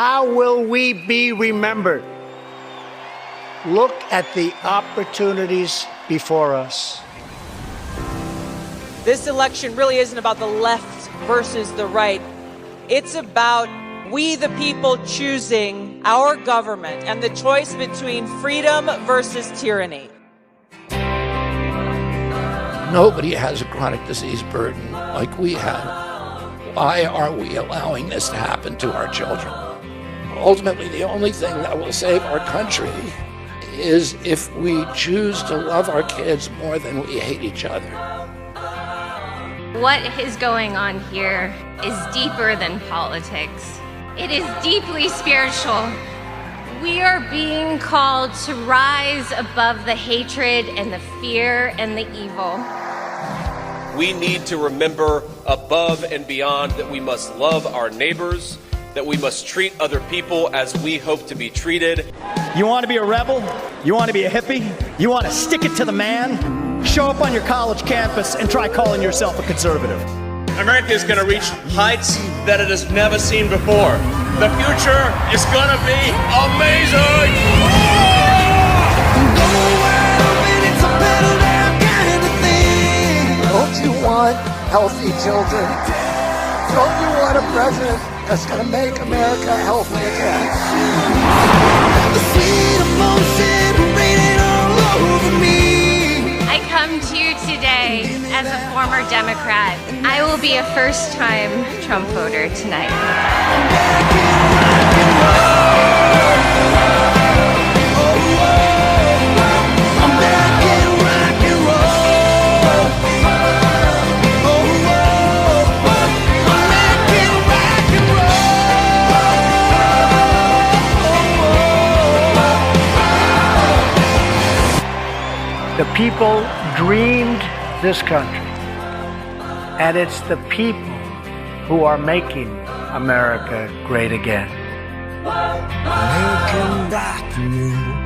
how will we be remembered? Look at the opportunities before us. This election really isn't about the left versus the right. It's about we the people choosing our government and the choice between freedom versus tyranny. Nobody has a chronic disease burden like we have. Why are we allowing this to happen to our children? Ultimately, the only thing that will save our country is if we choose to love our kids more than we hate each other. What is going on here is deeper than politics. It is deeply spiritual. We are being called to rise above the hatred and the fear and the evil. We need to remember above and beyond that we must love our neighbors, that we must treat other people as we hope to be treated. You want to be a rebel? You want to be a hippie? You want to stick it to the man? Show up on your college campus and try calling yourself a conservative. America is going to reach heights that it has never seen before. The future is going to be amazing! Don't you want healthy children? Don't you want a president that's going to make America healthy again? The sweet emotion raining all over me. I come to you today as a former Democrat. I will be a first-time Trump voter tonight. The people dreamed this country, and it's the people who are making America great again. Making rock and roll.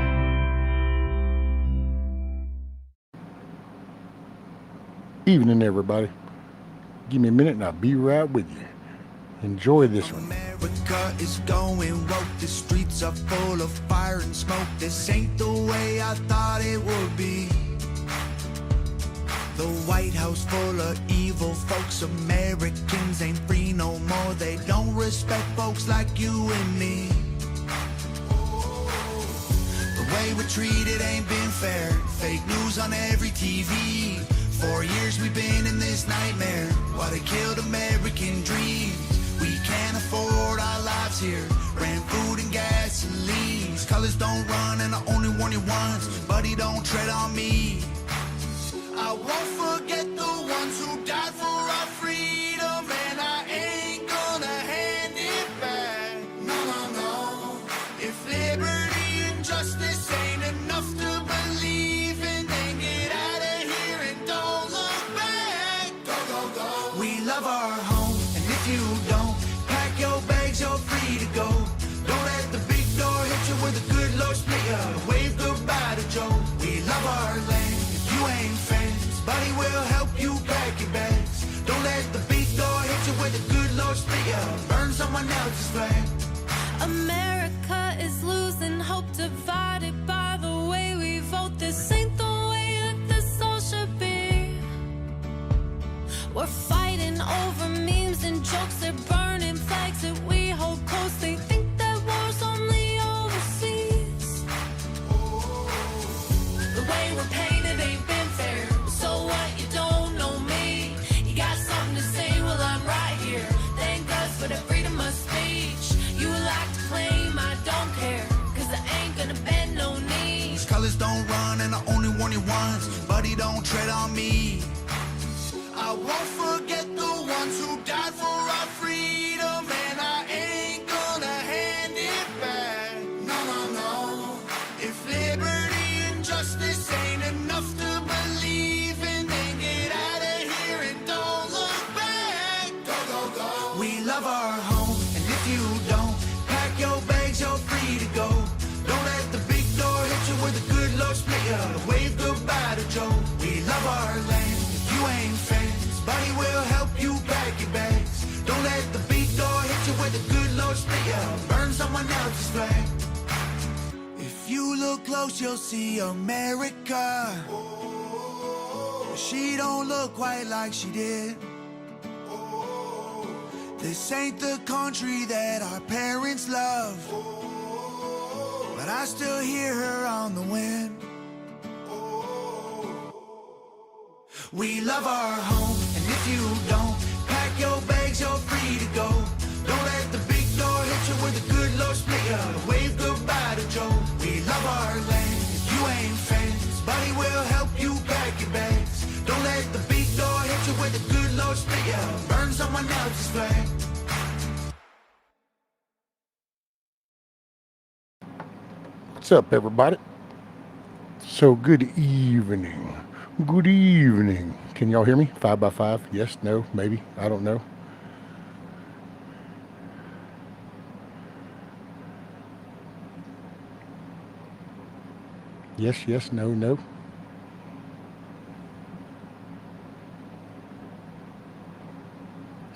Evening, everybody. Give me a minute and I'll be right with you. Enjoy this one. America is going woke. The streets are full of fire and smoke. This ain't the way I thought it would be. The White House full of evil folks. Americans ain't free no more. They don't respect folks like you and me. The way we're treated ain't been fair. Fake news on every TV. 4 years we've been in this nightmare. Why they killed American dreams. We can't afford our lives here. Rent, food, and gasoline. These colors don't run and I only warn you once. Buddy, don't tread on me. I won't forget the ones who died for our freedom, and I ain't gonna hand it back. No, no, no. If liberty and justice ain't enough to believe in, then get out of here and don't look back. Go, go, go. We love our home, and if you don't, pack your bags, you're free to go. Don't let the big door hit you with a good Lord split ya. Wave goodbye to Joe. We love our land. If you ain't fans, buddy will help you pack your bags. Don't let the big door hit you with a good Lord split ya. Burn someone else's flag. America is losing hope, divided by the way we vote. This ain't the way that this all should be. We're fighting over memes and jokes. They're burning flags that we hold close. They think that war's only overseas. The way we're painted ain't been fair. So what, you don't know me? You got something to say, well I'm right here. Thank us for the freedom of speech. You like to claim I don't care, cause I ain't gonna bend no knee. These colors don't run and I only warn you once. Buddy, don't tread on me. I won't forget the ones who died for our freedom, and I ain't gonna hand it back. No, no, no. If liberty and justice ain't enough to believe in, then get out of here and don't look back. Go, go, go. We love our home, and if you don't, pack your bags, you're free to go. Don't let the big door hit you with a good Lord split ya. Wave goodbye to Joe. We love our land. If you ain't fans, buddy will help you pack your bags. Don't let the big door hit you with a good Lord split ya. Burn some someone else's flag. If you look close, you'll see America. She don't look quite like she did. This ain't the country that our parents love, but I still hear her on the wind. We love our home, and if you don't, pack your bags, you're free to go. Don't let the big door hit you where the good Lord split you. Wave goodbye to Joe. We love our land. If you ain't fans, buddy will help you pack your bags. Don't let the big door hit you where the good Lord split you. Burn someone else's flag. What's up, everybody? So, good evening. Good evening. Can y'all hear me? 5 by 5? Yes, no, maybe. I don't know. Yes, yes, no, no.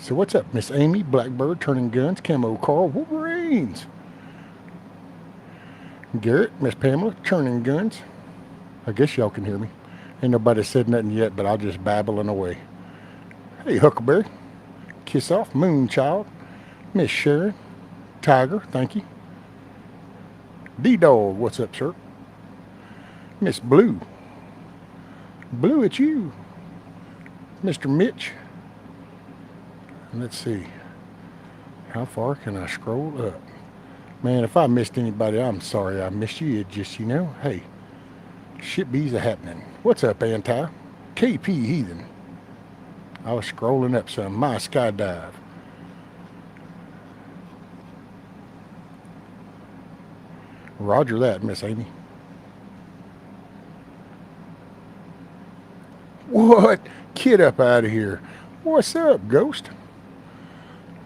So what's up, Miss Amy, Blackbird, Turning Guns, Camo Carl, Wolverines. Garrett, Miss Pamela, Turning Guns. I guess y'all can hear me. Ain't nobody said nothing yet, but I'll just babbling away. Hey, Huckleberry, Kiss Off, Moonchild, Miss Sharon, Tiger, thank you. D-Dog, what's up, sir? Miss Blue. Blue, it's you. Mr. Mitch. Let's see. How far can I scroll up? Man, if I missed anybody, I'm sorry I missed you. It just, hey, shit bees are happening. What's up, Anti? KP Heathen. I was scrolling up some. My Skydive. Roger that, Miss Amy. What? Get up out of here. What's up, Ghost?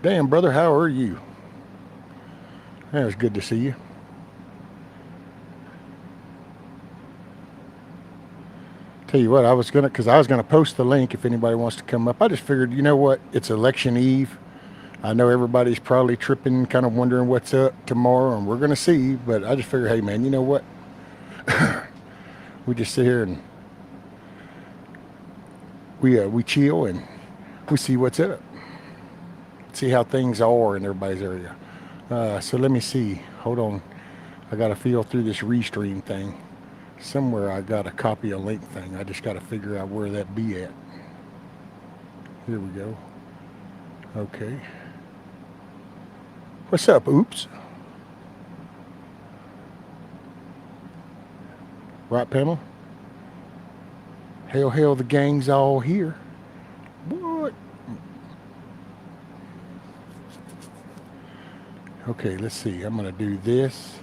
Damn, brother, how are you? That was good to see you. Tell you what, I was gonna post the link if anybody wants to come up. I just figured, you know what? It's election eve. I know everybody's probably tripping, kind of wondering what's up tomorrow, and we're gonna see. But I just figured, hey man, you know what? We just sit here and we chill and we see what's up. See how things are in everybody's area. So let me see. Hold on. I got to feel through this restream thing. Somewhere I got a copy a link thing. I just got to figure out where that be at. Here we go. Okay. What's up, Oops? Right, Pamela? Hail, hail, the gang's all here. What? Okay, let's see. I'm going to do this.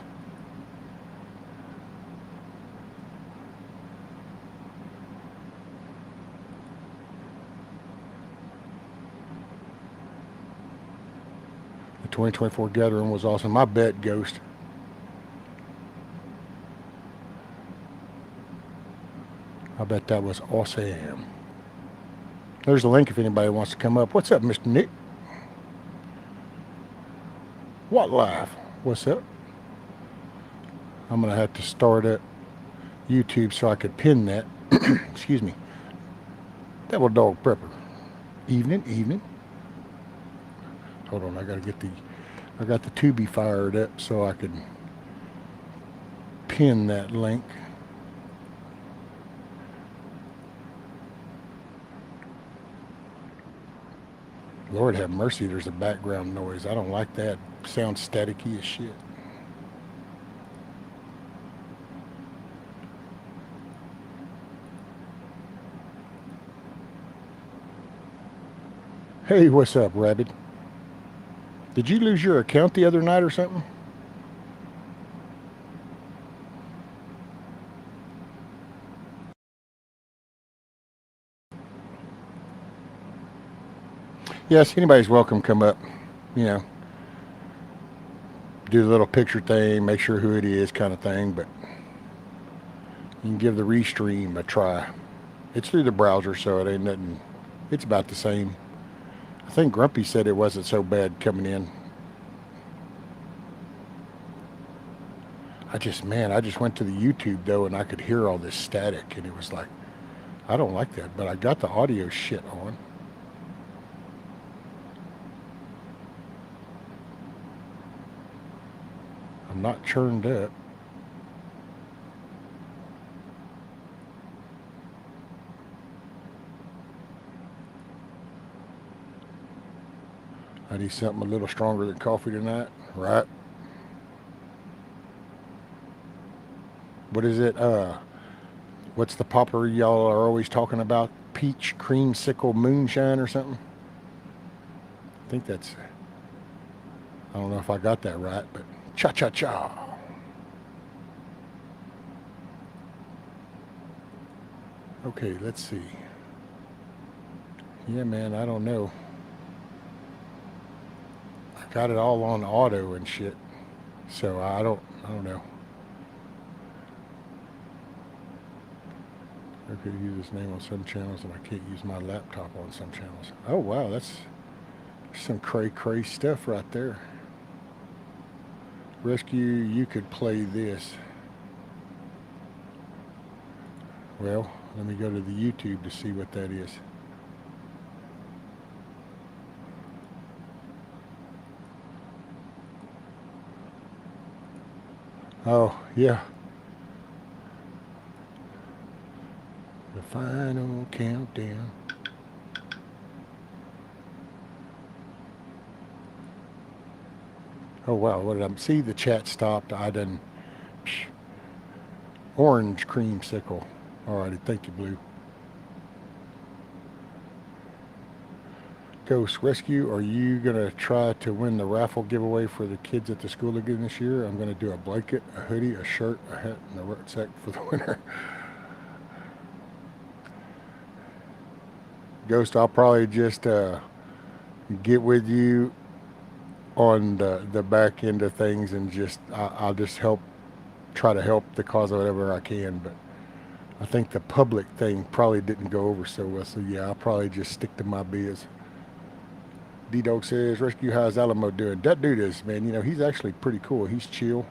The 2024 gathering was awesome. I bet, Ghost. I bet that was awesome. There's a link if anybody wants to come up. What's up, Mr. Nick? What live? What's up? I'm going to have to start up YouTube so I could pin that. Excuse me. Devil Dog Prepper. Evening, evening. Hold on, I got the Tubi fired up so I could pin that link. Lord have mercy, there's a background noise. I don't like that. Sounds staticky as shit. Hey, what's up, Rabbit? Did you lose your account the other night or something? Yes, anybody's welcome. Come up, do the little picture thing, make sure who it is kind of thing, but you can give the restream a try. It's through the browser, so it ain't nothing. It's about the same. I think Grumpy said it wasn't so bad coming in. I just went to the YouTube though, and I could hear all this static, and it was like, I don't like that, but I got the audio shit on. I'm not churned up. I need something a little stronger than coffee tonight, right? What is it? What's the popper y'all are always talking about? Peach creamsicle moonshine or something? I think that's, I don't know if I got that right, but cha-cha-cha. Okay, let's see. Yeah, man, I don't know. I got it all on auto and shit, so I don't know. I could use this name on some channels, and I can't use my laptop on some channels. Oh wow, that's some cray stuff right there. Rescue, you could play this. Well, let me go to the YouTube to see what that is. Oh, yeah. The final countdown. Oh wow, what did I see? The chat stopped. I done orange creamsicle. Alrighty, thank you, Blue. Ghost Rescue, are you gonna try to win the raffle giveaway for the kids at the school again this year? I'm gonna do a blanket, a hoodie, a shirt, a hat, and a rucksack for the winner. Ghost, I'll probably just get with you on the back end of things, and just I'll just try to help the cause of whatever I can. But I think the public thing probably didn't go over so well. So yeah, I'll probably just stick to my biz. D-Dog says, Rescue, how's Alamo doing? That dude is, man, you know, he's actually pretty cool. He's chill.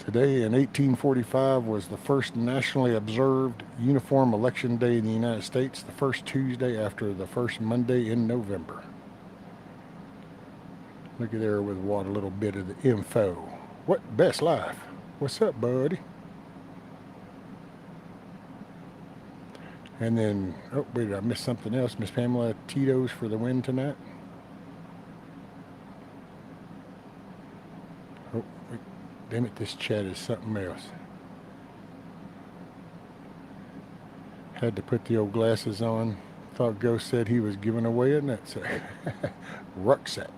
Today in 1845 was the first nationally observed uniform election day in the United States, the first Tuesday after the first Monday in November. Look at there with what a little bit of the info. What best life? What's up, buddy? And then, oh wait, I missed something else. Miss Pamela, Tito's for the win tonight. Oh wait, damn it, this chat is something else. Had to put the old glasses on. Thought Ghost said he was giving away a nutsack. Rucksack.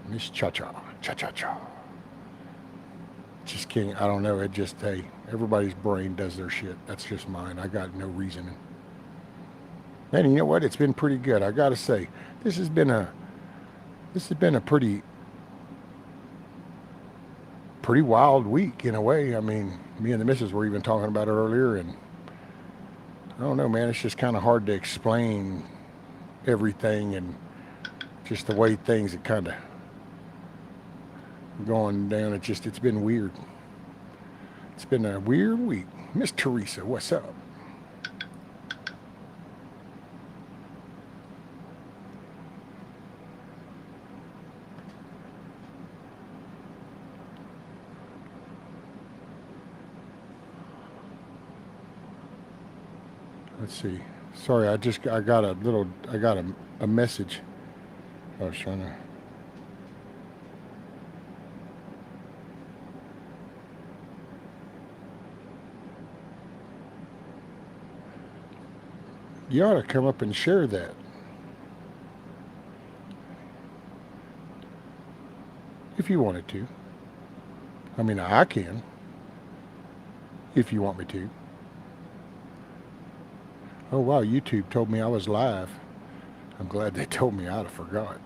Miss Cha-Cha, Cha-Cha-Cha. Just kidding, I don't know, it just, hey, everybody's brain does their shit. That's just mine, I got no reasoning. And you know what, it's been pretty good, I gotta say. This has been a pretty wild week in a way. I mean, me and the missus were even talking about it earlier, and I don't know, man, it's just kind of hard to explain everything, and just the way things are kind of going down. It's been weird. It's been a weird week. Miss Teresa, what's up? Let's see. Sorry, I got a message. I was trying to. You ought to come up and share that. If you wanted to. I mean, I can. If you want me to. Oh wow, YouTube told me I was live. I'm glad they told me. I'd have forgot.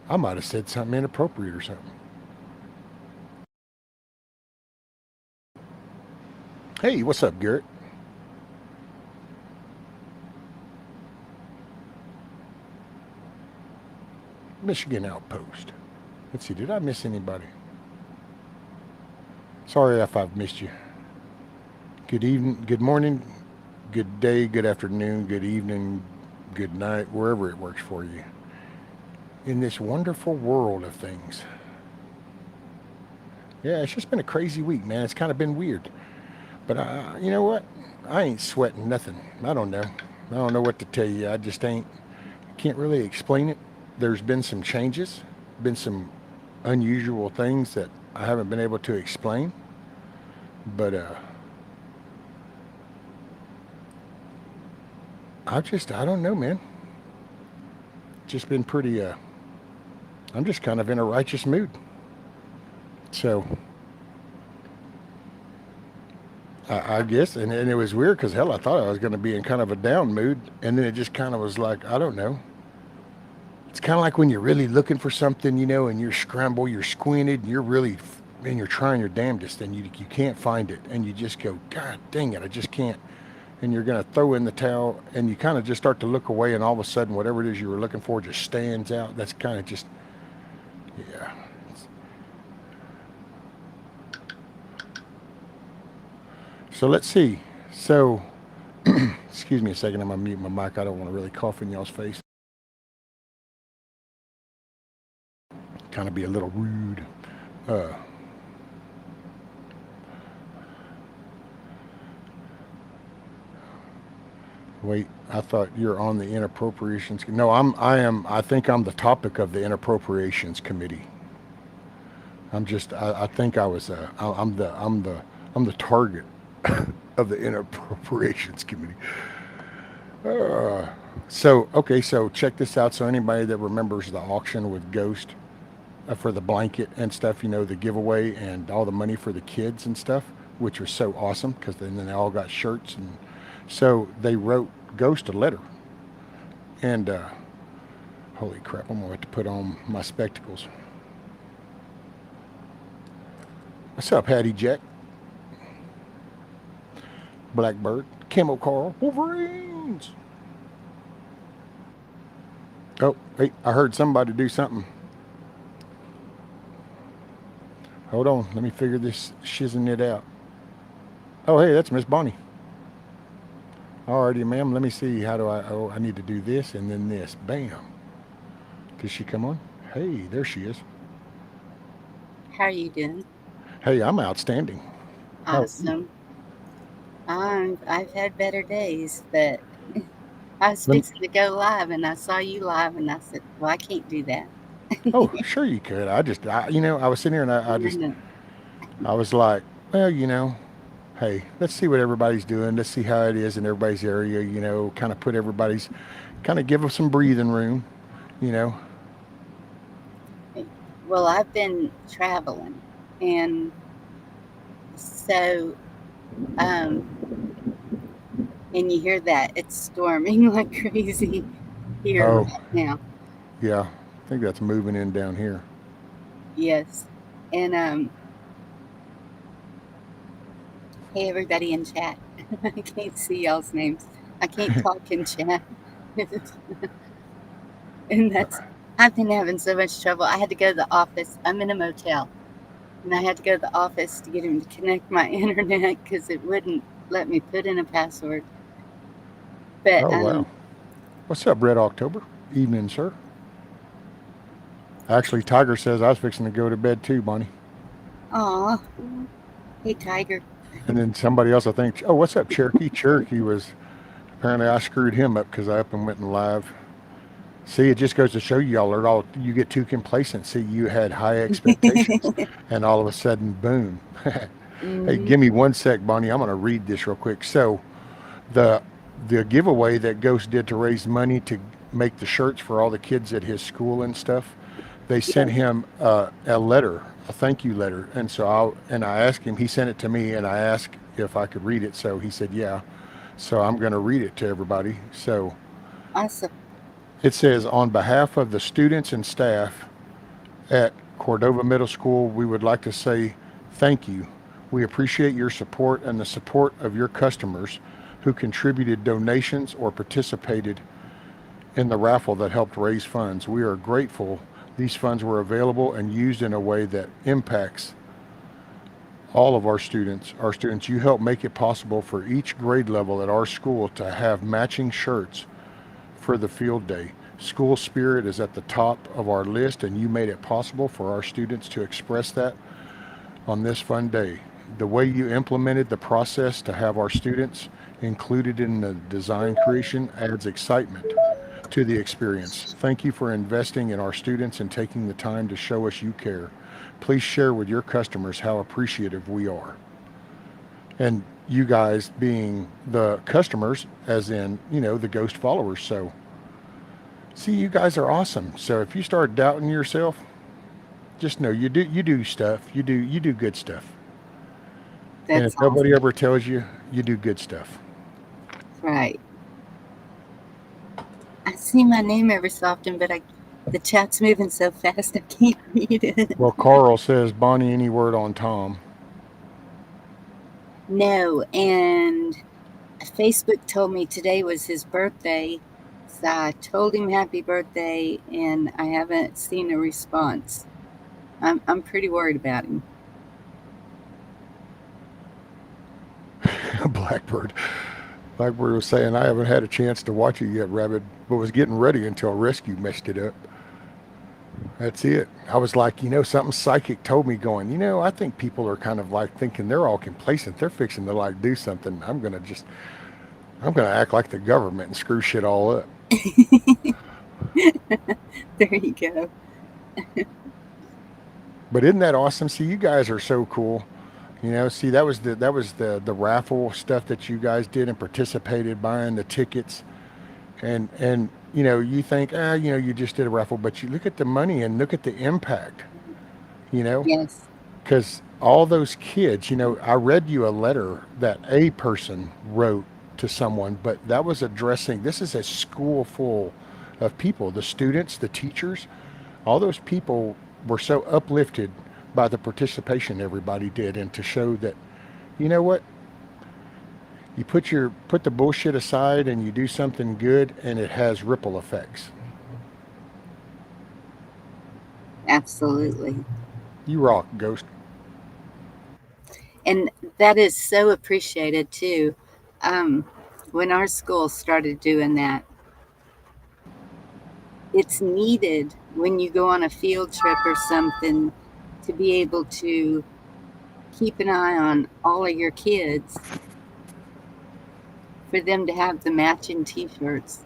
I might have said something inappropriate or something. Hey, what's up, Garrett? Michigan Outpost. Let's see, did I miss anybody? Sorry if I've missed you. Good evening, good morning, good day, good afternoon, good evening, good night, wherever it works for you. In this wonderful world of things. Yeah, it's just been a crazy week, man. It's kind of been weird. But you know what? I ain't sweating nothing. I don't know. I don't know what to tell you. I just ain't. Can't really explain it. There's been some changes, been some unusual things that I haven't been able to explain. But I don't know, man. Just been pretty. I'm just kind of in a righteous mood. So I guess, and it was weird because hell, I thought I was going to be in kind of a down mood, and then it just kind of was like, I don't know. It's kind of like when you're really looking for something, you know, and you're scrambled, you're squinted, and you're really, and you're trying your damnedest, and you can't find it, and you just go, God dang it, I just can't. And you're going to throw in the towel, and you kind of just start to look away, and all of a sudden, whatever it is you were looking for just stands out. That's kind of just, yeah. So let's see. So, excuse me a second, I'm going to mute my mic. I don't want to really cough in y'all's face. Kind of be a little rude. Wait, I thought you're on the inappropriations. No, I think I'm the topic of the inappropriations committee. I think I'm the target of the inappropriations committee. So check this out. So anybody that remembers the auction with Ghost for the blanket and stuff, you know, the giveaway and all the money for the kids and stuff, which was so awesome because then they all got shirts. And so they wrote Ghost a letter. And holy crap, I'm going to have to put on my spectacles. What's up, Hattie Jack? Blackbird, Camel Carl, Wolverines. Oh, hey, I heard somebody do something. Hold on, let me figure this shizzing it out. Oh, hey, that's Miss Bonnie. Alrighty, ma'am, let me see, I need to do this and then this. Bam. Did she come on? Hey, there she is. How are you doing? Hey, I'm outstanding. Awesome. I've had better days, but I was fixing to go live and I saw you live and I said, well, I can't do that. Oh, sure you could. I was sitting here and I was like, well, you know, hey, let's see what everybody's doing. Let's see how it is in everybody's area, you know, kind of give them some breathing room, you know. Well, I've been traveling and so, and you hear that it's storming like crazy here right now. Yeah, I think that's moving in down here. Yes. And hey, everybody in chat. I can't see y'all's names. I can't talk in chat. And I've been having so much trouble. I had to go to the office. I'm in a motel. And I had to go to the office to get him to connect my internet because it wouldn't let me put in a password. But, wow. What's up, Red October? Evening, sir. Actually, Tiger says I was fixing to go to bed too, Bonnie. Aw. Hey, Tiger. And then somebody else, I think, oh, what's up, Cherokee? Cherokee was, apparently I screwed him up because I up and went in live. See, it just goes to show you get too complacent. See, you had high expectations and all of a sudden, boom. Hey, give me 1 sec, Bonnie. I'm going to read this real quick. So the giveaway that Ghost did to raise money to make the shirts for all the kids at his school and stuff, they sent him a letter, a thank you letter. And so I asked him, he sent it to me and I asked if I could read it. So he said, yeah. So I'm going to read it to everybody. So awesome. It says, on behalf of the students and staff at Cordova Middle School, we would like to say thank you. We appreciate your support and the support of your customers who contributed donations or participated in the raffle that helped raise funds. We are grateful these funds were available and used in a way that impacts all of our students. You help make it possible for each grade level at our school to have matching shirts for the field day. School spirit is at the top of our list, and you made it possible for our students to express that on this fun day. The way you implemented the process to have our students included in the design creation adds excitement to the experience. Thank you for investing in our students and taking the time to show us you care. Please share with your customers how appreciative we are. And you guys being the customers, as in, the ghost followers. So, see, you guys are awesome. So if you start doubting yourself, just know you do stuff. You do good stuff. And That's if nobody awesome. ever tells you, you do good stuff. Right. I see my name every so often, but the chat's moving so fast I can't read it. Well, Carl says, Bonnie, any word on Tom? No, and Facebook told me today was his birthday, so I told him happy birthday, and I haven't seen a response. I'm pretty worried about him. Blackbird. Blackbird was saying, I haven't had a chance to watch it yet, Rabbit, but was getting ready until Rescue messed it up. That's it. I was like, something psychic told me going, I think people are kind of like thinking they're all complacent. They're fixing to like do something. I'm going to act like the government and screw shit all up. There you go. But isn't that awesome? See, you guys are so cool. See, that was the raffle stuff that you guys did and participated buying the tickets. And you think, you just did a raffle, but you look at the money and look at the impact, Yes. because all those kids, I read you a letter that a person wrote to someone, but that was addressing, this is a school full of people, the students, the teachers, all those people were so uplifted by the participation everybody did, and to show that, you know what, you put the bullshit aside and you do something good, and it has ripple effects. Absolutely. You rock, Ghost. And that is so appreciated too. When our school started doing that, it's needed when you go on a field trip or something to be able to keep an eye on all of your kids, for them to have the matching t-shirts.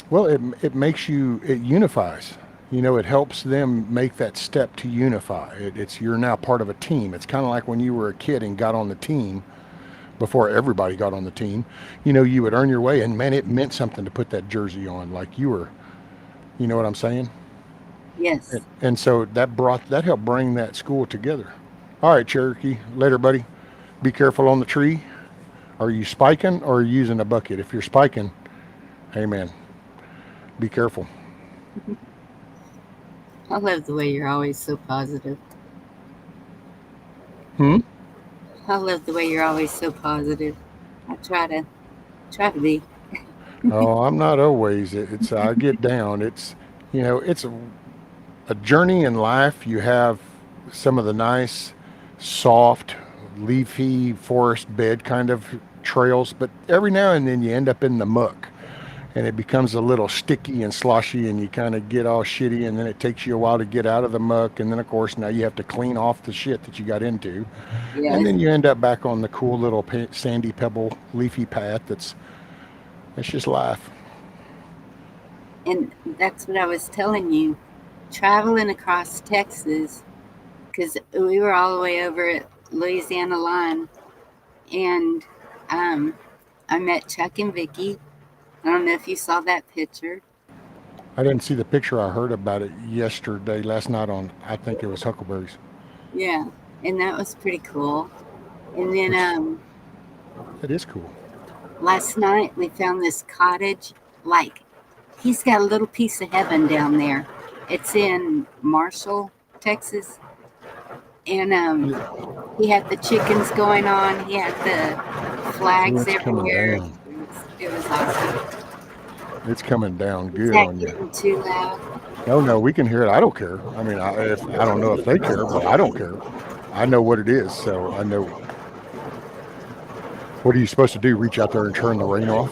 Well, it makes it unifies. It helps them make that step to unify. You're now part of a team. It's kind of like when you were a kid and got on the team before everybody got on the team. You would earn your way, and man, it meant something to put that jersey on, like you were. You know what I'm saying? Yes. And so that helped bring that school together. All right, Cherokee. Later, buddy. Be careful on the tree. Are you spiking or are you using a bucket? If you're spiking, hey man, be careful. I love the way you're always so positive. I love the way you're always so positive. I try to be. Oh, I'm not always. I get down. It's a journey in life. You have some of the nice, soft, leafy forest bed kind of trails, but every now and then you end up in the muck, and it becomes a little sticky and sloshy, and you kind of get all shitty, and then it takes you a while to get out of the muck, and then of course now you have to clean off the shit that you got into, and then you end up back on the cool little sandy pebble leafy path. That's just life. And that's what I was telling you, traveling across Texas, because we were all the way over at Louisiana line, and I met Chuck and Vicky. I don't know if you saw that picture. I didn't see the picture. I heard about it last night on, I think it was Huckleberries. Yeah, and that was pretty cool. And then It is cool. last night we found this cottage, like he's got a little piece of heaven down there, It's in Marshall, Texas. And he had the chickens going on. He had the flags It's coming everywhere. down. It was awesome. It's coming down Is good that on you. getting too loud? Oh no, we can hear it. I don't care. I mean, I don't know if they care, but I don't care. I know what it is, so I know. What are you supposed to do? Reach out there and turn the rain off?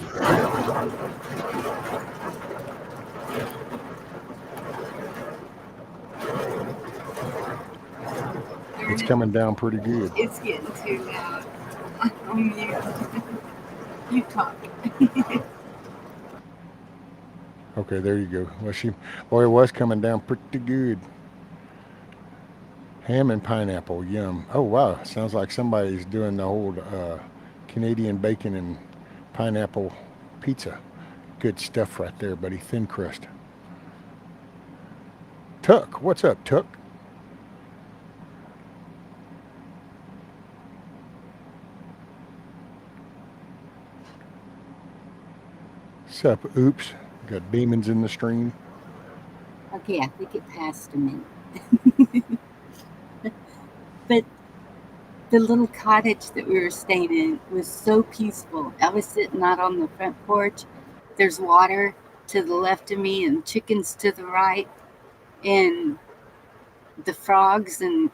It's coming down pretty good. It's getting too loud. I'm mute. You talk. Okay, there you go. Well, it was coming down pretty good. Ham and pineapple, yum. Oh wow, sounds like somebody's doing the whole Canadian bacon and pineapple pizza. Good stuff right there, buddy. Thin crust. Tuck, what's up, Tuck? Sup, oops. Got demons in the stream. Okay, I think it passed a minute. But the little cottage that we were staying in was so peaceful. I was sitting out on the front porch. There's water to the left of me and chickens to the right, and the frogs and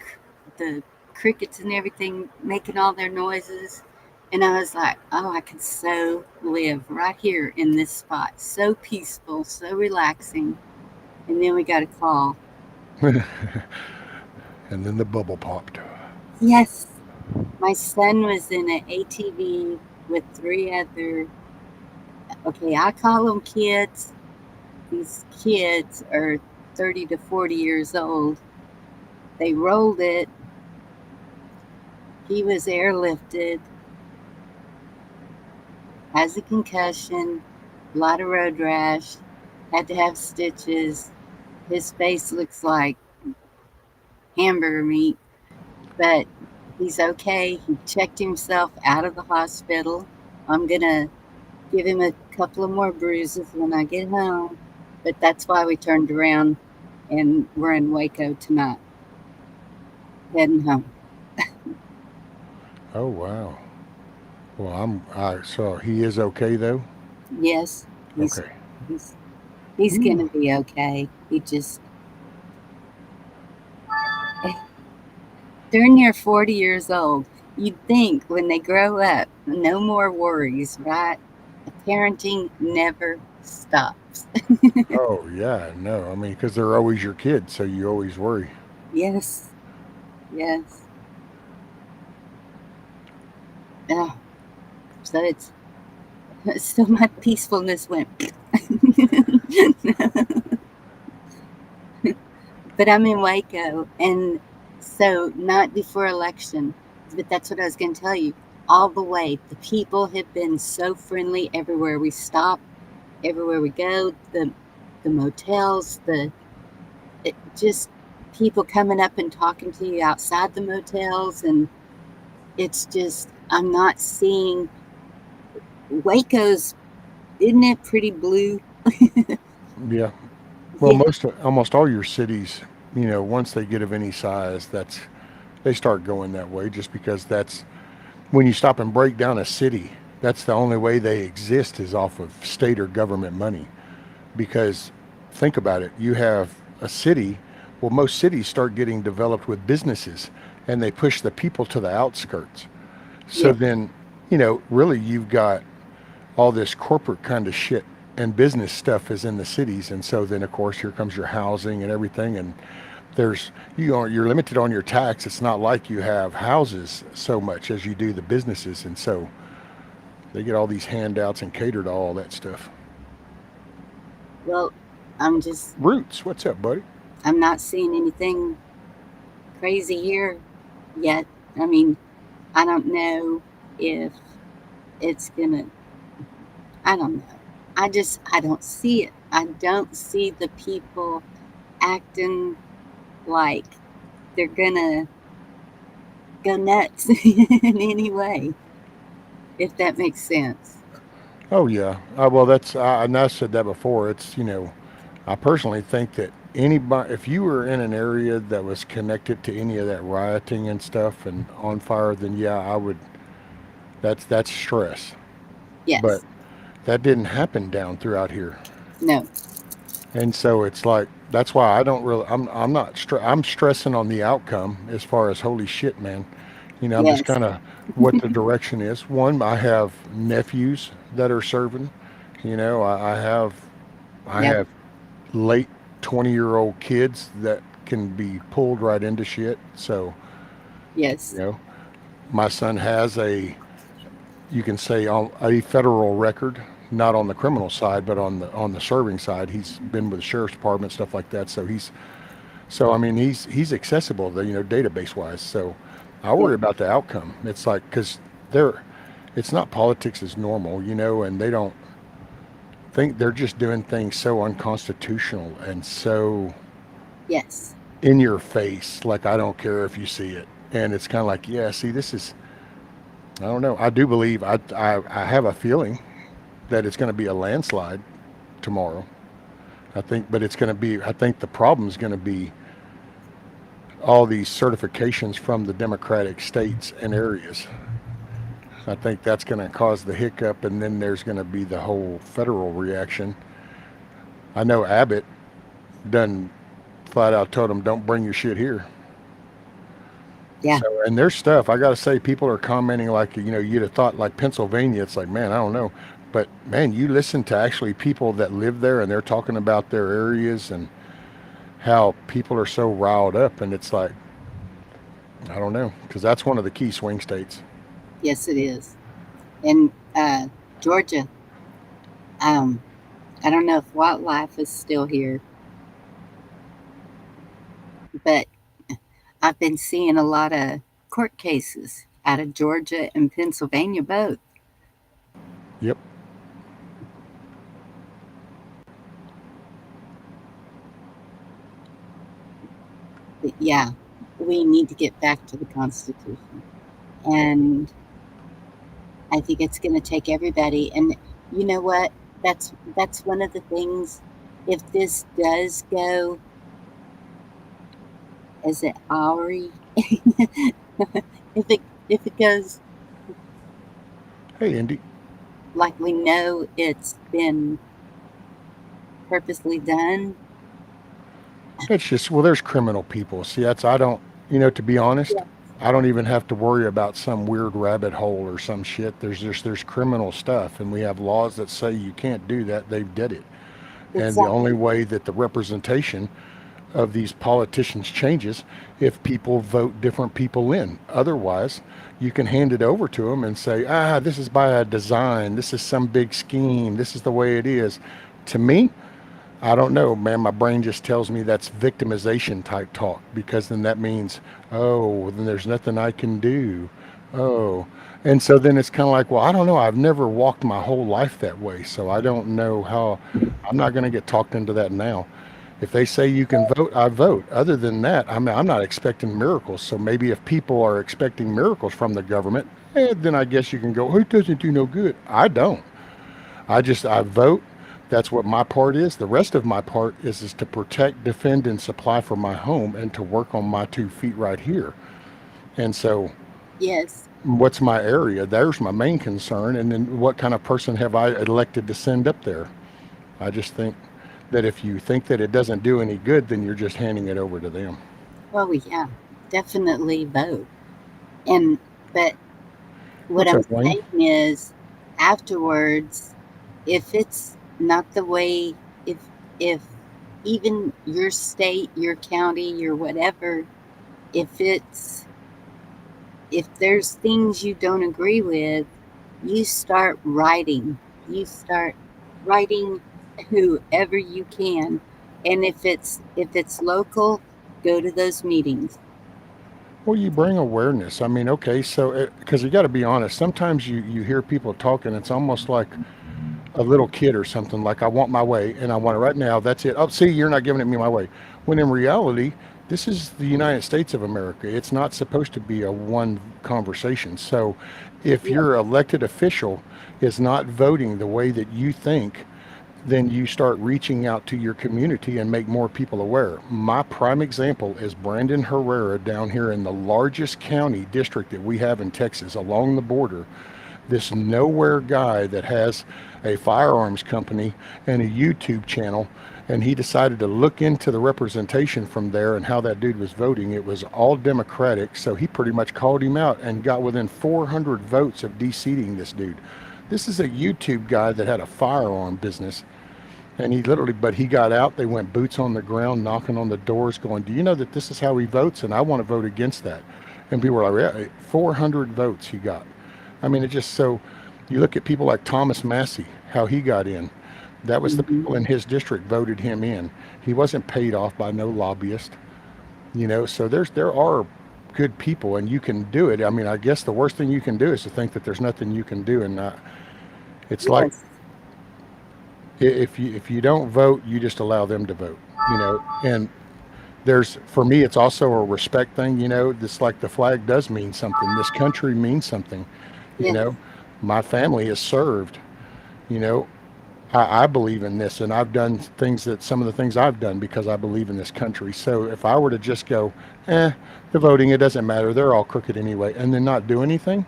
the crickets and everything making all their noises. And I was like, oh, I could so live right here in this spot. So peaceful, so relaxing. And then we got a call. And then the bubble popped. Yes. My son was in an ATV with 3 other, okay, I call them kids. These kids are 30 to 40 years old. They rolled it. He was airlifted, has a concussion, a lot of road rash, had to have stitches. His face looks like hamburger meat, but he's okay. He checked himself out of the hospital. I'm going to give him a couple of more bruises when I get home, but that's why we turned around and we're in Waco tonight, heading home. Oh wow. Well, so he is okay though. Yes, Okay. he's gonna be okay. He just, they're near 40 years old. You'd think when they grow up, no more worries, right? Parenting never stops. Oh yeah, no. I mean, because they're always your kids, so you always worry. Yes, yes. Oh, so so my peacefulness went. But I'm in Waco, and so not before election, but that's what I was going to tell you. All the way, the people have been so friendly everywhere we stop, everywhere we go. The motels, just people coming up and talking to you outside the motels, and it's just I'm not seeing Waco's. Isn't it pretty blue? Yeah. Well, Yeah. almost all your cities, once they get of any size, they start going that way just because that's when you stop and break down a city, that's the only way they exist is off of state or government money. Because think about it, you have a city, well, most cities start getting developed with businesses and they push the people to the outskirts. So Yeah. then, really you've got all this corporate kind of shit and business stuff is in the cities. And so then of course here comes your housing and everything. And you're limited on your tax. It's not like you have houses so much as you do the businesses. And so they get all these handouts and cater to all that stuff. Well, Roots, what's up, buddy? I'm not seeing anything crazy here yet. I mean, I don't know if it's gonna, I don't know. I don't see it. I don't see the people acting like they're gonna go nuts in any way, if that makes sense. Oh yeah. Well, and I said that before. It's I personally think that anybody, if you were in an area that was connected to any of that rioting and stuff and on fire, then yeah, I would. That's stress. But Yes. that didn't happen down throughout here. No. And so it's like that's why I don't really. I'm not. I'm stressing on the outcome as far as holy shit, man. I'm just Yes. kind of what the direction is. One, I have nephews that are serving. I Yep. have late 20-year-old kids that can be pulled right into shit. So you Yes. know, my son has a you can say on a federal record, not on the criminal side, but on the serving side. He's been with the sheriff's department, stuff like that. So I mean he's accessible, database wise. So I Yeah. worry about the outcome. It's like because they're it's not politics as normal, and they don't think they're just doing things so unconstitutional and so Yes. in your face. Like I don't care if you see it, and it's kind of like yeah, see this is I don't know. I do believe I have a feeling that it's going to be a landslide tomorrow. I think, but it's going to be. I think the problem is going to be all these certifications from the Democratic states and areas. I think that's going to cause the hiccup, and then there's going to be the whole federal reaction. I know Abbott done flat out told them, "Don't bring your shit here." Yeah. So, and there's stuff I got to say. People are commenting like, you'd have thought like Pennsylvania. It's like, man, I don't know, but man, you listen to actually people that live there, and they're talking about their areas and how people are so riled up, and it's like, I don't know, because that's one of the key swing states. Yes, it is. And Georgia, um, I don't know if wildlife is still here, but I've been seeing a lot of court cases out of Georgia and Pennsylvania both. Yep. But yeah, we need to get back to the Constitution. And I think it's going to take everybody. And you know what? That's one of the things. If this does go, is it Aury? if it goes Hey, Indy. like we know it's been purposely done. It's just well, there's criminal people. See, I don't, to be honest, Yeah. I don't even have to worry about some weird rabbit hole or some shit. There's criminal stuff, and we have laws that say you can't do that. They've did it, and the only Exactly. way that the representation of these politicians changes if people vote different people in. Otherwise, you can hand it over to them and say, this is by a design. This is some big scheme. This is the way it is. To me, I don't know, man. My brain just tells me that's victimization type talk because then that means, oh, then there's nothing I can do. Oh. And so then it's kind of like, well, I don't know. I've never walked my whole life that way. So I don't know how, I'm not going to get talked into that now. If they say you can vote, I vote. Other than that, I'm not expecting miracles. So maybe if people are expecting miracles from the government, then I guess you can go, oh, it doesn't do no good. I don't. I vote. That's what my part is. The rest of my part is to protect, defend, and supply for my home and to work on my 2 feet right here. And so Yes. what's my area? There's my main concern. And then what kind of person have I elected to send up there? I just think that if you think that it doesn't do any good, then you're just handing it over to them. Well, yeah, definitely vote. And but what What's I'm up, Wayne? saying is, afterwards, if it's not the way, if even your state, your county, your whatever, if it's if there's things you don't agree with, you start writing. You start writing whoever you can, and if it's local, go to those meetings. Well, you bring awareness. I mean, okay, so because you got to be honest, sometimes you hear people talking, it's almost like a little kid or something like I want my way and I want it right now. That's it. Oh, see, you're not giving it me my way. When in reality, this is the United States of America. It's not supposed to be a one conversation. So if Yeah. your elected official is not voting the way that you think, then you start reaching out to your community and make more people aware. My prime example is Brandon Herrera down here in the largest county district that we have in Texas along the border. This nowhere guy that has a firearms company and a YouTube channel, and he decided to look into the representation from there and how that dude was voting. It was all Democratic, so he pretty much called him out and got within 400 votes of de-seating this dude. This is a YouTube guy that had a firearm business, and he literally, but he got out, they went boots on the ground, knocking on the doors, going, do you know that this is how he votes? And I want to vote against that. And people were like, yeah, 400 votes he got. I mean, it just, so you look at people like Thomas Massey, how he got in. That was the people in his district voted him in. He wasn't paid off by no lobbyist, you know. So there are good people, and you can do it. I mean, I guess the worst thing you can do is to think that there's nothing you can do, and it's like if you don't vote, you just allow them to vote, you know. And there's, for me, it's also a respect thing, you know. This, like, the flag does mean something. This country means something, you know. My family has served, you know. I believe in this, and I've done things that, some of the things I've done because I believe in this country. So if I were to just go, the voting, it doesn't matter, they're all crooked anyway, and then not do anything,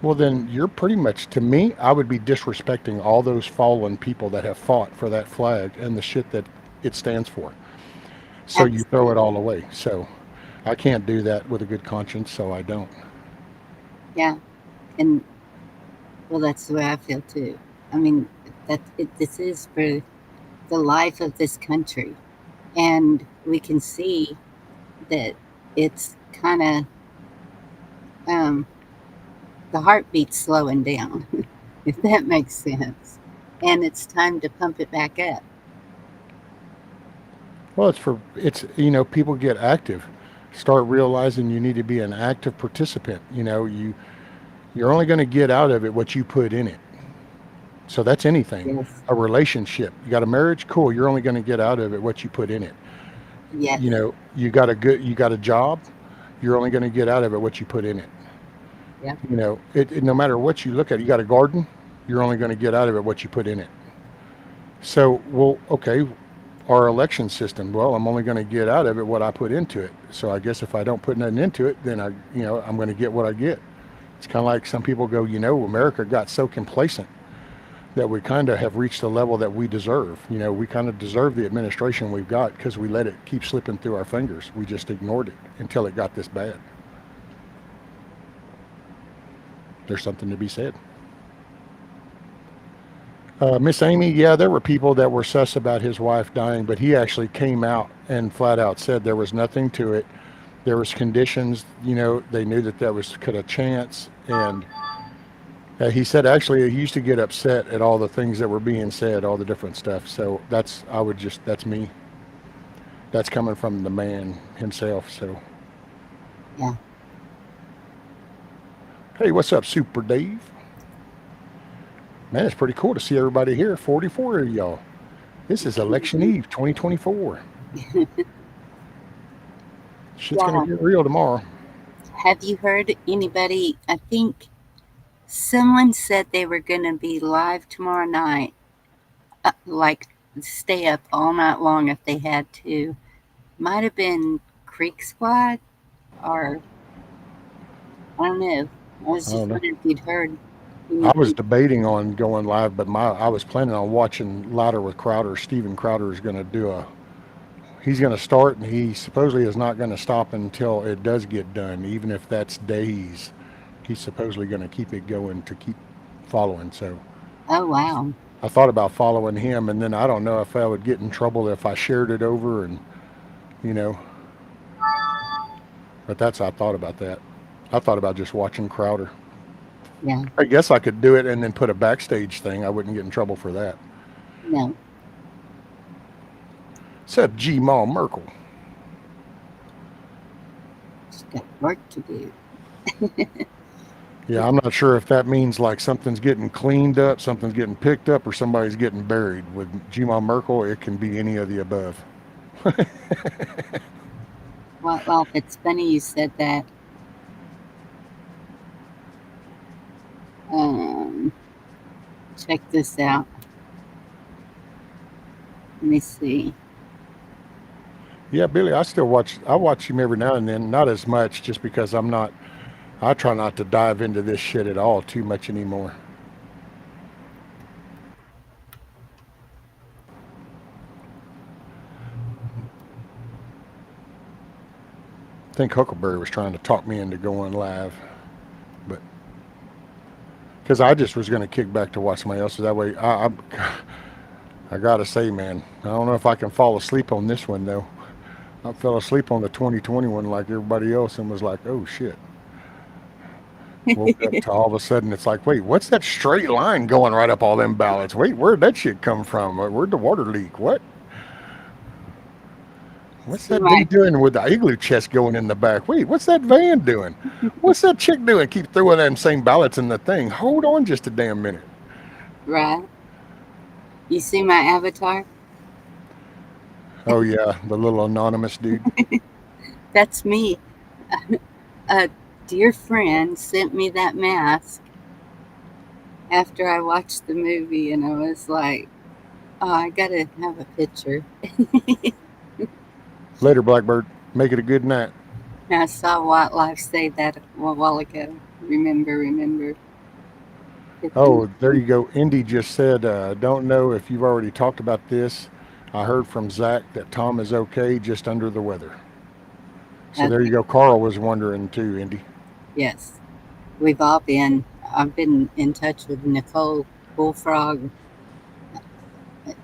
well, then you're pretty much, to me, I would be disrespecting all those fallen people that have fought for that flag and the shit that it stands for. So you throw it all away. So I can't do that with a good conscience, so I don't. Yeah. And, well, that's the way I feel too. I mean, this is for the life of this country. And we can see that it's kind of, the heartbeat's slowing down, if that makes sense. And it's time to pump it back up. Well, it's, you know, people get active. Start realizing you need to be an active participant. You know, you're only going to get out of it what you put in it. So that's anything. Yes. A relationship. You got a marriage, cool. You're only going to get out of it what you put in it. Yes. You know, you got a job, you're only going to get out of it what you put in it. Yeah. You know, no matter what you look at, you got a garden, you're only going to get out of it what you put in it. So, well, okay, our election system, well, I'm only going to get out of it what I put into it. So I guess if I don't put nothing into it, then I'm going to get what I get. It's kind of like some people go, you know, America got so complacent that we kind of have reached the level that we deserve. You know, we kind of deserve the administration we've got because we let it keep slipping through our fingers. We just ignored it until it got this bad. There's something to be said. Miss Amy, yeah, there were people that were sus about his wife dying, but he actually came out and flat out said there was nothing to it. There was conditions, you know, they knew that was could have chance, and he said actually he used to get upset at all the things that were being said, all the different stuff. So that's me. That's coming from the man himself. So yeah. Hey, what's up, Super Dave? Man, it's pretty cool to see everybody here. 44 of y'all. This is Election Eve 2024. Shit's gonna get real tomorrow. Have you heard anybody? I think someone said they were going to be live tomorrow night, like stay up all night long if they had to. Might have been Creek Squad, or I don't know. I was just wondering if you'd heard. I was debating on going live, but I was planning on watching Louder with Crowder. Steven Crowder is going to he's going to start, and he supposedly is not going to stop until it does get done, even if that's days. He's supposedly going to keep it going to keep following. So, oh wow! I thought about following him, and then I don't know if I would get in trouble if I shared it over, and you know. But I thought about that. I thought about just watching Crowder. Yeah. I guess I could do it and then put a backstage thing. I wouldn't get in trouble for that. No. Except G-Ma Merkel. She's got work to do. Yeah, I'm not sure if that means like something's getting cleaned up, something's getting picked up, or somebody's getting buried. With G-Ma Merkel, it can be any of the above. Well, it's funny you said that. Check this out. Let me see. Yeah, Billy, I watch him every now and then, not as much just because I try not to dive into this shit at all too much anymore. I think Huckleberry was trying to talk me into going live, but because I just was going to kick back to watch somebody else's. That way, I gotta say, man, I don't know if I can fall asleep on this one though. I fell asleep on the 2021 like everybody else and was like, oh shit. Woke up to all of a sudden it's like, wait, what's that straight line going right up all them ballots? Wait, where'd that shit come from? Where'd the water leak? What's See that dude my doing with the igloo chest going in the back? Wait, what's that van doing? What's that chick doing? Keep throwing them same ballots in the thing. Hold on just a damn minute. right. You see my avatar? Oh yeah, the little anonymous dude. That's me. A dear friend sent me that mask after I watched the movie, and I was like, oh, I gotta have a picture. Later, Blackbird. Make it a good night. I saw Wildlife say that a while ago. Remember. Oh, there you go. Indy just said, don't know if you've already talked about this. I heard from Zach that Tom is okay, just under the weather. So there you Okay, go. Carl was wondering too, Indy. yes. We've all been. I've been in touch with Nicole Bullfrog.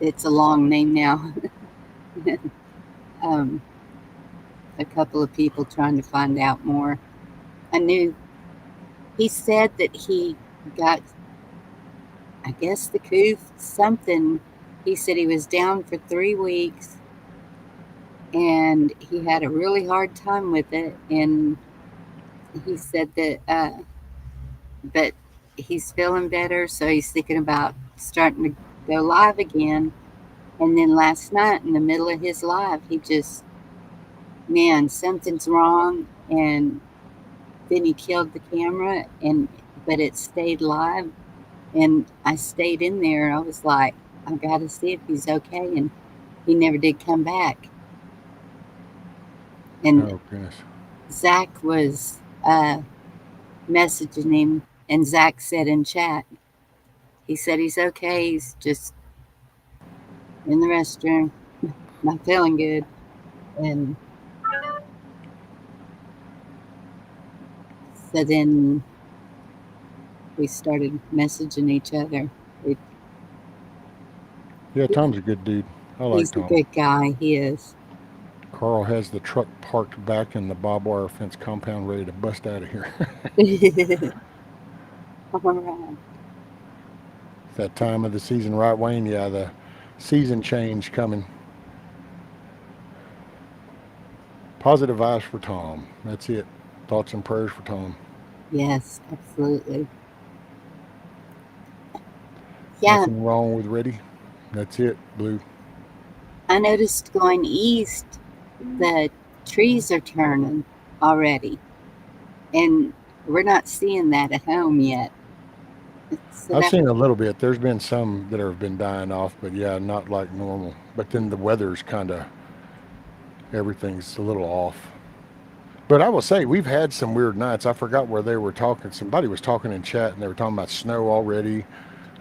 It's a long name now. um, a couple of people trying to find out more. I knew he said that he got, I guess, the coup, something. He said he was down for 3 weeks and he had a really hard time with it. And he said that, but he's feeling better, so he's thinking about starting to go live again. And then last night, in the middle of his live, he just, man, something's wrong. And then he killed the camera, and but it stayed live. And I stayed in there. I was like, I gotta see if he's okay. And he never did come back. And Oh, goodness. Zach was messaging him, and Zach said in chat, he said he's okay. He's just in the restroom, not feeling good. And so then we started messaging each other. We, Yeah, Tom's a good dude. I like he's a Tom. good guy. He is. Carl has the truck parked back in the barbed wire fence compound ready to bust out of here. All right. It's that time of the season, right, Wayne? Yeah, the season change coming. Positive vibes for Tom. That's it. Thoughts and prayers for Tom. Yes, absolutely. Yeah, Nothing wrong with Reddy. That's it, Blue. I noticed going east, the trees are turning already, and we're not seeing that at home yet. So I've that, seen a little bit. There's been some that have been dying off, but yeah, not like normal. But then the weather's kind of, everything's a little off. But I will say, we've had some weird nights. I forgot where they were talking. Somebody was talking in chat and they were talking about snow already.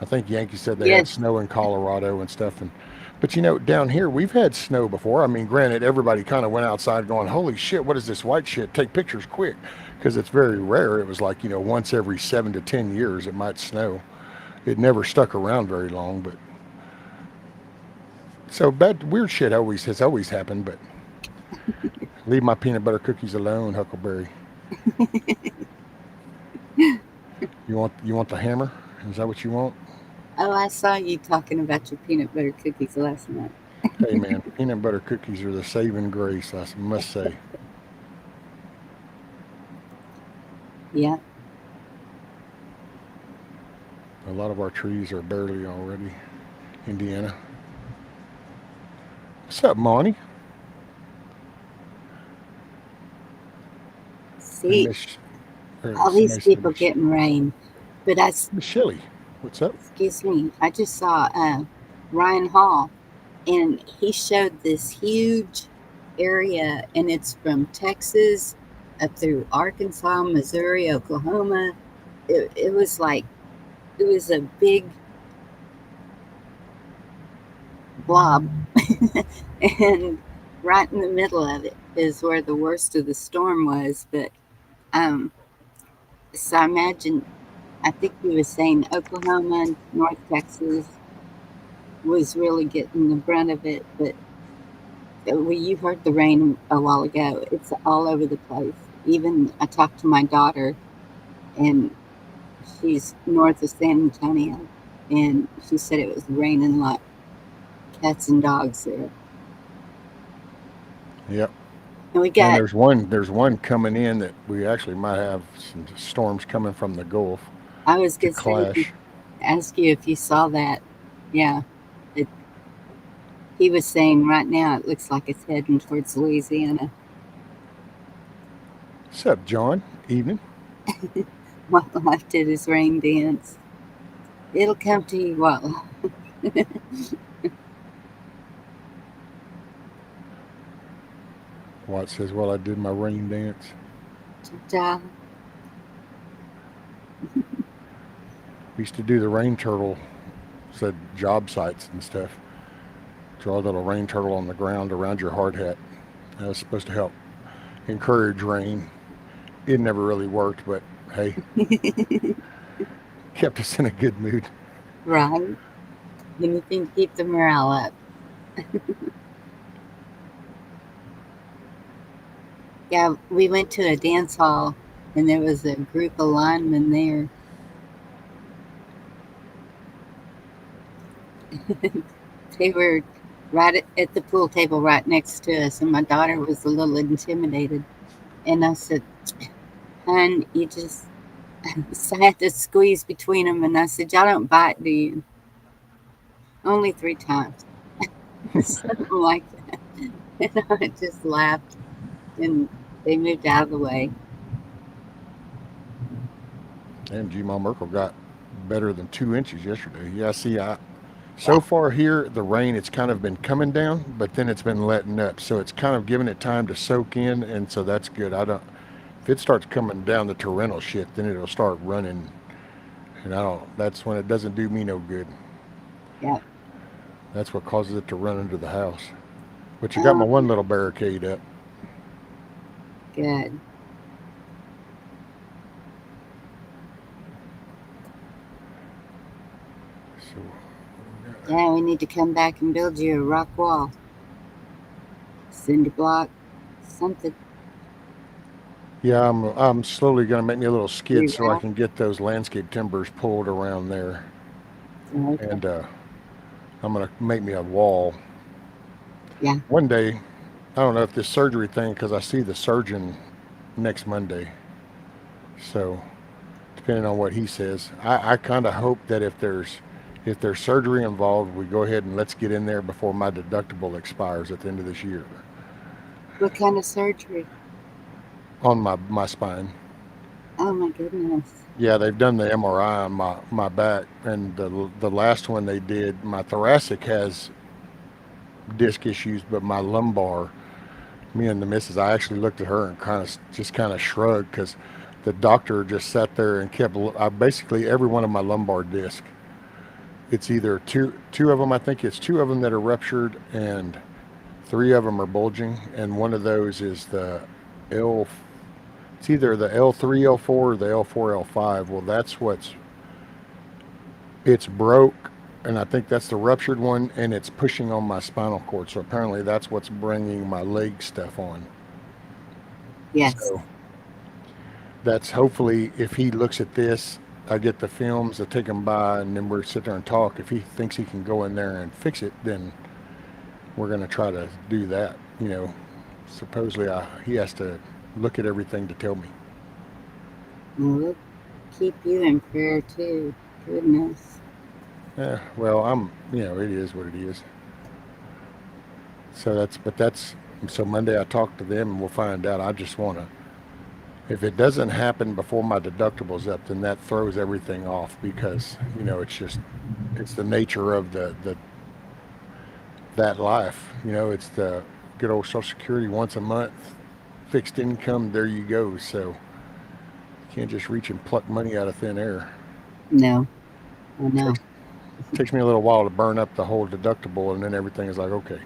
I think Yankee said they had yes, snow in Colorado and stuff. But down here we've had snow before. I mean, granted, everybody kind of went outside going, "Holy shit, what is this white shit? Take pictures quick," because it's very rare. It was like once every 7 to 10 years it might snow. It never stuck around very long, but so bad weird shit always has always happened. But leave my peanut butter cookies alone, Huckleberry. You want the hammer? Is that what you want? oh, I saw you talking about your peanut butter cookies last night. Hey man, peanut butter cookies are the saving grace, I must say. Yeah, A lot of our trees are barely already. Indiana. What's up, Monty? And see, Miss, or all these somebody said people getting rain, but Miss Shelley. What's up? excuse me, I just saw Ryan Hall. and he showed this huge area, and it's from Texas up through Arkansas, Missouri, Oklahoma. It was like, it was a big blob. And right in the middle of it is where the worst of the storm was. But so I imagine, I think he was saying Oklahoma, North Texas was really getting the brunt of it. But well, you heard the rain a while ago. It's all over the place. Even I talked to my daughter, and she's north of San Antonio, and she said it was raining like cats and dogs there. Yep. And we And got, there's one coming in that we actually might have some storms coming from the Gulf I was to going to say, clash. ask you if you saw that. Yeah. It, he was saying right now it looks like it's heading towards Louisiana. What's up, John? Evening. Wildlife did his rain dance. It'll come to you, Wildlife. Watt says, well, I did my rain dance. Ta-ta. We used to do the rain turtle, said job sites and stuff. Draw a little rain turtle on the ground around your hard hat. That was supposed to help encourage rain. It never really worked, but hey, kept us in a good mood. Right? Anything to keep the morale up. Yeah, we went to a dance hall, and there was a group of linemen there. They were right at the pool table right next to us, and my daughter was a little intimidated. And I said, "Hon, you just..." So I had to squeeze between them, and I said, "Y'all don't bite, do you?" Only 3 times. Something like that. And I just laughed, and they moved out of the way. And G. Merkel got better than 2 inches yesterday. Yeah, see, so far here, the rain, it's kind of been coming down, but then it's been letting up. So it's kind of giving it time to soak in, and so that's good. If it starts coming down the torrential shit, then it'll start running, and that's when it doesn't do me no good. Yeah. That's what causes it to run into the house. But you got my one little barricade up. Good. So, Yeah, we need to come back and build you a rock wall. Cinder block, something. yeah, I'm slowly going to make me a little skid so I Reroute. can get those landscape timbers pulled around there. Okay. And I'm going to make me a wall. Yeah. One day, I don't know if this surgery thing, because I see the surgeon next Monday. So, depending on what he says, I kind of hope that if there's surgery involved, we go ahead and let's get in there before my deductible expires at the end of this year What kind of surgery? on my spine. Oh my goodness. Yeah, they've done the MRI on my back, and the last one they did, my thoracic has disc issues, but my lumbar, me and the missus, I actually looked at her and kind of shrugged because the doctor just sat there and kept. Basically every one of my lumbar disc. It's either two of them. I think it's 2 of them that are ruptured, and 3 of them are bulging, and one of those is the L. It's either the L3, L4, or the L4, L5. Well, it's broke, and I think that's the ruptured one, and it's pushing on my spinal cord. So apparently that's what's bringing my leg stuff on. Yes. So that's hopefully, if he looks at this, I get the films, I take them by, and then we're sit there and talk. If he thinks he can go in there and fix it, then we're going to try to do that. Supposedly he has to look at everything to tell me. We'll keep you in prayer too. Goodness. Yeah, well, it is what it is. So so Monday I talk to them and we'll find out. I just want to, if it doesn't happen before my deductible's up, then that throws everything off because, it's the nature of the that life. You know, it's the good old Social Security once a month, fixed income. There you go. So you can't just reach and pluck money out of thin air. No, I know. Takes me a little while to burn up the whole deductible, and then everything is like, okay,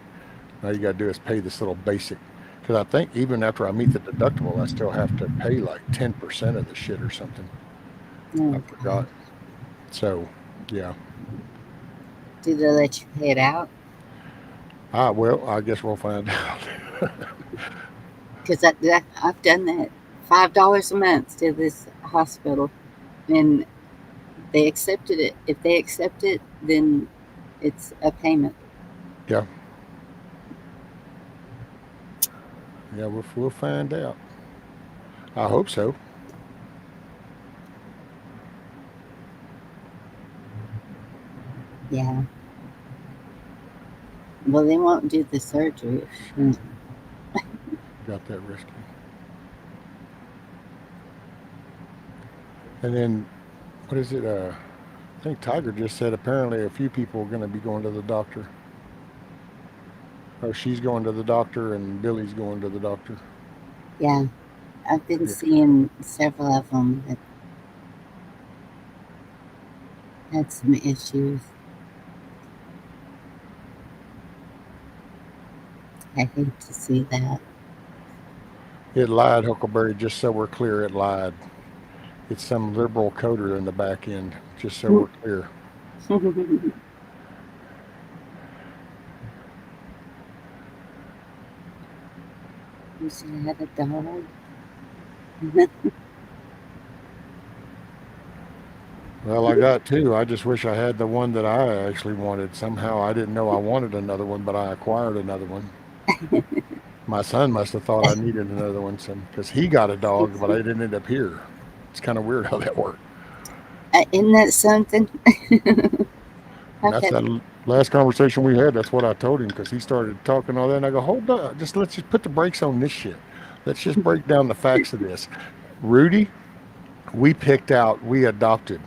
now you got to do is pay this little basic. Because I think even after I meet the deductible, I still have to pay like 10% of the shit or something. I Oh, forgot. So, yeah. do they let you pay it out? Well, I guess we'll find out. Because I've done that. $5 a month to this hospital, and they accepted it. If they accept it, then it's a payment. Yeah. Yeah, we'll find out. I hope so. Yeah. Well, they won't do the surgery. Got that risky. And then, what is it? I think Tiger just said apparently a few people are going to be going to the doctor. Oh, she's going to the doctor and Billy's going to the doctor. Yeah, I've been Yeah. seeing several of them that had some issues. I hate to see that. It lied, Huckleberry, just so we're clear, it lied. It's some liberal coder in the back end, just so we're clear. You should have had a dog. Well, I got two. I just wish I had the one that I actually wanted. Somehow I didn't know I wanted another one, but I acquired another one. My son must have thought I needed another one because he got a dog, but I didn't end up here. It's kind of weird how that worked. Isn't that something? And that's that last conversation we had. That's what I told him because he started talking all that. And I go, hold up, let's just put the brakes on this shit. Let's just break down the facts of this. Rudy, we adopted.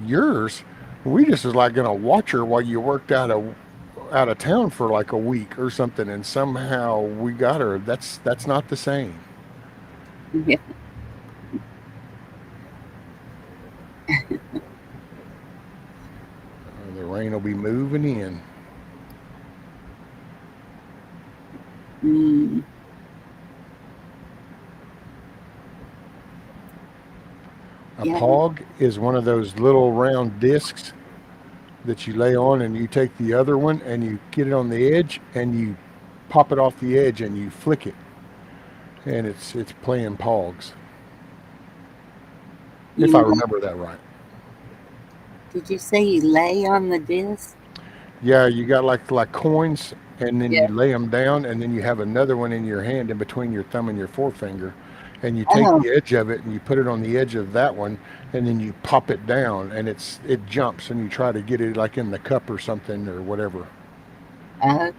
Yours, we just was like gonna watch her while you worked out of town for like a week or something, and somehow we got her. That's not the same. Yeah. The rain will be moving in. Mm. A Yeah. pog is one of those little round discs that you lay on, and you take the other one and you get it on the edge and you pop it off the edge and you flick it, and it's playing pogs. If I You, remember that right. did you say you lay on the disc? Yeah, you got like coins, and then you Yeah. lay them down, and then you have another one in your hand in between your thumb and your forefinger, and you take Oh, the edge of it and you put it on the edge of that one, and then you pop it down, and it jumps, and you try to get it like in the cup or something or whatever. okay.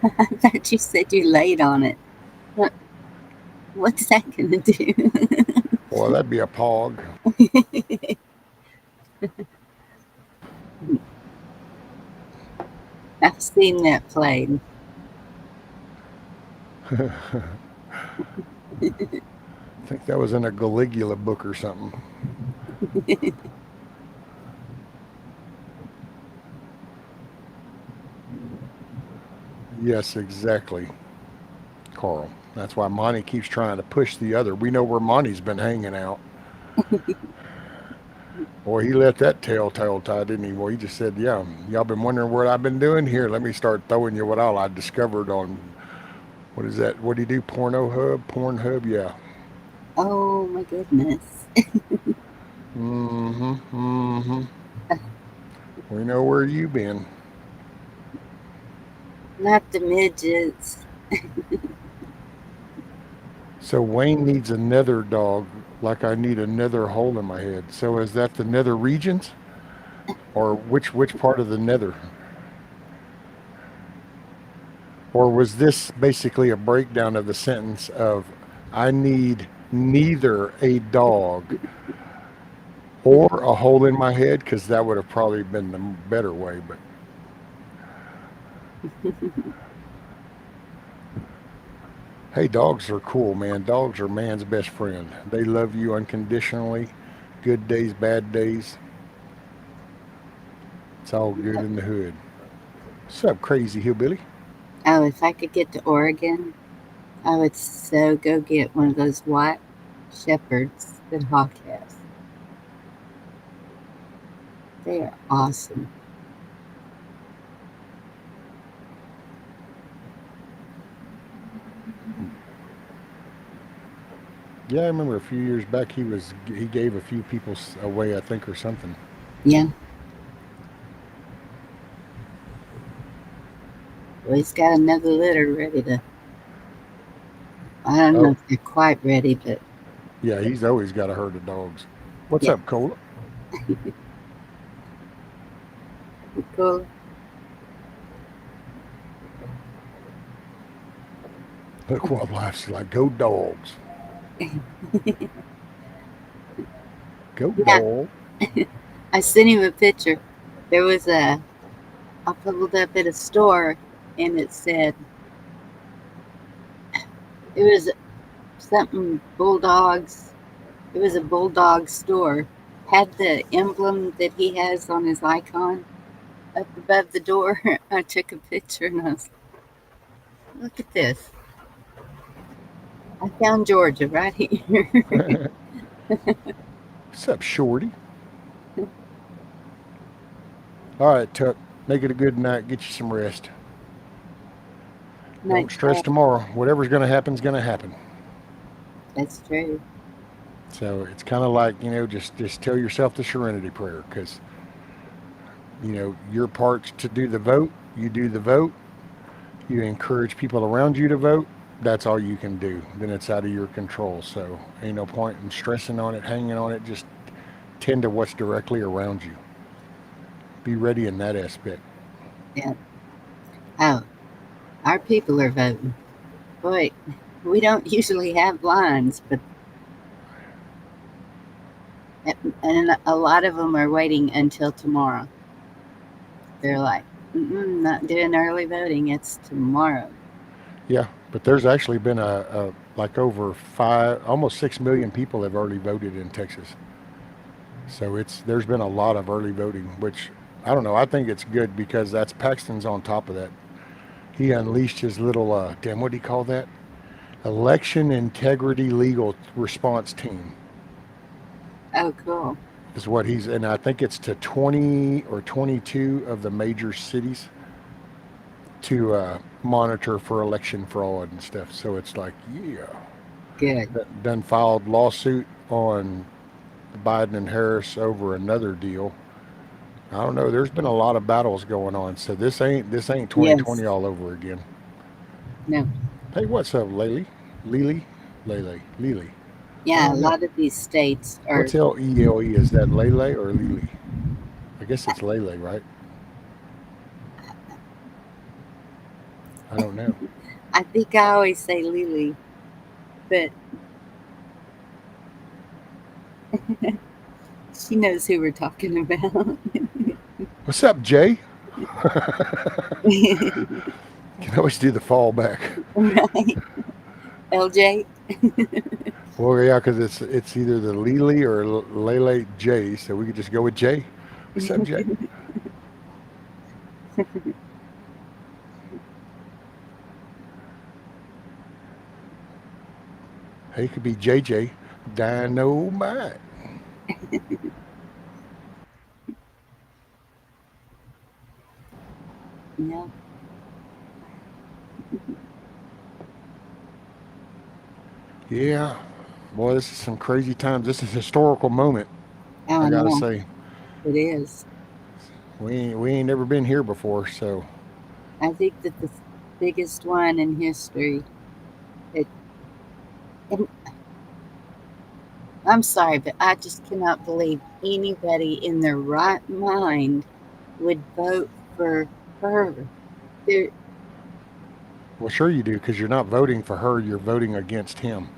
I thought you said you laid on it. What, what's that gonna do? Well, that'd be a pog. I've seen that played. I think that was in a Caligula book or something. Yes, exactly, Carl. That's why Monty keeps trying to push the other. We know where Monty's been hanging out. Boy, he let that telltale tie, didn't he? Well, he just said, yeah, y'all been wondering what I've been doing here. Let me start throwing you what all I discovered on, what is that? What do you do? Pornhub? Yeah. Oh my goodness. Mm-hmm. Mm-hmm. We know where you been. Not the midgets. So Wayne needs another dog, like I need another hole in my head. So is that the nether regions? Or which part of the nether? Or was this basically a breakdown of the sentence of I need neither a dog or a hole in my head? Because that would have probably been the better way. But Hey, dogs are cool, man. Dogs are man's best friend. They love you unconditionally. Good days, bad days. It's all good in the hood. What's up, crazy hillbilly? Oh, if I could get to Oregon, I would so go get one of those white shepherds that Hawk has. They are awesome. Yeah, I remember a few years back he gave a few people away, I think, or something. Yeah. Well, he's got another litter ready to. I don't know Oh, if they're quite ready, but yeah, he's always got a herd of dogs. What's yeah, up, Cola? cool. Look what life's like. Go dogs. Go Yeah, dog. I sent him a picture. There was I pulled up at a store and it said, it was something bulldogs. It was a bulldog store. Had the emblem that he has on his icon up above the door. I took a picture and I was, look at this. I found Georgia right here. What's up, Shorty? All right, Tuck. Make it a good night. Get you some rest. Night Don't stress call. tomorrow. Whatever's going to happen is going to happen. That's true. So it's kind of like, just tell yourself the serenity prayer because, your part's to do the vote. You do the vote. You encourage people around you to vote. That's all you can do. Then it's out of your control. So ain't no point in stressing on it, hanging on it. Just tend to what's directly around you. Be ready in that aspect. Yeah. Oh, our people are voting. Boy, we don't usually have lines, but and a lot of them are waiting until tomorrow. They're like, not doing early voting. It's tomorrow. Yeah, but there's actually been like over almost 6 million people have already voted in Texas. So there's been a lot of early voting, which I don't know. I think it's good because that's Paxton's on top of that. He unleashed his little what do you call that? Election integrity legal response team Oh, cool. is what and I think it's to 20 or 22 of the major cities to monitor for election fraud and stuff. So it's like, yeah, Good. done filed lawsuit on Biden and Harris over another deal. I don't know. There's been a lot of battles going on, so this ain't Yes. 2020 all over again. No. Hey, what's up, Lily? Lily, Lily. I Yeah, a don't know. lot of these states are. What's Lele? Is that Lele or Lily? I guess it's Lele, right? I don't know. I think I always say Lily, but she knows who we're talking about. What's up, Jay? Can always do the fallback. Right. LJ. Well, yeah, because it's either the Lily or Lele J, so we could just go with Jay. What's up, Jay? Hey, it could be JJ. Dynamite. Yeah. Yeah. Boy, this is some crazy times. This is a historical moment, Oh, I I gotta know. say. It is. We ain't never been here before, so I think that the biggest one in history. It, and I'm sorry, but I just cannot believe anybody in their right mind would vote for her. There, well, sure you do, because you're not voting for her. You're voting against him.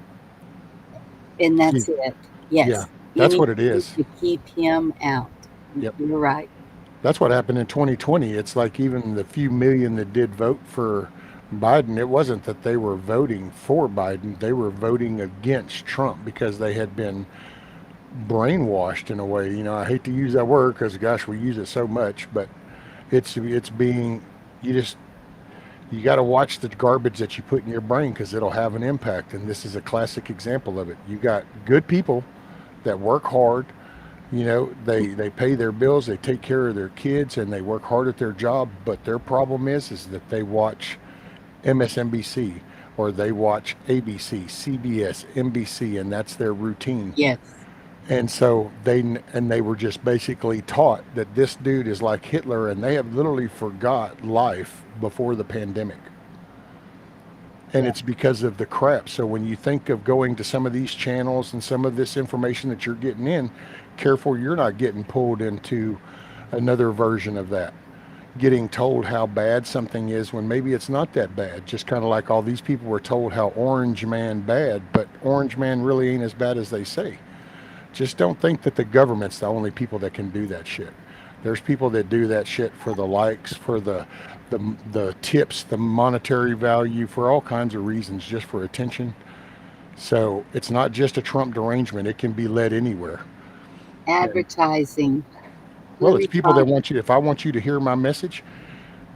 and See, that's it. yeah, Yes, that's what anything it is. to keep him out. Yep. You're right. That's what happened in 2020. It's like even the few million that did vote for Biden, it wasn't that they were voting for Biden, they were voting against Trump because they had been brainwashed in a way. You know, I hate to use that word because gosh, we use it so much, but it's being you just you got to watch the garbage that you put in your brain because it'll have an impact. And this is a classic example of it. You got good people that work hard. You know, they pay their bills, they take care of their kids, and they work hard at their job. But their problem is that they watch MSNBC or they watch ABC, CBS, NBC, and that's their routine. Yes. And so they were just basically taught that this dude is like Hitler, and they have literally forgot life before the pandemic. And it's because of the crap. So when you think of going to some of these channels and some of this information that you're getting in, careful you're not getting pulled into another version of that. Getting told how bad something is when maybe it's not that bad. Just kind of like all these people were told how Orange Man bad, but Orange Man really ain't as bad as they say. Just don't think that the government's the only people that can do that shit. There's people that do that shit for the likes, for the tips, the monetary value, for all kinds of reasons, just for attention. So it's not just a Trump derangement. It can be led anywhere. Advertising. Well, it's people that want you. If I want you to hear my message,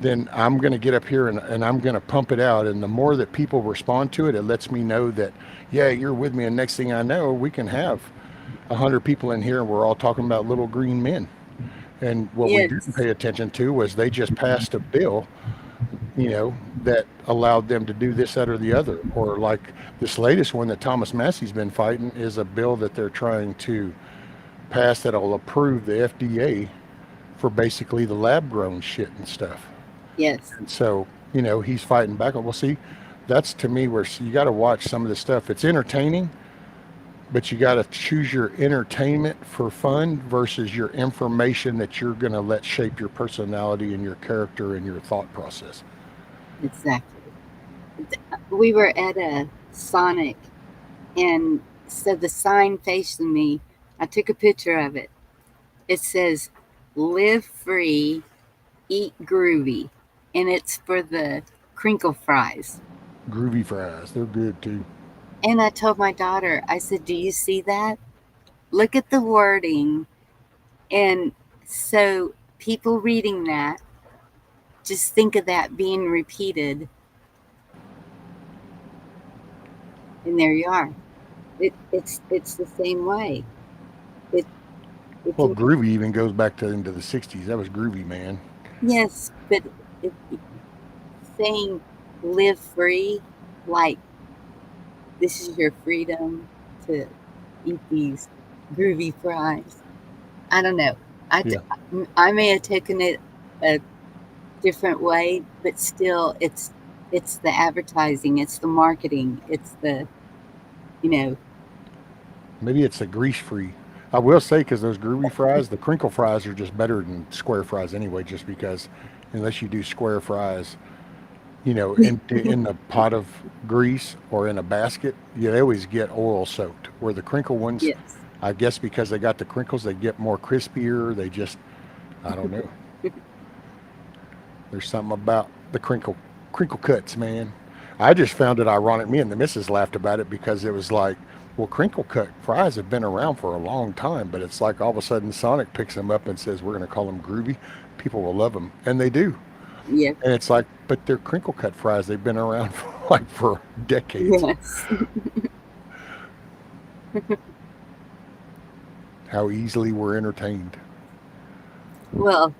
then I'm going to get up here and I'm going to pump it out. And the more that people respond to it, it lets me know that, yeah, you're with me. And next thing I know, we can have 100 people in here and we're all talking about little green men. And what we didn't pay attention to was they just passed a bill, you know, that allowed them to do this, that, or the other. Or like this latest one that Thomas Massey's been fighting is a bill that they're trying to pass that'll approve the FDA for basically the lab grown shit and stuff. Yes. And so, you know, he's fighting back. Well, see, that's to me where you got to watch some of this stuff. It's entertaining, but you got to choose your entertainment for fun versus your information that you're going to let shape your personality and your character and your thought process. Exactly. We were at a Sonic, and so the sign facing me, I took a picture of it. It says, "Live free, eat groovy," and it's for the crinkle fries. Groovy fries, they're good too. And I told my daughter, I said, "Do you see that? Look at the wording." And so people reading that, just think of that being repeated. And there you are. It's the same way. Well, groovy even goes back to into the 60s. That was groovy, man. Yes, but saying live free, like this is your freedom to eat these groovy fries. I don't know. I may have taken it a different way, but still it's the advertising, it's the marketing, it's the, you know. Maybe it's a grease free. I will say, because those groovy fries, the crinkle fries are just better than square fries anyway, just because unless you do square fries, you know, in the pot of grease or in a basket, you always get oil soaked. Where the crinkle ones, yes. I guess because they got the crinkles, they get more crispier. They just, I don't know. There's something about the crinkle cuts, man. I just found it ironic. Me and the missus laughed about it because it was like, well, crinkle cut fries have been around for a long time, but it's like all of a sudden Sonic picks them up and says, we're going to call them groovy. People will love them. And they do. Yeah. And it's like, but they're crinkle cut fries. They've been around for decades. Yes. How easily we're entertained. Well,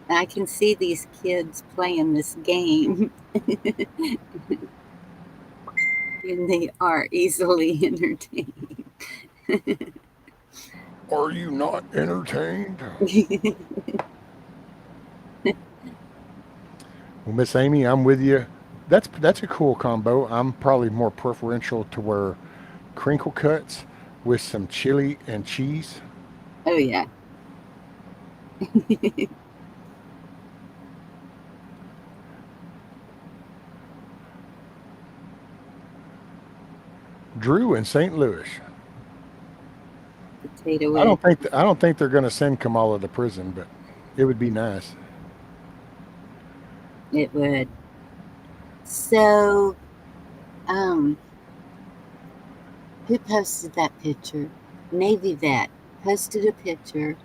I can see these kids playing this game. And they are easily entertained. Are you not entertained? Well, Miss Amy, I'm with you. That's a cool combo. I'm probably more preferential to where crinkle cuts with some chili and cheese. Oh, yeah. Drew in St. Louis. Potato I don't think they're going to send Kamala to prison, but It would be nice. It would. So, um, who posted that picture? Navy vet posted a picture,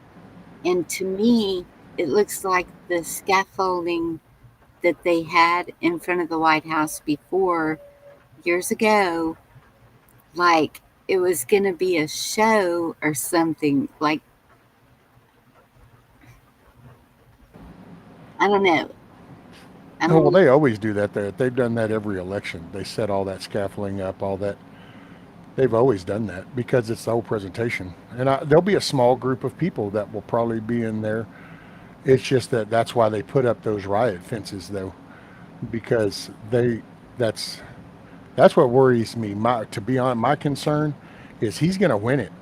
and to me, it looks like the scaffolding that they had in front of the White House before years ago, like it was going to be a show or something. Like, I don't know. I Oh, well, don't. they always do that. They've done that every election. They set all that scaffolding up, all that. They've always done that because it's the whole presentation. And there'll be a small group of people that will probably be in there. It's just that that's why they put up those riot fences, though, because that's that's what worries me. To be honest, my concern is he's going to win it.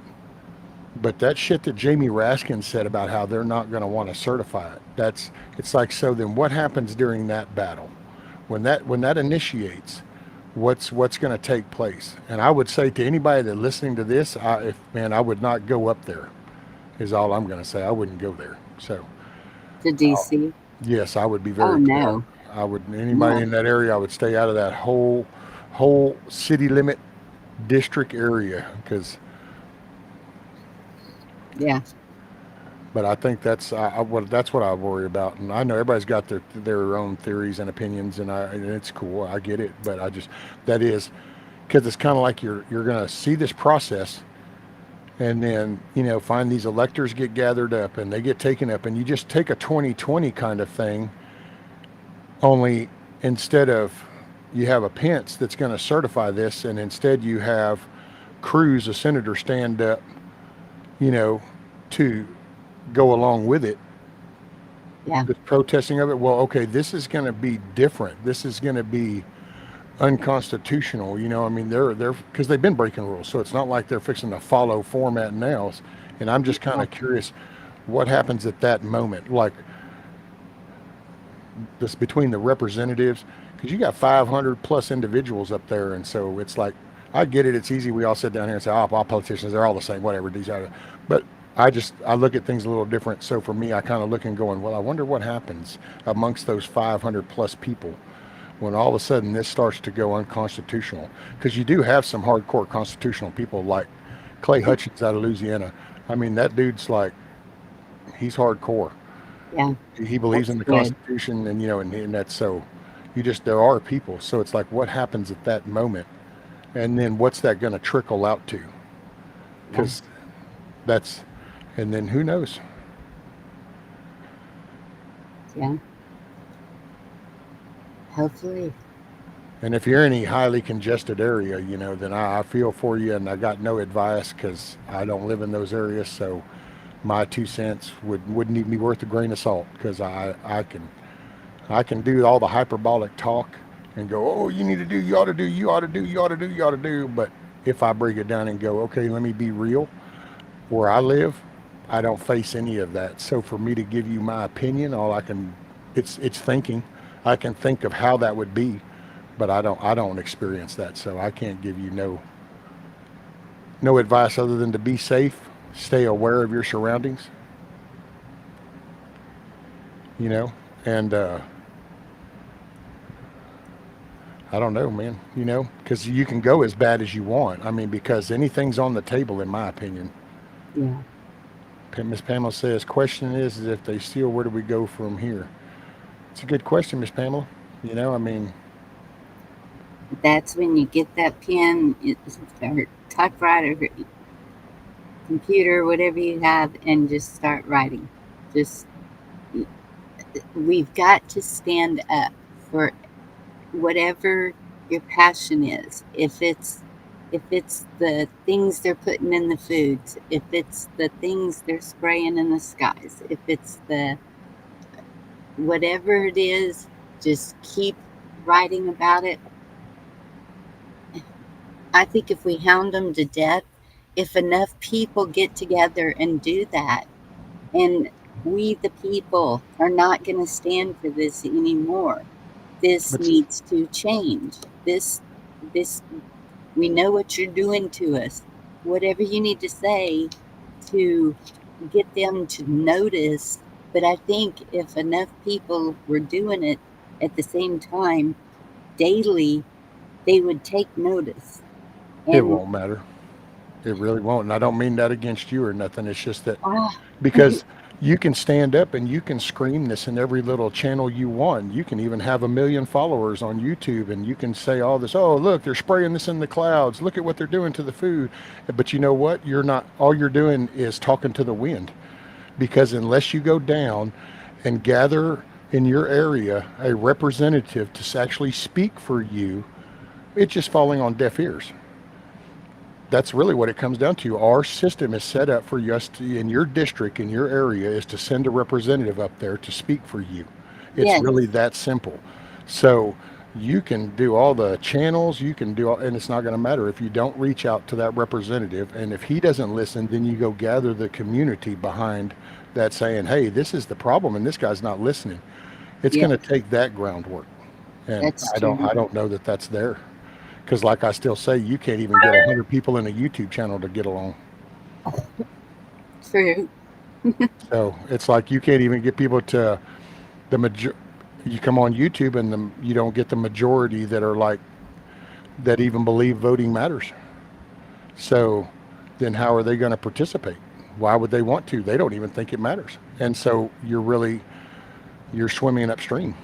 But that shit that Jamie Raskin said about how they're not going to want to certify it, it's like, so then what happens during that battle? When that initiates, what's going to take place? And I would say to anybody that listening to this, I would not go up there. Is all I'm going to say. I wouldn't go there. So To DC? yes, I would be Oh, very clear. no. I would anybody No. in that area. I would stay out of that whole city limit district area because. Yeah. But I think that's what I worry about, and I know everybody's got their own theories and opinions, and it's cool. I get it, but that is because it's kind of like you're going to see this process, and then find these electors get gathered up and they get taken up, and you just take a 2020 kind of thing, only instead of you have a Pence that's going to certify this, and instead you have Cruz, a senator, stand up, you know, to go along with it, Yeah. the protesting of it. Well, okay, this is going to be different. This is going to be unconstitutional. I mean, they're because they've been breaking rules, so it's not like they're fixing to follow format now. And I'm just kind of curious what happens at that moment, like this between the representatives, because you got 500 plus individuals up there, and so it's like I get it. It's easy. We all sit down here and say, "Oh, all politicians, they're all the same. Whatever these are." But I look at things a little different. So for me, I kind of look and going, well, I wonder what happens amongst those 500 plus people when all of a sudden this starts to go unconstitutional. Because you do have some hardcore constitutional people like Clay Hutchins out of Louisiana. I mean, that dude's like, he's hardcore. Yeah. He believes in the That's good. Constitution, and that's so. There are people. So it's like, what happens at that moment, and then what's that going to trickle out to? Because that's, and then who knows? Yeah. Hopefully. And if you're in any highly congested area, then I feel for you, and I got no advice because I don't live in those areas. So my 2 cents wouldn't even be worth a grain of salt because I can do all the hyperbolic talk and go, oh, you need to do, you ought to do, you ought to do, you ought to do, you ought to do. But if I break it down and go, okay, let me be real, where I live, I don't face any of that. So for me to give you my opinion, it's thinking. I can think of how that would be, but I don't experience that. So I can't give you no advice other than to be safe, stay aware of your surroundings, and I don't know, man, because you can go as bad as you want. I mean, because anything's on the table, in my opinion. Yeah. Miss Pamela says, question is if they steal, where do we go from here? It's a good question, Miss Pamela. I mean, That's when you get that pen or typewriter, computer, whatever you have, and just start writing. Just, we've got to stand up for whatever your passion is. If it's the things they're putting in the foods, if it's the things they're spraying in the skies, if it's the whatever it is, just keep writing about it. I think if we hound them to death, if enough people get together and do that, and we the people are not going to stand for this anymore. This it's, needs to change. This we know what you're doing to us. Whatever you need to say to get them to notice But I think if enough people were doing it at the same time daily, they would take notice. It And won't matter. It really won't. And I don't mean that against you or nothing. It's just that ah, because you can stand up and you can scream this in every little channel you want. You can even have 1 million followers on YouTube and you can say all this, oh, look, they're spraying this in the clouds. Look at what they're doing to the food. But you know what? You're not, all you're doing is talking to the wind because unless you go down and gather in your area a representative to actually speak for you, it's just falling on deaf ears. That's really what it comes down to. Our system is set up for us to, in your district, in your area, is to send a representative up there to speak for you. It's yes, really that simple. So you can do all the channels, you can do all, and it's not going to matter if you don't reach out to that representative. And if he doesn't listen, then you go gather the community behind that saying, hey, this is the problem and this guy's not listening. It's yes, going to take that groundwork. And that's I true. don't know that that's there. Because, like I still say, you can't even get 100 people in a YouTube channel to get along. True. So it's like you can't even get people to the major. You come on YouTube and you don't get the majority that are like that even believe voting matters. So then how are they going to participate? Why would they want to? They don't even think it matters. And so you're swimming upstream.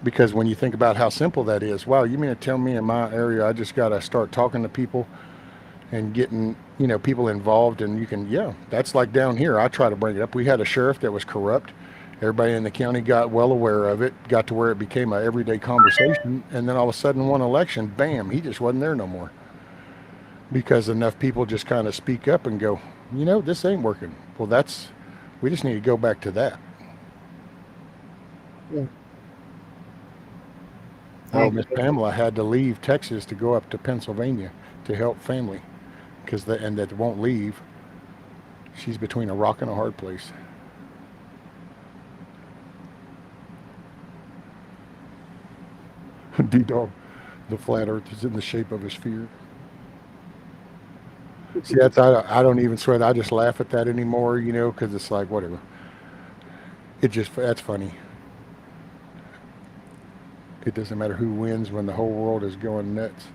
Because when you think about how simple that is, wow, you mean to tell me in my area I just got to start talking to people and getting, people involved, and you can, yeah, that's like down here. I try to bring it up. We had a sheriff that was corrupt. Everybody in the county got well aware of it, got to where it became a everyday conversation, and then all of a sudden one election, bam, he just wasn't there no more. Because enough people just kind of speak up and go, this ain't working. Well, we just need to go back to that. Yeah, I Oh, Miss agree. Pamela had to leave Texas to go up to Pennsylvania to help family and that won't leave. She's between a rock and a hard place. D-Dog, the flat earth is in the shape of a sphere. See, I don't even sweat. I just laugh at that anymore, because it's like, whatever. That's funny. It doesn't matter who wins when the whole world is going nuts.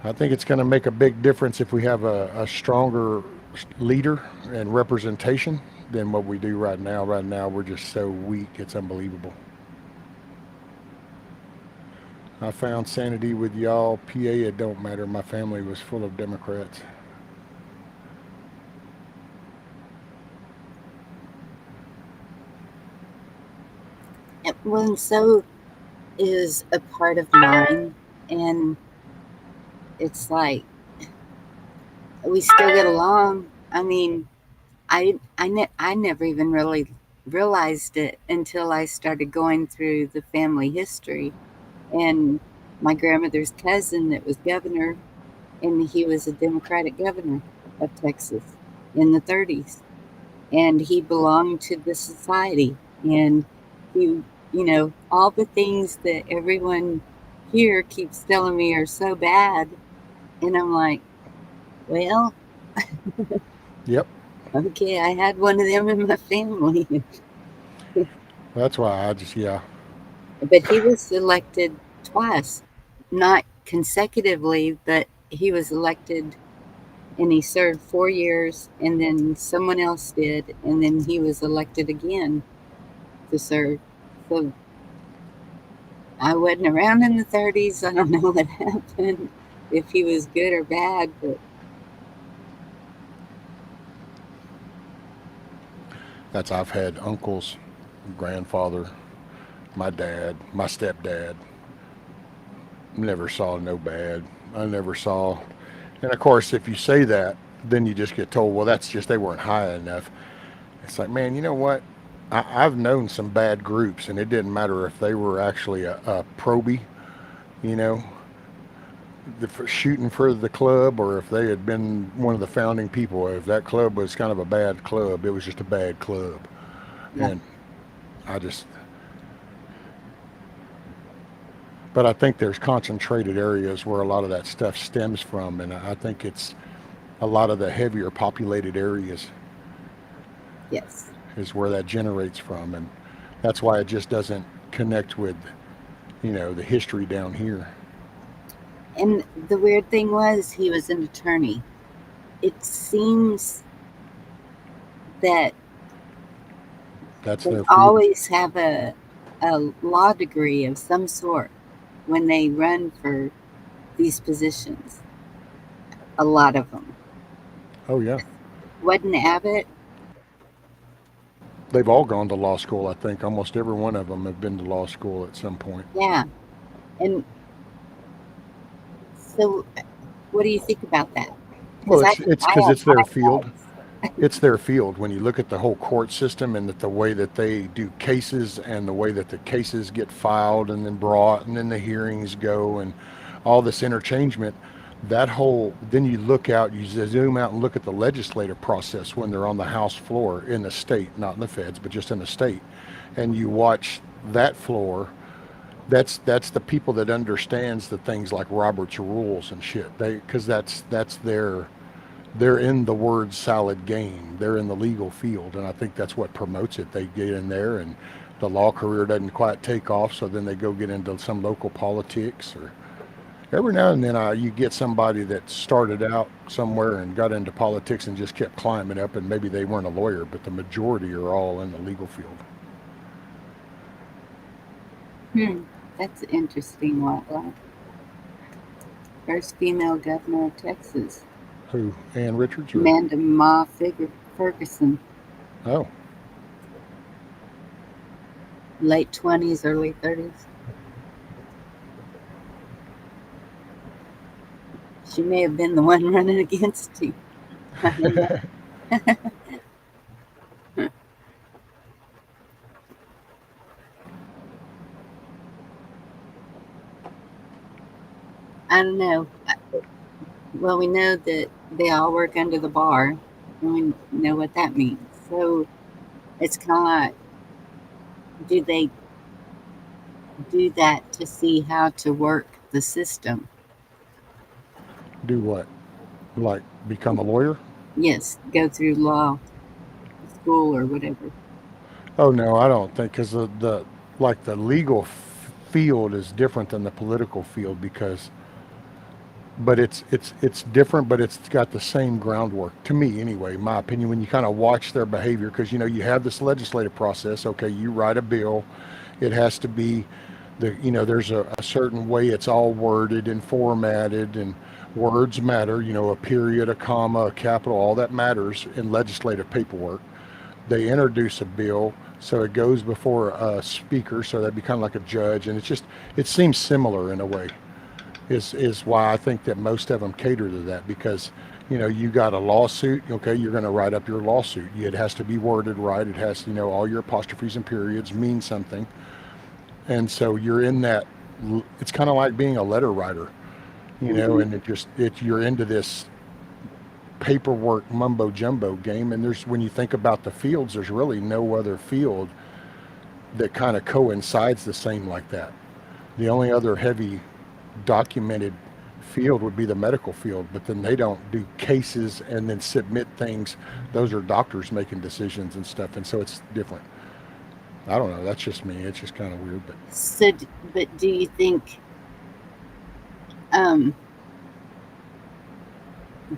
I think it's going to make a big difference if we have a stronger leader and representation than what we do right now. Right now, we're just so weak, it's unbelievable. I found sanity with y'all. PA, it don't matter. My family was full of Democrats. Well, and so is a part of mine. And it's like we still get along. I mean, I never even really realized it until I started going through the family history. And my grandmother's cousin that was governor, and he was a Democratic governor of Texas in the 30s. And he belonged to the society. And he, all the things that everyone here keeps telling me are so bad. And I'm like, well, Yep. okay, I had one of them in my family. That's why I just, yeah. But he was elected twice, not consecutively, but he was elected and he served 4 years, and then someone else did, and then he was elected again to serve. So I wasn't around in the 30s. I don't know what happened, if he was good or bad, but I've had uncles, grandfather, my dad, my stepdad. Never saw no bad. I never saw. And of course, if you say that, then you just get told, well, that's just they weren't high enough. It's like, man, you know what? I've known some bad groups, and it didn't matter if they were actually a probie, you know, shooting for the club, or if they had been one of the founding people. If that club was kind of a bad club, it was just a bad club. yeah. And I just, but I think there's concentrated areas where a lot of that stuff stems from, and I think a lot of the heavier populated areas Yes. is where that generates from, and that's why it just doesn't connect with, the history down here. And the weird thing was, he was an attorney. It seems that That's they their field. always have a law degree of some sort when they run for these positions. A lot of them. Oh yeah, Wasn't Abbott? they've all gone to law school. I think almost every one of them have been to law school at some point. Yeah. And so, what do you think about that? Well, Because it's I because have it's their field. eyebrows. It's their field. When you look at the whole court system and that the way that they do cases and the way that the cases get filed and then brought and then the hearings go and all this interchangement, that whole, then you look out, you zoom out and look at the legislative process when they're on the House floor in the state, not in the feds, but just in the state. And you watch that floor. That's the people that understands the things like Robert's rules and shit. Because that's they're in the word salad game. They're in the legal field, and I think that's what promotes it. They get in there, and the law career doesn't quite take off, so then they go get into some local politics. Or every now and then, you get somebody that started out somewhere and got into politics and just kept climbing up, and maybe they weren't a lawyer, but the majority are all in the legal field. That's interesting, Wildlife. First female governor of Texas, Who? Ann Richards? Or? Amanda Ma Ferguson, Oh, late 20s, early 30s. She may have been the one running against you. I don't know. I don't know. Well, we know that they all work under the bar, and we know what that means. So it's kind of like, do they do that to see how to work the system? do what? Like become a lawyer? Yes, go through law school or whatever. Oh no, I don't think because the like the legal field is different than the political field because, but it's different, but it's got the same groundwork to me anyway. My opinion, when you kind of watch their behavior, because you have this legislative process. Okay, you write a bill, it has to be there's a certain way it's all worded and formatted and words matter. A period, a comma, a capital, all that matters in legislative paperwork. They introduce a bill, so it goes before a speaker, so that'd be kind of like a judge, and it seems similar in a way. Is why I think that most of them cater to that because you got a lawsuit. Okay, you're going to write up your lawsuit. It has to be worded right. It has to all your apostrophes and periods mean something, and so you're in that. It's kind of like being a letter writer, and you're into this paperwork mumbo jumbo game. And when you think about the fields, there's really no other field that kind of coincides the same like that. The only other heavy documented field would be the medical field, but then they don't do cases and then submit things. Those are doctors making decisions and stuff, and so it's different. I don't know, that's just me. It's just kind of weird. But do you think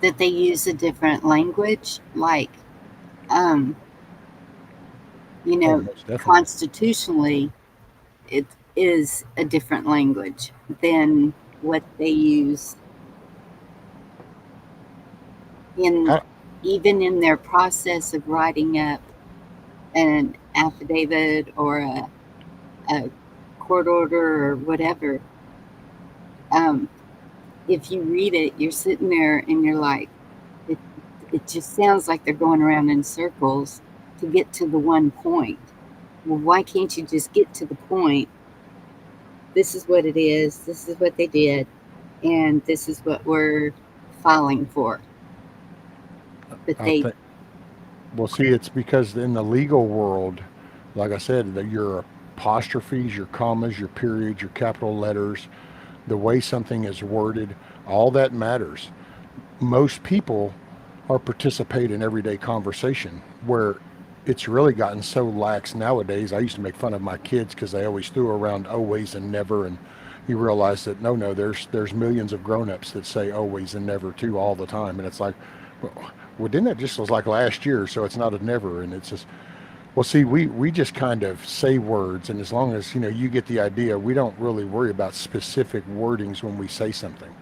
that they use a different language, like Most definitely. constitutionally it is a different language than what they use in even in their process of writing up an affidavit or a court order or whatever. If you read it, you're sitting there and you're like, it just sounds like they're going around in circles to get to the one point. Well, why can't you just get to the point? This is what it is. This is what they did. And this is what we're filing for. But Well, see, it's because in the legal world, like I said, your apostrophes, your commas, your periods, your capital letters, the way something is worded, all that matters. Most people or participate in everyday conversation, where it's really gotten so lax nowadays. I used to make fun of my kids because they always threw around always and never, and you realize that no, there's millions of grown-ups that say always and never too all the time, and it's like, well, didn't that just was like last year? So it's not a never, and it's just, well, see, we just kind of say words, and as long as you get the idea, we don't really worry about specific wordings when we say something.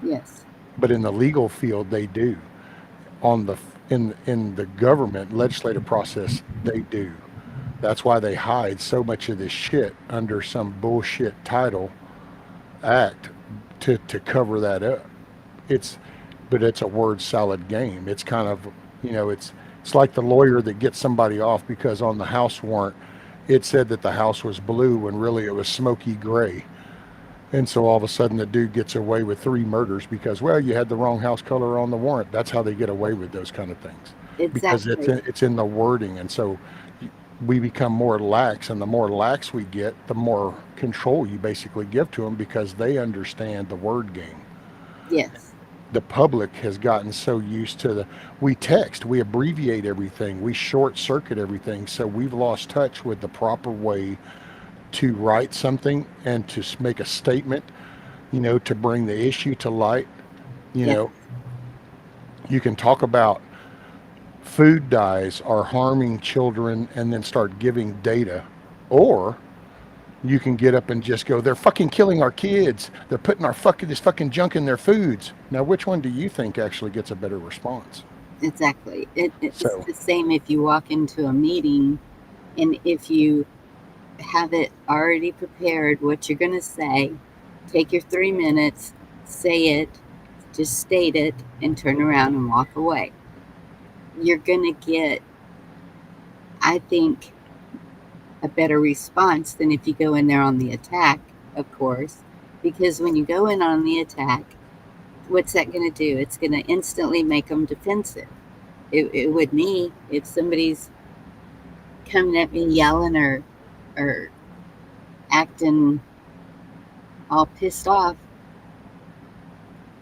Yes. But in the legal field, they do. On the in the government legislative process, they do. That's why they hide so much of this shit under some bullshit title act to cover that up. It's but it's a word salad game. It's kind of it's like the lawyer that gets somebody off because on the house warrant it said that the house was blue when really it was smoky gray. And so all of a sudden the dude gets away with 3 murders because, well, you had the wrong house color on the warrant. That's how they get away with those kind of things, because Exactly. it's in the wording. And so we become more lax, and the more lax we get, the more control you basically give to them because they understand the word game. Yes. The public has gotten so used to we text, we abbreviate everything, we short circuit everything. So we've lost touch with the proper way to write something and to make a statement, to bring the issue to light. You Yeah. know, you can talk about food dyes are harming children and then start giving data, or you can get up and just go, they're fucking killing our kids. They're putting this fucking junk in their foods. Now, which one do you think actually gets a better response? Exactly. It's So, the same if you walk into a meeting and if you have it already prepared what you're going to say, take your 3 minutes, say it, just state it, and turn around and walk away. You're going to get, I think, a better response than if you go in there on the attack, of course, because when you go in on the attack, what's that going to do? It's going to instantly make them defensive. It would me if somebody's coming at me yelling or acting all pissed off.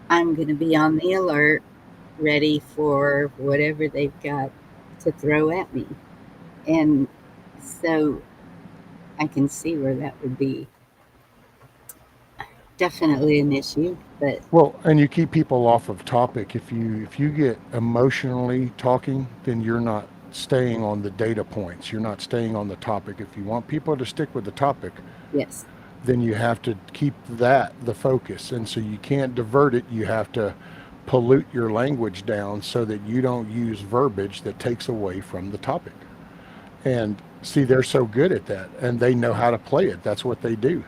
I'm going to be on the alert, ready for whatever they've got to throw at me. And so I can see where that would be definitely an issue, but well, and you keep people off of topic. If you get emotionally talking, then you're not staying on the data points. You're not staying on the topic. If you want people to stick with the topic, yes, then you have to keep that the focus. And so you can't divert it. You have to pollute your language down so that you don't use verbiage that takes away from the topic. And see, they're so good at that and they know how to play it. That's what they do.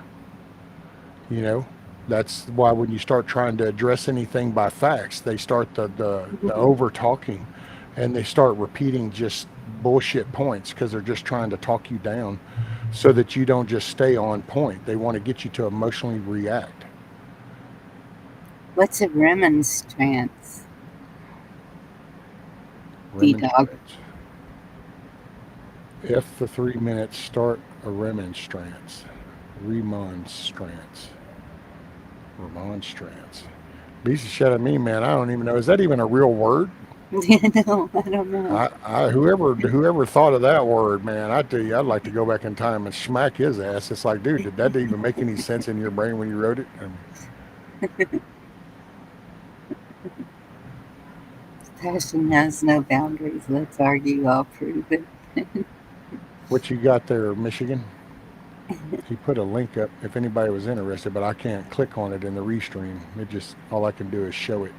You know, that's why when you start trying to address anything by facts, they start the over talking and they start repeating just bullshit points because they're just trying to talk you down so that you don't just stay on point. They want to get you to emotionally react. what's a remonstrance? D-Dog. Remonstrance. If the 3 minutes start a remonstrance. Remonstrance. Remonstrance. Beats the shit out of me, man. I don't even know. Is that even a real word? No, I don't know. Whoever thought of that word, man, I tell you, I'd like to go back in time and smack his ass. It's like, dude, did that even make any sense in your brain when you wrote it? Passion has no boundaries. Let's argue, I'll prove it. What you got there, Michigan? He put a link up if anybody was interested, but I can't click on it in the restream. It just, all I can do is show it.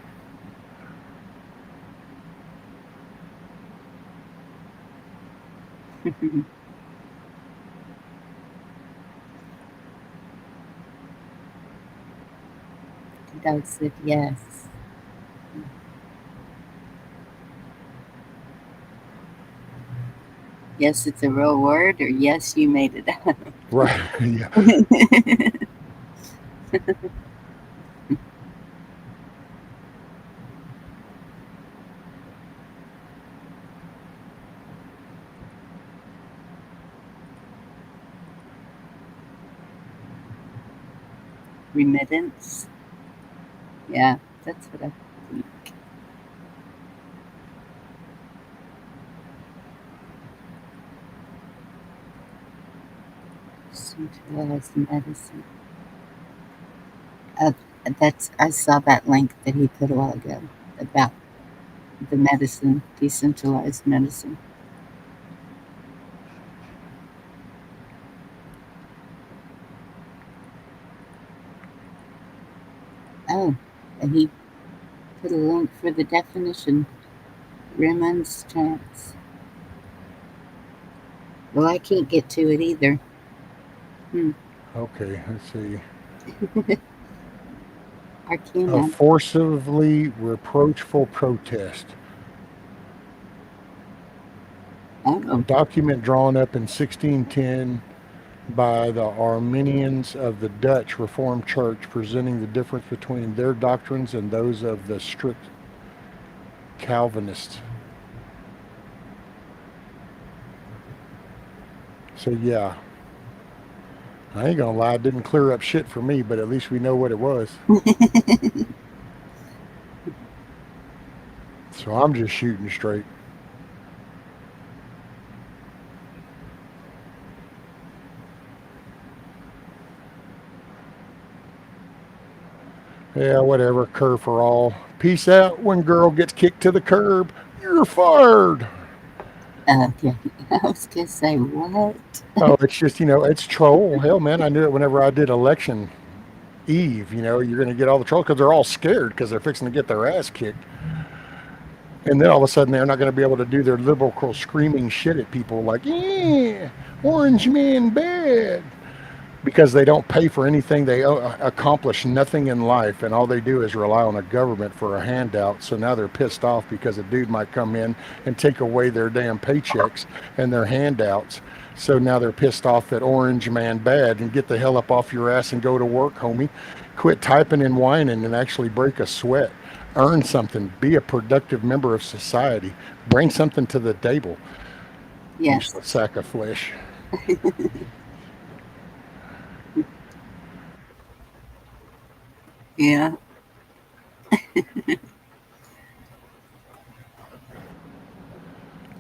Dog said yes. Yes, it's a real word, or yes, you made it up. Right. Yeah. Remittance. Yeah, that's what I think. Decentralized medicine. Uh, I saw that link that he put a while ago about the medicine, decentralized medicine. Oh, and he put a link for the definition, remonstrance. Well, I can't get to it either. Okay, let's see. I A cannot. forcibly reproachful protest. A Oh, document drawn up in 1610 by the Armenians of the Dutch Reformed Church, presenting the difference between their doctrines and those of the strict Calvinists. So yeah, I ain't gonna lie, it didn't clear up shit for me, but at least we know what it was. So I'm just shooting straight. Yeah, whatever. Curve for all. Peace out. When girl gets kicked to the curb, you're fired. okay. I was gonna say what? Oh, it's just, it's troll. Hell, man, I knew it whenever I did election eve. You're going to get all the trolls because they're all scared because they're fixing to get their ass kicked. And then all of a sudden they're not going to be able to do their liberal screaming shit at people like, yeah, orange man bad. Because they don't pay for anything. They accomplish nothing in life, and all they do is rely on a government for a handout. So now they're pissed off because a dude might come in and take away their damn paychecks and their handouts. So now they're pissed off at orange man bad, and get the hell up off your ass and go to work, homie. Quit typing and whining and actually break a sweat. Earn something. Be a productive member of society. Bring something to the table. Yes. Useless sack of flesh. Yeah.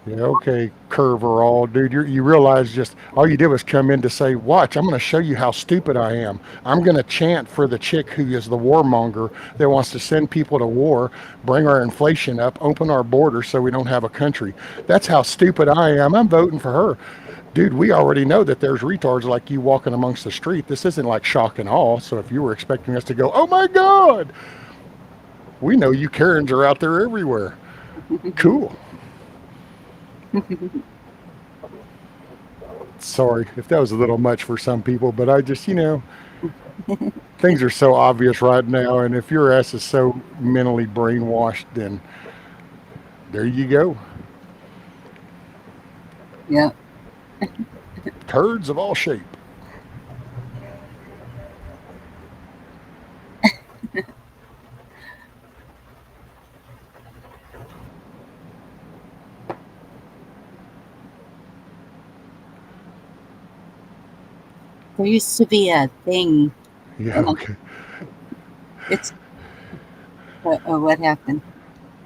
Yeah, okay, curverall, dude. You realize just all you did was come in to say, "Watch, I'm going to show you how stupid I am. I'm going to chant for the chick who is the warmonger that wants to send people to war, bring our inflation up, open our borders so we don't have a country. That's how stupid I am. I'm voting for her." Dude, we already know that there's retards like you walking amongst the street. This isn't like shock and awe. So if you were expecting us to go, "Oh my God," we know you Karens are out there everywhere. Cool. Sorry if that was a little much for some people, but I just, things are so obvious right now. And if your ass is so mentally brainwashed, then there you go. Yeah. Turds of all shape. There used to be a thing. Yeah, okay. It's what happened?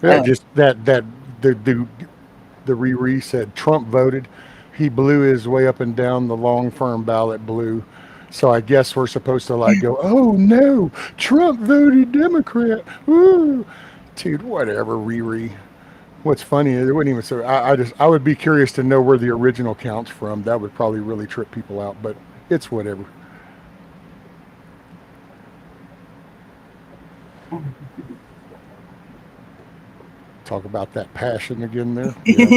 Yeah, Oh, just that the Riri said Trump voted. He blew his way up and down the long firm ballot blue. So I guess we're supposed to like go, "Oh no, Trump voted Democrat." Ooh. Dude, whatever, Riri. What's funny is it wouldn't even so I would be curious to know where the original count's from. That would probably really trip people out, but it's whatever. Talk about that passion again there. Yeah.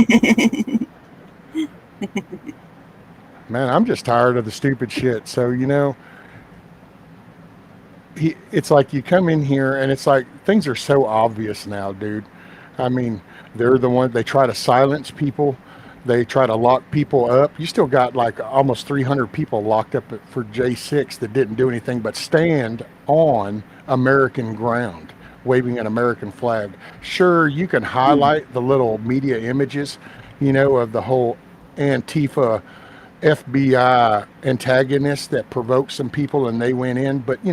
Man, I'm just tired of the stupid shit. So, it's like you come in here and it's like things are so obvious now, dude. I mean, they're the one they try to silence people. They try to lock people up. You still got like almost 300 people locked up for J6 that didn't do anything but stand on American ground, waving an American flag. Sure, you can highlight the little media images, of the whole Antifa FBI antagonist that provoked some people and they went in. But,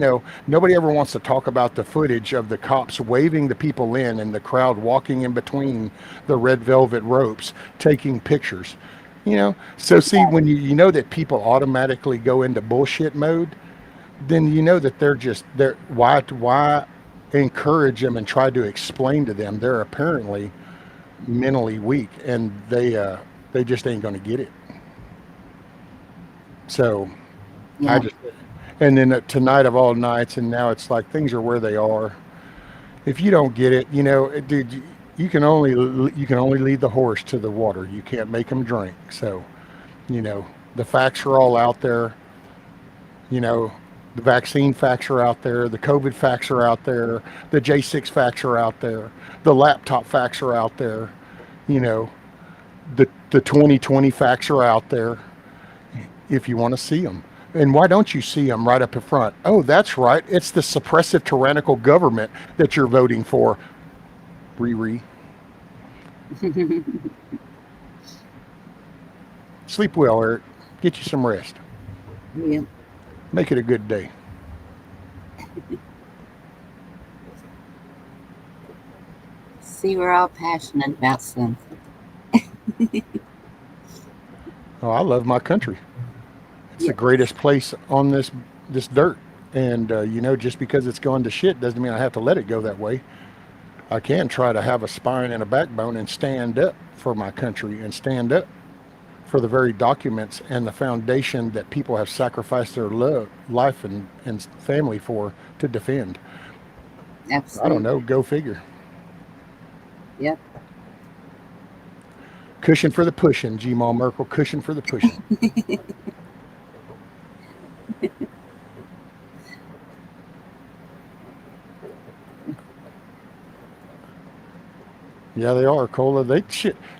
nobody ever wants to talk about the footage of the cops waving the people in and the crowd walking in between the red velvet ropes, taking pictures. You know, so see when you know that people automatically go into bullshit mode, then you know that they're why encourage them and try to explain to them they're apparently mentally weak and they just ain't going to get it. So I Yeah. just and then tonight of all nights, and now it's like things are where they are. If you don't get it, dude, you can only lead the horse to the water. You can't make him drink. So you know the facts are all out there. You know, the vaccine facts are out there, the COVID facts are out there, the J6 facts are out there, the laptop facts are out there, you know, the 2020 facts are out there if you want to see them. And why don't you see them right up in front? Oh, that's right. It's the suppressive tyrannical government that you're voting for. Riri. Sleep well, Eric. Get you some rest. Yeah. Make it a good day. See, we're all passionate about something. Oh, I love my country. It's the Yeah. greatest place on this dirt. And just because it's gone to shit doesn't mean I have to let it go that way. I can try to have a spine and a backbone and stand up for my country and stand up for the very documents and the foundation that people have sacrificed their life and family for to defend. I don't Absolutely. know. Go figure. Yep. Cushion for the pushing, G-Mal Merkel. Cushion for the pushing. Yeah, they are, Cola.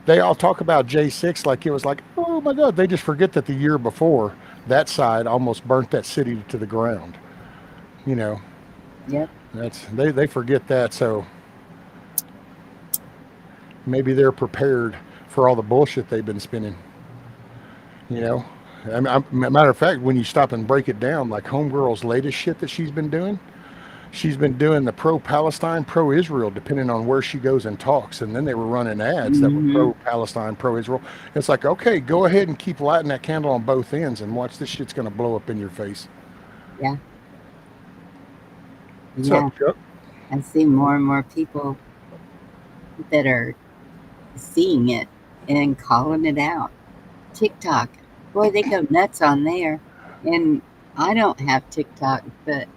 They all talk about J6 like it was like, oh my God. They just forget that the year before, that side almost burnt that city to the ground. You know, Yep. they forget that. So maybe they're prepared for all the bullshit they've been spinning. You know, matter of fact, when you stop and break it down, like Homegirl's latest shit that she's been doing the pro-Palestine, pro-Israel, depending on where she goes and talks. And then they were running ads that were Hmm. pro-Palestine, pro-Israel. It's like, okay, go ahead and keep lighting that candle on both ends and watch this shit's going to blow up in your face. Yeah. What's up, Yeah. Chuck? I see more and more people that are seeing it and calling it out. TikTok, boy, they go nuts on there. And I don't have TikTok, but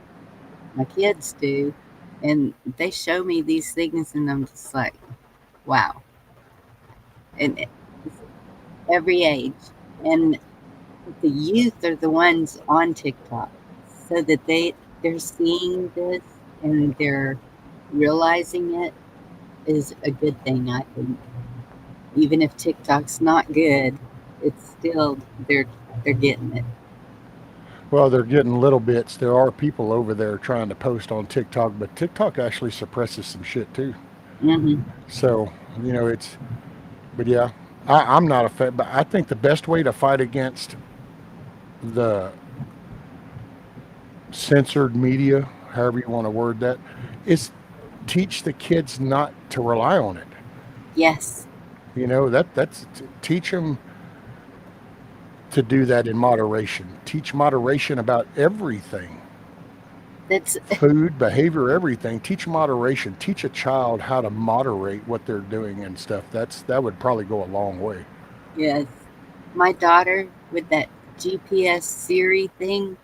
my kids do. And they show me these things, and I'm just like, wow. And it's every age. And the youth are the ones on TikTok, so that they're seeing this and they're realizing it is a good thing, I think. Even if TikTok's not good, it's still they're getting it. Well, they're getting little bits. There are people over there trying to post on TikTok, but TikTok actually suppresses some shit too. Hmm. So, but yeah, I'm not a fan, but I think the best way to fight against the censored media, however you want to word that, is teach the kids not to rely on it. Yes, That's teach them to do that in moderation. Teach moderation about everything. that's Food, behavior, everything. Teach moderation. Teach a child how to moderate what they're doing and stuff. That would probably go a long way. yes. My daughter with that GPS Siri thing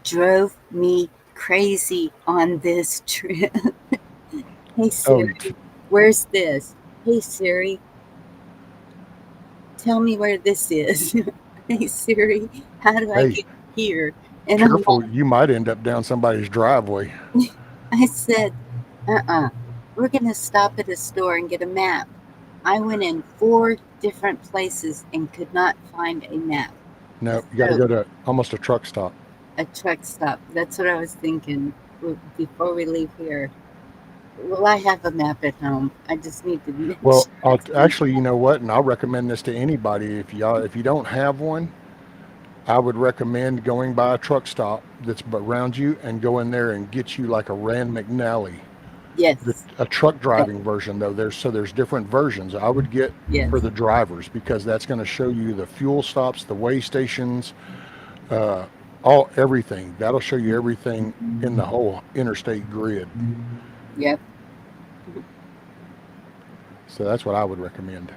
drove me crazy on this trip. Hey Oh, Siri, where's this? Hey Siri, tell me where this is. Hey Siri, how do I hey, get here? And careful, you might end up down somebody's driveway. I said, we're going to stop at a store and get a map. I went in 4 different places and could not find a map. No, you got to So, go to almost a truck stop. a truck stop. That's what I was thinking before we leave here. Well, I have a map at home. I just need to mention Well, it. actually, you know what? And I'll recommend this to anybody. If you don't have one, I would recommend going by a truck stop that's around you and go in there and get you like a Rand McNally Yes. A truck driving version though. There's different versions. I would get Yes. for the drivers because that's going to show you the fuel stops, the way stations, uh, all everything. That'll show you everything in the whole interstate grid. Yep. So that's what I would recommend.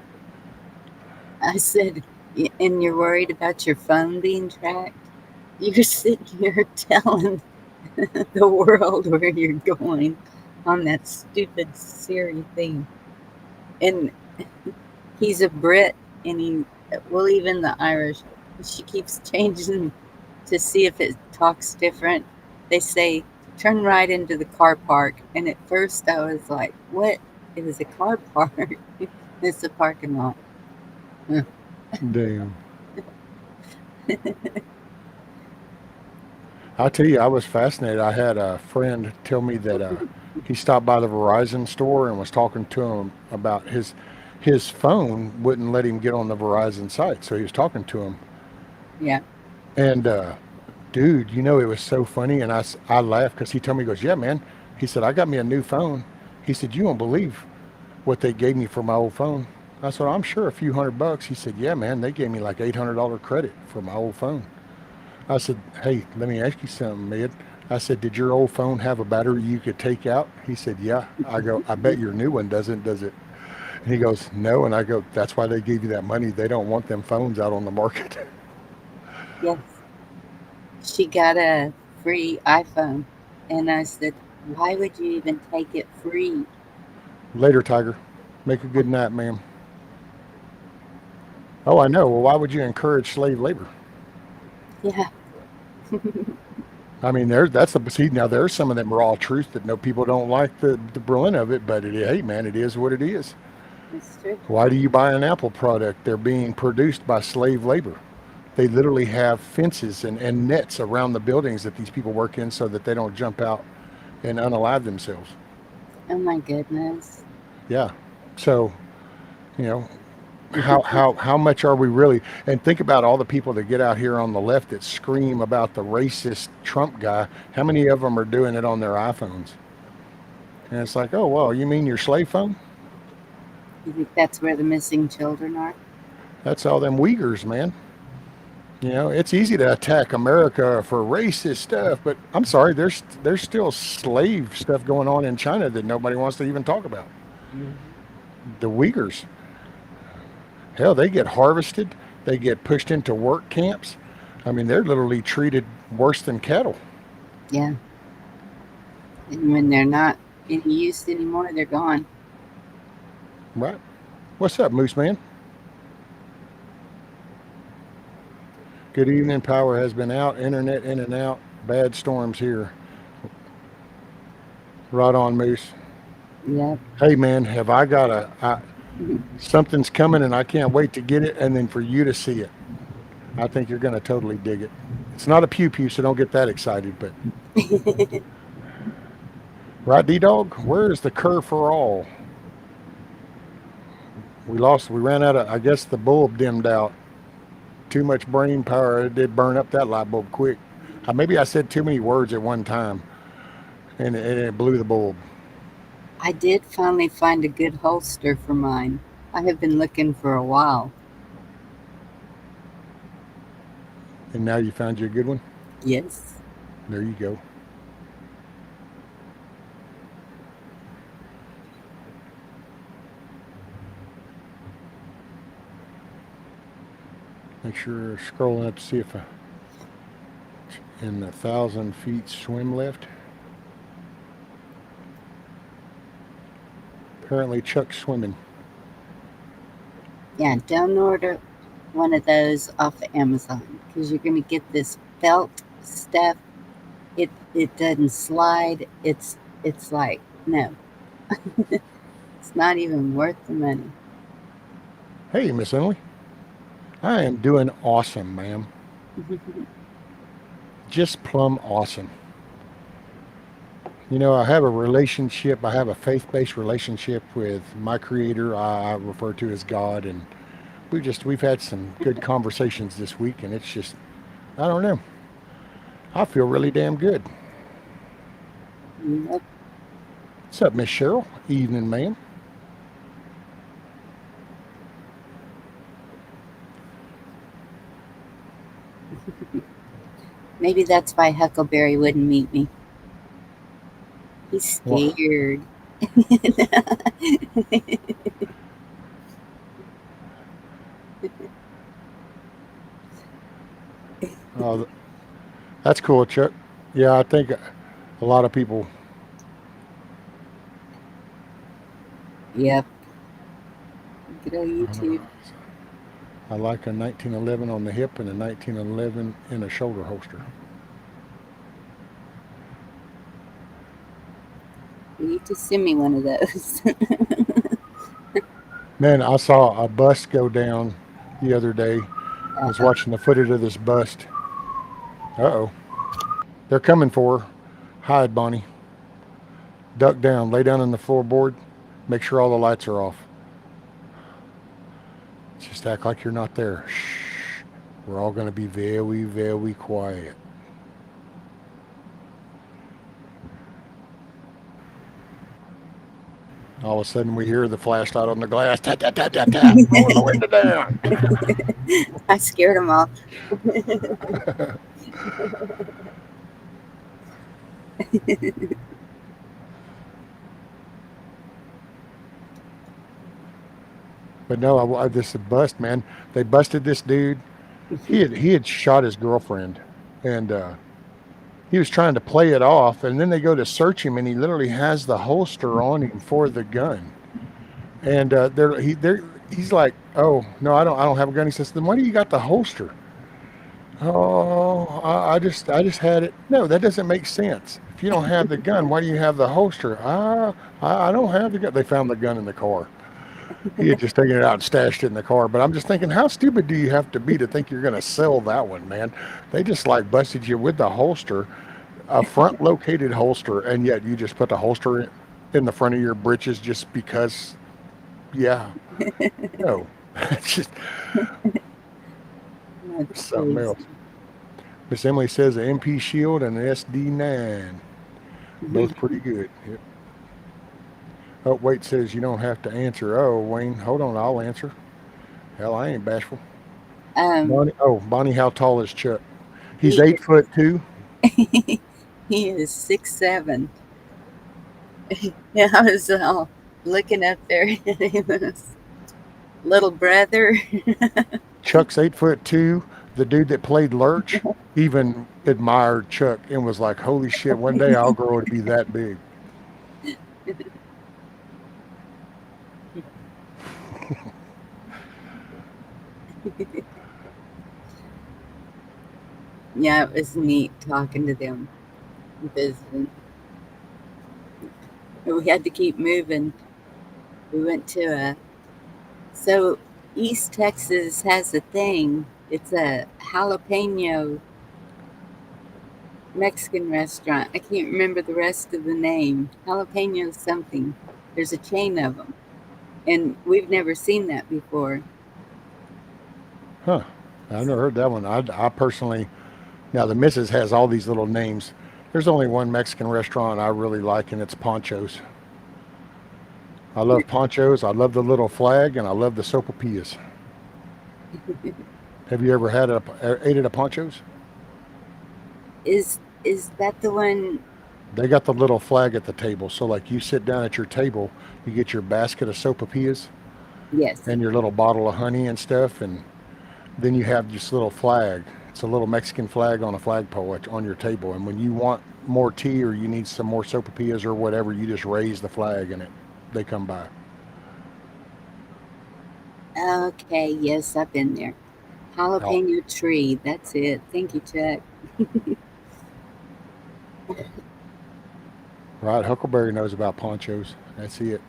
I said, and you're worried about your phone being tracked? You're sitting here telling the world where you're going on that stupid Siri thing. And he's a Brit, and well, even the Irish, she keeps changing to see if it talks different. They say, turn right into the car park. And at first I was like, what? It is a car park. It's a parking lot. Huh. Damn. I'll tell you, I was fascinated. I had a friend tell me that he stopped by the Verizon store and was talking to him about his phone wouldn't let him get on the Verizon site, so he was talking to him. Yeah. And dude, it was so funny, and I laughed because he told me, he goes, yeah, man. He said, I got me a new phone. He said, you won't believe what they gave me for my old phone. I said, I'm sure a few $100. He said, yeah, man, they gave me like $800 credit for my old phone. I said, hey, let me ask you something, Ed. I said, did your old phone have a battery you could take out? He said, yeah. I go, I bet your new one doesn't, does it? And he goes, no. And I go, that's why they gave you that money. They don't want them phones out on the market. Yes. She got a free iPhone. And I said, why would you even take it free? Later, Tiger. Make a good night, ma'am. Oh, I know. Well, why would you encourage slave labor? Yeah. I mean, now there's some of them raw truth that no people don't like the brilliant of it, but hey, man, it is what it is. That's true. Why do you buy an Apple product? They're being produced by slave labor. They literally have fences and nets around the buildings that these people work in so that they don't jump out and unalive themselves. Oh my goodness. Yeah. So, you know, how much are we really? And think about all the people that get out here on the left that scream about the racist Trump guy. How many of them are doing it on their iPhones? And it's like, oh, well, you mean your slave phone? You think that's where the missing children are? That's all them Uyghurs, man. It's easy to attack America for racist stuff, but I'm sorry, there's still slave stuff going on in China that nobody wants to even talk about. The Uyghurs. Hell, they get harvested. They get pushed into work camps. I mean, they're literally treated worse than cattle. Yeah. And when they're not in use anymore, they're gone. Right. What's up, Moose Man? Good evening. Power has been out. Internet in and out. Bad storms here. Right on, Moose. Yep. Hey, man, have I got something's coming and I can't wait to get it and then for you to see it. I think you're going to totally dig it. It's not a pew-pew, so don't get that excited, but... Right, D-Dog? Where is the cur for all? We ran out of, I guess the bulb dimmed out. Too much brain power. It did burn up that light bulb quick. Maybe I said too many words at one time and it blew the bulb. I did finally find a good holster for mine. I have been looking for a while. And now you found you a good one? Yes. There you go. Make sure scrolling up to see if in the 1,000 feet swim left. Apparently Chuck's swimming. Yeah, don't order one of those off of Amazon because you're going to get this felt stuff. It doesn't slide. It's like, no. It's not even worth the money. Hey, Miss Emily. I am doing awesome, ma'am. Just plumb awesome. I have a relationship. I have a faith-based relationship with my creator. I refer to as God, and we've had some good conversations this week, and it's just, I don't know. I feel really damn good. Yep. What's up, Miss Cheryl? Evening, ma'am. Maybe that's why Huckleberry wouldn't meet me. He's Well, scared. uh, that's cool, Chuck. Yeah, I think a lot of people. Yep. Good old I don't know. YouTube. I like a 1911 on the hip and a 1911 in a shoulder holster. You need to send me one of those. Man, I saw a bust go down the other day. I was Uh-oh. watching the footage of this bust. Uh oh. They're coming for her. Hide, Bonnie. Duck down. Lay down on the floorboard. Make sure all the lights are off. Just act like you're not there. Shh. We're all going to be very, very quiet. All of a sudden, we hear the flashlight on the glass. Tap, tap, tap, tap, tap. Rolling the window down. I scared them all. But no, this bust, man. They busted this dude. He had shot his girlfriend, and he was trying to play it off. And then they go to search him, and he literally has the holster on him for the gun. And he's like, "Oh no, I don't have a gun." He says, "Then why do you got the holster?" Oh, I just had it. No, that doesn't make sense. If you don't have the gun, why do you have the holster? I don't have the gun. They found the gun in the car. He had just taken it out and stashed it in the car. But I'm just thinking, how stupid do you have to be to think you're going to sell that one, man? They just like busted you with the holster, a front located holster, and yet you just put the holster in the front of your britches just because, yeah. No, it's just That's something crazy. else. Miss Emily says an MP Shield and an SD9. Both pretty good. Yep. Oh, Wait says you don't have to answer. Oh, Wayne, hold on, I'll answer. Hell, I ain't bashful. Um, Bonnie, how tall is Chuck? He's he 8'2". he is 6'7". Yeah, I was looking up there at him. Little brother. Chuck's 8'2". The dude that played Lurch even admired Chuck and was like, "Holy shit! One day I'll grow to be that big." Yeah, it was neat talking to them. Visiting. We had to keep moving. We went to so East Texas has a thing. It's a jalapeno Mexican restaurant. I can't remember the rest of the name. Jalapeno something. There's a chain of them. And we've never seen that before. Huh? I've never heard that one. I personally, now the missus has all these little names. There's only one Mexican restaurant I really like, and it's Poncho's. I love Poncho's. I love the little flag, and I love the sopapillas. Have you ever ate at a Poncho's? Is that the one? They got the little flag at the table. So like you sit down at your table, you get your basket of sopapillas Yes. and your little bottle of honey and stuff, and then you have this little flag. It's a little Mexican flag on a flagpole on your table. And when you want more tea or you need some more sopapillas or whatever, you just raise the flag and they come by. Okay, yes, I've been there. Oh, Jalapeno tree. That's it. Thank you, Chuck. right. Huckleberry knows about Ponchos. That's it.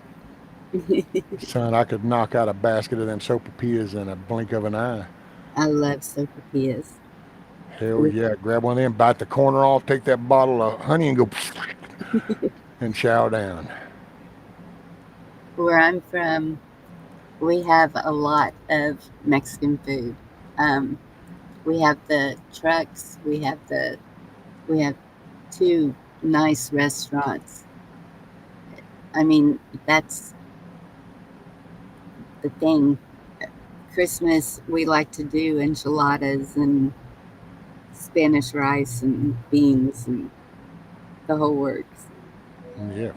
Son, I could knock out a basket of them sopapillas in a blink of an eye. I love sopapillas. Hell yeah. Grab one of them, bite the corner off, take that bottle of honey and go and chow down. Where I'm from, we have a lot of Mexican food. Um, we have the trucks. We have two nice restaurants. I mean, that's the thing. Christmas, we like to do enchiladas and Spanish rice and beans and the whole works. Yeah.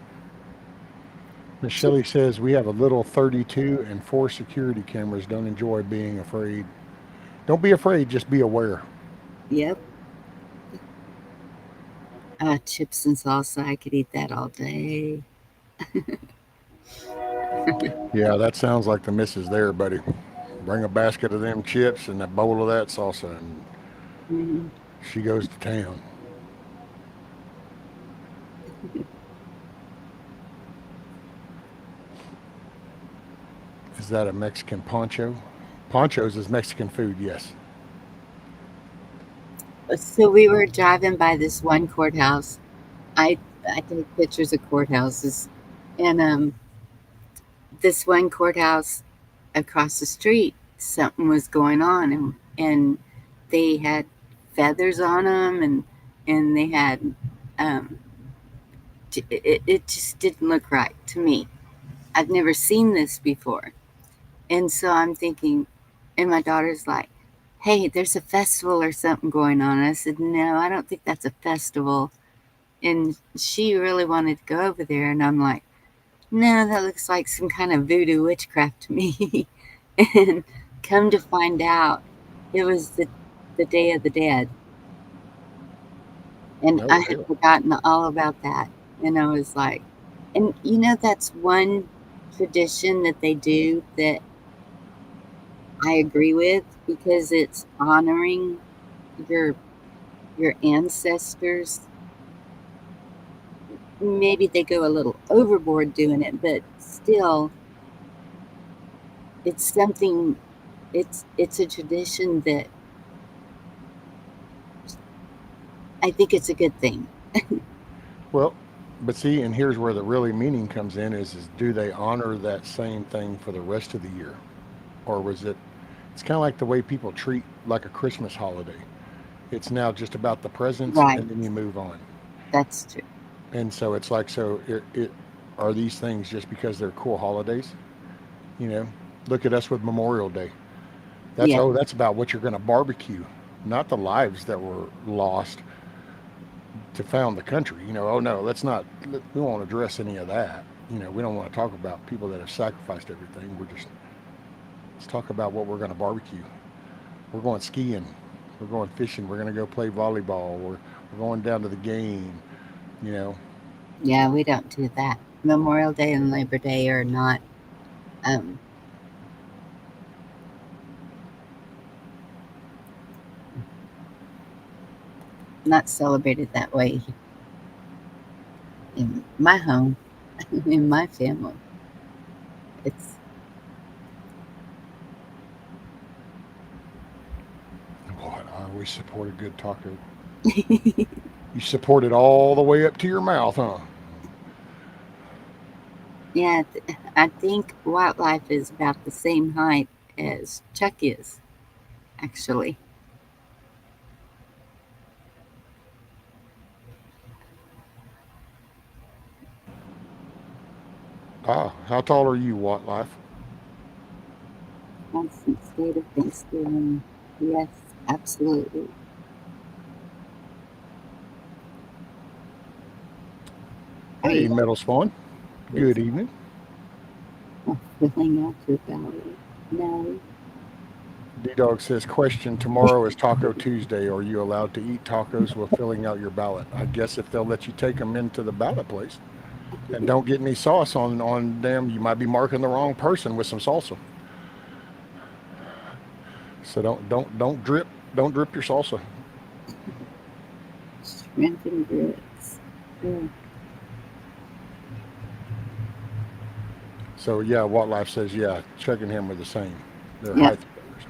Miss Shelley says we have a little 32 and 4 security cameras. Don't enjoy being afraid. Don't be afraid, just be aware. Yep. Chips and salsa, I could eat that all day. Yeah, that sounds like the missus there, buddy. Bring a basket of them chips and a bowl of that salsa, and Mhm. she goes to town. Is that a Mexican poncho? Ponchos is Mexican food, yes. So we were driving by this one courthouse. I take pictures of courthouses, and this one courthouse across the street, something was going on, and they had feathers on them, and they had um, it just didn't look right to me. I've never seen this before, and so I'm thinking, and my daughter's like, "Hey, there's a festival or something going on." And I said, "No, I don't think that's a festival." And she really wanted to go over there, and I'm like, "No, that looks like some kind of voodoo witchcraft to me." And come to find out, it was the Day of the Dead, and Oh, I had really? forgotten all about that. And I was like, and that's one tradition that they do that I agree with because it's honoring your ancestors. Maybe they go a little overboard doing it, but still, it's something. It's a tradition that I think it's a good thing. Well, but see, and here's where the really meaning comes in is do they honor that same thing for the rest of the year? Or was it, it's kind of like the way people treat like a Christmas holiday. It's now just about the presents Right. and then you move on. That's true. And so it's like, so it are these things just because they're cool holidays? You know, look at us with Memorial Day. That's, Yeah. oh, that's about what you're going to barbecue, not the lives that were lost to found the country. You know, oh no, we won't address any of that. You know, we don't want to talk about people that have sacrificed everything. Let's talk about what we're going to barbecue. We're going skiing. We're going fishing. We're going to go play volleyball. We're going down to the game. You know, Yeah, we don't do that. Memorial Day and Labor Day are um, not celebrated that way in my home, in my family. It's what I always support a good taco. You support it all the way up to your mouth, huh? yeah. I think wildlife is about the same height as Chuck is, actually. Ah, how tall are you, Watt Life? Constant state of Thanksgiving. Yes, absolutely. Are Hey, you Metal Spawn. Good evening. filling out your ballot? No. D Dog says, question, tomorrow is Taco Tuesday. Are you allowed to eat tacos while filling out your ballot? I guess if they'll let you take them into the ballot place. And don't get any sauce on them. You might be marking the wrong person with some salsa. So don't drip your salsa. Shrimp and grits. Mm. So yeah, What Life says, yeah, Chuck and him are the same. They're Yep. height brothers.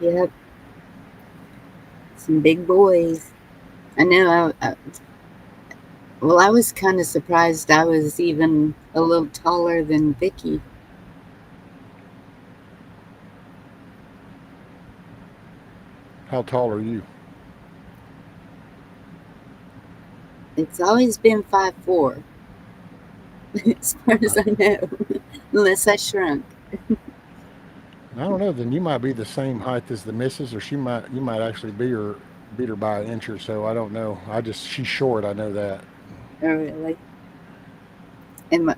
Yep. Some big boys. I know. Well, I was kind of surprised I was even a little taller than Vicky. How tall are you? It's always been 5'4", as far as I know, unless I shrunk. I don't know. Then you might be the same height as the missus, or you might actually beat her by an inch or so. I don't know. She's short. I know that. Oh, really? And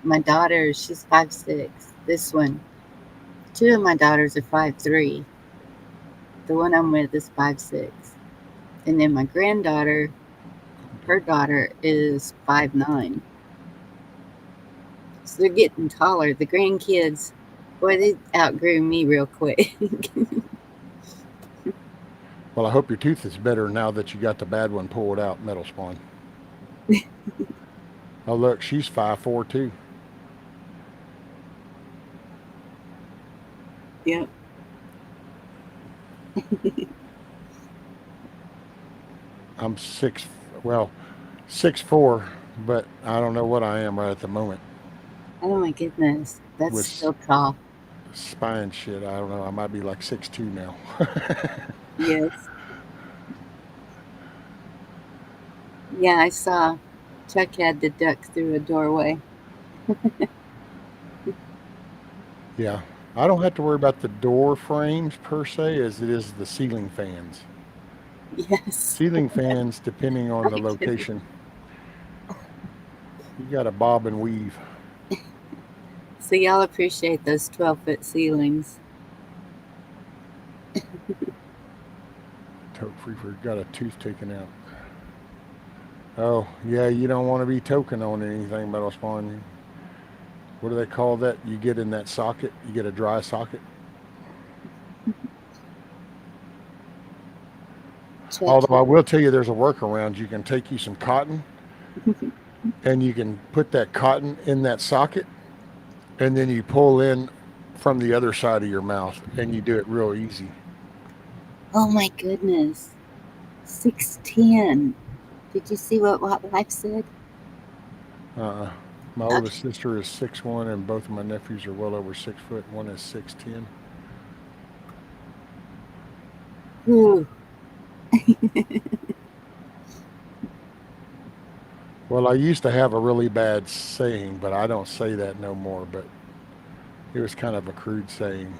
my daughter, she's 5'6". This one, two of my daughters are 5'3". The one I'm with is 5'6", and then my granddaughter, her daughter is 5'9". So they're getting taller. The grandkids, boy, they outgrew me real quick. Well, I hope your tooth is better now that you got the bad one pulled out, Metal Spawn. Oh, look, she's 5'4" too. Yep. I'm well, 6'4", but I don't know what I am right at the moment. Oh my goodness, that's With still tall. spine shit, I don't know. I might be like 6'2" now. Yes. Yeah, I saw Chuck had to duck through a doorway. Yeah, I don't have to worry about the door frames per se as it is the ceiling fans. Yes. Ceiling fans, depending on the Right. location, you got to bob and weave. So y'all appreciate those 12-foot ceilings. Toke Freefer got a tooth taken out. Oh, yeah, you don't want to be token on anything, Metal Spawn. What do they call that? You get in that socket, you get a dry socket. Chuck, Although I will tell you there's a workaround. You can take you some cotton and you can put that cotton in that socket and then you pull in from the other side of your mouth and you do it real easy. oh my goodness. 6'10". Did you see what Life said? Uh, my oldest sister is 6'1", and both of my nephews are well over 6 foot. One is 6'10". Ooh. Well, I used to have a really bad saying, but I don't say that no more. But it was kind of a crude saying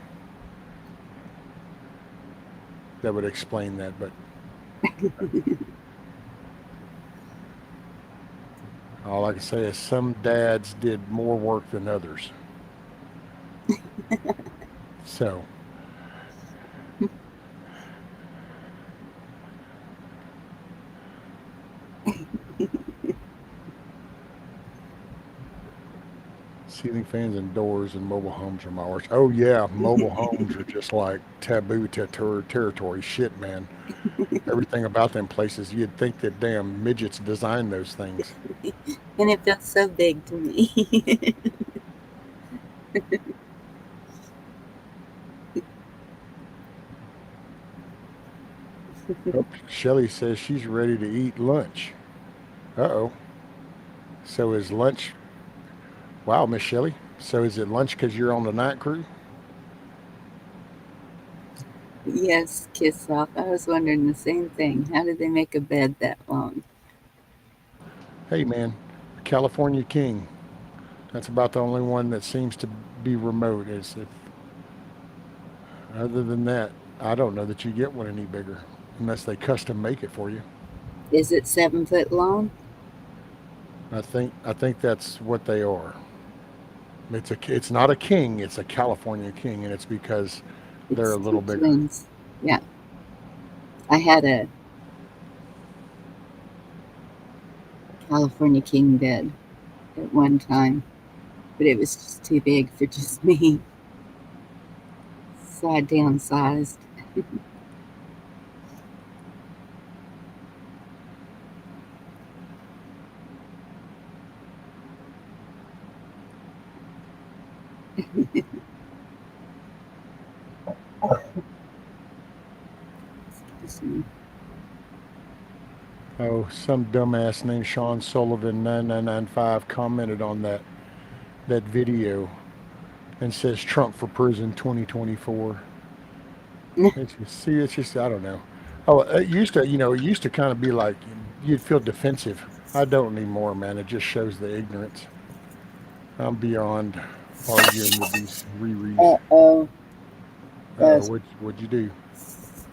that would explain that. But all I can say is some dads did more work than others. So, ceiling fans and doors and mobile homes are my worst. Oh yeah, mobile homes are just like taboo territory. Shit, man. Everything about them places, you'd think that damn midgets designed those things. And it felt so big to me. Oh, Shelly says she's ready to eat lunch. Uh-oh. So is lunch... Wow, Miss Shelly. So is it lunch because you're on the night crew? Yes, kiss off. I was wondering the same thing. How did they make a bed that long? Hey, man. California King. That's about the only one that seems to be remote. Other than that, I don't know that you get one any bigger unless they custom make it for you. Is it 7 foot long? I think that's what they are. It's not a king, it's a California king, and it's because they're a It's little two bigger. twins. Yeah. I had a California king bed at one time, but it was just too big for just me. So I downsized. Oh, some dumbass named Sean Sullivan 9995 commented on that video and says Trump for prison 2024. It's just, see, it's just I don't know. Oh, it used to, it used to kind of be like you'd feel defensive. I don't anymore, man. It just shows the ignorance. I'm beyond arguing with these Riris. Uh-oh. Uh-oh, That's, what'd you do?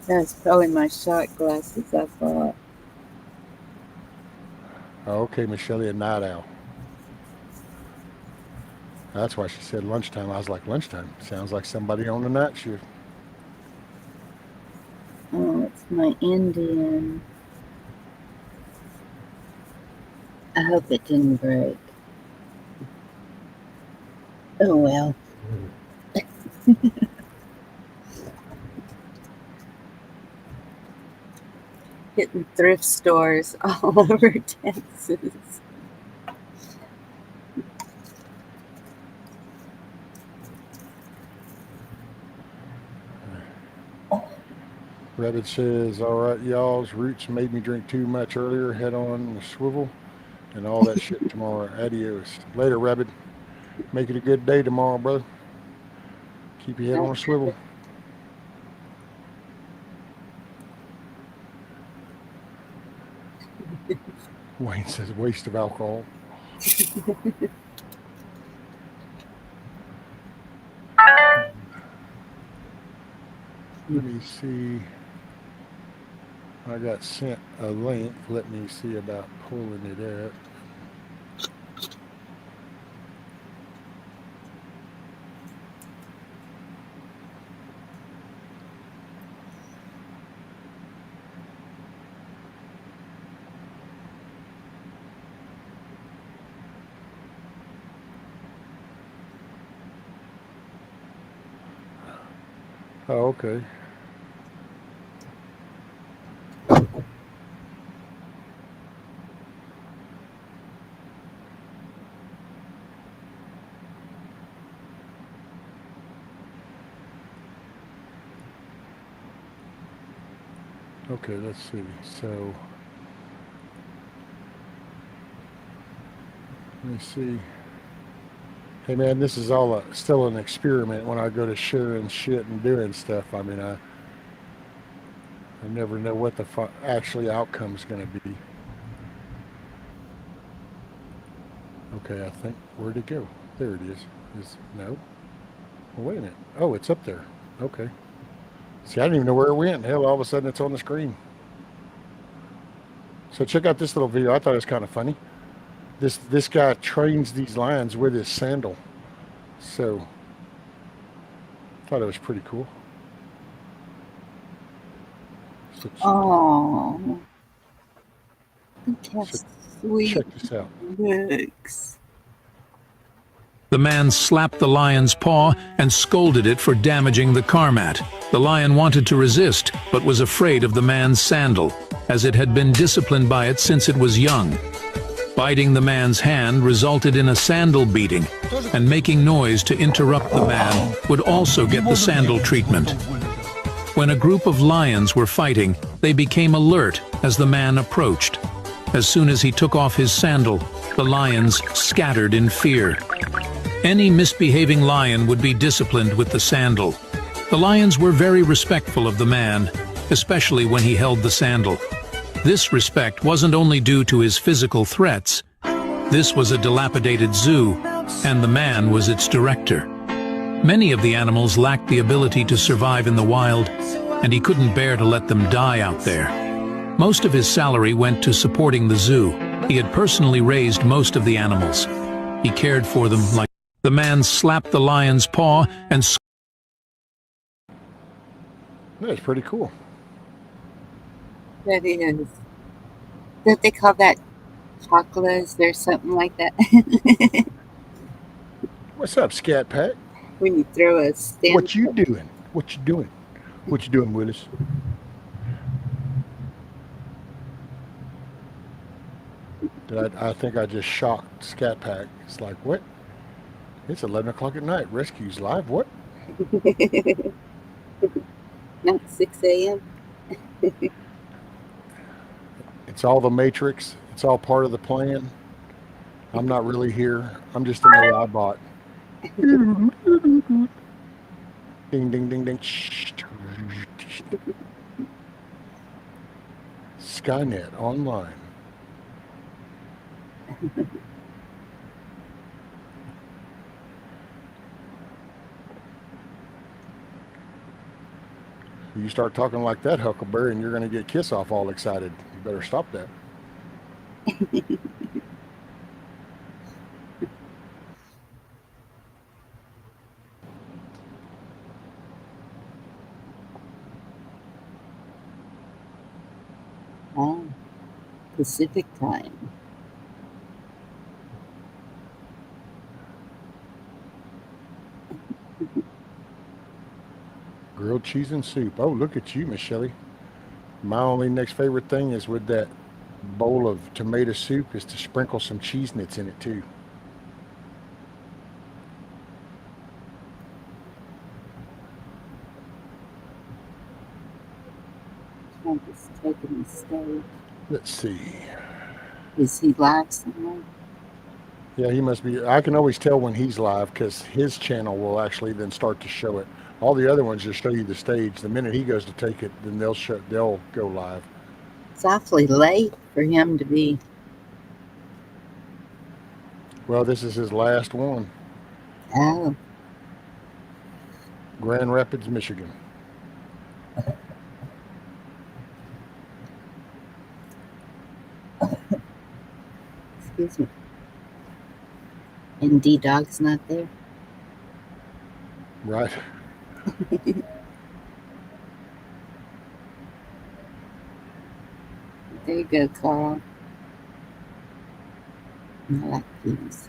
that's probably my shot glasses I bought. Oh, okay, Michelle, a night owl. That's why she said lunchtime. I was like, lunchtime? Sounds like somebody on the night shift. Oh, it's my Indian. I hope it didn't break. Oh well. Hitting thrift stores all over Texas. Rabbit says, all right, y'all's roots made me drink too much earlier. Head on the swivel and all that shit tomorrow. Adios. Later, Rabbit. Make it a good day tomorrow, brother. Keep your head on a swivel. Wayne says, waste of alcohol. Let me see. I got sent a link. Let me see about pulling it up. Oh, okay. Okay, let's see. So, let me see. Hey man, this is all still an experiment when I go to sharing shit and doing stuff. I mean, I never know what the actually outcome's going to be. Okay, I think, where'd it go? There it is. No? Well, wait a minute. Oh, it's up there. Okay. See, I didn't even know where it went. Hell, all of a sudden it's on the screen. So check out this little video. I thought it was kind of funny. This guy trains these lions with his sandal. So, I thought it was pretty cool. So Oh, look how sweet check this out. looks. The man slapped the lion's paw and scolded it for damaging the car mat. The lion wanted to resist, but was afraid of the man's sandal, as it had been disciplined by it since it was young. Biting the man's hand resulted in a sandal beating, and making noise to interrupt the man would also get the sandal treatment. When a group of lions were fighting, they became alert as the man approached. As soon as he took off his sandal, the lions scattered in fear. Any misbehaving lion would be disciplined with the sandal. The lions were very respectful of the man, especially when he held the sandal. This respect wasn't only due to his physical threats. This was a dilapidated zoo, and the man was its director. Many of the animals lacked the ability to survive in the wild, and he couldn't bear to let them die out there. Most of his salary went to supporting the zoo. He had personally raised most of the animals. He cared for them like... The man slapped the lion's paw and... That's pretty cool. That is. Don't they call that chocolates or something like that? What's up, Scat Pack? When you throw a stand. What you doing? What you doing? What you doing, Willis? I think I just shocked Scat Pack. It's like, what? It's 11 o'clock at night. Rescue's live. What? Not 6 a.m. It's all the Matrix. It's all part of the plan. I'm not really here. I'm just an AI bot. Ding, ding, ding, ding. Skynet online. You start talking like that, Huckleberry, and you're going to get Kiss Off all excited. You better stop that. Oh, Pacific time. Grilled cheese and soup. Oh, look at you, Miss Shelley. My only next favorite thing is with that bowl of tomato soup is to sprinkle some cheese nits in it too. Trump is taking the stage. Let's see. Is he live somewhere? Yeah, he must be. I can always tell when he's live because his channel will actually then start to show it. All the other ones just show you the stage. The minute he goes to take it, then they'll go live. It's awfully late for him to be. Well, this is his last one. Oh. Grand Rapids, Michigan. Excuse me. And D-Dog's not there? Right. There you go, Carl. I like these.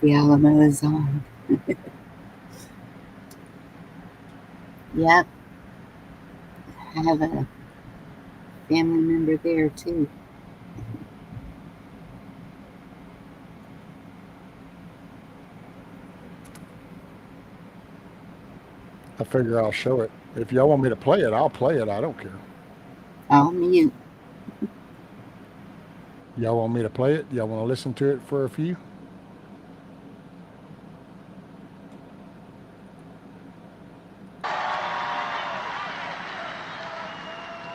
The Alamo is on. Yep. I have a family member there too. I figure I'll show it. If y'all want me to play it, I'll play it. I don't care. I'll mute. Y'all want me to play it? Y'all want to listen to it for a few?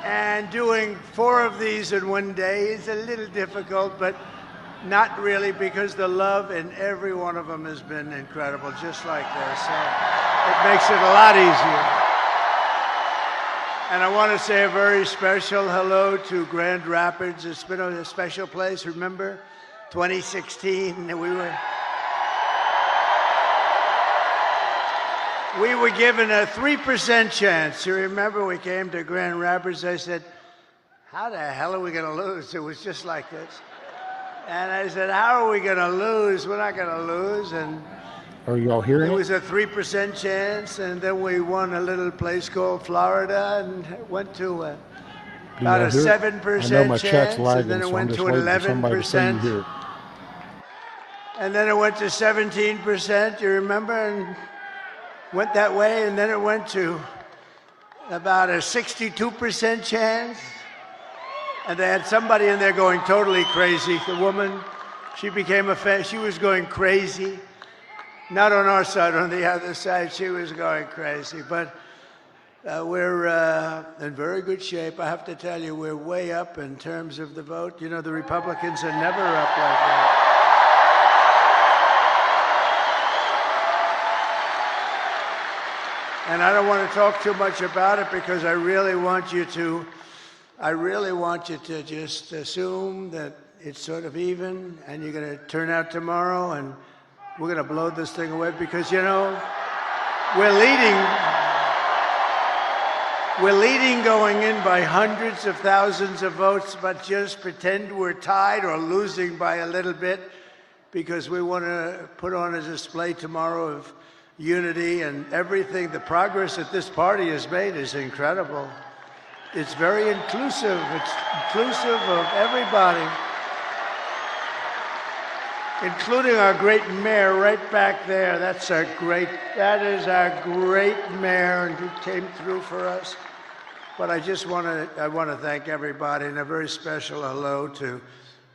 And doing 4 of these in one day is a little difficult, but not really, because the love in every one of them has been incredible, just like this. So it makes it a lot easier. And I want to say a very special hello to Grand Rapids. It's been a special place. Remember, 2016, we were given a 3% chance. You remember we came to Grand Rapids, I said, how the hell are we going to lose? It was just like this. And I said, how are we going to lose? We're not going to lose. And are y'all hearing it? It was a 3% chance, and then we won a little place called Florida, and went to about a 7% chance, and then it went to 11%. And then it went to 17%, you remember, and went that way, and then it went to about a 62% chance. And they had somebody in there going totally crazy. The woman, she became a fan. She was going crazy. Not on our side, on the other side, she was going crazy. But we're in very good shape. I have to tell you, we're way up in terms of the vote. You know, the Republicans are never up like that. And I don't want to talk too much about it because I really want you to just assume that it's sort of even, and you're going to turn out tomorrow, and we're going to blow this thing away, because, you know, we're leading going in by hundreds of thousands of votes, but just pretend we're tied or losing by a little bit, because we want to put on a display tomorrow of unity and everything. The progress that this party has made is incredible. It's very inclusive. It's inclusive of everybody, including our great mayor right back there. That is our great mayor, and who came through for us. But I want to thank everybody, and a very special hello to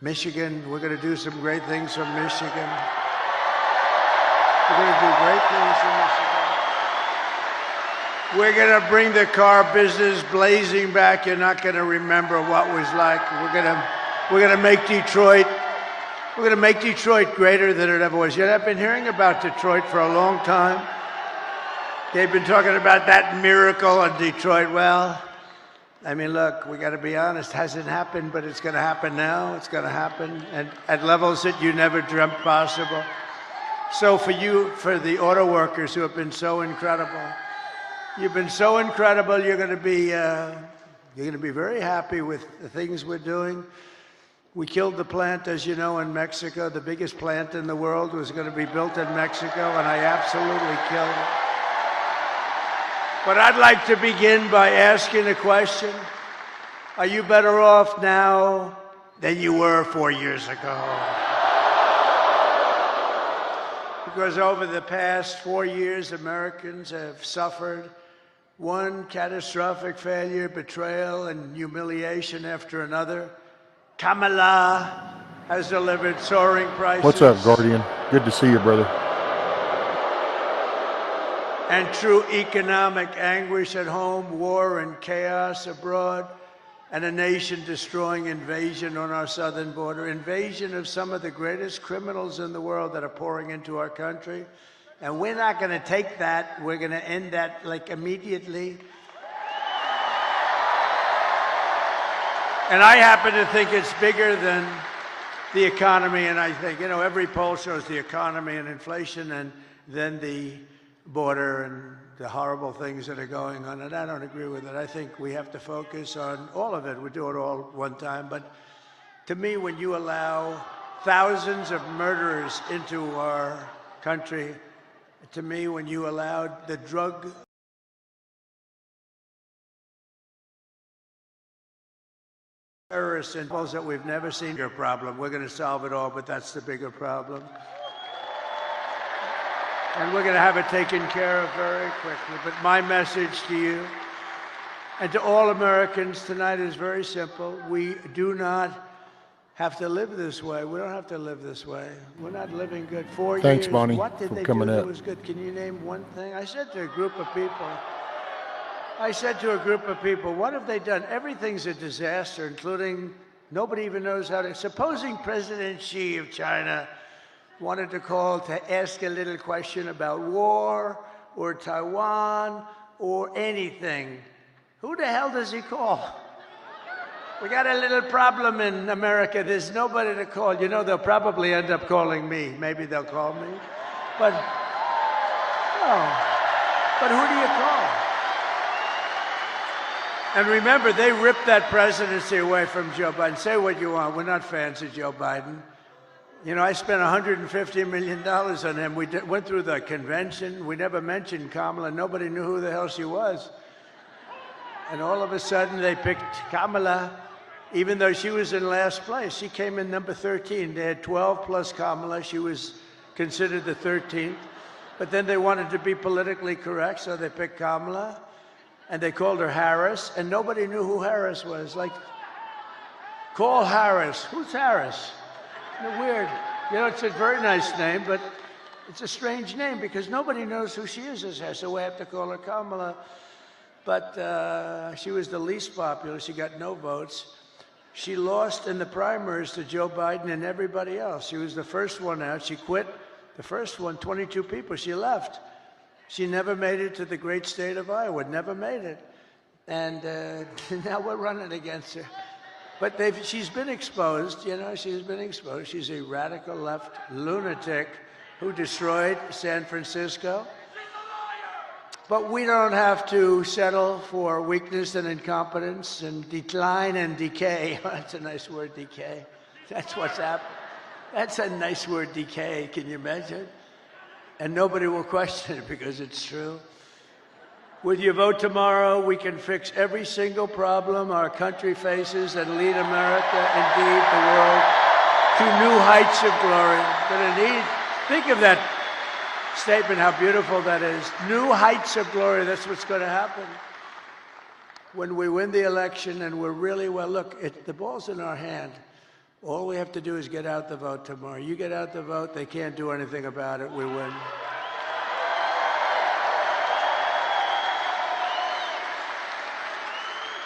Michigan. We're going to do some great things from Michigan. We're going to do great things from Michigan. We're going to bring the car business blazing back. You're not going to remember what was like. We're going to make Detroit. We're going to make Detroit greater than it ever was. You know, I've been hearing about Detroit for a long time. They've been talking about that miracle in Detroit. Well, I mean, look, we got to be honest. It hasn't happened, but it's going to happen now. It's going to happen at levels that you never dreamt possible. So for you, for the auto workers who have been so incredible, you've been so incredible. You're going to be very happy with the things we're doing. We killed the plant, as you know, in Mexico. The biggest plant in the world was going to be built in Mexico, and I absolutely killed it. But I'd like to begin by asking a question. Are you better off now than you were 4 years ago? Because over the past 4 years, Americans have suffered one catastrophic failure, betrayal, and humiliation after another. Kamala has delivered soaring prices. What's up, Guardian? Good to see you, brother. And true economic anguish at home, war and chaos abroad, and a nation-destroying invasion on our southern border. Invasion of some of the greatest criminals in the world that are pouring into our country. And we're not going to take that. We're going to end that, like, immediately. And I happen to think it's bigger than the economy. And I think, you know, every poll shows the economy and inflation and then the border and the horrible things that are going on. And I don't agree with it. I think we have to focus on all of it. We do it all one time. But to me, when you allow thousands of murderers into our country, to me, when you allowed the drug terrorists and those that we've never seen, your problem. We're going to solve it all, but that's the bigger problem. And we're going to have it taken care of very quickly. But my message to you and to all Americans tonight is very simple. We do not have to live this way. We don't have to live this way. We're not living good. 4 years. Thanks, Bonnie, what did for they coming do that up. was good? Can you name one thing? I said to a group of people, what have they done? Everything's a disaster, including nobody even knows how to. Supposing President Xi of China wanted to call to ask a little question about war or Taiwan or anything, who the hell does he call? We got a little problem in America. There's nobody to call. You know, they'll probably end up calling me. Maybe they'll call me. But, no. But who do you call? And remember, they ripped that presidency away from Joe Biden. Say what you want. We're not fans of Joe Biden. You know, I spent $150 million on him. We went through the convention. We never mentioned Kamala. Nobody knew who the hell she was. And all of a sudden, they picked Kamala, even though she was in last place. She came in number 13. They had 12 plus Kamala. She was considered the 13th. But then they wanted to be politically correct, so they picked Kamala. And they called her Harris, and nobody knew who Harris was. Like, call Harris. Who's Harris? Weird. You know, it's a very nice name, but it's a strange name because nobody knows who she is as Harris, so we have to call her Kamala. But she was the least popular. She got no votes. She lost in the primaries to Joe Biden and everybody else. She was the first one out. She quit. The first one, 22 people. She left. She never made it to the great state of Iowa, never made it. And now we're running against her. But she's been exposed, you know, she's been exposed. She's a radical left lunatic who destroyed San Francisco. But we don't have to settle for weakness and incompetence and decline and decay. That's a nice word, decay. That's what's happened. That's a nice word, decay. Can you imagine? And nobody will question it because it's true. With your vote tomorrow, we can fix every single problem our country faces and lead America, indeed the world, to new heights of glory. But indeed, think of that statement, how beautiful that is. New heights of glory, that's what's going to happen. When we win the election and we're really, well, look, the ball's in our hand. All we have to do is get out the vote tomorrow. You get out the vote, they can't do anything about it, we win.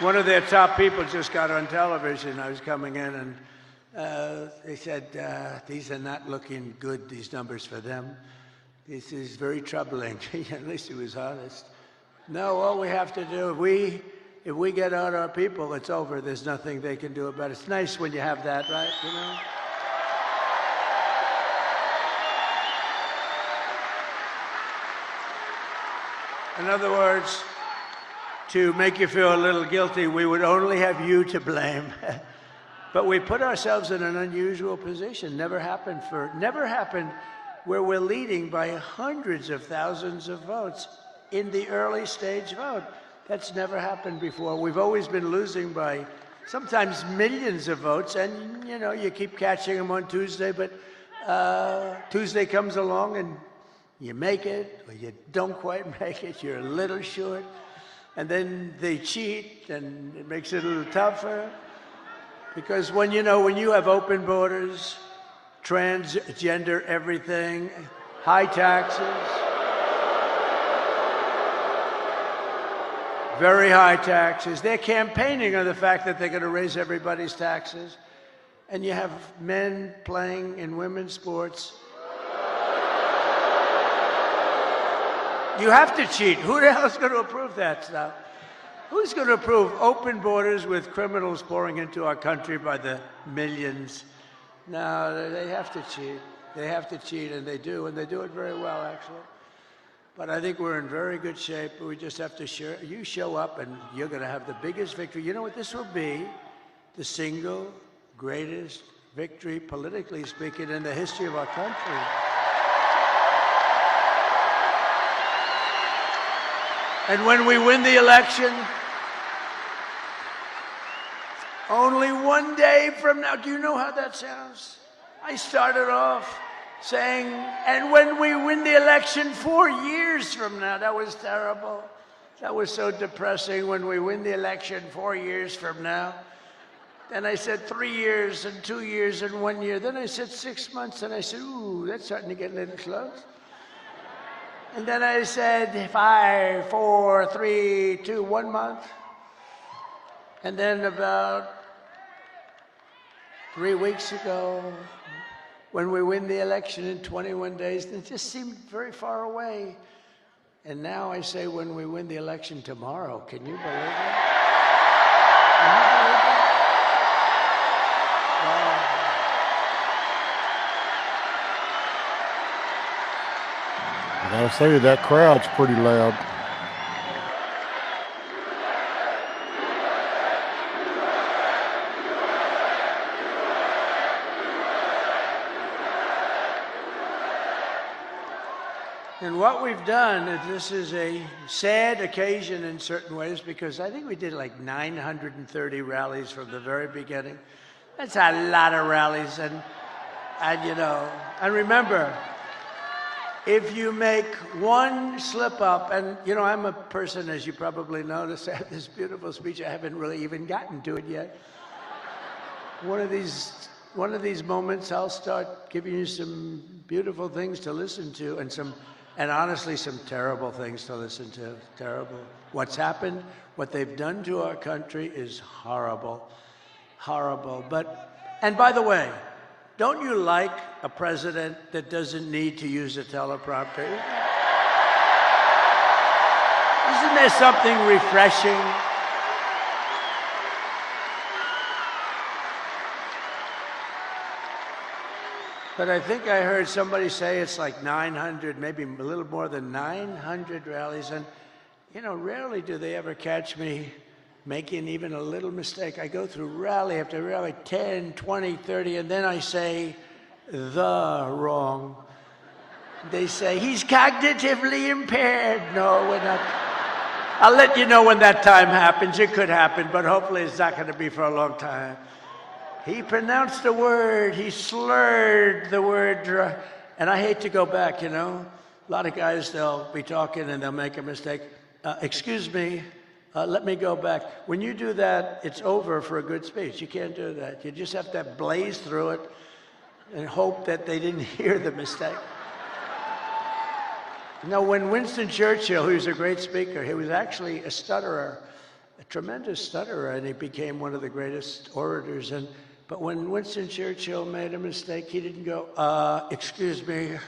One of their top people just got on television. I was coming in, and they said, these are not looking good, these numbers for them. This is very troubling. At least he was honest. No, all we have to do, if we get out our people, it's over. There's nothing they can do about it. It's nice when you have that, right? You know? In other words, to make you feel a little guilty, we would only have you to blame. But we put ourselves in an unusual position. Never happened where we're leading by hundreds of thousands of votes in the early stage vote. That's never happened before. We've always been losing by sometimes millions of votes, and you know, you keep catching them on Tuesday, but Tuesday comes along and you make it, or you don't quite make it, you're a little short, and then they cheat, and it makes it a little tougher. Because when you have open borders, transgender everything, high taxes, very high taxes, they're campaigning on the fact that they're going to raise everybody's taxes, and you have men playing in women's sports. You have to cheat. Who the hell is going to approve that stuff? Who's going to approve open borders with criminals pouring into our country by the millions? No, they have to cheat. They have to cheat, and they do it very well, actually. But I think we're in very good shape. We just have to you show up, and you're going to have the biggest victory. You know what? This will be the single greatest victory, politically speaking, in the history of our country. And when we win the election, only one day from now, do you know how that sounds? I started off saying, and when we win the election 4 years from now, that was terrible. That was so depressing. When we win the election 4 years from now. Then I said 3 years and 2 years and 1 year. Then I said 6 months, and I said, ooh, that's starting to get a little close. And then I said 5, 4, 3, 2, 1 month. And then about 3 weeks ago, when we win the election in 21 days, it just seemed very far away. And now I say when we win the election tomorrow. Can you believe it? Can you believe it? Wow. I gotta say, that crowd's pretty loud. And what we've done, this is a sad occasion in certain ways, because I think we did like 930 rallies from the very beginning. That's a lot of rallies, and remember, if you make one slip up, and I'm a person, as you probably noticed, I have this beautiful speech. I haven't really even gotten to it yet. One of these moments, I'll start giving you some beautiful things to listen to, and honestly, some terrible things to listen to. Terrible. What's happened, what they've done to our country is horrible. Horrible. And by the way, don't you like a president that doesn't need to use a teleprompter? Isn't there something refreshing? But I think I heard somebody say it's like 900, maybe a little more than 900 rallies. And, rarely do they ever catch me making even a little mistake. I go through rally after rally, 10, 20, 30, and then I say the wrong. They say, he's cognitively impaired. No, we're not. I'll let you know when that time happens. It could happen, but hopefully it's not going to be for a long time. He pronounced a word, he slurred the word, and I hate to go back, A lot of guys, they'll be talking and they'll make a mistake. Excuse me, let me go back. When you do that, it's over for a good speech. You can't do that. You just have to blaze through it and hope that they didn't hear the mistake. When Winston Churchill, who's a great speaker, he was actually a stutterer. a tremendous stutterer, and he became one of the greatest orators. But when Winston Churchill made a mistake, he didn't go, excuse me,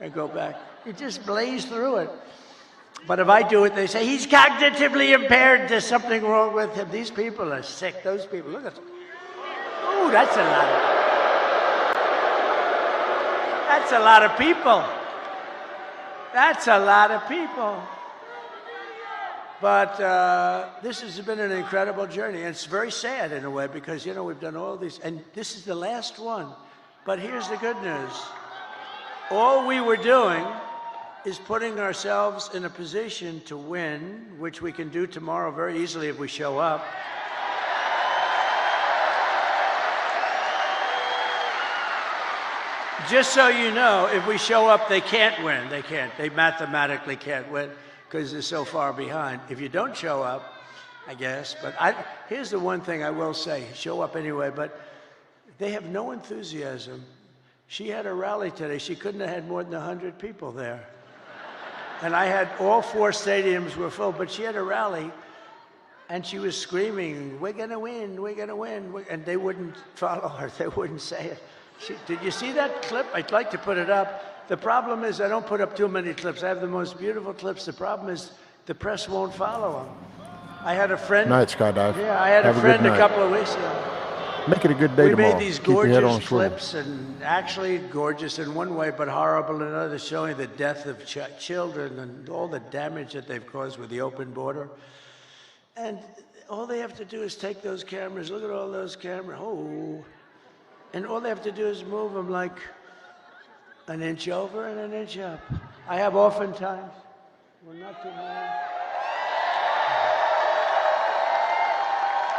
and go back. He just blazed through it. But if I do it, they say, he's cognitively impaired. There's something wrong with him. These people are sick. Those people, look at them. Ooh, that's a lot of people. That's a lot of people. But this has been an incredible journey. And it's very sad in a way because, you know, we've done all these, and this is the last one. But here's the good news. All we were doing is putting ourselves in a position to win, which we can do tomorrow very easily if we show up. Just so you know, if we show up, they can't win. They can't. They mathematically can't win because they're so far behind. If you don't show up, I guess. But here's the one thing I will say. Show up anyway, but they have no enthusiasm. She had a rally today. She couldn't have had more than 100 people there. And I had all 4 stadiums were full, but she had a rally, and she was screaming, we're going to win, we're going to win. And they wouldn't follow her. They wouldn't say it. Did you see that clip? I'd like to put it up. The problem is I don't put up too many clips. I have the most beautiful clips. The problem is the press won't follow them. I had a friend. Night, Skydive. Yeah, I had a friend a couple of weeks ago. Make it a good day tomorrow. We made these gorgeous clips, and actually gorgeous in one way, but horrible in another, showing the death of children and all the damage that they've caused with the open border. And all they have to do is take those cameras. Look at all those cameras. Oh. And all they have to do is move them like an inch over and an inch up. I have oftentimes, well, not too many.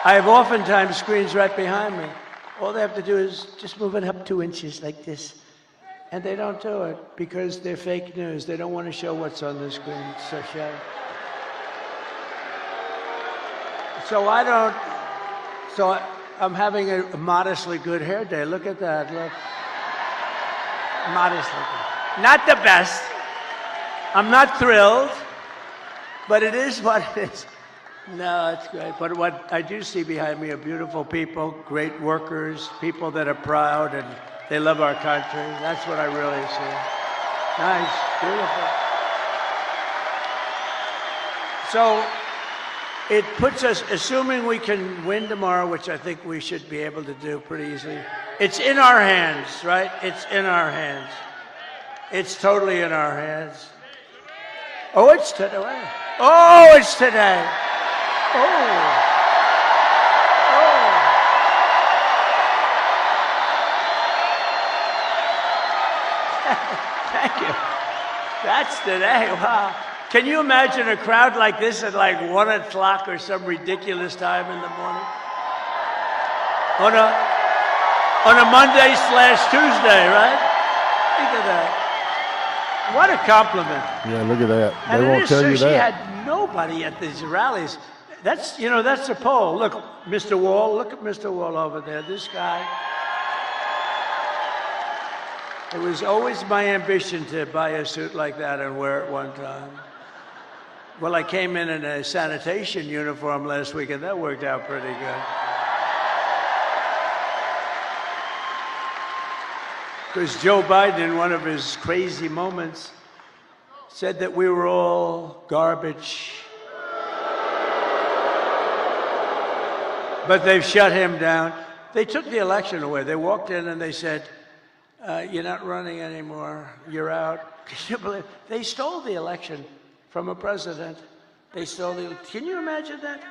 I have oftentimes screens right behind me. All they have to do is just move it up 2 inches like this. And they don't do it because they're fake news. They don't want to show what's on the screen. So I'm having a modestly good hair day. Look at that. Look. Modestly good. Not the best. I'm not thrilled, but it is what it is. No, it's great. But what I do see behind me are beautiful people, great workers, people that are proud and they love our country. That's what I really see. Nice, beautiful. So it puts us, assuming we can win tomorrow, which I think we should be able to do pretty easily. It's in our hands, right? It's in our hands. It's totally in our hands. Oh, it's today. Oh, it's today. Oh. Thank you. That's today. Wow. Can you imagine a crowd like this at like 1 o'clock or some ridiculous time in the morning? On a Monday/Tuesday, right? Think of that. What a compliment. Yeah, look at that. And they won't tell you that. She had nobody at these rallies. That's, you know, that's a poll. Look, Mr. Wall, look at Mr. Wall over there, this guy. It was always my ambition to buy a suit like that and wear it one time. Well, I came in a sanitation uniform last week, and that worked out pretty good. Because Joe Biden, in one of his crazy moments, said that we were all garbage. But they've shut him down. They took the election away. They walked in and they said, you're not running anymore. You're out. Can you believe? They stole the election from a president. They stole the, can you imagine that?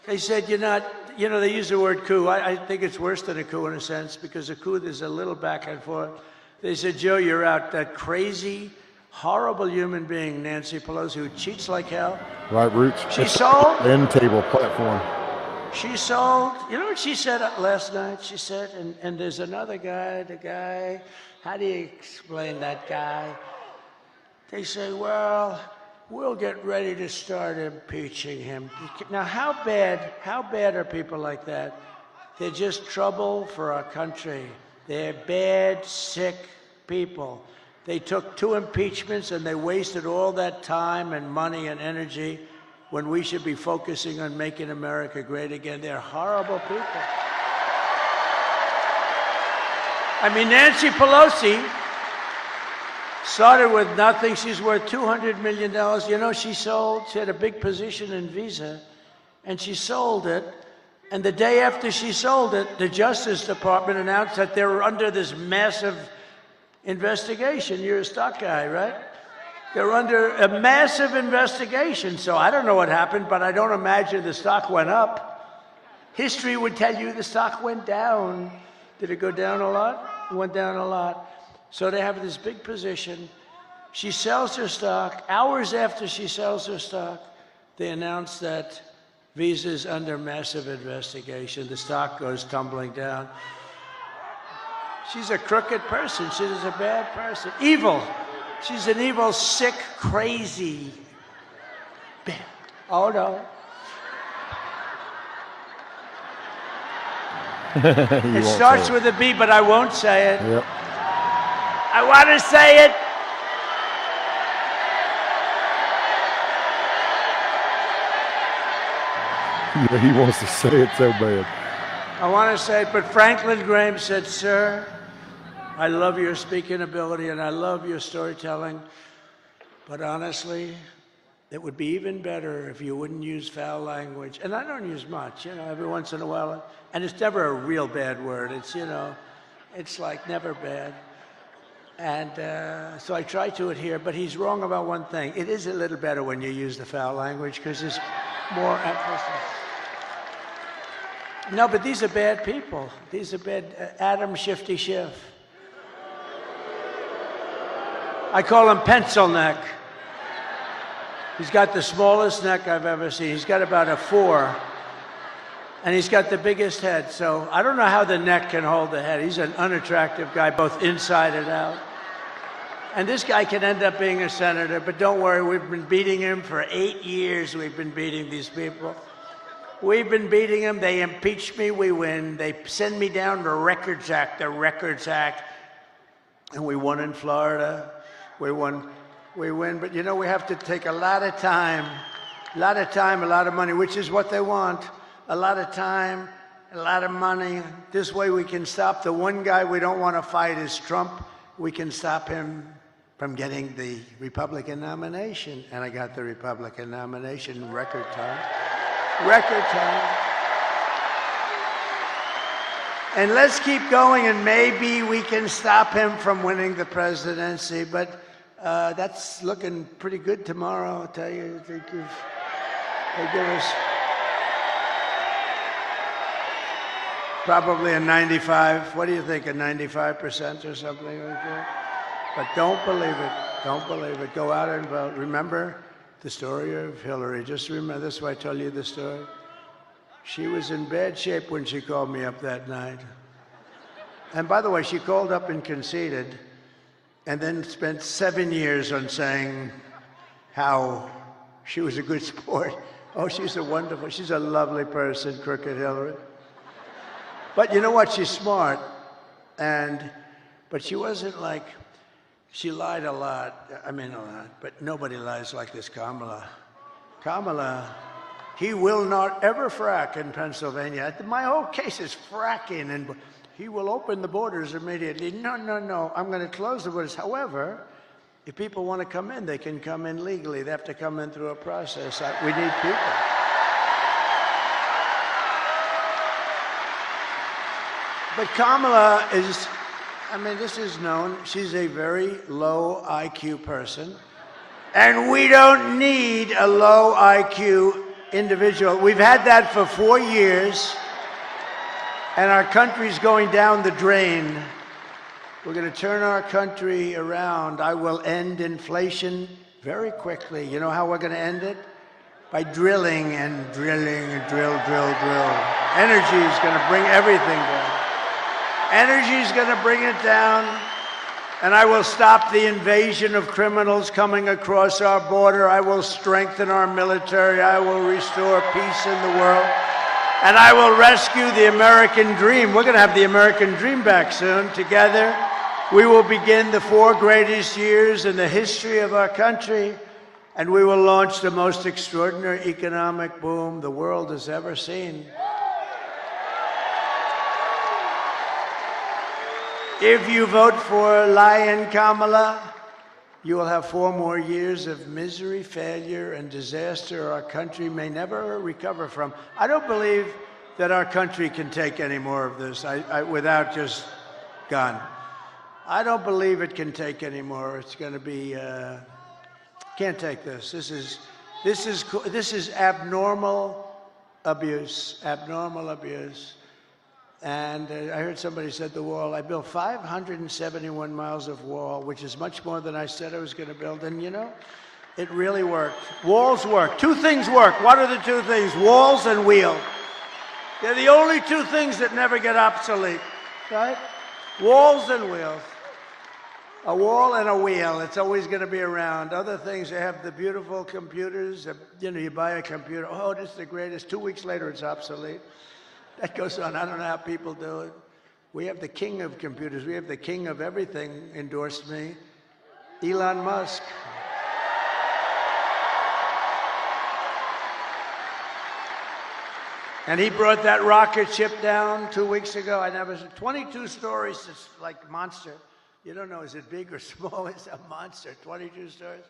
They said, you're not, you know, they use the word coup. I think it's worse than a coup in a sense, because a coup, there's a little back and forth. They said, Joe, you're out. That crazy, horrible human being, Nancy Pelosi, who cheats like hell. Right, Roots. She sold. End table platform. She sold, you know what she said last night? She said, and there's another guy, the guy, how do you explain that guy? They say, well, we'll get ready to start impeaching him. Now, how bad are people like that? They're just trouble for our country. They're bad, sick people. They took 2 impeachments and they wasted all that time and money and energy when we should be focusing on making America great again. They're horrible people. I mean, Nancy Pelosi started with nothing. She's worth $200 million. You know, she had a big position in Visa, and she sold it. And the day after she sold it, the Justice Department announced that they were under this massive investigation. You're a stock guy, right? They're under a massive investigation. So I don't know what happened, but I don't imagine the stock went up. History would tell you the stock went down. Did it go down a lot? It went down a lot. So they have this big position. She sells her stock. Hours after she sells her stock, they announce that Visa is under massive investigation. The stock goes tumbling down. She's a crooked person. She's a bad person. Evil. She's an evil, sick, crazy. Oh, no. It starts with a B, but I won't say it. Yep. I want to say it. Yeah, he wants to say it so bad. I want to say it, but Franklin Graham said, "Sir, I love your speaking ability and I love your storytelling, but honestly, it would be even better if you wouldn't use foul language." And I don't use much, you know, every once in a while. And it's never a real bad word. It's, you know, it's like never bad. And so I try to adhere, but he's wrong about one thing. It is a little better when you use the foul language because there's more emphasis. No, but these are bad people. These are bad. Adam Shifty Schiff. I call him pencil neck. He's got the smallest neck I've ever seen. He's got about a 4. And he's got the biggest head. So I don't know how the neck can hold the head. He's an unattractive guy, both inside and out. And this guy can end up being a senator, but don't worry, we've been beating him for 8 years. We've been beating these people. We've been beating them. They impeach me, we win. They send me down the Records Act, and we won in Florida. We win. But you know, we have to take a lot of time, a lot of money, which is what they want. A lot of time, a lot of money. This way we can stop. The one guy we don't want to fight is Trump. We can stop him from getting the Republican nomination. And I got the Republican nomination in record time. Record time. And let's keep going, and maybe we can stop him from winning the presidency. But that's looking pretty good tomorrow, I'll tell you. They give us probably a 95. What do you think, a 95% or something like that? But don't believe it. Don't believe it. Go out and vote. Remember the story of Hillary. Just remember, that's why I told you the story. She was in bad shape when she called me up that night. And by the way, she called up and conceded, and then spent 7 years on saying how she was a good sport. Oh, she's a lovely person, Crooked Hillary. But you know what? She's smart, but she wasn't like, she lied a lot. I mean, a lot, but nobody lies like this Kamala. Kamala, he will not ever frack in Pennsylvania. My whole case is fracking, and he will open the borders immediately. No, I'm going to close the borders. However, if people want to come in, they can come in legally. They have to come in through a process. We need people. But Kamala is, I mean, this is known. She's a very low IQ person. And we don't need a low IQ individual. We've had that for 4 years. And our country's going down the drain. We're going to turn our country around. I will end inflation very quickly. You know how we're going to end it? By drilling and drilling and drill. Energy is going to bring everything down. Energy is going to bring it down. And I will stop the invasion of criminals coming across our border. I will strengthen our military. I will restore peace in the world. And I will rescue the American dream. We're going to have the American dream back soon. Together, we will begin the 4 greatest years in the history of our country. And we will launch the most extraordinary economic boom the world has ever seen. If you vote for Lion Kamala, you will have 4 more years of misery, failure, and disaster our country may never recover from. I don't believe that our country can take any more of this without just gone. I don't believe it can take any more. It's going to be, can't take this. This is abnormal abuse, abnormal abuse. And I heard somebody said the wall. I built 571 miles of wall, which is much more than I said I was going to build. And you know, it really worked. Walls work. 2 things work. What are the 2 things? Walls and wheel. They're the only 2 things that never get obsolete, right? Walls and wheels. A wall and a wheel. It's always going to be around. Other things, they have the beautiful computers. You know, you buy a computer. Oh, this is the greatest. 2 weeks later, it's obsolete. That goes on. I don't know how people do it. We have the king of computers. We have the king of everything endorsed me, Elon Musk. And he brought that rocket ship down 2 weeks ago. I never said 22 stories. It's like monster. You don't know, is it big or small? It's a monster. 22 stories.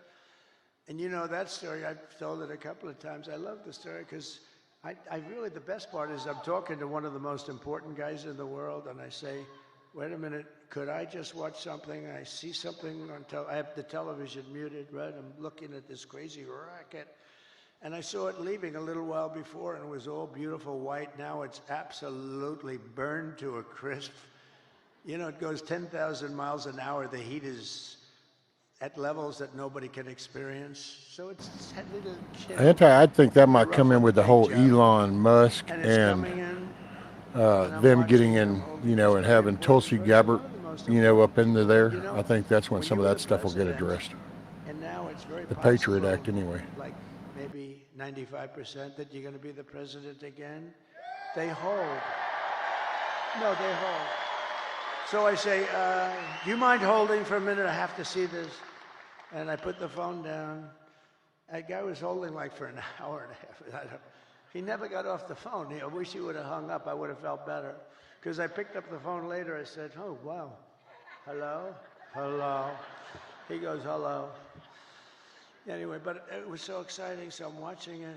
And you know that story. I've told it a couple of times. I love the story because I really, the best part is I'm talking to one of the most important guys in the world, and I say, wait a minute, could I just watch something? I see something on I have the television muted, right? I'm looking at this crazy rocket, and I saw it leaving a little while before, and it was all beautiful white. Now it's absolutely burned to a crisp. You know, it goes 10,000 miles an hour. The heat is at levels that nobody can experience. So it's that little kid. I think that might come in with the whole Elon Musk and them getting in, you know, and having Tulsi Gabbard, you know, up into there. I think that's when some of that stuff will get addressed. And now it's very the Patriot Act, anyway. Like maybe 95% that you're going to be the president again. They hold. No, they hold. So I say, do you mind holding for a minute? I have to see this. And I put the phone down. That guy was holding like for an hour and a half. He never got off the phone. I wish he would have hung up. I would have felt better. Because I picked up the phone later. I said, oh, wow. Hello? Hello? He goes, hello. Anyway, but it was so exciting. So I'm watching it.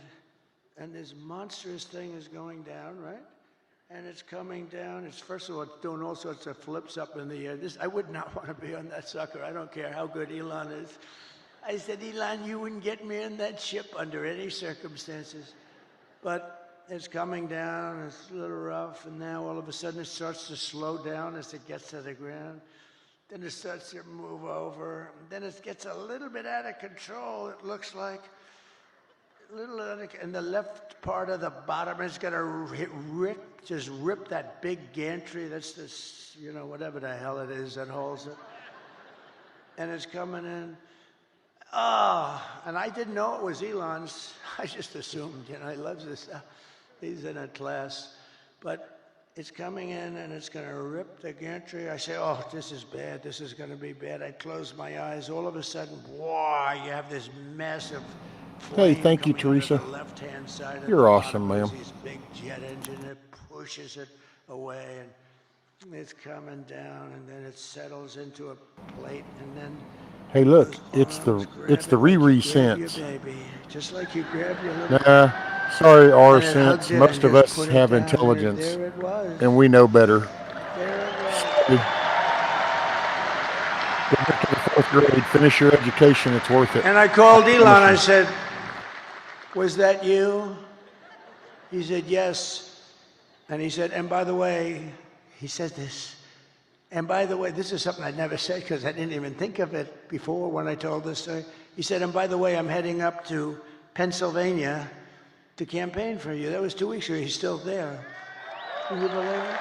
And this monstrous thing is going down, right? And it's coming down. It's, first of all, it's doing all sorts of flips up in the air. I would not want to be on that sucker. I don't care how good Elon is. I said, Elon, you wouldn't get me in that ship under any circumstances. But it's coming down. It's a little rough. And now all of a sudden it starts to slow down as it gets to the ground. Then it starts to move over. Then it gets a little bit out of control, it looks like. And the left part of the bottom is going to just rip that big gantry. That's this, you know, whatever the hell it is that holds it. And it's coming in. Oh, and I didn't know it was Elon's. I just assumed, you know, he loves this stuff. He's in a class. But it's coming in and it's going to rip the gantry. I say, oh, this is bad. This is going to be bad. I close my eyes. All of a sudden, wow, you have this massive. Hey, thank you, Teresa. You're awesome, ma'am. This big jet engine that pushes it away, and it's coming down, and then it settles into a plate, and then. Hey, look, it's the Riri sense. Just like you grab your little. Nah, sorry, our sense. Most of us have intelligence, and we know better. Get back to the 4th grade. Finish your education. It's worth it. And I called Elon. I said, was that you? He said, yes. And he said, and by the way, he said this. And by the way, this is something I'd never said because I didn't even think of it before when I told this story. He said, and by the way, I'm heading up to Pennsylvania to campaign for you. That was 2 weeks ago. He's still there. Can you believe it?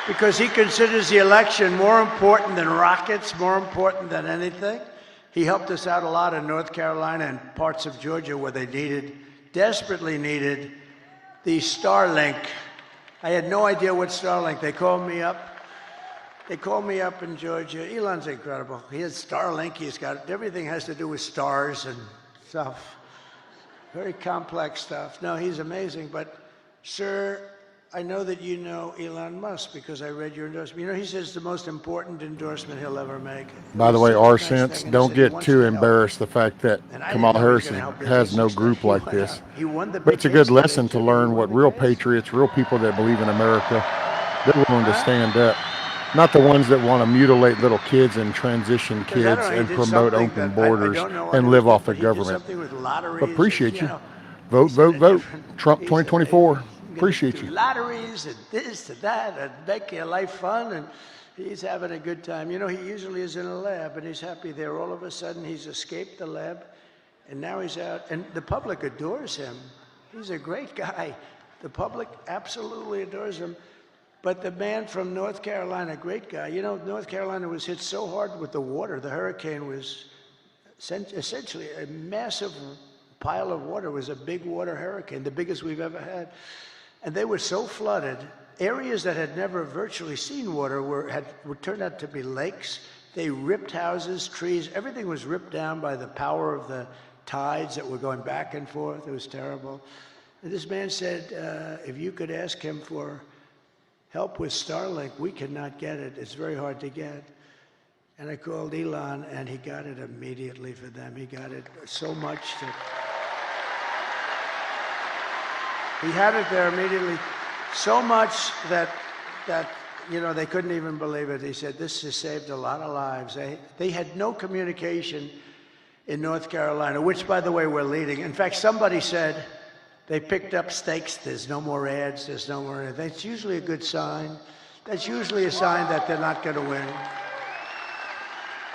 Because he considers the election more important than rockets, more important than anything. He helped us out a lot in North Carolina and parts of Georgia where they desperately needed the Starlink. I had no idea what Starlink. They called me up They called me up in Georgia. Elon's incredible. He has Starlink. He's got everything has to do with stars and stuff. Very complex stuff. No, he's amazing. But, sir, I know that you know Elon Musk because I read your endorsement. You know, he says the most important endorsement he'll ever make. By the way, our sense, don't get too embarrassed the fact that Kamala Harris has no group like this. But it's a good lesson to learn what real patriots, real people that believe in America, they're willing to stand up. Not the ones that want to mutilate little kids and transition kids and promote open borders and live off the government. But appreciate you. Vote, vote, vote. Trump 2024. Appreciate you. Lotteries and this and that and make your life fun, and he's having a good time. You know, he usually is in a lab and he's happy there. All of a sudden he's escaped the lab and now he's out, and the public adores him. He's a great guy. The public absolutely adores him. But the man from North Carolina, great guy. You know, North Carolina was hit so hard with the water. The hurricane was essentially a massive pile of water. It was a big water hurricane, the biggest we've ever had. And they were so flooded, areas that had never virtually seen water were turned out to be lakes. They ripped houses, trees, everything was ripped down by the power of the tides that were going back and forth. It was terrible. And this man said, if you could ask him for help with Starlink, we cannot get it. It's very hard to get. And I called Elon, and he got it immediately for them. He got it so much that he had it there immediately, so much that you know, they couldn't even believe it. He said, this has saved a lot of lives. They had no communication in North Carolina, which, by the way, we're leading. In fact, somebody said they picked up stakes. There's no more ads. There's no more. That's usually a good sign. That's usually a sign that they're not going to win.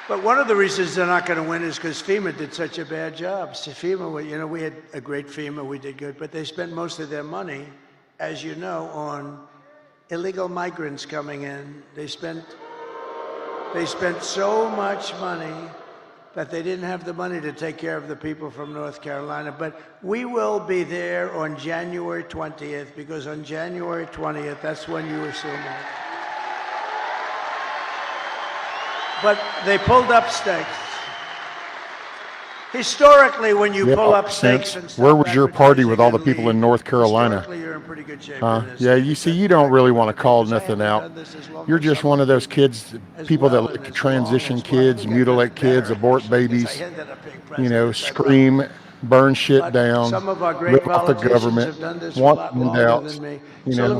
But one of the reasons they're not going to win is because FEMA did such a bad job. So FEMA, you know, we had a great FEMA. We did good. But they spent most of their money, as you know, on illegal migrants coming in. They spent so much money that they didn't have the money to take care of the people from North Carolina. But we will be there on January 20th, because on January 20th, that's when you assume it. But they pulled up stakes. Historically, when you pull up stakes and stuff, where was your party with all the people in North Carolina? You're in pretty good shape. Yeah, you see, you don't really want to call nothing out. You're just one of those kids, people that like to transition kids, mutilate kids, abort babies, you know, scream, burn shit down, rip off the government, want handouts, you know,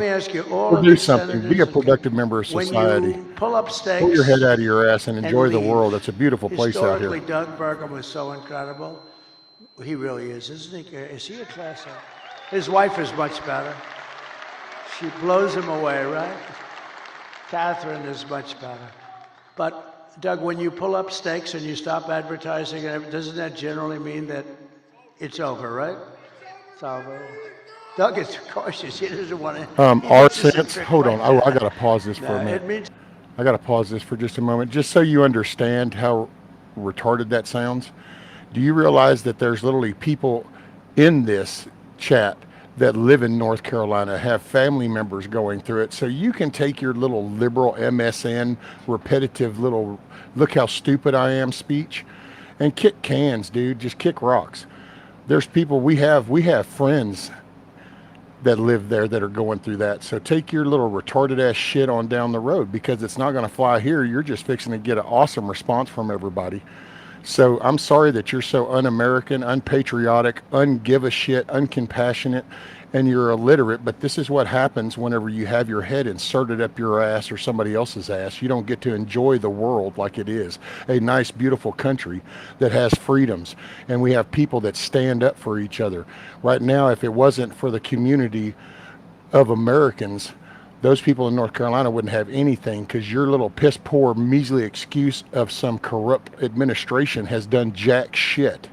or do something. Be a productive member of society. Pull your head out of your ass and enjoy the world. It's a beautiful place out here. Doug Burgum was so incredible. He really is, isn't he? Is he a class act? His wife is much better. She blows him away, right? Catherine is much better. But, Doug, when you pull up stakes and you stop advertising, doesn't that generally mean that it's over, right? It's over. Doug is cautious. He doesn't want to. Our sense. Hold on. I got to pause this for a minute. I got to pause this for just a moment, just so you understand how retarded that sounds. Do you realize that there's literally people in this chat that live in North Carolina, have family members going through it? So you can take your little liberal MSN, repetitive little, look how stupid I am speech, and kick cans, dude. Just kick rocks. There's people, we have friends that live there that are going through that. So take your little retarded ass shit on down the road, because it's not going to fly here. You're just fixing to get an awesome response from everybody. So I'm sorry that you're so un-American, unpatriotic, ungive a shit, uncompassionate, and you're illiterate. But this is what happens whenever you have your head inserted up your ass or somebody else's ass. You don't get to enjoy the world like it is. A nice, beautiful country that has freedoms. And we have people that stand up for each other. Right now, if it wasn't for the community of Americans, those people in North Carolina wouldn't have anything, because your little piss poor measly excuse of some corrupt administration has done jack shit.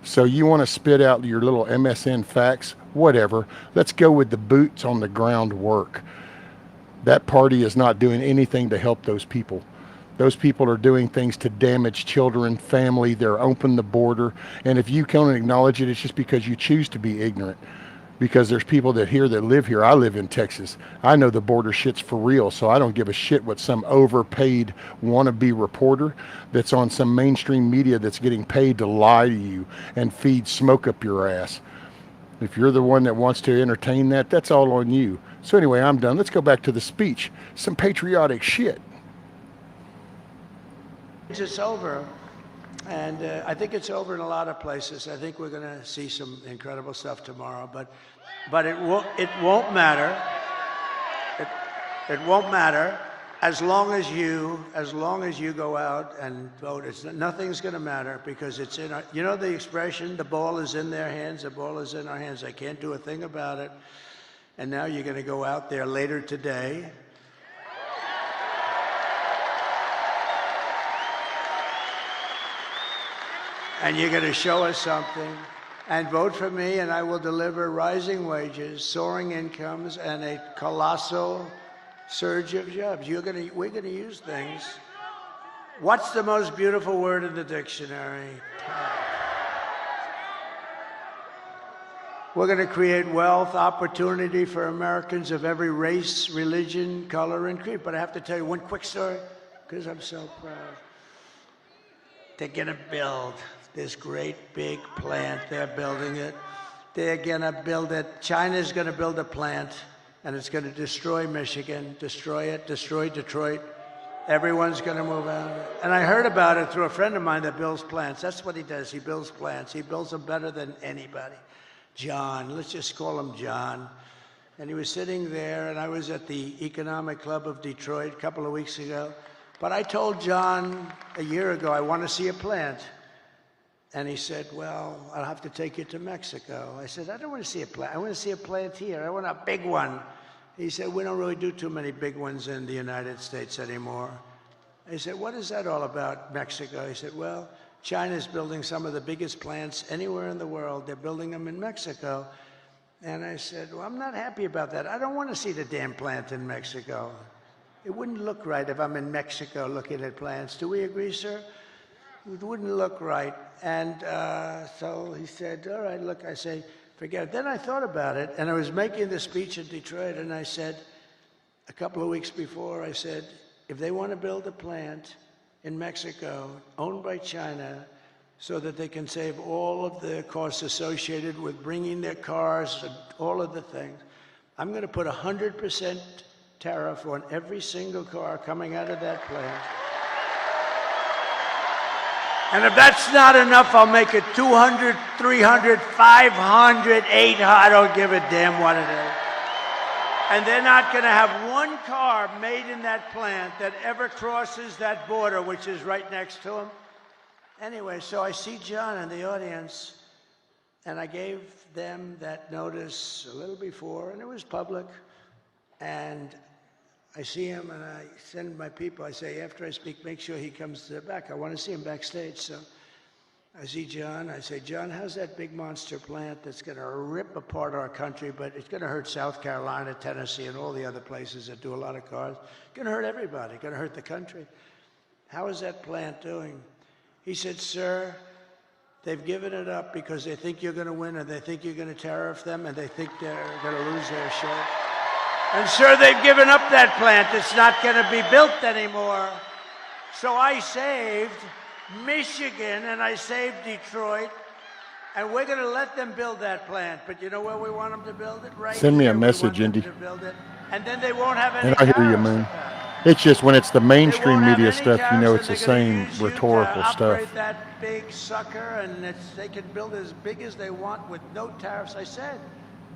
So you want to spit out your little MSN facts? Whatever. Let's go with the boots on the ground work. That party is not doing anything to help those people. Those people are doing things to damage children, family. They're open the border. And if you can't acknowledge it, it's just because you choose to be ignorant. because there's people that live here. I live in Texas. I know the border shit's for real, so I don't give a shit what some overpaid wannabe reporter that's on some mainstream media that's getting paid to lie to you and feed smoke up your ass. If you're the one that wants to entertain that, that's all on you. So anyway, I'm done. Let's go back to the speech. Some patriotic shit. It's over. And I think it's over in a lot of places. I think we're going to see some incredible stuff tomorrow. But it won't matter. It won't matter as long as you go out and vote. Nothing's going to matter because it's in our. You know the expression, the ball is in their hands. The ball is in our hands. They can't do a thing about it. And now you're going to go out there later today. And you're going to show us something, and vote for me, and I will deliver rising wages, soaring incomes, and a colossal surge of jobs. We're going to use things. What's the most beautiful word in the dictionary? We're going to create wealth, opportunity for Americans of every race, religion, color, and creed. But I have to tell you one quick story, because I'm so proud. They're going to build this great big plant. They're building it. They're going to build it. China's going to build a plant, and it's going to destroy Michigan, destroy it, destroy Detroit. Everyone's going to move out. And I heard about it through a friend of mine that builds plants. That's what he does. He builds plants. He builds them better than anybody. John, let's just call him John. And he was sitting there, and I was at the Economic Club of Detroit a couple of weeks ago. But I told John a year ago, I want to see a plant. And he said, well, I'll have to take you to Mexico. I said, I don't want to see a plant. I want to see a plant here. I want a big one. He said, we don't really do too many big ones in the United States anymore. I said, what is that all about, Mexico? He said, well, China's building some of the biggest plants anywhere in the world. They're building them in Mexico. And I said, well, I'm not happy about that. I don't want to see the damn plant in Mexico. It wouldn't look right if I'm in Mexico looking at plants. Do we agree, sir? It wouldn't look right. And so he said, all right, look, I say, forget it. Then I thought about it, and I was making the speech in Detroit, and I said, a couple of weeks before, I said, if they want to build a plant in Mexico owned by China so that they can save all of the costs associated with bringing their cars and all of the things, I'm going to put 100% tariff on every single car coming out of that plant. And if that's not enough, I'll make it 200, 300, 500, 800. I don't give a damn what it is. And they're not going to have one car made in that plant that ever crosses that border, which is right next to them. Anyway, so I see John in the audience, and I gave them that notice a little before, and it was public. And I see him, and I send my people. I say, after I speak, make sure he comes to the back. I want to see him backstage. So I see John. I say, John, how's that big monster plant that's going to rip apart our country, but it's going to hurt South Carolina, Tennessee, and all the other places that do a lot of cars. It's going to hurt everybody. It's going to hurt the country. How is that plant doing? He said, sir, they've given it up because they think you're going to win, and they think you're going to tariff them, and they think they're going to lose their share. And sir, they've given up that plant. It's not going to be built anymore. So I saved Michigan and I saved Detroit, and we're going to let them build that plant. But you know where we want them to build it? Right. Send me a message, Indy. And then they won't have any. And I hear you, Moon. It's just when it's the mainstream media stuff, you know, it's the same rhetorical stuff. That big sucker, and they can build as big as they want with no tariffs. I said,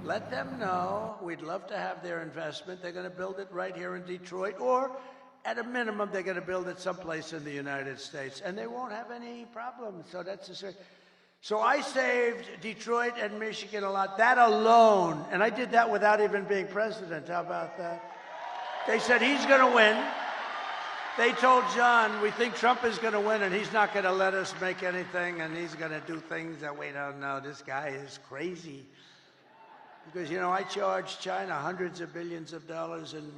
let them know we'd love to have their investment. They're going to build it right here in Detroit, or at a minimum, they're going to build it someplace in the United States, and they won't have any problem. So that's the. So I saved Detroit and Michigan a lot. That alone, and I did that without even being president. How about that? They said he's going to win. They told John, we think Trump is going to win, and he's not going to let us make anything, and he's going to do things that we don't know. This guy is crazy. Because, you know, I charge China hundreds of billions of dollars in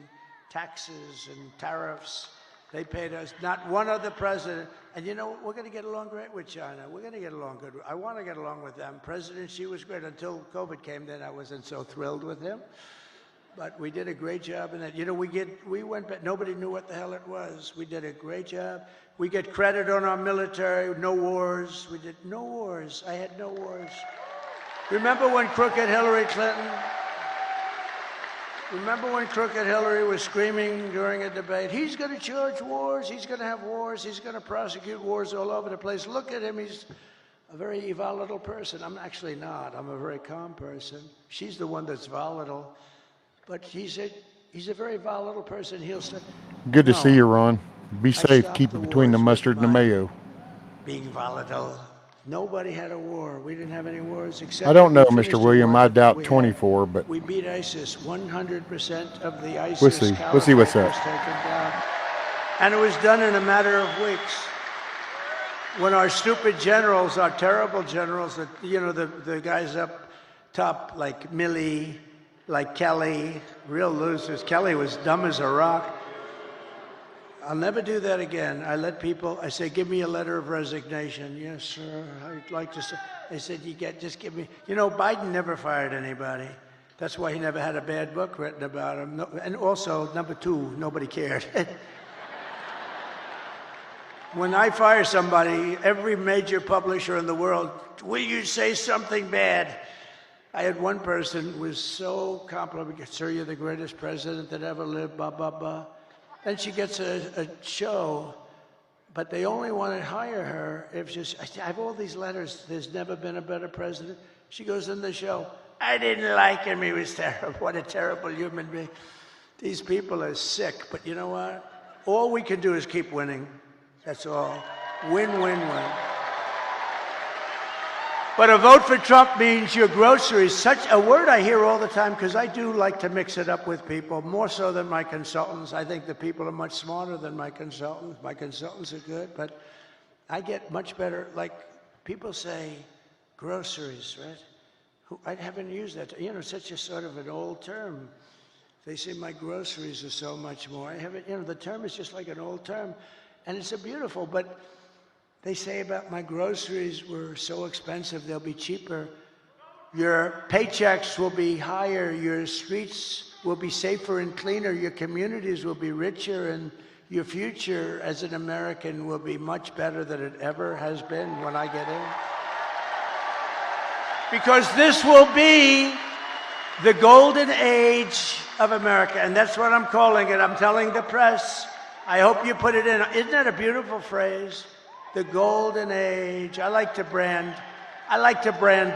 taxes and tariffs. They paid us, not one other president. And you know, we're going to get along great with China. We're going to get along good. I want to get along with them. President Xi was great until COVID came. Then I wasn't so thrilled with him. But we did a great job in that. You know, we went back. Nobody knew what the hell it was. We did a great job. We get credit on our military. No wars. We did no wars. I had no wars. Remember when crooked Hillary Clinton? Remember when crooked Hillary was screaming during a debate, he's going to charge wars, he's going to have wars, he's going to prosecute wars all over the place. Look at him, he's a very volatile person. I'm actually not. I'm a very calm person. She's the one that's volatile. But he's a very volatile person. He'll say, good to see you, Ron. Be safe. Keep it between the mustard and the mayo. Being volatile. Nobody had a war. We didn't have any wars except. I don't know, Mr. William. I doubt 24, but we beat ISIS. 100% of the ISIS. We'll see. We'll see what's up. And it was done in a matter of weeks. When our stupid generals, our terrible generals, you know, the guys up top like Milley, like Kelly, real losers. Kelly was dumb as a rock. I'll never do that again. I let people, I say, give me a letter of resignation. Yes, sir, I'd like to say. They said, just give me. You know, Biden never fired anybody. That's why he never had a bad book written about him. No, and also, number two, nobody cared. When I fire somebody, every major publisher in the world, will you say something bad? I had one person who was so complimentary. Sir, you're the greatest president that ever lived, blah, blah, blah. Then she gets a show, but they only want to hire her if she's, I have all these letters, there's never been a better president. She goes in the show, I didn't like him, he was terrible. What a terrible human being. These people are sick, but you know what? All we can do is keep winning. That's all. Win, win, win. But a vote for Trump means your groceries, such a word I hear all the time, because I do like to mix it up with people, more so than my consultants. I think the people are much smarter than my consultants. My consultants are good, but I get much better. Like, people say groceries, right? I haven't used that. You know, such a sort of an old term. They say my groceries are so much more. I haven't, you know, the term is just like an old term, and it's a beautiful, but they say about my groceries were so expensive, they'll be cheaper. Your paychecks will be higher, your streets will be safer and cleaner, your communities will be richer, and your future as an American will be much better than it ever has been when I get in. Because this will be the golden age of America, and that's what I'm calling it. I'm telling the press. I hope you put it in. Isn't that a beautiful phrase? The golden age. I like to brand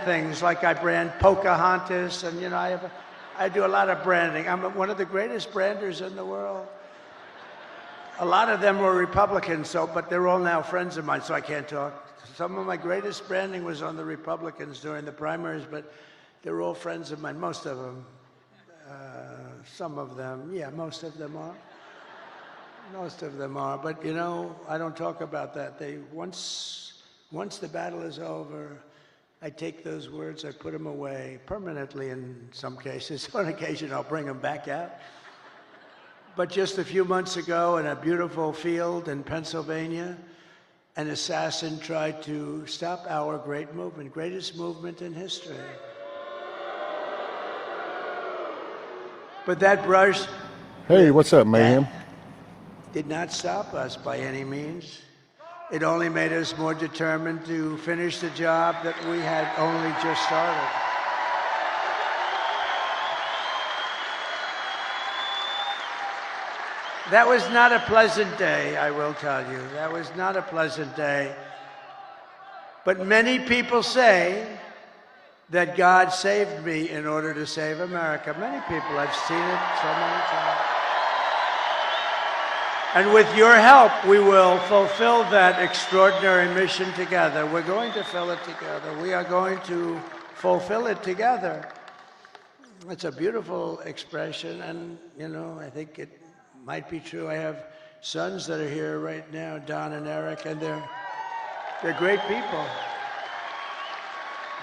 things, like I brand Pocahontas, and you know, I do a lot of branding. I'm one of the greatest branders in the world. A lot of them were Republicans, but they're all now friends of mine, so I can't talk. Some of my greatest branding was on the Republicans during the primaries, but they're all friends of mine. Most of them, some of them, yeah, most of them are. Most of them are, but you know, I don't talk about that. Once the battle is over, I take those words, I put them away permanently in some cases. On occasion, I'll bring them back out. But just a few months ago, in a beautiful field in Pennsylvania, an assassin tried to stop our great movement, greatest movement in history. But that brush... Hey, what's up, Mayhem? Did not stop us by any means. It only made us more determined to finish the job that we had only just started. That was not a pleasant day, I will tell you. That was not a pleasant day. But many people say that God saved me in order to save America. Many people, I've seen it so many times. And with your help, we will fulfill that extraordinary mission together. We're going to fill it together. We are going to fulfill it together. It's a beautiful expression, and, you know, I think it might be true. I have sons that are here right now, Don and Eric, and they're great people.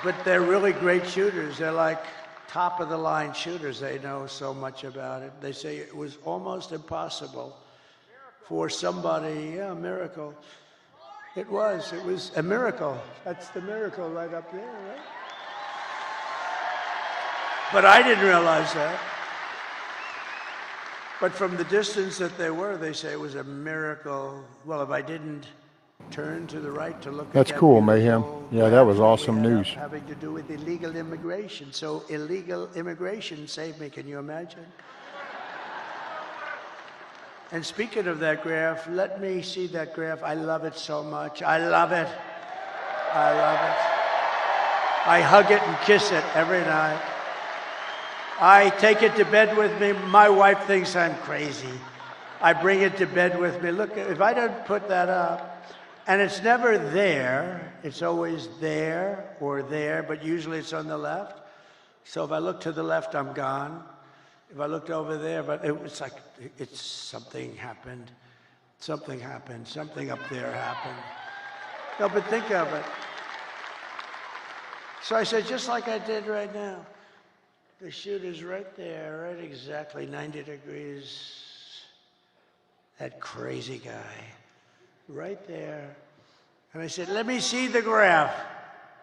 But they're really great shooters. They're like top-of-the-line shooters. They know so much about it. They say it was almost impossible for somebody, yeah, miracle, It was a miracle. That's the miracle right up there, right? But I didn't realize that. But from the distance that they were, they say it was a miracle. Well, if I didn't turn to the right to look That's at that cool, Mayhem. Yeah, that was awesome news. Having to do with illegal immigration. So illegal immigration saved me, can you imagine? And speaking of that graph, let me see that graph. I love it so much. I love it. I love it. I hug it and kiss it every night. I take it to bed with me. My wife thinks I'm crazy. I bring it to bed with me. Look, if I don't put that up, and it's never there, it's always there or there, but usually it's on the left. So if I look to the left, I'm gone. If I looked over there, but it was like, something happened. Something happened. Something up there happened. No, but think of it. So I said, just like I did right now. The shooter's right there, right exactly 90 degrees. That crazy guy, right there. And I said, let me see the graph.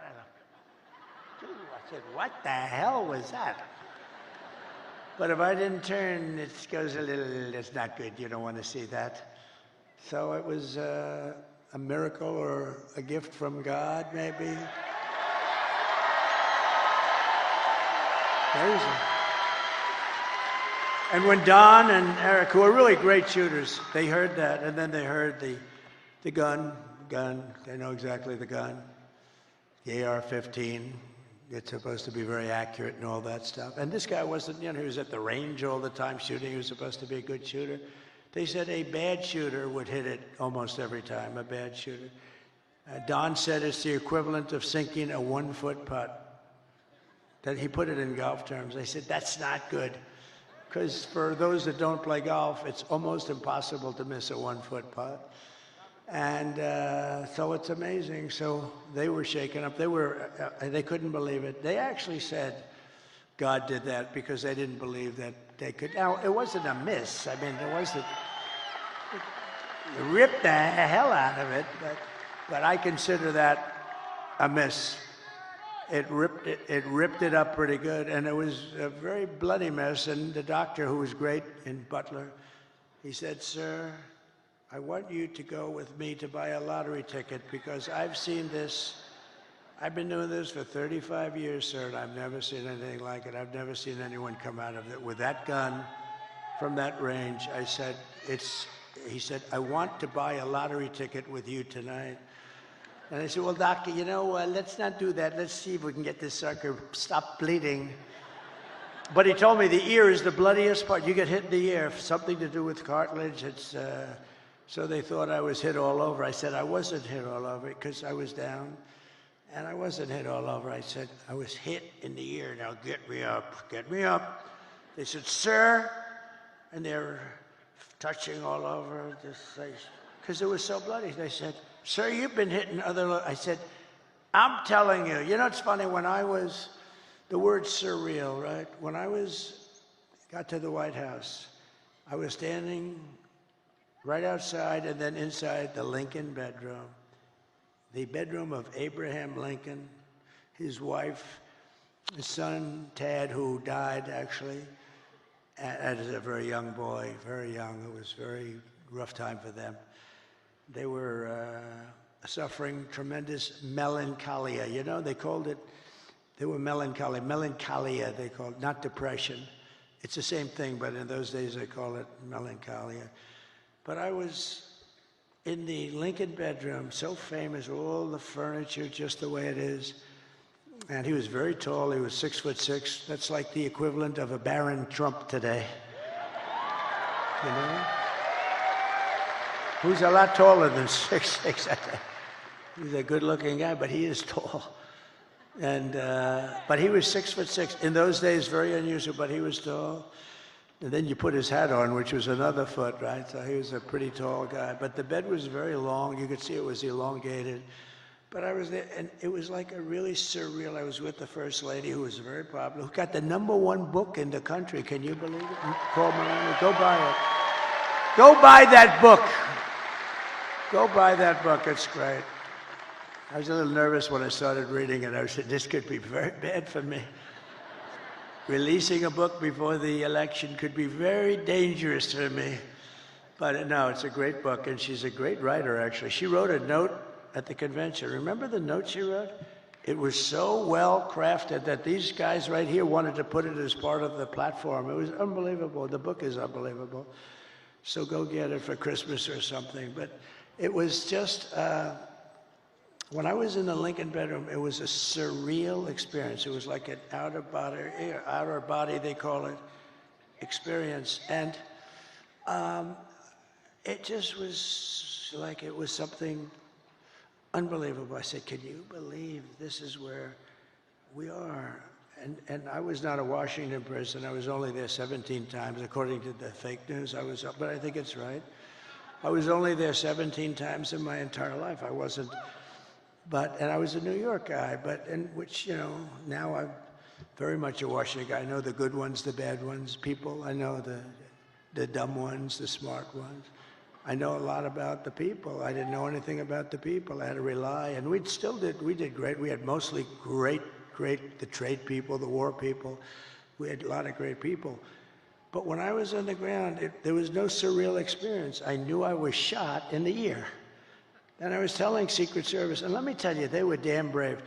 I said, what the hell was that? But if I didn't turn, it goes a little, it's not good. You don't want to see that. So it was a miracle or a gift from God, maybe. Crazy. And when Don and Eric, who are really great shooters, they heard that, and then they heard the gun, they know exactly the gun, the AR-15. It's supposed to be very accurate and all that stuff. And this guy wasn't, he was at the range all the time shooting. He was supposed to be a good shooter. They said a bad shooter would hit it almost every time, a bad shooter. Don said it's the equivalent of sinking a 1-foot putt. That he put it in golf terms. I said, that's not good. Because for those that don't play golf, it's almost impossible to miss a 1-foot putt. And so it's amazing. So they were shaken up. They couldn't believe it. They actually said God did that because they didn't believe that they could. Now, it wasn't a miss. I mean, it wasn't, it ripped the hell out of it, but I consider that a miss. It ripped it up pretty good, and it was a very bloody mess. And the doctor, who was great in Butler, he said, sir, I want you to go with me to buy a lottery ticket because I've seen this. I've been doing this for 35 years, sir, and I've never seen anything like it. I've never seen anyone come out of it with that gun from that range. I said, he said, I want to buy a lottery ticket with you tonight. And I said, well, doctor, let's not do that. Let's see if we can get this sucker stop bleeding. But he told me the ear is the bloodiest part. You get hit in the ear, something to do with cartilage. So they thought I was hit all over. I said, I wasn't hit all over because I was down. And I wasn't hit all over. I said, I was hit in the ear. Now get me up, get me up. They said, sir. And they're touching all over this place because it was so bloody. They said, sir, you've been hitting other... I said, I'm telling you. You know, it's funny, when I was... The word surreal, right? When I got to the White House, I was standing right outside and then inside the Lincoln bedroom. The bedroom of Abraham Lincoln, his wife, his son, Tad, who died, actually, as a very young boy, very young. It was a very rough time for them. They were suffering tremendous melancholia. You know, they called it, they were melancholy. Melancholia, they called it, not depression. It's the same thing, but in those days they call it melancholia. But I was in the Lincoln bedroom, so famous, all the furniture just the way it is. And he was very tall. He was 6'6". That's like the equivalent of a Baron Trump today. You know? Who's a lot taller than 6'6". He's a good-looking guy, but he is tall. And but he was 6'6". In those days, very unusual, but he was tall. And then you put his hat on, which was another foot, right? So he was a pretty tall guy. But the bed was very long. You could see it was elongated. But I was there, and it was like a really surreal. I was with the First Lady, who was very popular, who got the #1 book in the country. Can you believe it? Called Melania. Go buy it. Go buy that book. Go buy that book. It's great. I was a little nervous when I started reading it. I said, this could be very bad for me. Releasing a book before the election could be very dangerous for me. But no, it's a great book, and she's a great writer, actually. She wrote a note at the convention. Remember the note she wrote? It was so well crafted that these guys right here wanted to put it as part of the platform. It was unbelievable. The book is unbelievable. So go get it for Christmas or something. But it was just, when I was in the Lincoln bedroom, it was a surreal experience. It was like an outer body, they call it, experience. And it just was like, it was something unbelievable. I said, can you believe this is where we are? And I was not a Washington person. I was only there 17 times, according to the fake news. But I think it's right. I was only there 17 times in my entire life. I wasn't. And I was a New York guy, which, you know, now I'm very much a Washington guy. I know the good ones, the bad ones, people. I know the dumb ones, the smart ones. I know a lot about the people. I didn't know anything about the people. I had to rely, and we did great. We had mostly great, the trade people, the war people. We had a lot of great people. But when I was on the ground, there was no surreal experience. I knew I was shot in the ear. And I was telling Secret Service, and let me tell you, they were damn brave.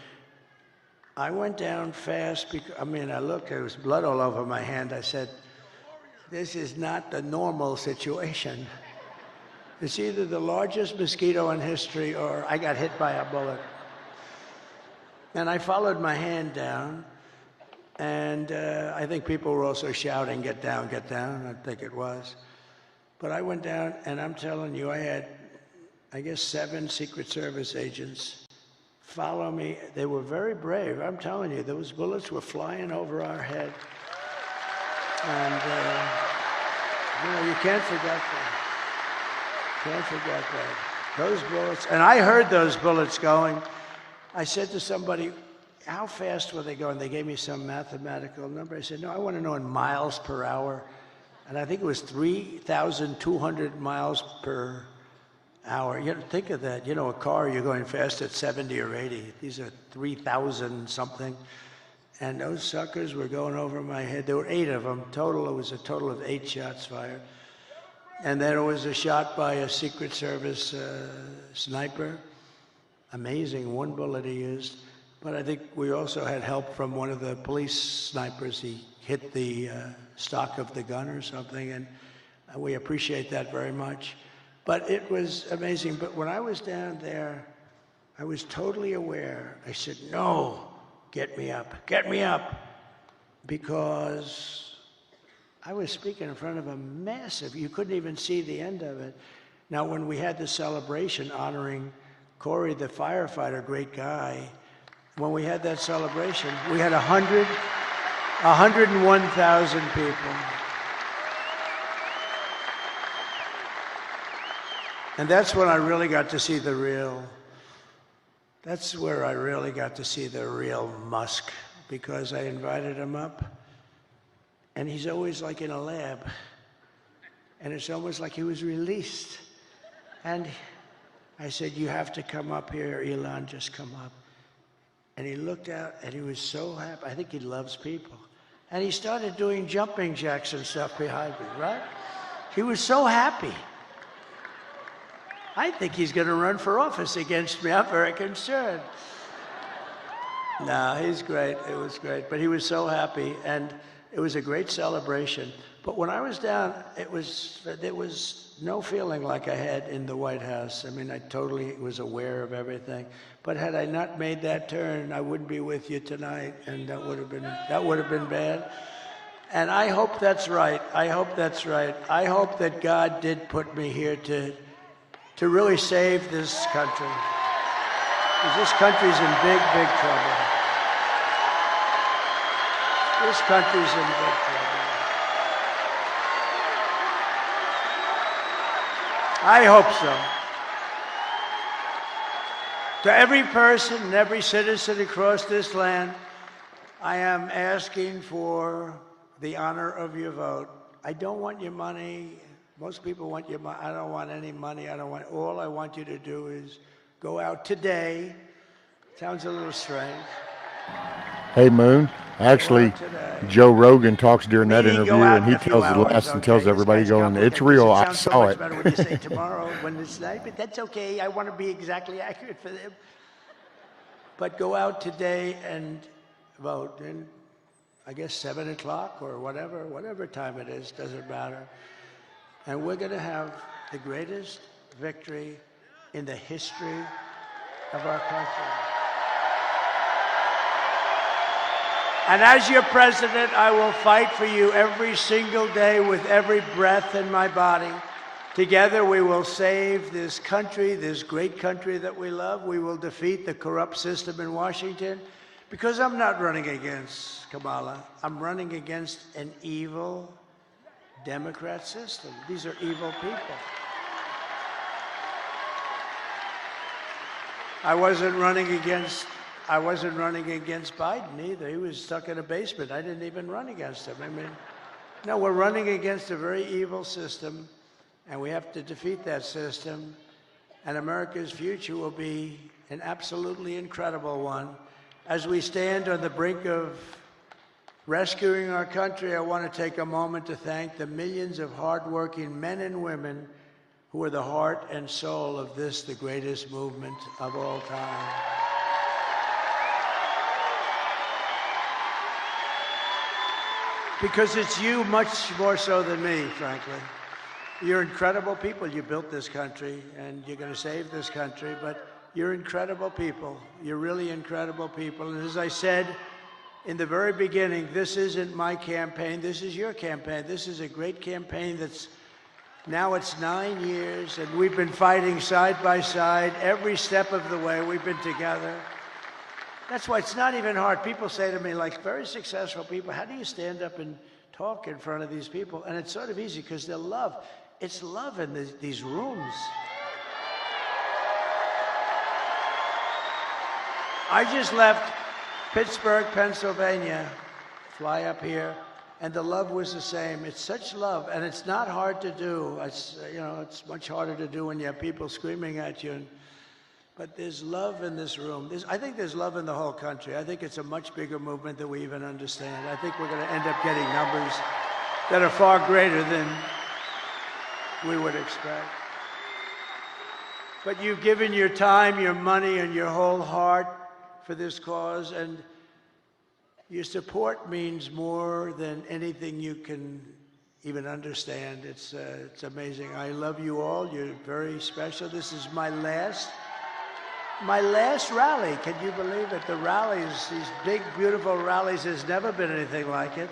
I went down fast because, I looked, there was blood all over my hand. I said, this is not the normal situation. It's either the largest mosquito in history or I got hit by a bullet. And I followed my hand down, and I think people were also shouting, get down, I think it was. But I went down, and I'm telling you, I had, I guess, 7 Secret Service agents follow me. They were very brave. I'm telling you, those bullets were flying over our head. And, you know, you can't forget that. Can't forget that. Those bullets, and I heard those bullets going. I said to somebody, how fast were they going? They gave me some mathematical number. I said, no, I want to know in miles per hour. And I think it was 3,200 miles per hour. You know, think of that. You know, a car, you're going fast at 70 or 80. These are 3,000 something. And those suckers were going over my head. There were 8 of them total. It was a total of 8 shots fired. And then it was a shot by a Secret Service sniper. Amazing, 1 bullet he used. But I think we also had help from one of the police snipers. He hit the stock of the gun or something, and we appreciate that very much. But it was amazing. But when I was down there, I was totally aware. I said, no, get me up, because I was speaking in front of a massive, you couldn't even see the end of it. Now, when we had the celebration honoring Corey, the firefighter, great guy, when we had that celebration, we had 101,000 people. And that's when I really got to see the real, that's where I really got to see the real Musk, because I invited him up. And he's always like in a lab. And it's almost like he was released. And I said, you have to come up here, Elon, just come up. And he looked out, and he was so happy. I think he loves people. And he started doing jumping jacks and stuff behind me, right? He was so happy. I think he's going to run for office against me. I'm very concerned. No, he's great. It was great. But he was so happy, and it was a great celebration. But when I was down, there was no feeling like I had in the White House. I mean, I totally was aware of everything. But had I not made that turn, I wouldn't be with you tonight, and that would have been bad. And I hope that's right. I hope that's right. I hope that God did put me here to really save this country. Because this country's in big, big trouble. This country's in big trouble. I hope so. To every person and every citizen across this land, I am asking for the honor of your vote. I don't want your money. Most people want your money. I don't want any money. All I want you to do is go out today. Sounds a little strange. Hey, Moon. Actually, Joe Rogan talks during that interview, and he tells the last and tells everybody going, it's real, I saw it. It sounds so much better when you say tomorrow when it's night, but that's okay. I want to be exactly accurate for them. But go out today and vote. And I guess 7 o'clock or whatever time it is, doesn't matter. And we're going to have the greatest victory in the history of our country. And as your president, I will fight for you every single day with every breath in my body. Together we will save this country, this great country that we love. We will defeat the corrupt system in Washington. Because I'm not running against Kamala. I'm running against an evil Democrat system. These are evil people. I wasn't running against Biden either. He was stuck in a basement. I didn't even run against him. I mean, no, we're running against a very evil system, and we have to defeat that system. And America's future will be an absolutely incredible one. As we stand on the brink of rescuing our country, I want to take a moment to thank the millions of hardworking men and women who are the heart and soul of this, the greatest movement of all time. Because it's you much more so than me, frankly. You're incredible people. You built this country, and you're going to save this country, but you're incredible people. You're really incredible people. And as I said in the very beginning, this isn't my campaign. This is your campaign. This is a great campaign that's now it's 9 years, and we've been fighting side by side every step of the way. We've been together. That's why it's not even hard. People say to me, like very successful people, how do you stand up and talk in front of these people? And it's sort of easy because they're love. It's love in these rooms. I just left Pittsburgh, Pennsylvania, fly up here, and the love was the same. It's such love, and it's not hard to do. It's, it's much harder to do when you have people screaming at you. But there's love in this room. I think there's love in the whole country. I think it's a much bigger movement than we even understand. I think we're going to end up getting numbers that are far greater than we would expect. But you've given your time, your money, and your whole heart for this cause, and your support means more than anything you can even understand. It's amazing. I love you all. You're very special. This is my last rally. Can you believe it? The rallies, these big, beautiful rallies, there's never been anything like it,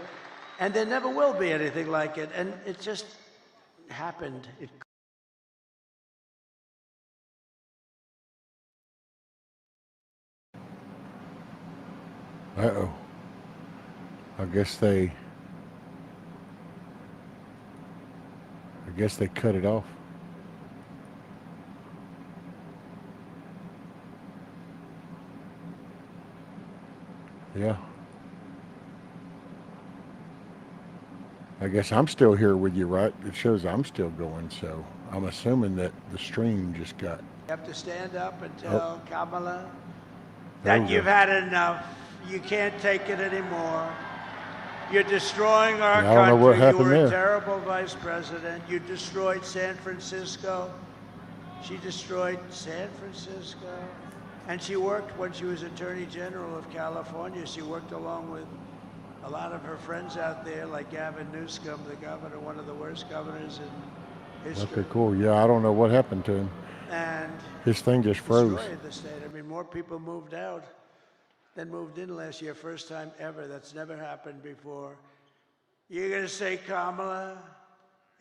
and there never will be anything like it. And it just happened. Uh-oh. I guess they cut it off. Yeah. I guess I'm still here with you, right? It shows I'm still going, so I'm assuming that the stream just got... You have to stand up and tell Kamala that you've had enough. You can't take it anymore. You're destroying our country. I don't know what happened you were there. a terrible vice president. You destroyed San Francisco. She destroyed San Francisco. And she worked, when she was Attorney General of California, she worked along with a lot of her friends out there, like Gavin Newsom, the governor, one of the worst governors in history. Okay, cool. Yeah, I don't know what happened to him. And his thing just froze. Destroyed the state. I mean, more people moved out than moved in last year. First time ever. That's never happened before. You're going to say, Kamala,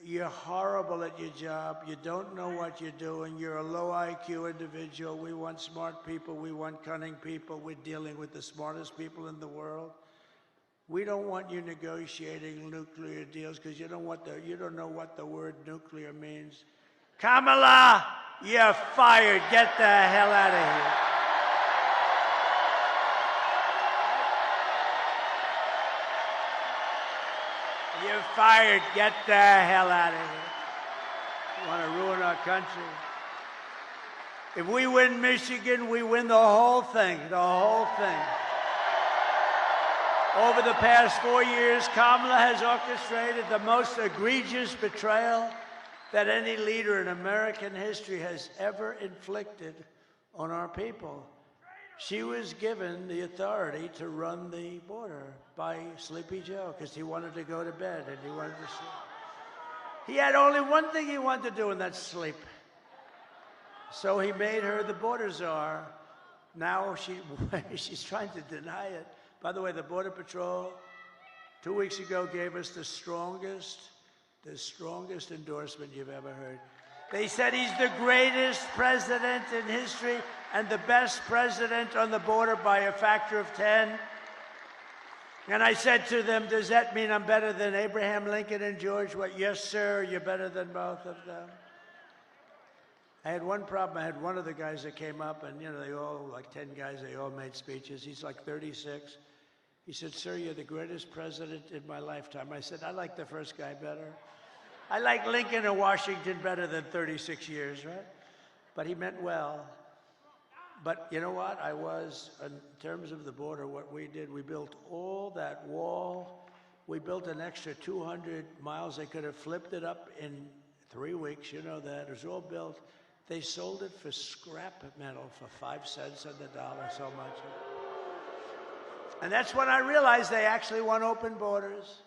you're horrible at your job. You don't know what you're doing. You're a low IQ individual. We want smart people. We want cunning people. We're dealing with the smartest people in the world. We don't want you negotiating nuclear deals because you don't know what the word nuclear means. Kamala, you're fired. Get the hell out of here. You're fired. Get the hell out of here. want to ruin our country. If we win Michigan, we win the whole thing, the whole thing. Over the past 4 years, Kamala has orchestrated the most egregious betrayal that any leader in American history has ever inflicted on our people. She was given the authority to run the border by Sleepy Joe because he wanted to go to bed and he wanted to sleep. He had only one thing he wanted to do, and that's sleep. So he made her the border czar. Now she's trying to deny it. By the way, the Border Patrol 2 weeks ago gave us the strongest endorsement you've ever heard. They said he's the greatest president in history and the best president on the border by a factor of 10. And I said to them, does that mean I'm better than Abraham Lincoln and George? What? Yes, sir, you're better than both of them. I had one problem. I had one of the guys that came up, and, you know, they all, like 10 guys, they all made speeches. He's like 36. He said, sir, you're the greatest president in my lifetime. I said, I like the first guy better. I like Lincoln and Washington better than 36 years, right? But he meant well. But you know what? in terms of the border, what we did, we built all that wall. We built an extra 200 miles. They could have flipped it up in 3 weeks. You know that. It was all built. They sold it for scrap metal for 5 cents on the dollar, so much. And that's when I realized they actually want open borders.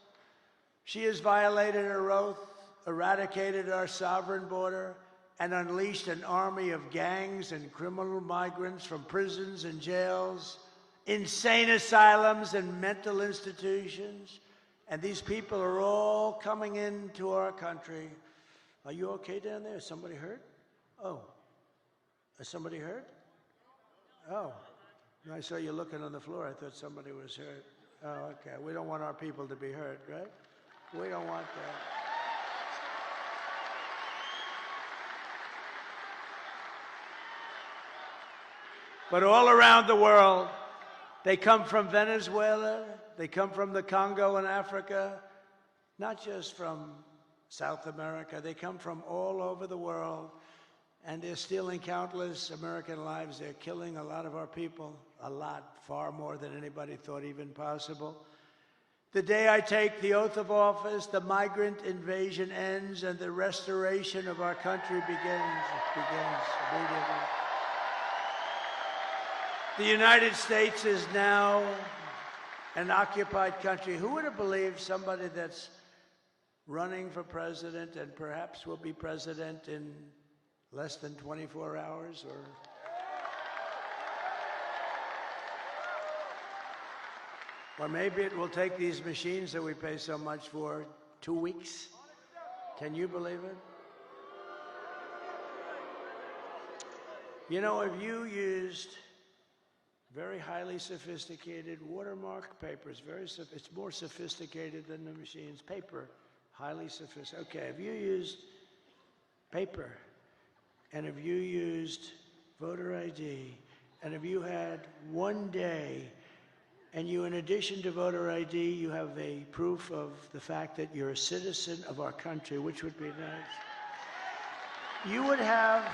She has violated her oath, eradicated our sovereign border, and unleashed an army of gangs and criminal migrants from prisons and jails, insane asylums and mental institutions. And these people are all coming into our country. Are you okay down there? Is somebody hurt? Oh, is somebody hurt? Oh, I saw you looking on the floor. I thought somebody was hurt. Oh, okay. We don't want our people to be hurt, right? We don't want that. But all around the world, they come from Venezuela, they come from the Congo in Africa, not just from South America. They come from all over the world. And they're stealing countless American lives. They're killing a lot of our people, a lot, far more than anybody thought even possible. The day I take the oath of office, the migrant invasion ends and the restoration of our country begins. It begins immediately. The United States is now an occupied country. Who would have believed somebody that's running for president and perhaps will be president in less than 24 hours, or maybe it will take these machines that we pay so much for 2 weeks. Can you believe it? You know, if you used very highly sophisticated watermark papers, it's more sophisticated than the machines. Paper, highly sophisticated. Okay, if you used paper, and if you used voter ID, and if you had 1 day, and you, in addition to voter ID, you have a proof of the fact that you're a citizen of our country, which would be nice, you would have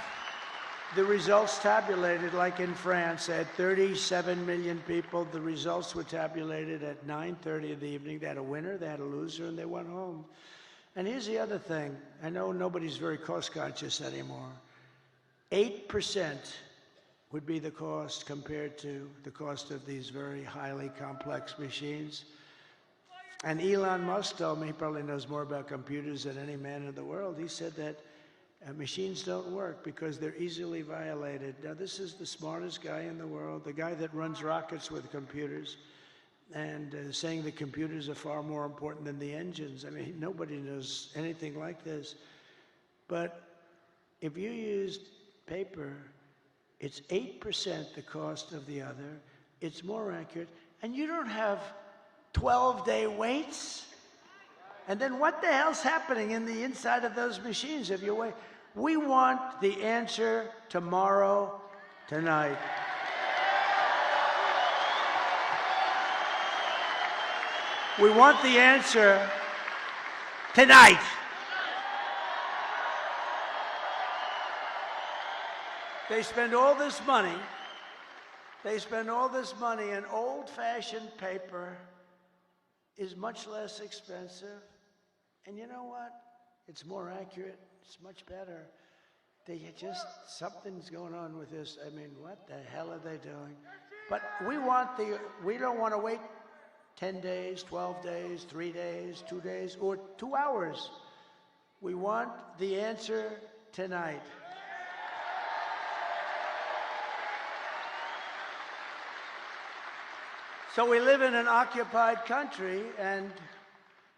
the results tabulated like in France. They had 37 million people. The results were tabulated at 9:30 in the evening. They had a winner, they had a loser, and they went home. And here's the other thing. I know nobody's very cost conscious anymore. 8% would be the cost compared to the cost of these very highly complex machines. And Elon Musk told me, he probably knows more about computers than any man in the world. He said that machines don't work because they're easily violated. Now, this is the smartest guy in the world, the guy that runs rockets with computers, and saying the computers are far more important than the engines. I mean, nobody knows anything like this. But if you used paper, it's 8% the cost of the other. It's more accurate, and you don't have 12-day waits. And then what the hell's happening in the inside of those machines if you wait? We want the answer tomorrow, tonight. We want the answer tonight. They spend all this money. They spend all this money, and old-fashioned paper is much less expensive. And you know what? It's more accurate. It's much better. Something's going on with this. I mean, what the hell are they doing? But we don't want to wait 10 days, 12 days, 3 days, 2 days, or 2 hours. We want the answer tonight. So we live in an occupied country, and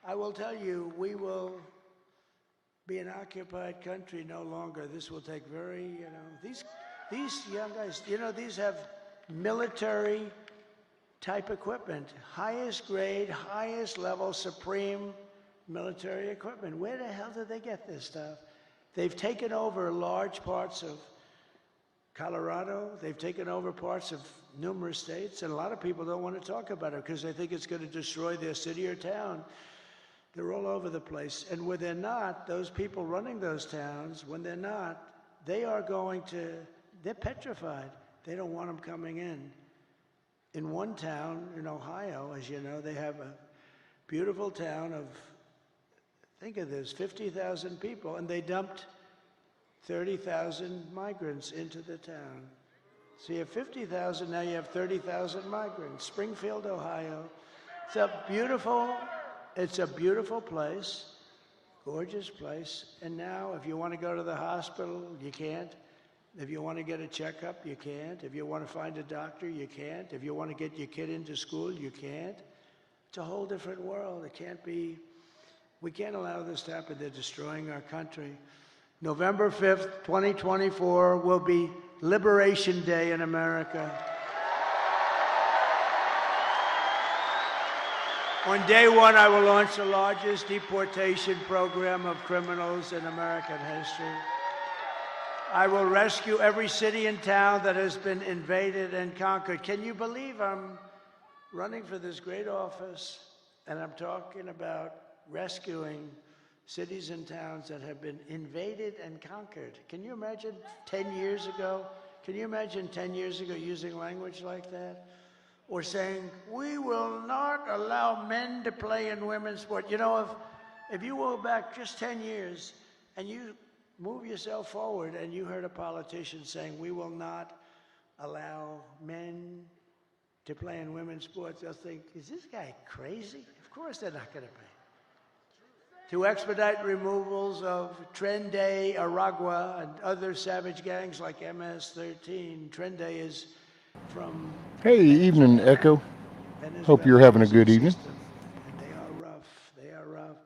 I will tell you, we will be an occupied country no longer. This will take these young guys, these have military type equipment, highest grade, highest level, supreme military equipment. Where the hell did they get this stuff? They've taken over large parts of Colorado. They've taken over parts of numerous states, and a lot of people don't want to talk about it because they think it's going to destroy their city or town. They're all over the place. And when they're not, those people running those towns, when they're not, they're petrified. They don't want them coming in. In one town in Ohio, as you know, they have a beautiful town of, think of this, 50,000 people, and they dumped 30,000 migrants into the town. So you have 50,000, now you have 30,000 migrants. Springfield, Ohio. It's a beautiful place, gorgeous place. And now if you want to go to the hospital, you can't. If you want to get a checkup, you can't. If you want to find a doctor, you can't. If you want to get your kid into school, you can't. It's a whole different world. We can't allow this to happen. They're destroying our country. November 5th, 2024 will be Liberation Day in America. On day one, I will launch the largest deportation program of criminals in American history. I will rescue every city and town that has been invaded and conquered. Can you believe I'm running for this great office and I'm talking about rescuing cities and towns that have been invaded and conquered? Can you imagine 10 years ago? Can you imagine 10 years ago using language like that? Or saying, we will not allow men to play in women's sport. You know, if you go back just 10 years and you move yourself forward and you heard a politician saying, we will not allow men to play in women's sports, they'll think, is this guy crazy? Of course they're not going to pay. To expedite removals of Trende, Aragua, and other savage gangs like MS-13. Trende is from... Hey, evening, Echo. Hope you're having a good evening. And they are rough. They are rough.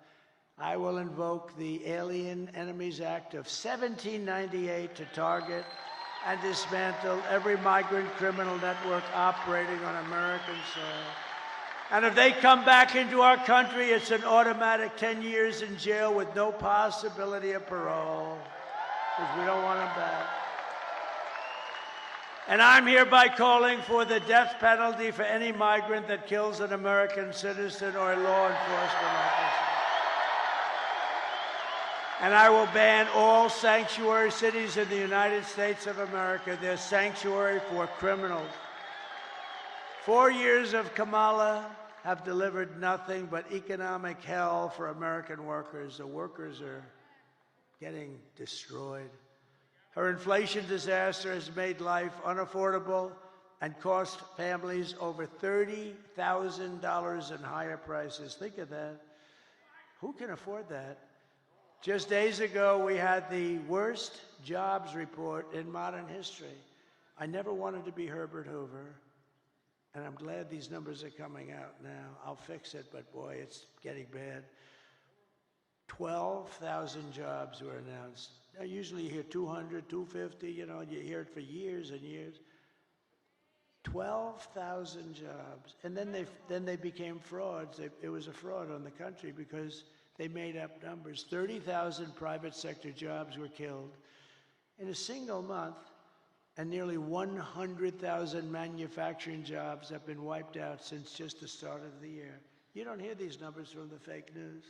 I will invoke the Alien Enemies Act of 1798 to target and dismantle every migrant criminal network operating on American soil. And if they come back into our country, it's an automatic 10 years in jail with no possibility of parole, because we don't want them back. And I'm hereby calling for the death penalty for any migrant that kills an American citizen or a law enforcement officer. And I will ban all sanctuary cities in the United States of America. They're sanctuary for criminals. 4 years of Kamala have delivered nothing but economic hell for American workers. The workers are getting destroyed. Her inflation disaster has made life unaffordable and cost families over $30,000 in higher prices. Think of that. Who can afford that? Just days ago, we had the worst jobs report in modern history. I never wanted to be Herbert Hoover. And I'm glad these numbers are coming out now. I'll fix it, but boy, it's getting bad. 12,000 jobs were announced. Now, usually you hear 200, 250, you hear it for years and years. 12,000 jobs. And then they became frauds. It was a fraud on the country because they made up numbers. 30,000 private sector jobs were killed in a single month. And nearly 100,000 manufacturing jobs have been wiped out since just the start of the year. You don't hear these numbers from the fake news.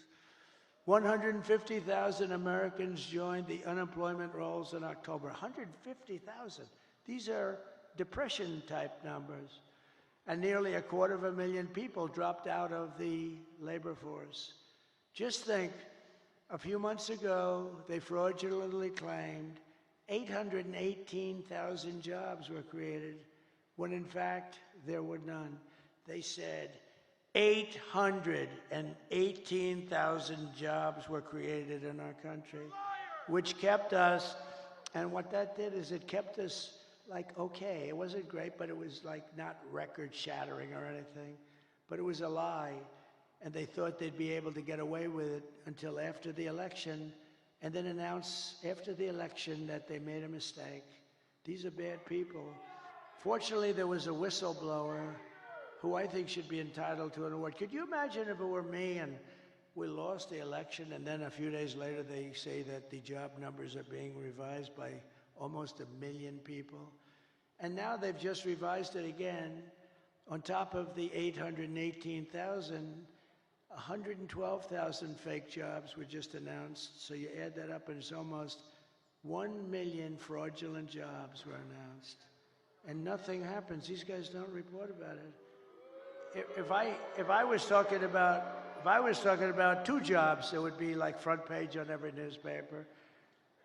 150,000 Americans joined the unemployment rolls in October. 150,000. These are depression-type numbers. And nearly 250,000 people dropped out of the labor force. Just think, a few months ago, they fraudulently claimed 818,000 jobs were created, when in fact, there were none. They said 818,000 jobs were created in our country, which kept us, and what that did is it kept us like, okay, it wasn't great, but it was like not record-shattering or anything, but it was a lie. And they thought they'd be able to get away with it until after the election, and then announce after the election that they made a mistake. These are bad people. Fortunately, there was a whistleblower who I think should be entitled to an award. Could you imagine if it were me and we lost the election, and then a few days later they say that the job numbers are being revised by almost 1 million people? And now they've just revised it again. On top of the 818,000, 112,000 fake jobs were just announced. So you add that up and it's almost 1 million fraudulent jobs were announced. And nothing happens. These guys don't report about it. If I was talking about 2 jobs, it would be like front page on every newspaper.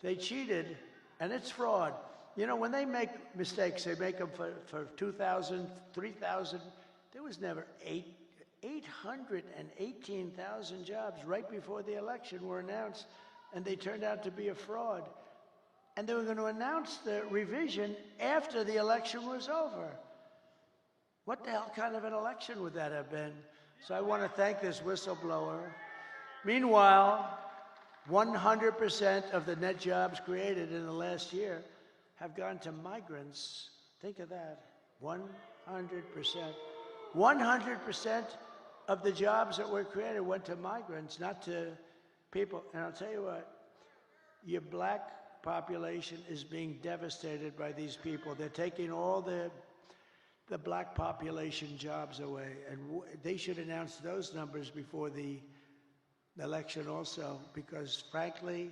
They cheated, and it's fraud. You know, when they make mistakes, they make them for 2,000, 3,000. There was never 818,000 jobs right before the election were announced, and they turned out to be a fraud. And they were going to announce the revision after the election was over. What the hell kind of an election would that have been? So I want to thank this whistleblower. Meanwhile, 100% of the net jobs created in the last year have gone to migrants. Think of that, 100%. 100% of the jobs that were created went to migrants, not to people. And I'll tell you what, your black population is being devastated by these people. They're taking all the black population jobs away, and they should announce those numbers before the election also, because frankly,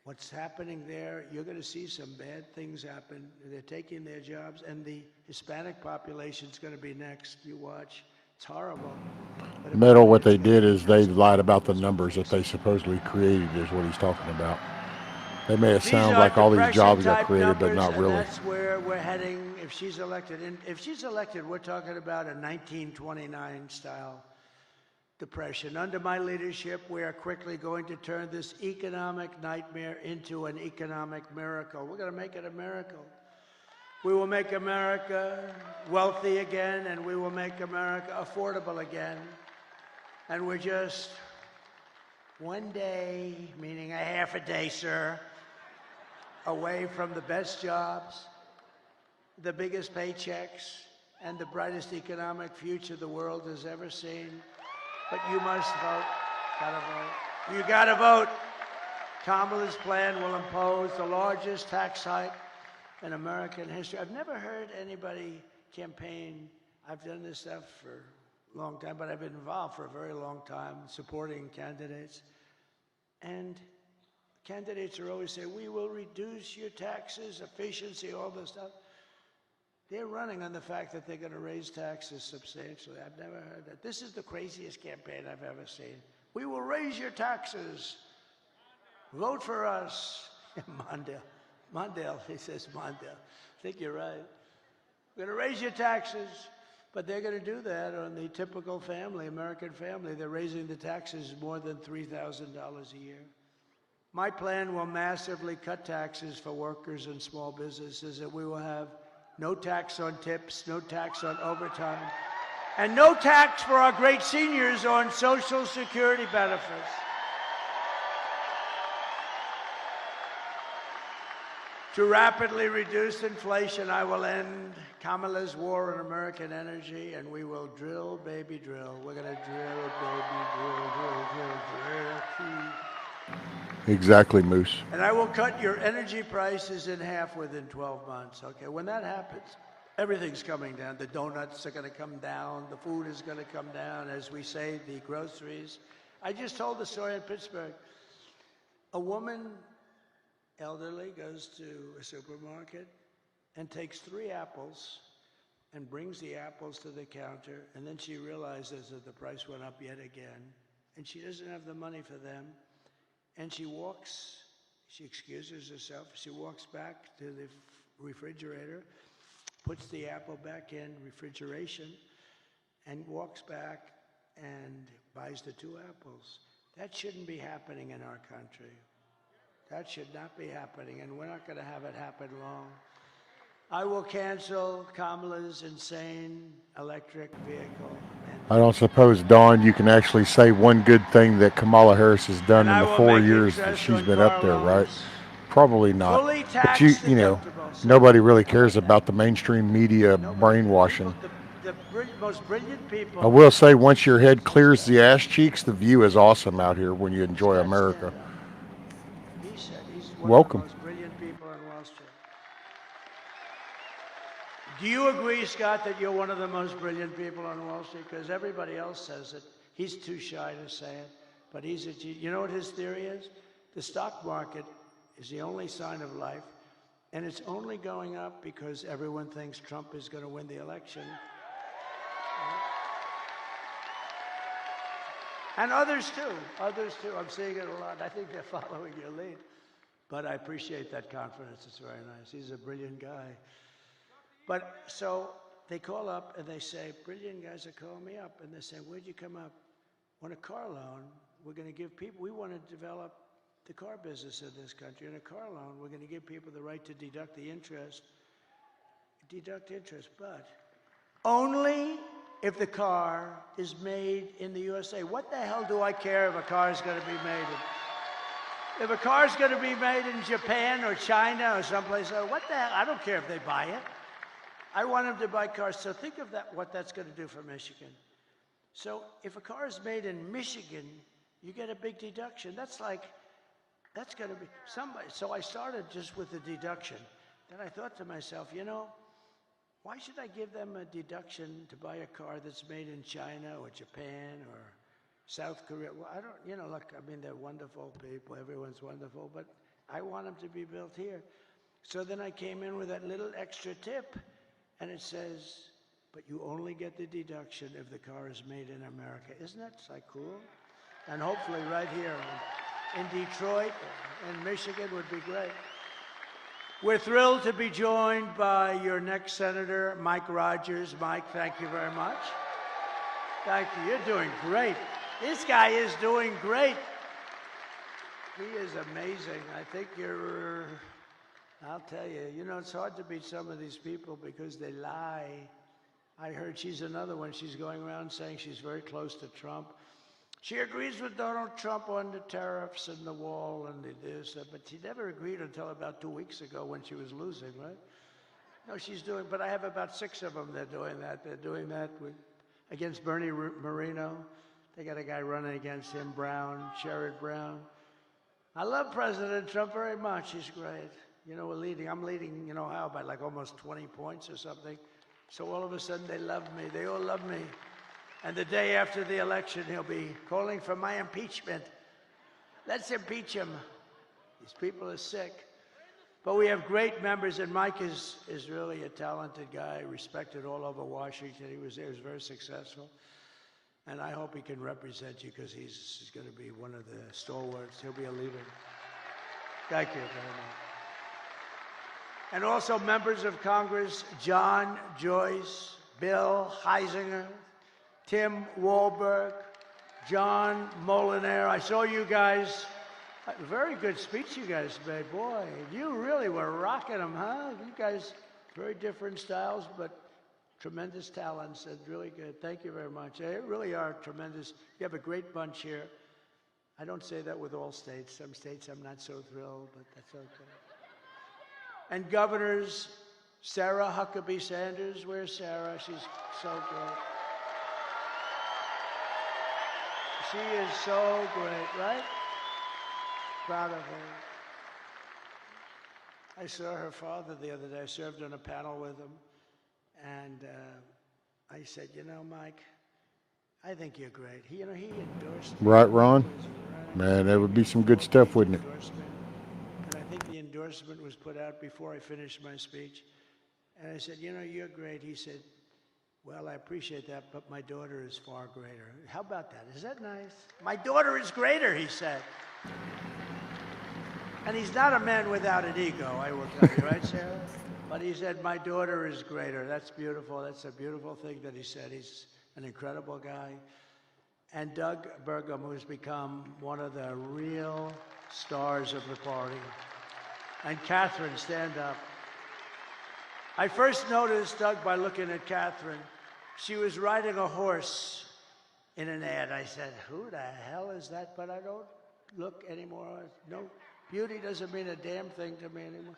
what's happening there, you're going to see some bad things happen. They're taking their jobs, and the Hispanic population's going to be next. You watch. It's horrible. Metal, what they did is they lied about the numbers that they supposedly created, is what he's talking about. They may have sounded like all these jobs got created, but not really. That's where we're heading if she's elected. And if she's elected, we're talking about a 1929 style depression. Under my leadership, we are quickly going to turn this economic nightmare into an economic miracle. We're going to make it a miracle. We will make America wealthy again, and we will make America affordable again. And we're just one day, meaning a half a day, sir, away from the best jobs, the biggest paychecks, and the brightest economic future the world has ever seen. But you must vote. Gotta vote. You gotta vote. Kamala's plan will impose the largest tax hike in American history. I've never heard anybody campaign. I've done this stuff for a long time, but I've been involved for a very long time supporting candidates. And candidates are always saying, we will reduce your taxes, efficiency, all this stuff. They're running on the fact that they're going to raise taxes substantially. I've never heard that. This is the craziest campaign I've ever seen. We will raise your taxes. Vote for us. Mondale, he says Mondale. I think you're right. We're going to raise your taxes. But they're going to do that on the typical family, American family. They're raising the taxes more than $3,000 a year. My plan will massively cut taxes for workers and small businesses, and we will have no tax on tips, no tax on overtime, and no tax for our great seniors on Social Security benefits. To rapidly reduce inflation, I will end Kamala's war on American energy, and we will drill, baby, drill. We're going to drill, baby, drill. Exactly, Moose. And I will cut your energy prices in half within 12 months, okay? When that happens, everything's coming down. The donuts are going to come down. The food is going to come down. As we say, the groceries. I just told the story in Pittsburgh. A woman, elderly, goes to a supermarket and takes 3 apples and brings the apples to the counter, and then she realizes that the price went up yet again, and she doesn't have the money for them, and she excuses herself, she walks back to the refrigerator, puts the apple back in refrigeration, and walks back and buys the 2 apples. That shouldn't be happening in our country. That should not be happening, and we're not going to have it happen long. I will cancel Kamala's insane electric vehicle. I don't suppose, Dawn, you can actually say one good thing that Kamala Harris has done in the 4 years that she's been up there, right? Probably not. But you know, nobody really cares about the mainstream media brainwashing. The most brilliant people. I will say, once your head clears the ass cheeks, the view is awesome out here when you enjoy America. He said he's one Welcome. of the most brilliant people on Wall Street. Do you agree, Scott, that you're one of the most brilliant people on Wall Street? Because everybody else says it. He's too shy to say it, but he's a genius. You know what his theory is? The stock market is the only sign of life, and it's only going up because everyone thinks Trump is going to win the election. And others too. I'm seeing it a lot. I think they're following your lead. But I appreciate that confidence. It's very nice. He's a brilliant guy. But so they call up and they say, brilliant guys are calling me up. And they say, where'd you come up? Want a car loan? We're going to give people, we want to develop the car business in this country. In a car loan, we're going to give people the right to deduct the interest. But only if the car is made in the USA. What the hell do I care if a car is going to be made in? If a car is going to be made in Japan or China or someplace else, what the hell? I don't care if they buy it. I want them to buy cars. So think of that, what that's going to do for Michigan. So if a car is made in Michigan, you get a big deduction. That's going to be somebody. So I started just with the deduction. Then I thought to myself, you know, why should I give them a deduction to buy a car that's made in China or Japan or South Korea? Well, I don't, you know, look, I mean, they're wonderful people. Everyone's wonderful, but I want them to be built here. So then I came in with that little extra tip, and it says, but you only get the deduction if the car is made in America. Isn't that like cool? And hopefully right here in Detroit and Michigan would be great. We're thrilled to be joined by your next senator, Mike Rogers. Mike, thank you very much. Thank you. You're doing great. This guy is doing great. He is amazing. I think I'll tell you, you know, it's hard to beat some of these people because they lie. I heard she's another one. She's going around saying she's very close to Trump. She agrees with Donald Trump on the tariffs and the wall and this, but she never agreed until about 2 weeks ago when she was losing, right? No, she's doing, but I have about 6 of them that are doing that. They're doing that against Bernie Moreno. They got a guy running against him, Sherrod Brown. I love President Trump very much. He's great. You know, I'm leading, you know how, by like almost 20 points or something. So all of a sudden they love me. They all love me. And the day after the election, he'll be calling for my impeachment. Let's impeach him. These people are sick. But we have great members, and Mike is really a talented guy, respected all over Washington. He was very successful. And I hope he can represent you because he's going to be one of the stalwarts. He'll be a leader. Thank you very much. And also members of Congress, John Joyce, Bill Heisinger, Tim Walberg, John Molinaire. I saw you guys. Very good speech you guys made. Boy, you really were rocking them, huh? You guys, very different styles, but tremendous talents and really good. Thank you very much. They really are tremendous. You have a great bunch here. I don't say that with all states. Some states I'm not so thrilled, but that's okay. And governors, Sarah Huckabee Sanders. Where's Sarah? She's so great. She is so great, right? Proud of her. I saw her father the other day. I served on a panel with him. And I said, you know, Mike, I think you're great. He endorsed me. Right, Ron? Man, that would be some good stuff, wouldn't it? And I think the endorsement was put out before I finished my speech. And I said, you're great. He said, well, I appreciate that, but my daughter is far greater. How about that? Is that nice? My daughter is greater, he said. And he's not a man without an ego, I will tell you, right, Sarah? But he said, my daughter is greater. That's beautiful. That's a beautiful thing that he said. He's an incredible guy. And Doug Burgum, who's become one of the real stars of the party. And Catherine, stand up. I first noticed Doug by looking at Catherine. She was riding a horse in an ad. I said, who the hell is that? But I don't look anymore. No, beauty doesn't mean a damn thing to me anymore.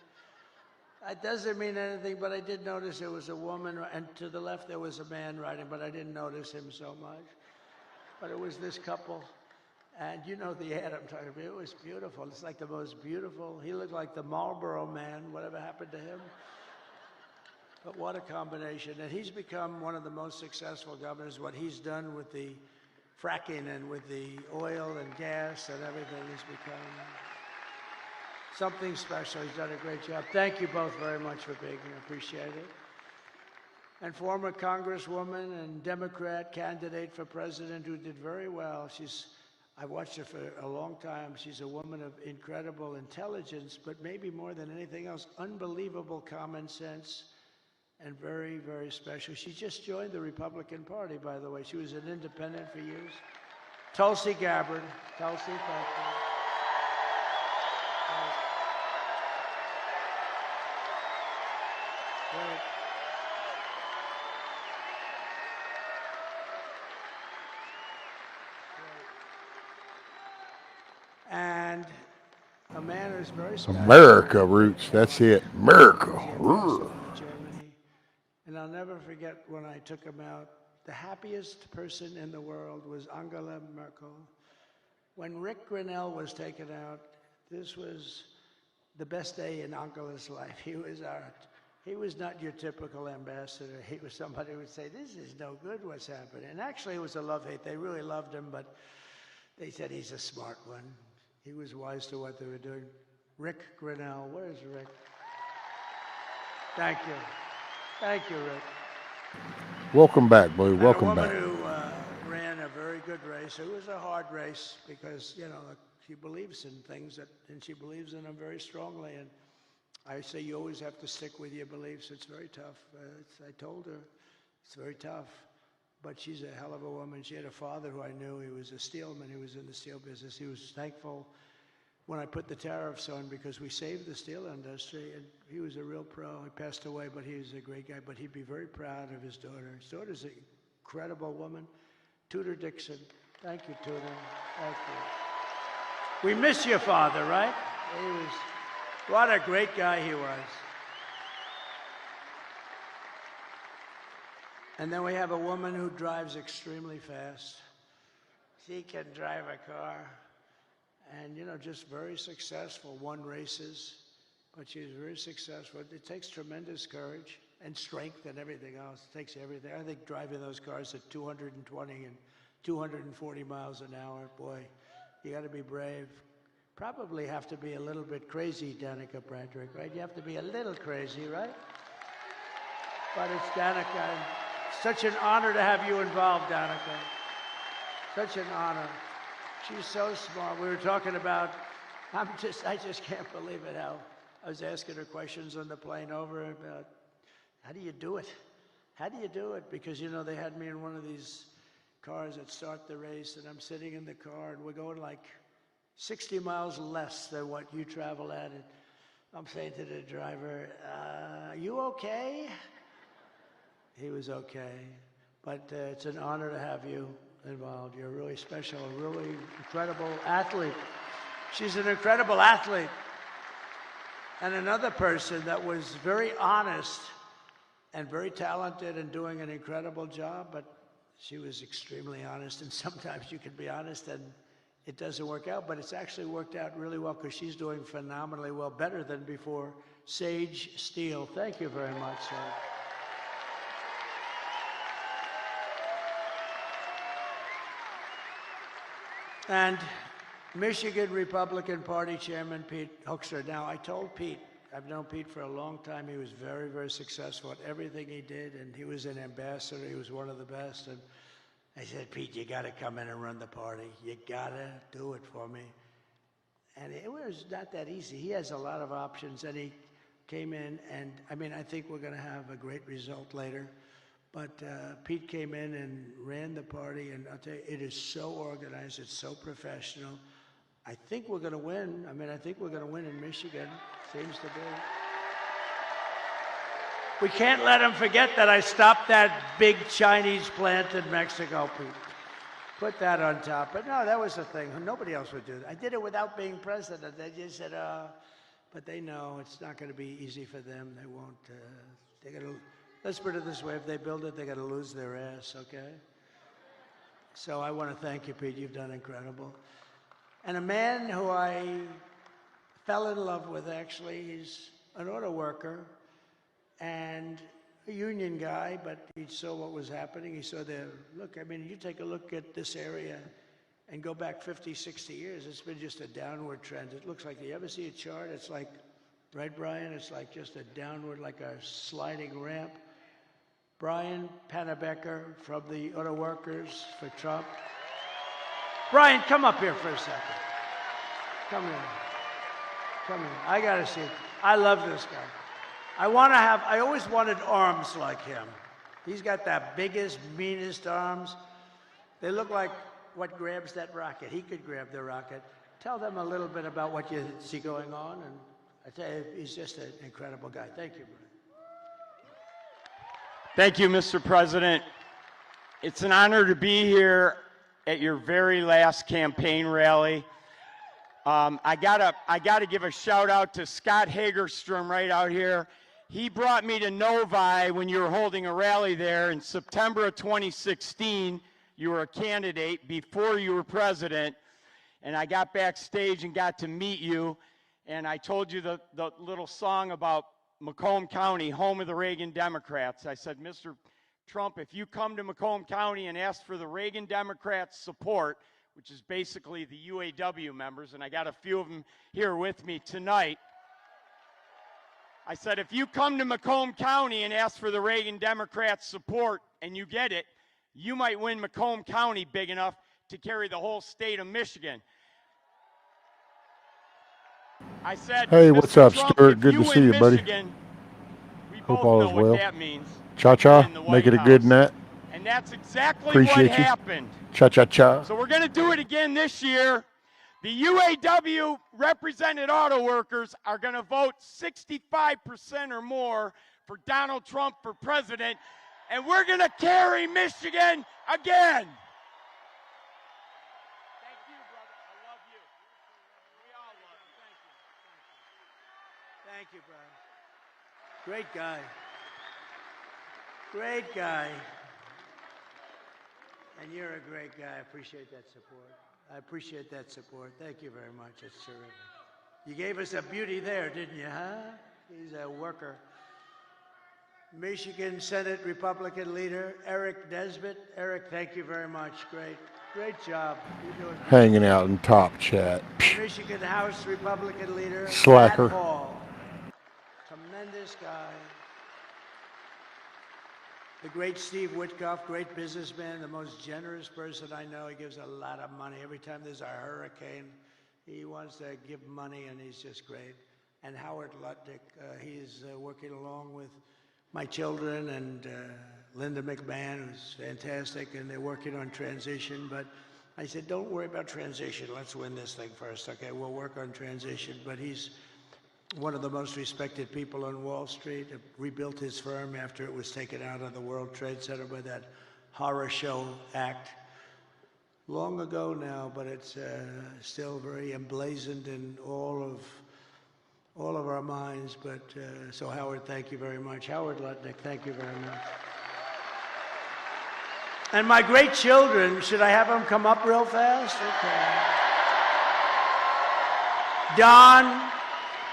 It doesn't mean anything, but I did notice there was a woman, and to the left there was a man riding, but I didn't notice him so much. But it was this couple, and you know the ad I'm talking about. It was beautiful. It's like the most beautiful. He looked like the Marlboro Man. Whatever happened to him? But what a combination. And he's become one of the most successful governors. What he's done with the fracking and with the oil and gas and everything has become something special. He's done a great job. Thank you both very much for being here. Appreciate it. And former Congresswoman and Democrat candidate for president who did very well. I watched her for a long time. She's a woman of incredible intelligence, but maybe more than anything else, unbelievable common sense and very, very special. She just joined the Republican Party, by the way. She was an independent for years. Tulsi Gabbard. Tulsi, thank you. Great. And a man who's very special. America roots, that's it. America. Germany. And I'll never forget when I took him out. The happiest person in the world was Angela Merkel. When Rick Grinnell was taken out, this was the best day in Angela's life. He was not your typical ambassador. He was somebody who would say, this is no good, what's happening? And actually it was a love-hate. They really loved him, but they said he's a smart one. He was wise to what they were doing. Rick Grinnell, where's Rick? Thank you. Thank you, Rick. Welcome back, Blue. Welcome back. A woman who ran a very good race. It was a hard race because, she believes in things and she believes in them very strongly. And I say you always have to stick with your beliefs. It's very tough. I told her it's very tough. But she's a hell of a woman. She had a father who I knew. He was a steelman. He was in the steel business. He was thankful when I put the tariffs on because we saved the steel industry. And he was a real pro. He passed away, but he was a great guy. But he'd be very proud of his daughter. His daughter's an incredible woman. Tudor Dixon. Thank you, Tudor. Thank you. We miss your father, right? What a great guy he was. And then we have a woman who drives extremely fast. She can drive a car and, just very successful, won races, but she's very successful. It takes tremendous courage and strength and everything else. It takes everything. I think driving those cars at 220 and 240 miles an hour, boy, you got to be brave. Probably have to be a little bit crazy, Danica Bradrick, right? You have to be a little crazy, right? But it's Danica. Such an honor to have you involved, Danica. Such an honor. She's so smart. We were talking about, I just can't believe it how I was asking her questions on the plane over about, how do you do it? How do you do it? Because, they had me in one of these cars that start the race, and I'm sitting in the car, and we're going like 60 miles less than what you travel at. And I'm saying to the driver, you okay? He was okay, but it's an honor to have you involved. You're really special, a really incredible athlete. She's an incredible athlete. And another person that was very honest and very talented and doing an incredible job, but she was extremely honest, and sometimes you can be honest and it doesn't work out, but it's actually worked out really well because she's doing phenomenally well, better than before. Sage Steele, thank you very much, sir. And Michigan Republican Party Chairman Pete Hoekstra. Now, I told Pete, I've known Pete for a long time. He was very, very successful at everything he did, and he was an ambassador. He was one of the best. And I said, Pete, you got to come in and run the party. You got to do it for me. And it was not that easy. He has a lot of options, and he came in, and I mean, I think we're going to have a great result later. But Pete came in and ran the party, and I'll tell you, it is so organized, it's so professional. I think we're going to win. I mean, I think we're going to win in Michigan, seems to be. We can't let them forget that I stopped that big Chinese plant in Mexico, Pete. Put that on top. But no, that was the thing. Nobody else would do that. I did it without being president. They just said, but they know it's not going to be easy for them. They won't, they're going to, let's put it this way, if they build it, they're going to lose their ass, okay? So I want to thank you, Pete. You've done incredible. And a man who I fell in love with, actually, he's an auto worker and a union guy, but he saw what was happening. He saw the, look, I mean, you take a look at this area and go back 50, 60 years, it's been just a downward trend. It looks like, you ever see a chart? It's like, right, Brian? It's like just a downward, like a sliding ramp. Brian Pannebecker from the Auto Workers for Trump. Brian, come up here for a second. Come here. Come here. I got to see it. I love this guy. I always wanted arms like him. He's got the biggest, meanest arms. They look like what grabs that rocket. He could grab the rocket. Tell them a little bit about what you see going on, and I tell you, he's just an incredible guy. Thank you, Brian. Thank you, Mr. President. It's an honor to be here at your very last campaign rally. I gotta give a shout out to Scott Hagerstrom right out here. He brought me to Novi when you were holding a rally there in September of 2016. You were a candidate before you were president, and I got backstage and got to meet you, and I told you the little song about Macomb County, home of the Reagan Democrats. I said, Mr. Trump, if you come to Macomb County and ask for the Reagan Democrats' support, which is basically the UAW members, and I got a few of them here with me tonight. I said, if you come to Macomb County and ask for the Reagan Democrats' support and you get it, you might win Macomb County big enough to carry the whole state of Michigan. I said, hey, what's up, Trump, Stuart? Good to see you, buddy. Michigan, we Hope both all know is what well. that means. Cha-cha, make it a good night. And that's exactly Appreciate what you. happened. Cha-cha-cha. So we're going to do it again this year. The UAW represented auto workers are going to vote 65% or more for Donald Trump for president, and we're going to carry Michigan again. Thank you, brother. I love you. We all love you. Thank you, Brian. Great guy. Great guy. And you're a great guy. I appreciate that support. I appreciate that support. Thank you very much. It's terrific. You gave us a beauty there, didn't you, huh? He's a worker. Michigan Senate Republican leader, Eric Nesbitt. Eric, thank you very much. Great job. You're doing Hanging out in top chat. Michigan House Republican leader, Slacker. Matt Hall. Tremendous guy. The great Steve Witkoff, great businessman, the most generous person I know. He gives a lot of money. Every time there's a hurricane, he wants to give money, and he's just great. And Howard Lutnick, he's working along with my children and Linda McMahon, who's fantastic, and they're working on transition. But I said, don't worry about transition. Let's win this thing first. Okay, we'll work on transition. But he's one of the most respected people on Wall Street, rebuilt his firm after it was taken out of the World Trade Center by that horror show act. Long ago now, but it's still very emblazoned in all of our minds. But so Howard, thank you very much. Howard Lutnick, thank you very much. And my great children, should I have them come up real fast? Okay. Don,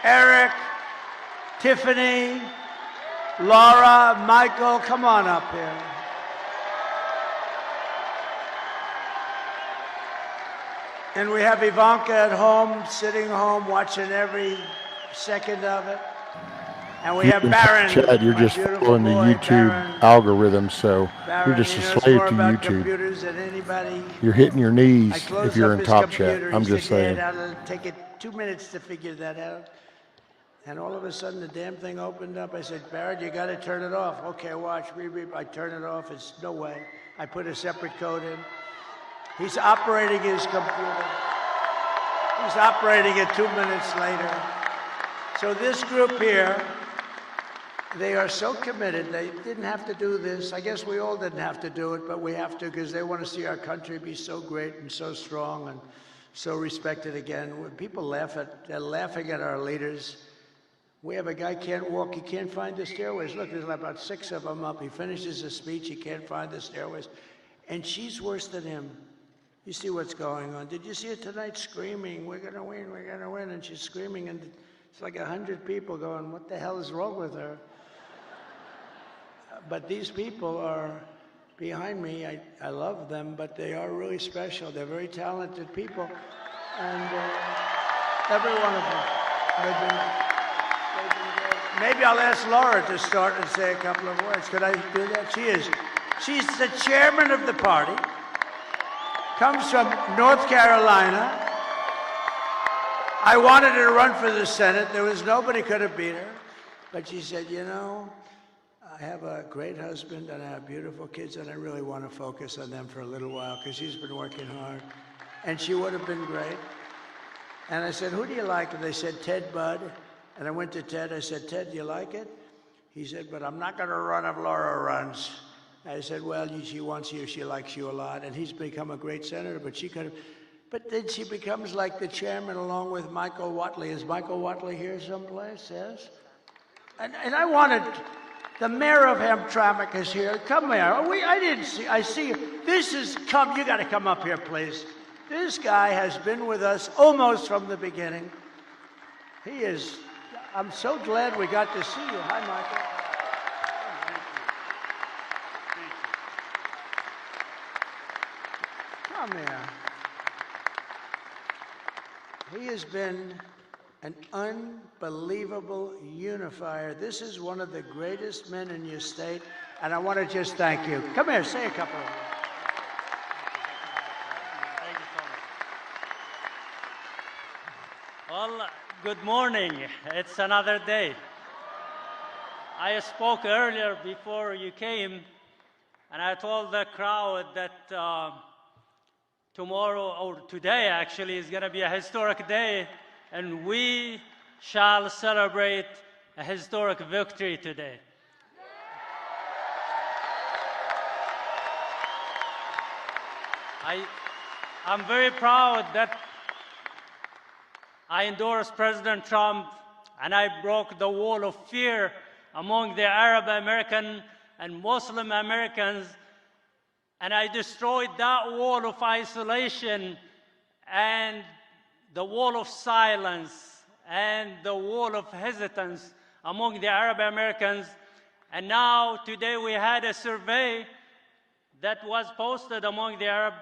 Eric, Tiffany, Laura, Michael, come on up here. And we have Ivanka at home, sitting home, watching every second of it. And we have Barron. Chad, you're just following the YouTube algorithm, so you're just a slave to YouTube. You're hitting your knees if you're in top chat. I'm just saying. It'll take it 2 minutes to figure that out. And all of a sudden, the damn thing opened up. I said, Barrett, you got to turn it off. Okay, watch. I turn it off. It's no way. I put a separate code in. He's operating his computer. He's operating it 2 minutes later. So this group here, they are so committed. They didn't have to do this. I guess we all didn't have to do it, but we have to because they want to see our country be so great and so strong and so respected again. When people they're laughing at our leaders. We have a guy can't walk. He can't find the stairways. Look, there's about 6 of them up. He finishes his speech. He can't find the stairways. And she's worse than him. You see what's going on. Did you see it tonight? Screaming, we're going to win, we're going to win. And she's screaming, and it's like 100 people going, what the hell is wrong with her? But these people are behind me. I love them, but they are really special. They're very talented people. And every one of them. They've been great. Maybe I'll ask Laura to start and say a couple of words. Could I do that? She's the chairman of the party. Comes from North Carolina. I wanted her to run for the Senate. There was nobody could have beat her. But she said, you know, I have a great husband and I have beautiful kids and I really want to focus on them for a little while because she's been working hard. And she would have been great. And I said, who do you like? And they said, Ted Budd. And I went to Ted. I said, Ted, do you like it? He said, but I'm not going to run if Laura runs. I said, well, she wants you, she likes you a lot, and he's become a great senator, but she could have, but then she becomes like the chairman along with Michael Watley. Is Michael Watley here someplace? Yes? And I wanted, the mayor of Hamtramck is here. Come here. I see you. You got to come up here, please. This guy has been with us almost from the beginning. I'm so glad we got to see you. Hi, Michael. Come here. He has been an unbelievable unifier. This is one of the greatest men in your state, and I want to just thank you. Come here, say a couple of words. Thank you so much. Well, good morning. It's another day. I spoke earlier before you came, and I told the crowd that tomorrow, or today actually, is going to be a historic day, and we shall celebrate a historic victory today. I'm very proud that I endorsed President Trump, and I broke the wall of fear among the Arab American and Muslim Americans, and I destroyed that wall of isolation and the wall of silence and the wall of hesitance among the Arab Americans. And now, today, we had a survey that was posted among the Arab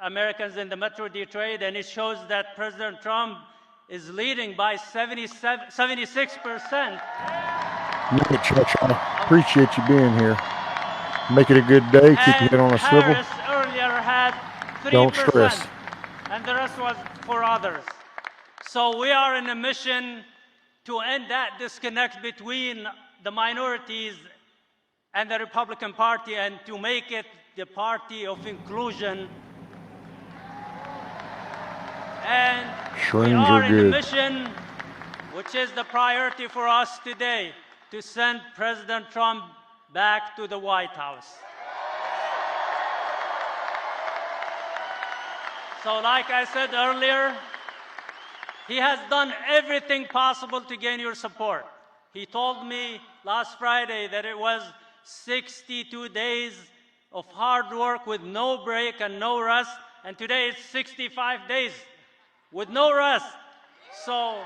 Americans in the Metro Detroit, and it shows that President Trump is leading by 76%. Church, I appreciate you being here. Make it a good day. Keep your head on a swivel. Harris earlier had 3%. Don't stress. And the rest was for others. So we are in a mission to end that disconnect between the minorities and the Republican Party and to make it the party of inclusion. And we are in a mission, which is the priority for us today, to send President Trump back to the White House. So like I said earlier, he has done everything possible to gain your support. He told me last Friday that it was 62 days of hard work with no break and no rest, and today it's 65 days with no rest. So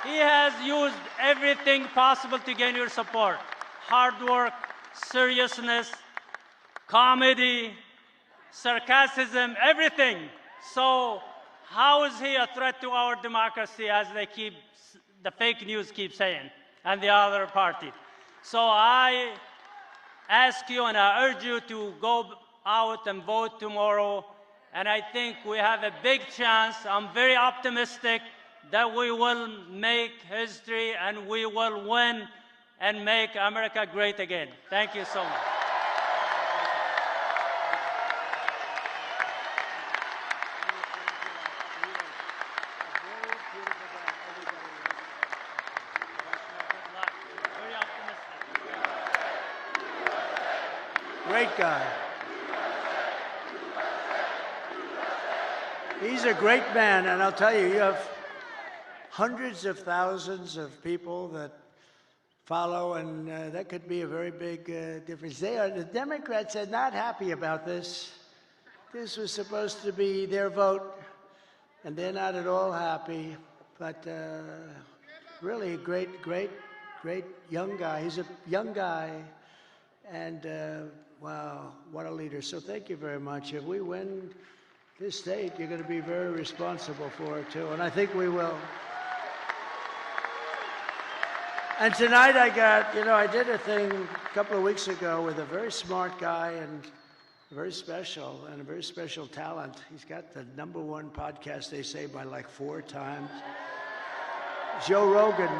he has used everything possible to gain your support. Hard work, seriousness, comedy, sarcasm, everything. So how is he a threat to our democracy, as the fake news keep saying, and the other party? So I ask you and I urge you to go out and vote tomorrow. And I think we have a big chance. I'm very optimistic that we will make history and we will win and make America great again. Thank you so much. Great guy. He's a great man, and I'll tell you, you have hundreds of thousands of people that follow, and that could be a very big difference. The Democrats are not happy about this. This was supposed to be their vote, and they're not at all happy. But really, great young guy. He's a young guy, and wow, what a leader. So thank you very much. If we win this state, you're going to be very responsible for it, too, and I think we will. And tonight I did a thing a couple of weeks ago with a very smart guy and very special talent. He's got the #1 podcast, they say, by like 4 times. Joe Rogan.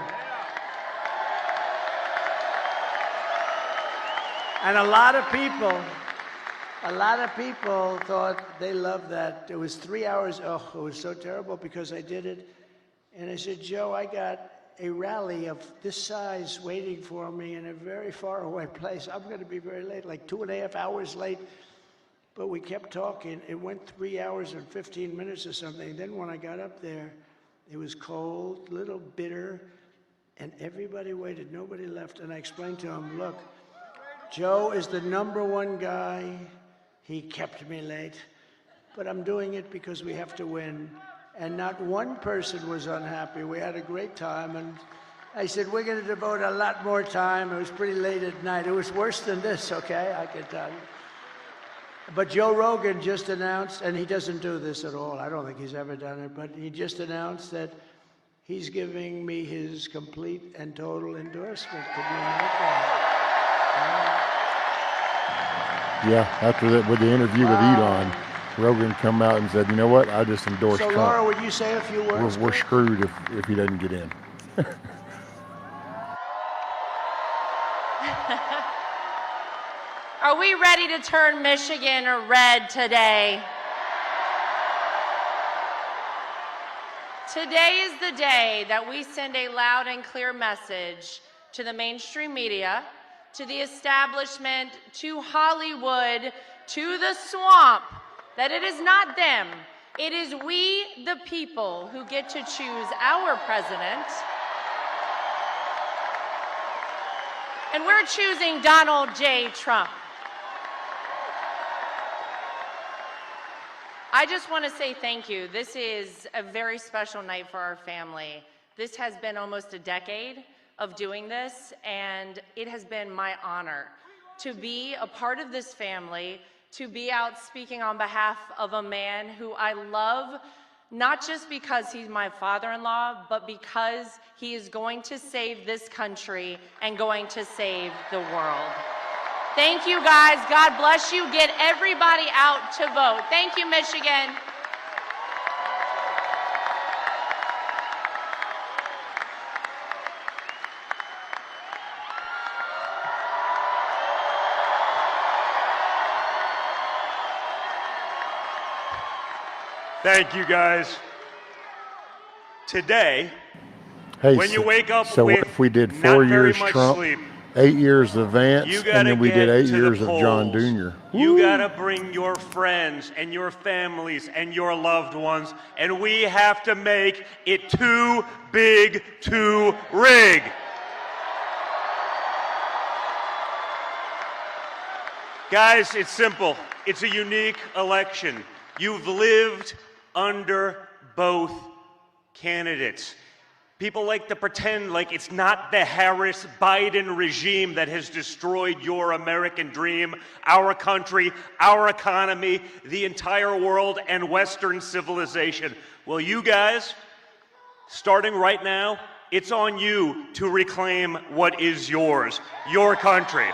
And a lot of people thought they loved that. It was 3 hours. Oh, it was so terrible because I did it. And I said, Joe, I got a rally of this size waiting for me in a very far away place. I'm going to be very late, like 2.5 hours late. But we kept talking. It went 3 hours and 15 minutes or something. Then when I got up there, it was cold, a little bitter, and everybody waited. Nobody left. And I explained to him, look, Joe is the #1 guy. He kept me late. But I'm doing it because we have to win. And not one person was unhappy. We had a great time. And I said, we're going to devote a lot more time. It was pretty late at night. It was worse than this, okay? I can tell you. But Joe Rogan just announced, and he doesn't do this at all. I don't think he's ever done it. But he just announced that he's giving me his complete and total endorsement. Could you imagine? Yeah, after that, with the interview with Elon, Rogan come out and said, you know what, I just endorsed Trump. So, Laura, would you say a few words? We're screwed if he doesn't get in. Are we ready to turn Michigan red today? Today is the day that we send a loud and clear message to the mainstream media, to the establishment, to Hollywood, to the swamp, that it is not them. It is we, the people, who get to choose our president. And we're choosing Donald J. Trump. I just want to say thank you. This is a very special night for our family. This has been almost a decade of doing this, and it has been my honor to be a part of this family, to be out speaking on behalf of a man who I love, not just because he's my father-in-law, but because he is going to save this country and going to save the world. Thank you, guys. God bless you. Get everybody out to vote. Thank you, Michigan. Thank you, guys. Today, hey, when you wake up so with what if we did not 4 very years much Trump, sleep, 8 years of Vance, you and gotta then we get did 8 to years the of John polls. Jr. You gotta bring your friends and your families and your loved ones, and we have to make it too big to rig. Guys, it's simple. It's a unique election. You've lived under both candidates. People like to pretend like it's not the Harris-Biden regime that has destroyed your American dream, our country, our economy, the entire world, and Western civilization. Well, you guys, starting right now, it's on you to reclaim what is yours, your country.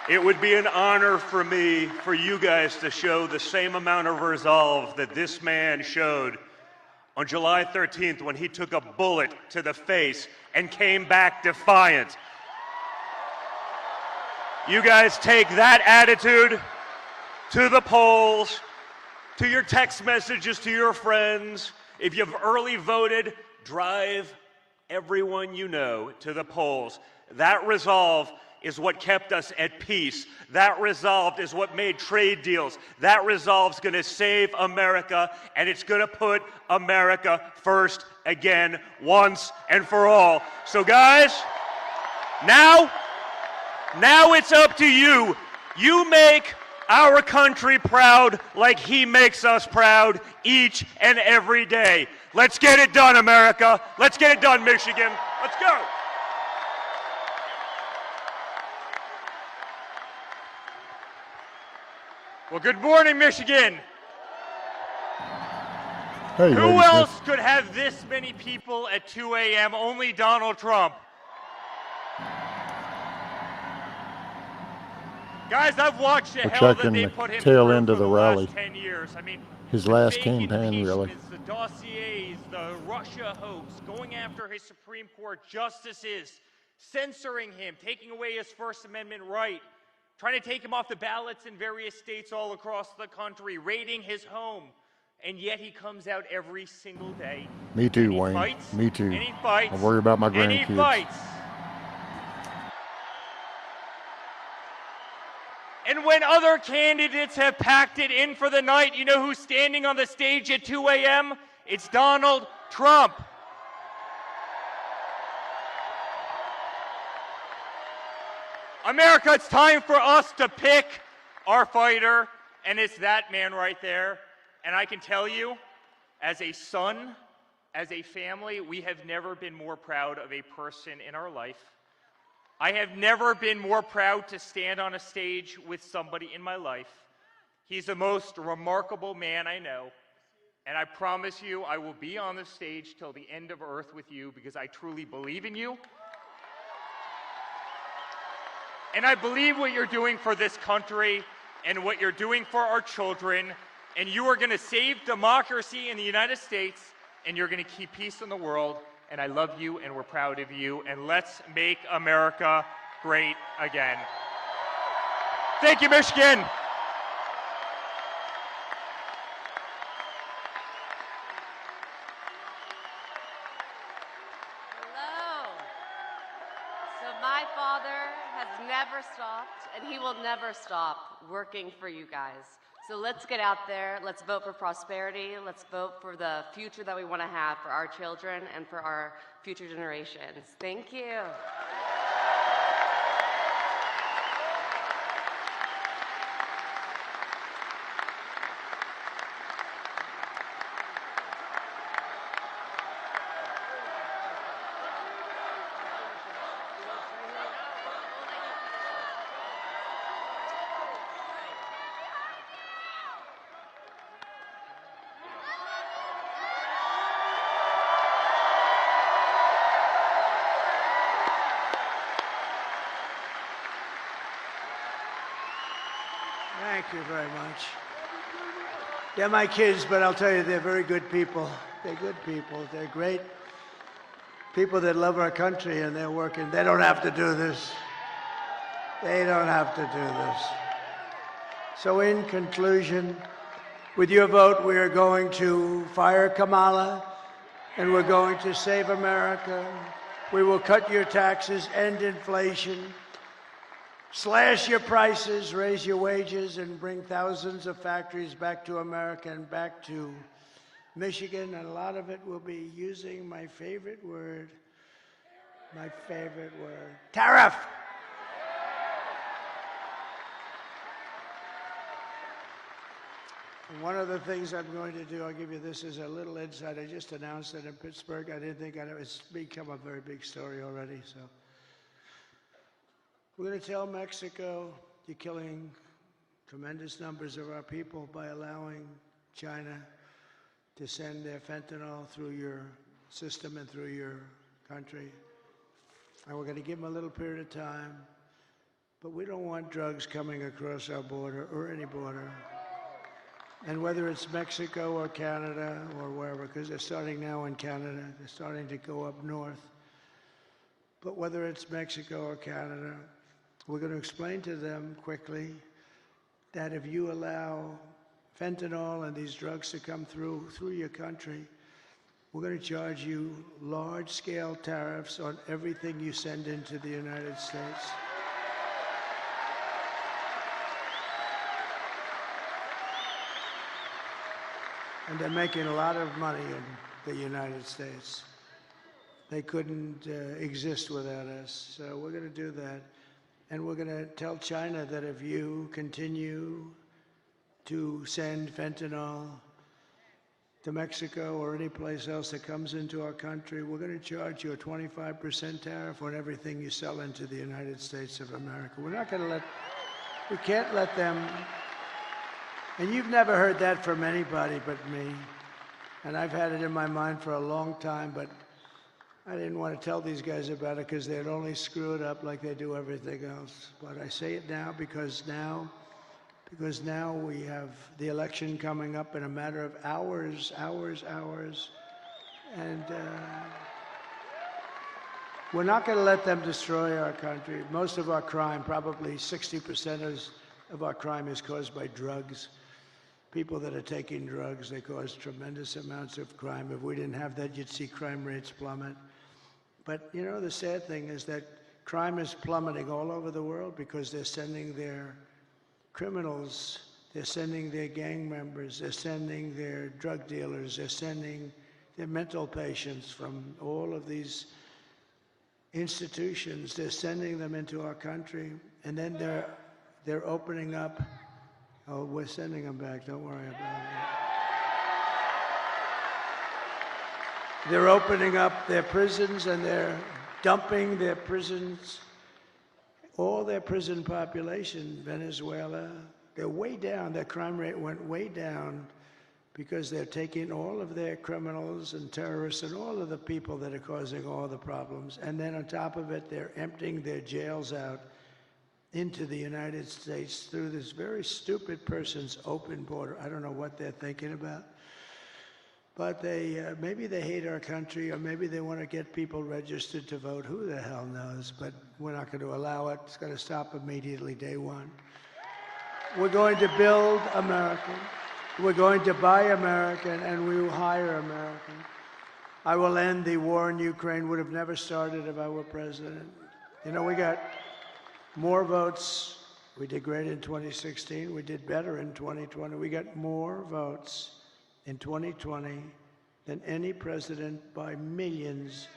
It would be an honor for me, for you guys to show the same amount of resolve that this man showed on July 13th when he took a bullet to the face and came back defiant. You guys take that attitude to the polls, to your text messages to your friends. If you've early voted, drive everyone you know to the polls. That resolve is what kept us at peace. That resolve is what made trade deals. That resolve's going to save America, and it's going to put America first again, once and for all. So guys, now it's up to you. You make our country proud like he makes us proud each and every day. Let's get it done, America. Let's get it done, Michigan. Let's go. Well, good morning, Michigan. Hey, who else could have this many people at 2 a.m.? Only Donald Trump. Guys, I've watched the hell that they put him tail through end for of the the last rally. 10 years. I mean, His the last fake campaign rally. impeachments, the dossiers, the Russia hoax, going after his Supreme Court justices, censoring him, taking away his First Amendment right, trying to take him off the ballots in various states all across the country, raiding his home. And yet he comes out every single day. Me too, and he Wayne. Fights, Me too. And he fights. I worry about my And he grandkids. fights. And when other candidates have packed it in for the night, you know who's standing on the stage at 2 a.m.? It's Donald Trump. America, it's time for us to pick our fighter, and it's that man right there. And I can tell you, as a son, as a family, we have never been more proud of a person in our life. I have never been more proud to stand on a stage with somebody in my life. He's the most remarkable man I know, and I promise you I will be on the stage till the end of earth with you because I truly believe in you. And I believe what you're doing for this country and what you're doing for our children, and you are going to save democracy in the United States, and you're going to keep peace in the world, and I love you, and we're proud of you, and let's make America great again. Thank you, Michigan. Hello. So my father has never stopped, and he will never stop working for you guys. So let's get out there, let's vote for prosperity, let's vote for the future that we want to have for our children and for our future generations. Thank you. Thank you very much. They're my kids, but I'll tell you, they're very good people. They're good people. They're great people that love our country, and they're working. They don't have to do this. They don't have to do this. So in conclusion, with your vote, we are going to fire Kamala, and we're going to save America. We will cut your taxes, end inflation, slash your prices, raise your wages, and bring thousands of factories back to America and back to Michigan. And a lot of it will be using my favorite word, tariff. And one of the things I'm going to do, I'll give you this as a little insight. I just announced it in Pittsburgh. I didn't think it's become a very big story already. So we're going to tell Mexico, you're killing tremendous numbers of our people by allowing China to send their fentanyl through your system and through your country. And we're going to give them a little period of time. But we don't want drugs coming across our border or any border. And whether it's Mexico or Canada or wherever, because they're starting now in Canada, they're starting to go up north. But whether it's Mexico or Canada, we're going to explain to them quickly that if you allow fentanyl and these drugs to come through your country, we're going to charge you large-scale tariffs on everything you send into the United States. And they're making a lot of money in the United States. They couldn't exist without us. So we're going to do that. And we're going to tell China that if you continue to send fentanyl to Mexico or any place else that comes into our country, we're going to charge you a 25% tariff on everything you sell into the United States of America. We're not going to we can't let them. And you've never heard that from anybody but me. And I've had it in my mind for a long time, but I didn't want to tell these guys about it because they'd only screw it up like they do everything else. But I say it now because now we have the election coming up in a matter of hours. And we're not going to let them destroy our country. Most of our crime, probably 60% of our crime is caused by drugs. People that are taking drugs, they cause tremendous amounts of crime. If we didn't have that, you'd see crime rates plummet. But, you know, the sad thing is that crime is plummeting all over the world because they're sending their criminals, they're sending their gang members, they're sending their drug dealers, they're sending their mental patients from all of these institutions. They're sending them into our country, and then they're opening up. Oh, we're sending them back. Don't worry about it. They're opening up their prisons and they're dumping their prisons, all their prison population, Venezuela. They're way down. Their crime rate went way down because they're taking all of their criminals and terrorists and all of the people that are causing all the problems. And then on top of it, they're emptying their jails out into the United States through this very stupid person's open border. I don't know what they're thinking about. But maybe they hate our country, or maybe they want to get people registered to vote. Who the hell knows? But we're not going to allow it. It's going to stop immediately, day one. We're going to build American. We're going to buy American, and we will hire American. I will end the war in Ukraine. Would have never started if I were president. You know, we got more votes. We did great in 2016. We did better in 2020. We got more votes in 2020 than any president by millions,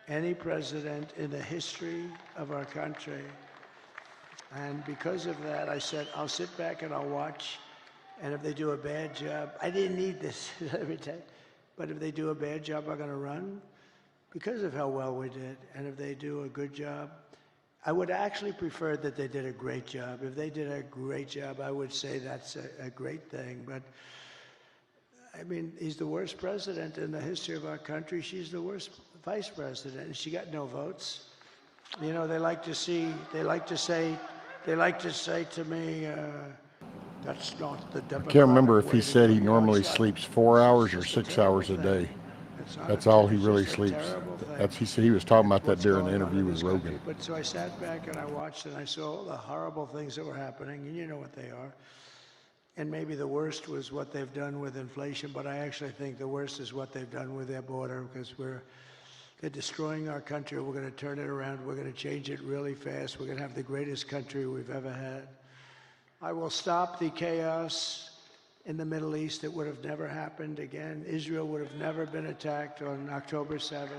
any president in the history of our country. And because of that, I said, I'll sit back and I'll watch. And if they do a bad job, I didn't need this every time, but if they do a bad job, I'm going to run because of how well we did. And if they do a good job, I would actually prefer that they did a great job. If they did a great job, I would say that's a great thing. But I mean, he's the worst president in the history of our country. She's the worst vice president, and she got no votes. You know, they like to say to me, that's not the Democratic. I can't remember if he said he normally sleeps 4 hours or 6 hours a day. That's all he really sleeps. He said he was talking about that during the interview with Rogan. But so I sat back and I watched and I saw all the horrible things that were happening, and you know what they are. And maybe the worst was what they've done with inflation, but I actually think the worst is what they've done with their border, because they're destroying our country. We're going to turn it around. We're going to change it really fast. We're going to have the greatest country we've ever had. I will stop the chaos in the Middle East. It would have never happened again. Israel would have never been attacked on October 7th.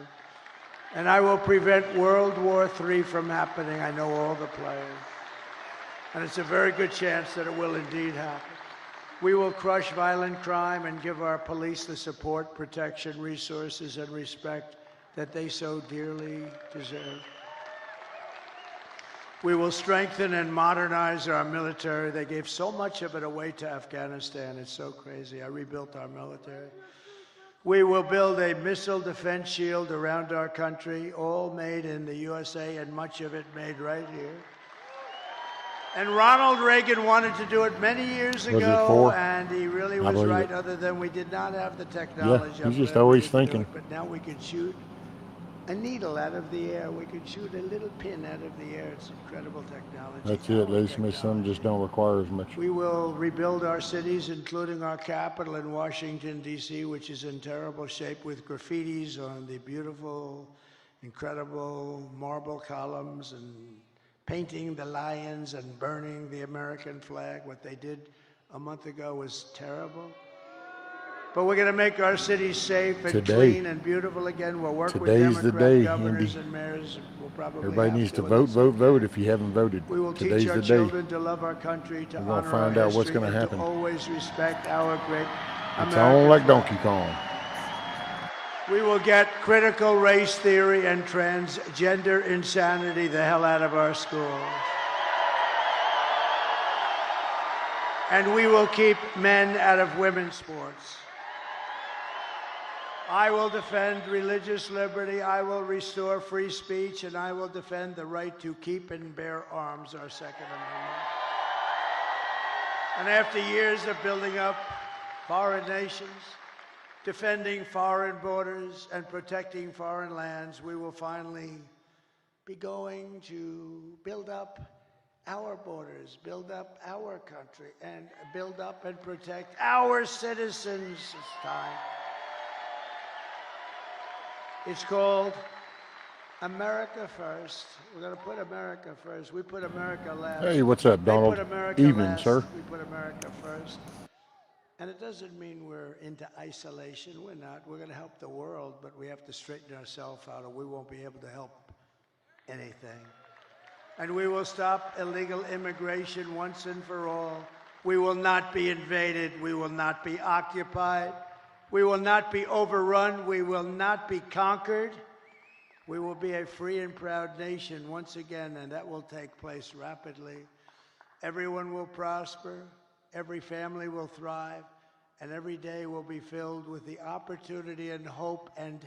And I will prevent World War III from happening. I know all the players. And it's a very good chance that it will indeed happen. We will crush violent crime and give our police the support, protection, resources, and respect that they so dearly deserve. We will strengthen and modernize our military. They gave so much of it away to Afghanistan. It's so crazy. I rebuilt our military. We will build a missile defense shield around our country, all made in the USA and much of it made right here. And Ronald Reagan wanted to do it many years ago, and he really was right, other than we did not have the technology. Yeah, he's just always thinking. But now we can shoot a needle out of the air. We can shoot a little pin out of the air. It's incredible technology. That's it, ladies and some just don't require as much. We will rebuild our cities, including our capital in Washington, D.C., which is in terrible shape, with graffitis on the beautiful, incredible marble columns, and painting the lions and burning the American flag. What they did a month ago was terrible. But we're going to make our cities safe and clean and beautiful again. We'll work with Democrat governors and mayors. We'll probably everybody needs to vote, vote, vote if you haven't voted. We will Today's teach our the day. children to love our country, to honor our history, out what's going to happen. To always respect our great It's American on like flag. Donkey Kong. We will get critical race theory and transgender insanity the hell out of our schools. And we will keep men out of women's sports. I will defend religious liberty, I will restore free speech, and I will defend the right to keep and bear arms, our Second Amendment. And after years of building up foreign nations, defending foreign borders, and protecting foreign lands, we will finally be going to build up our borders, build up our country, and build up and protect our citizens. It's time. It's called America First. We're going to put America first. We put America last. Hey, what's up, Donald? They put America Evening, last. sir. We put America first. And it doesn't mean we're into isolation. We're not. We're going to help the world, but we have to straighten ourselves out, or we won't be able to help anything. And we will stop illegal immigration once and for all. We will not be invaded. We will not be occupied. We will not be overrun. We will not be conquered. We will be a free and proud nation once again, and that will take place rapidly. Everyone will prosper. Every family will thrive, and every day will be filled with the opportunity and hope, and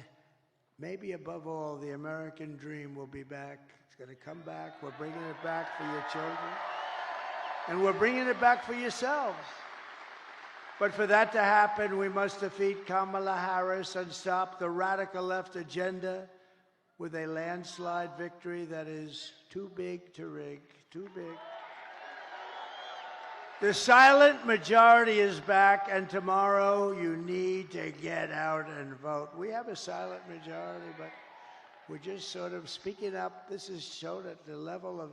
maybe above all, the American dream will be back. It's going to come back. We're bringing it back for your children, and we're bringing it back for yourselves. But for that to happen, we must defeat Kamala Harris and stop the radical left agenda with a landslide victory that is too big to rig, too big. The silent majority is back, and tomorrow you need to get out and vote. We have a silent majority, but we're just sort of speaking up. This has shown that the level of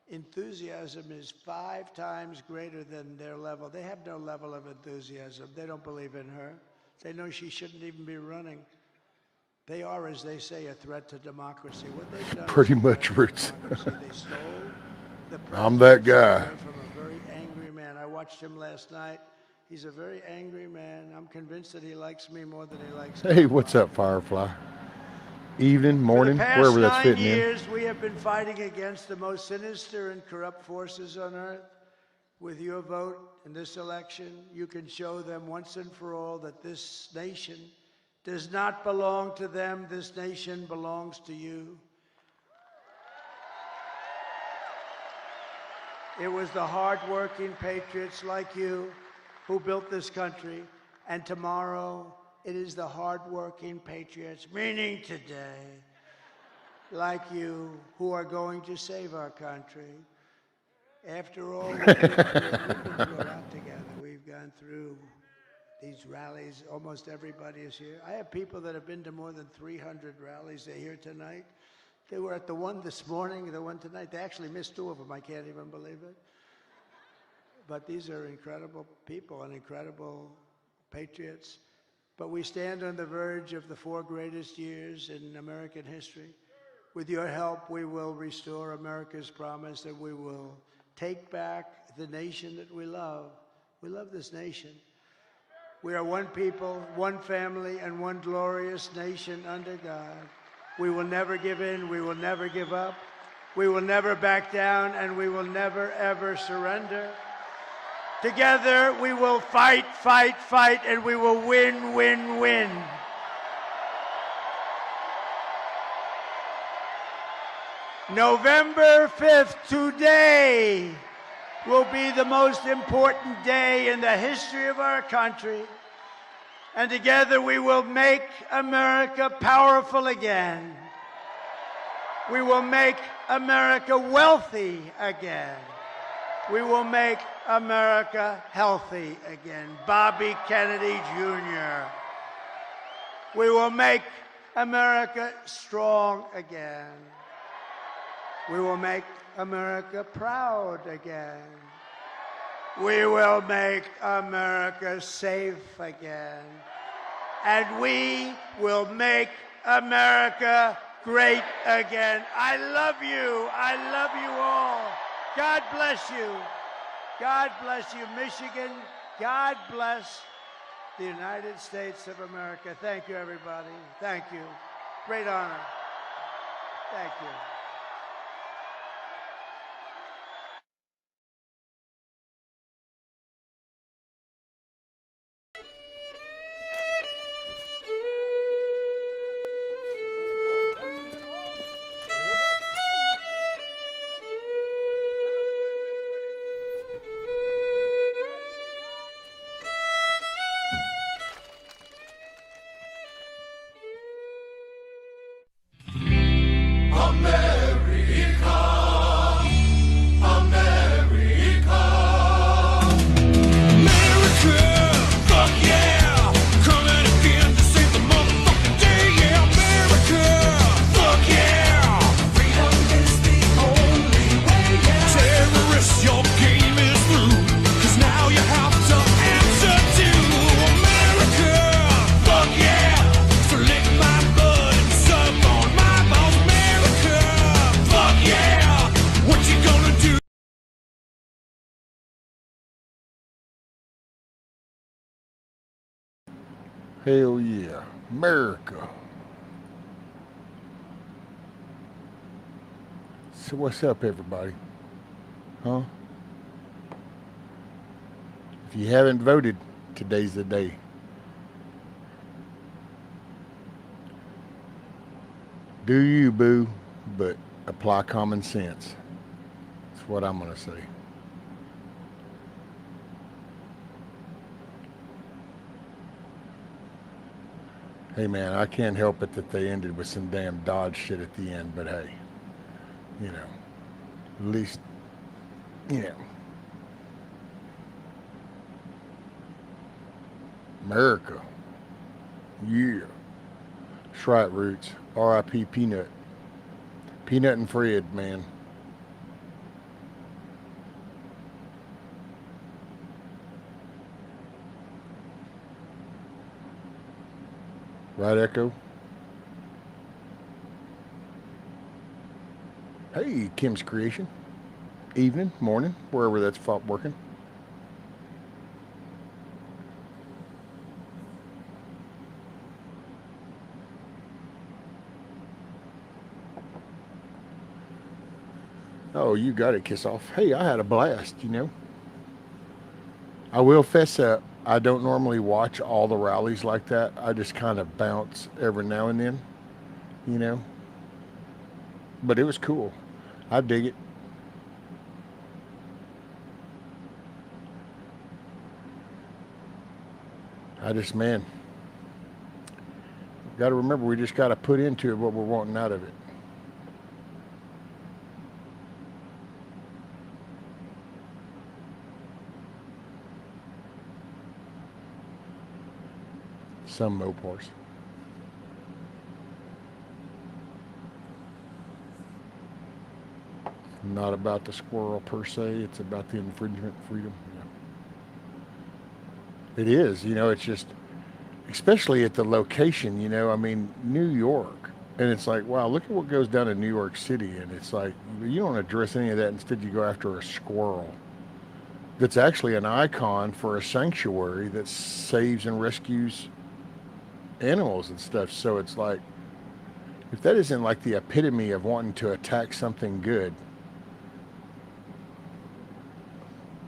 enthusiasm is 5 times greater than their level. They have no level of enthusiasm. They don't believe in her. They know she shouldn't even be running. They are, as they say, a threat to democracy. What they've done Pretty much, Roots. They stole the I'm that guy. from a very angry man. I watched him last night. He's a very angry man. I'm convinced that he likes me more than he likes Hey, what's up, Firefly? Evening, morning, wherever that's fitting For the past 9 years, we have been fighting against the most sinister and corrupt forces on earth. With your vote in this election, you can show them once and for all that this nation does not belong to them. This nation belongs to you. It was the hard-working patriots like you who built this country, and tomorrow it is the hard-working patriots, meaning today, like you, who are going to save our country. After all, we've been through a lot together. We've gone through these rallies. Almost everybody is here. I have people that have been to more than 300 rallies. They're here tonight. They were at the one this morning, the one tonight. They actually missed 2 of them. I can't even believe it. But these are incredible people and incredible patriots. But we stand on the verge of the 4 greatest years in American history. With your help, we will restore America's promise, and we will take back the nation that we love. We love this nation. We are one people, one family, and one glorious nation under God. We will never give in. We will never give up. We will never back down, and we will never, ever surrender. Together, we will fight, fight, fight, and we will win, win, win. November 5th, today, will be the most important day in the history of our country. And together we will make America powerful again. We will make America wealthy again. We will make America healthy again. Bobby Kennedy Jr. We will make America strong again. We will make America proud again. We will make America safe again. And we will make America great again. I love you. I love you all. God bless you. God bless you, Michigan. God bless the United States of America. Thank you, everybody. Thank you. Great honor. Thank you. Hell yeah, America. So what's up, everybody? Huh? If you haven't voted, today's the day. Do you, boo, but apply common sense. That's what I'm gonna say. Hey man, I can't help it that they ended with some damn Dodge shit at the end, but hey, you know, at least, you know, America, yeah, that's right, Roots, R.I.P. Peanut, Peanut and Fred, man. Right, Echo? Hey, Kim's Creation. Evening, morning, wherever that's working. Oh, you got it, Kiss Off. Hey, I had a blast, you know. I will fess up, I don't normally watch all the rallies like that. I just kind of bounce every now and then, you know. But it was cool. I dig it. Man, got to remember, we just got to put into it what we're wanting out of it. Some Mopars. Not about the squirrel per se, it's about the infringement freedom. Yeah. It is, you know, it's just, especially at the location, you know, I mean, New York. And it's like, wow, look at what goes down in New York City. And it's like, you don't address any of that. Instead, you go after a squirrel. that's actually an icon for a sanctuary that saves and rescues animals and stuff. So it's like, if that isn't like the epitome of wanting to attack something good,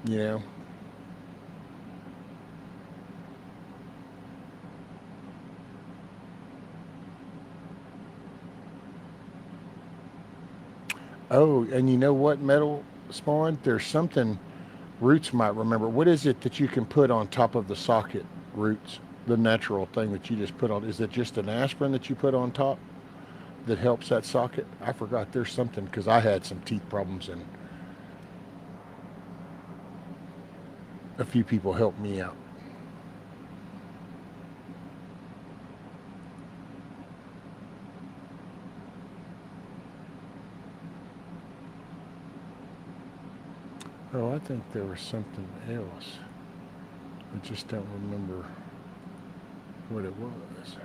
you know. Oh, and you know what, Metal Spawn? There's something Roots might remember. What is it that you can put on top of the socket, Roots? The natural thing that you just put on. Is it just an aspirin that you put on top that helps that socket? I forgot. There's something, because I had some teeth problems and a few people helped me out. Oh, I think there was something else. I just don't remember what it was.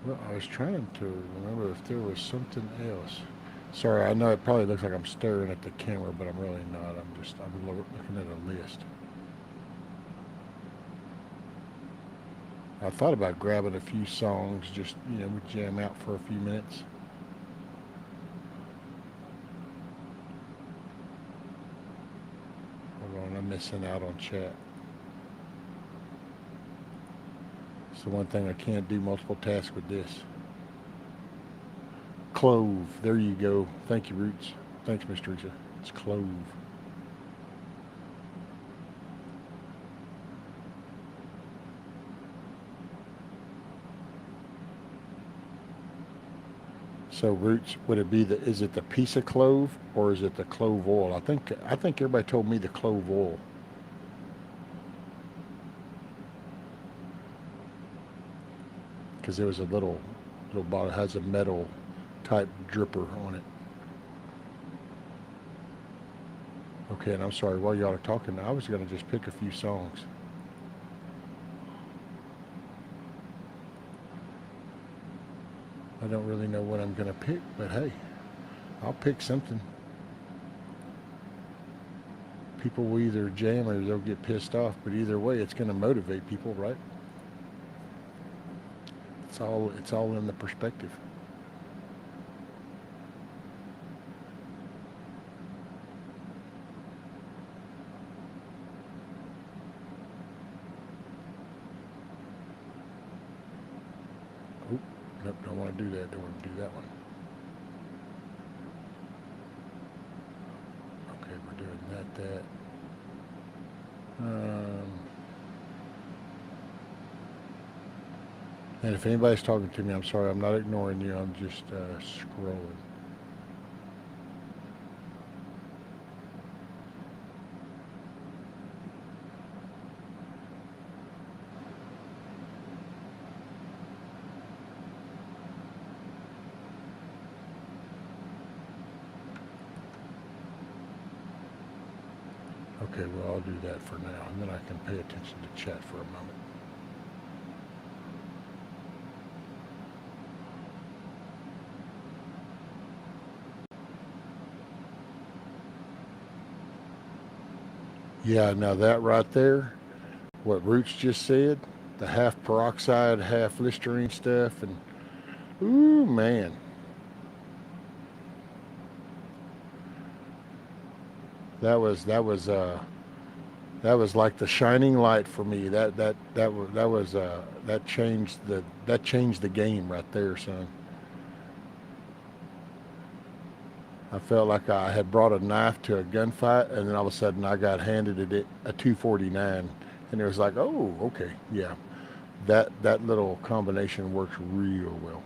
Well, I was trying to remember if there was something else. Sorry, I know it probably looks like I'm staring at the camera, but I'm really not. I'm looking at a list. I thought about grabbing a few songs, just, we jam out for a few minutes. Hold on, I'm missing out on chat. It's the one thing I can't do multiple tasks with this. Clove, there you go. Thank you, Roots. Thanks, Miss Teresa. It's clove. So Roots, would it be is it the piece of clove or is it the clove oil? I think everybody told me the clove oil. Because there was a little bottle that has a metal type dripper on it. Okay, and I'm sorry, while y'all are talking, I was going to just pick a few songs. I don't really know what I'm going to pick, but hey, I'll pick something. People will either jam or they'll get pissed off, but either way, it's going to motivate people, right? It's all in the perspective. Oh, nope, don't want to do that. Don't want to do that one. Okay, we're doing that. And if anybody's talking to me, I'm sorry, I'm not ignoring you. I'm just scrolling. Okay, well, I'll do that for now, and then I can pay attention to chat for a moment. Yeah, now that right there, what Roots just said, the half peroxide, half Listerine stuff, and ooh, man. That was like the shining light for me. That changed the game right there, son. I felt like I had brought a knife to a gunfight, and then all of a sudden I got handed a 249, and it was like, oh, okay, yeah, that little combination works real well.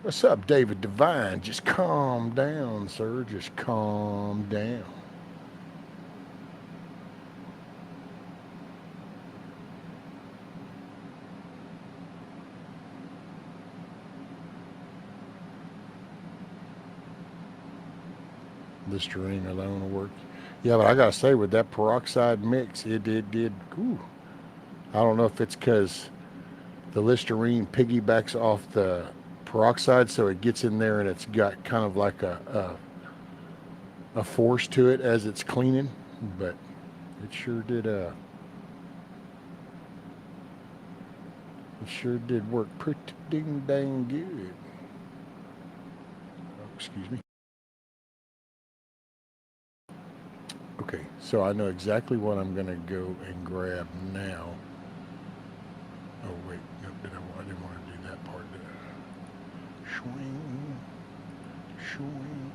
What's up, David Devine? Just calm down, sir. Just calm down. Listerine alone will work. Yeah, but I gotta say, with that peroxide mix, it did. Ooh, I don't know if it's because the Listerine piggybacks off the peroxide, so it gets in there and it's got kind of like a force to it as it's cleaning, but it sure did. It sure did work pretty dang good. Oh, excuse me. Okay, so I know exactly what I'm gonna go and grab now. Oh wait, no, I didn't want to do that part. Swing, swing.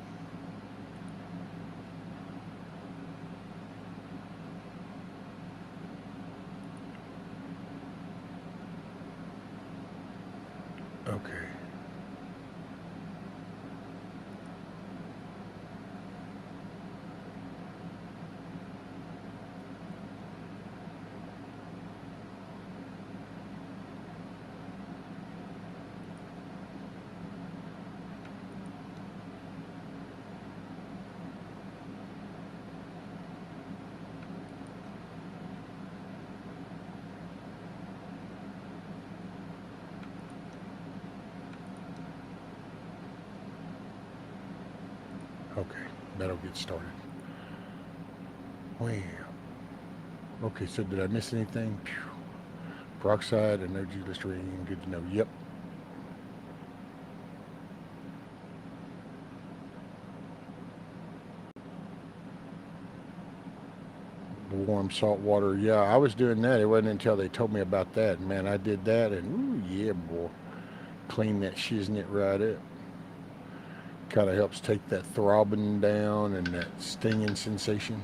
Okay. Okay, that'll get started. Wow. Okay, so did I miss anything? Phew. Peroxide, energy, Listerine, good to know. Yep. Warm salt water. Yeah, I was doing that. It wasn't until they told me about that. Man, I did that and ooh, yeah, boy. Clean that shiznit right up. Kind of helps take that throbbing down and that stinging sensation.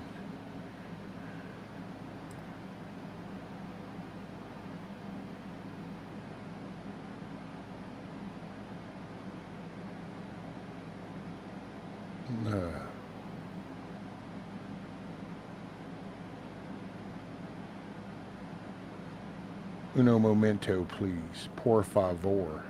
Uno momento, please. Por favor.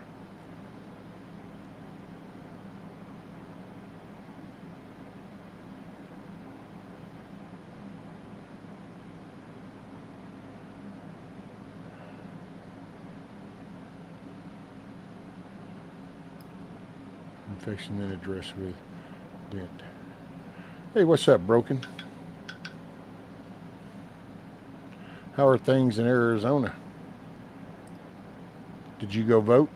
Infection then address with dent. Hey, what's up, Broken? How are things in Arizona? Did you go vote?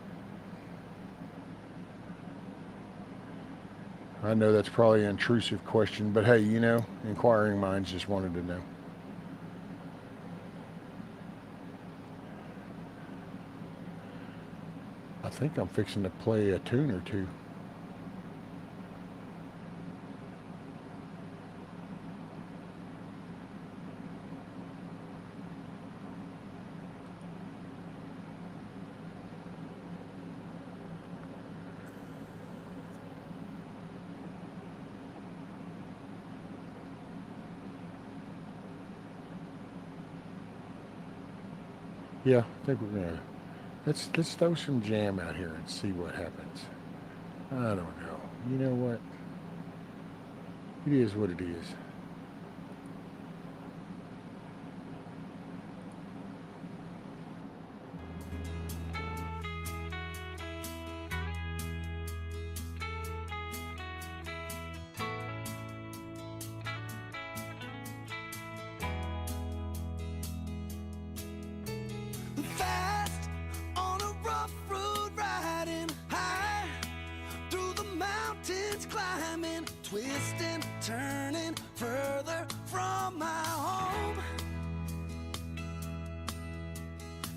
I know that's probably an intrusive question, but hey, you know, inquiring minds just wanted to know. I think I'm fixing to play a tune or two. Yeah, I think we're gonna let's throw some jam out here and see what happens. I don't know. You know what? It is what it is. Fast on a rough road, riding high through the mountains, climbing, twisting, turning further from my home.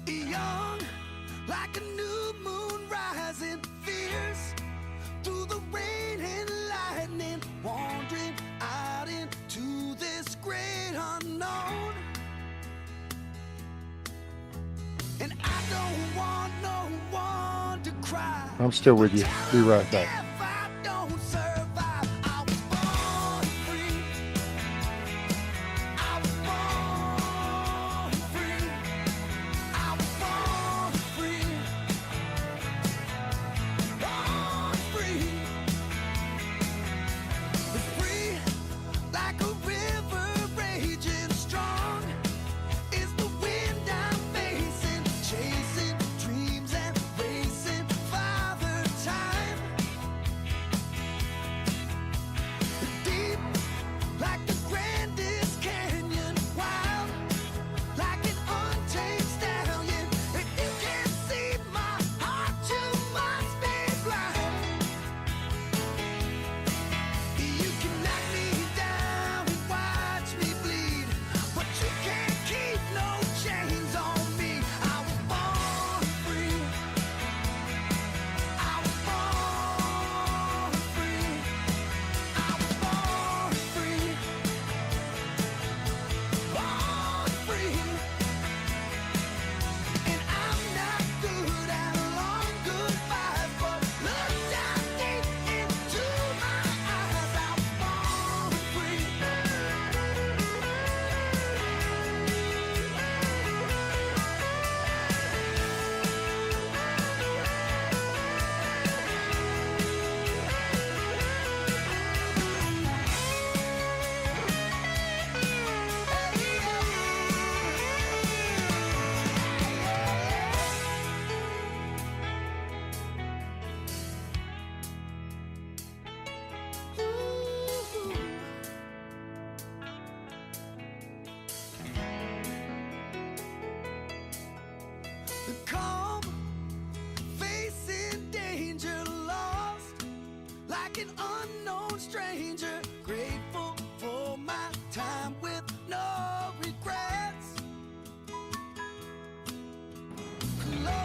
Young like a new moon rising, fierce through the rain and lightning, wandering out into this great unknown. And I don't want no one to cry. I'm still with you. Be right back. If I don't survive, I was born free. I was born free. I was born free. Born free. Free like a river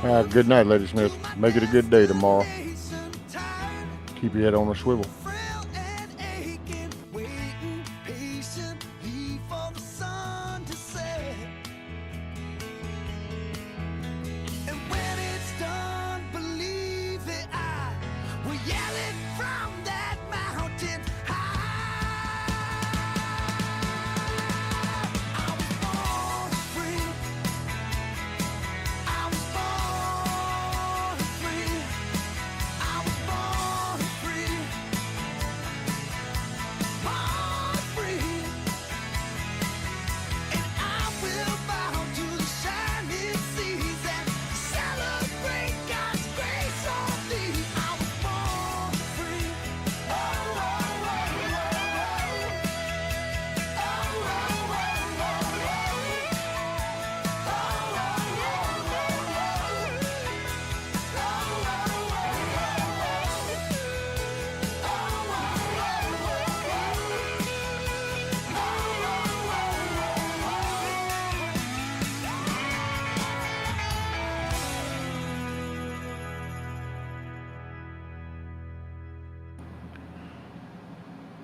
Good night, Lady Smith. Make it a good day tomorrow. Keep your head on a swivel.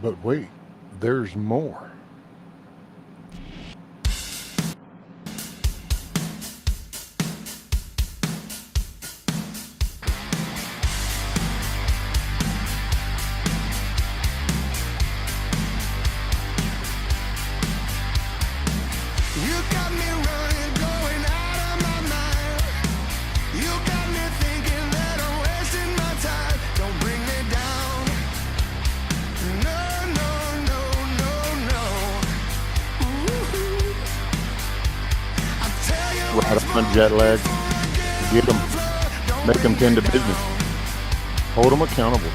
But wait, there's more. Right on, jet lag. Get them. Make them tend to business. Hold them accountable.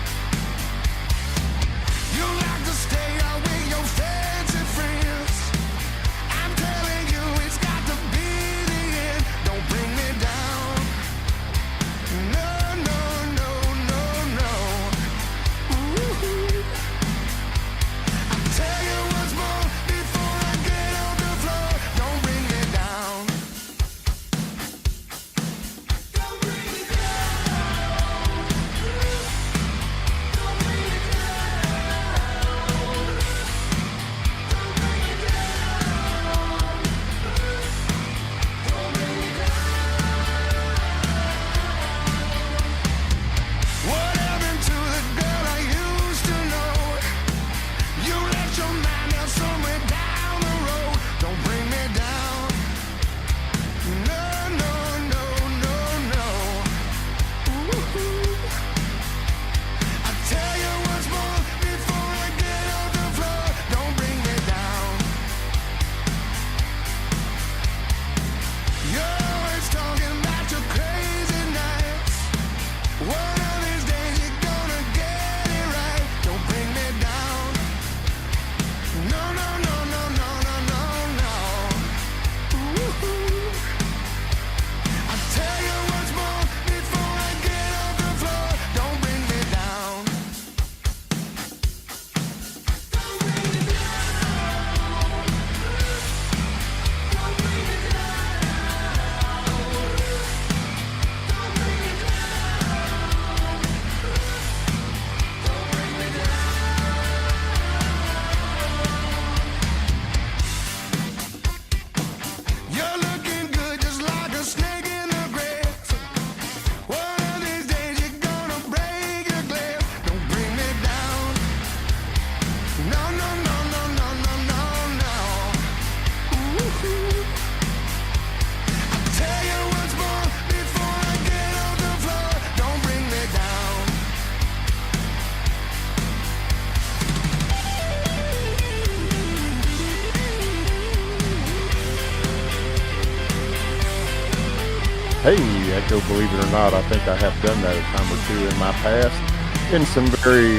Hey, Echo, believe it or not, I think I have done that a time or two in my past in some very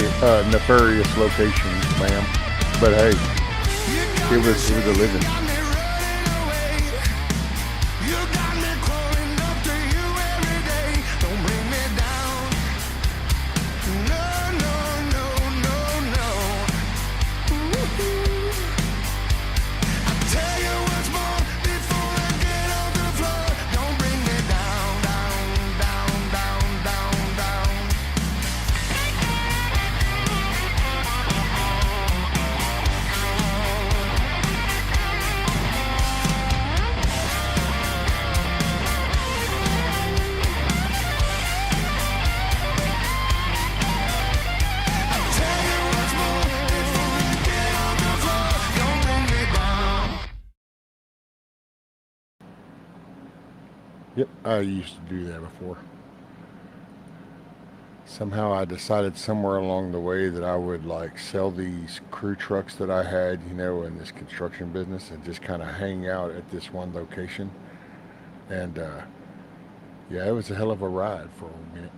nefarious locations, ma'am. But hey, it was a living. Yep, I used to do that before. Somehow I decided somewhere along the way that I would like sell these crew trucks that I had, in this construction business and just kind of hang out at this one location. And yeah, it was a hell of a ride for a minute.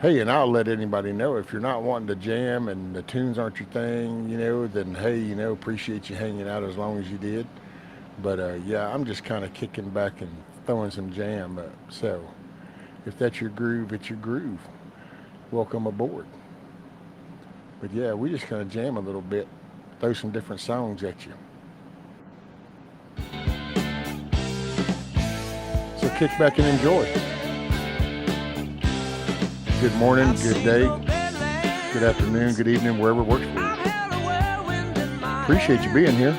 Hey, and I'll let anybody know if you're not wanting to jam and the tunes aren't your thing, then hey, appreciate you hanging out as long as you did. But yeah, I'm just kind of kicking back and throwing some jam. So if that's your groove, it's your groove. Welcome aboard. But yeah, we just kind of jam a little bit, throw some different songs at you. So kick back and enjoy. Good morning, good day, good afternoon, good evening, wherever it works for you. Appreciate you being here.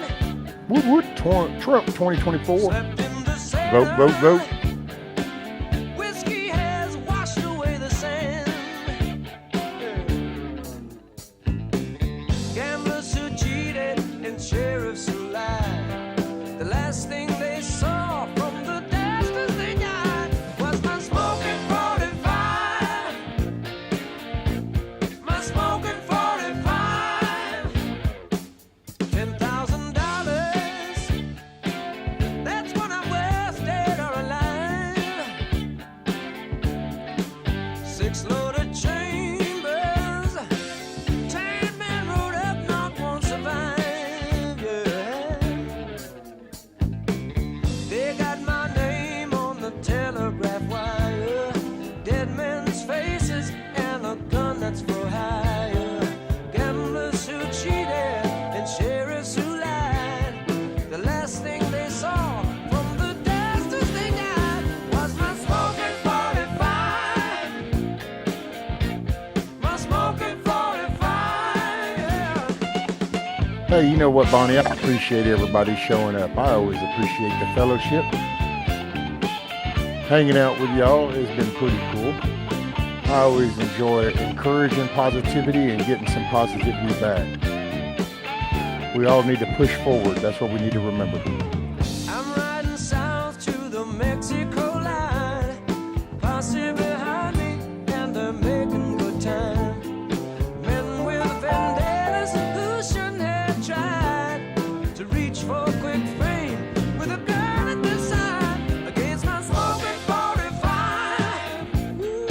Woot woot, Trump 2024. Vote, vote, vote. Hey, you know what, Bonnie? I appreciate everybody showing up. I always appreciate the fellowship. Hanging out with y'all has been pretty cool. I always enjoy encouraging positivity and getting some positivity back. We all need to push forward. That's what we need to remember. I'm riding south to the Mexico line. Posse behind me, and they're making good time. Men with vendettas who shouldn't have tried to reach for quick fame with a gun at their side against my smoking 45. Ooh,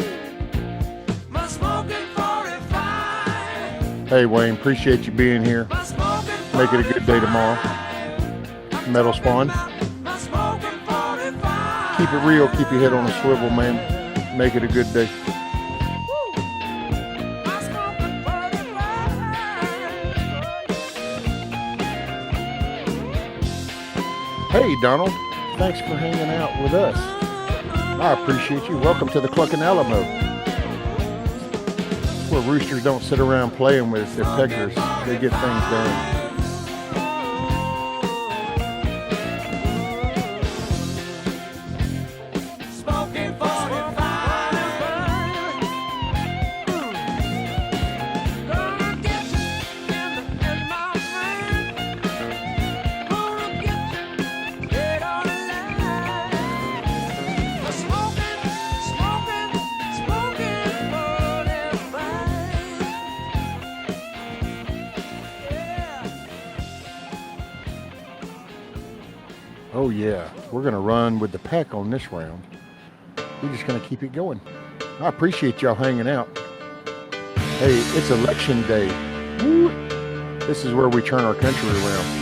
my smoking 45. Hey, Wayne, appreciate you being here. Make it a good day tomorrow. Metal Spawn. Keep it real, keep your head on a swivel, man. Make it a good day. Hey, Donald. Thanks for hanging out with us. I appreciate you. Welcome to the Cluckin Alamo. Where roosters don't sit around playing with their peckers. They get things done. Oh yeah, we're going to run with the pack on this round. We're just going to keep it going. I appreciate y'all hanging out. Hey, it's election day. Woo! This is where we turn our country around.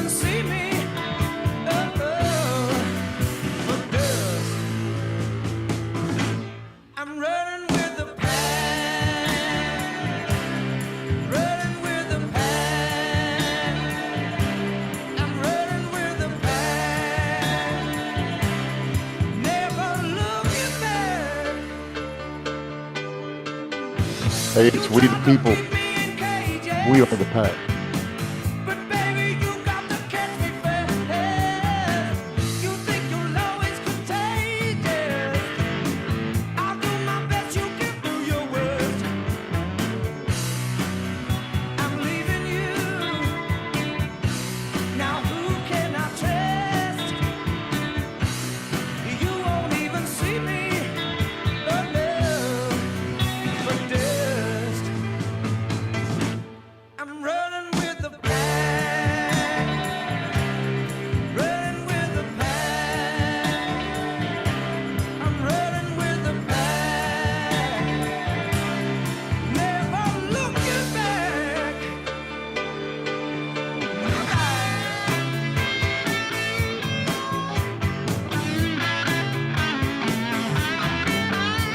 See me Hey, it's we the people. We are the pack.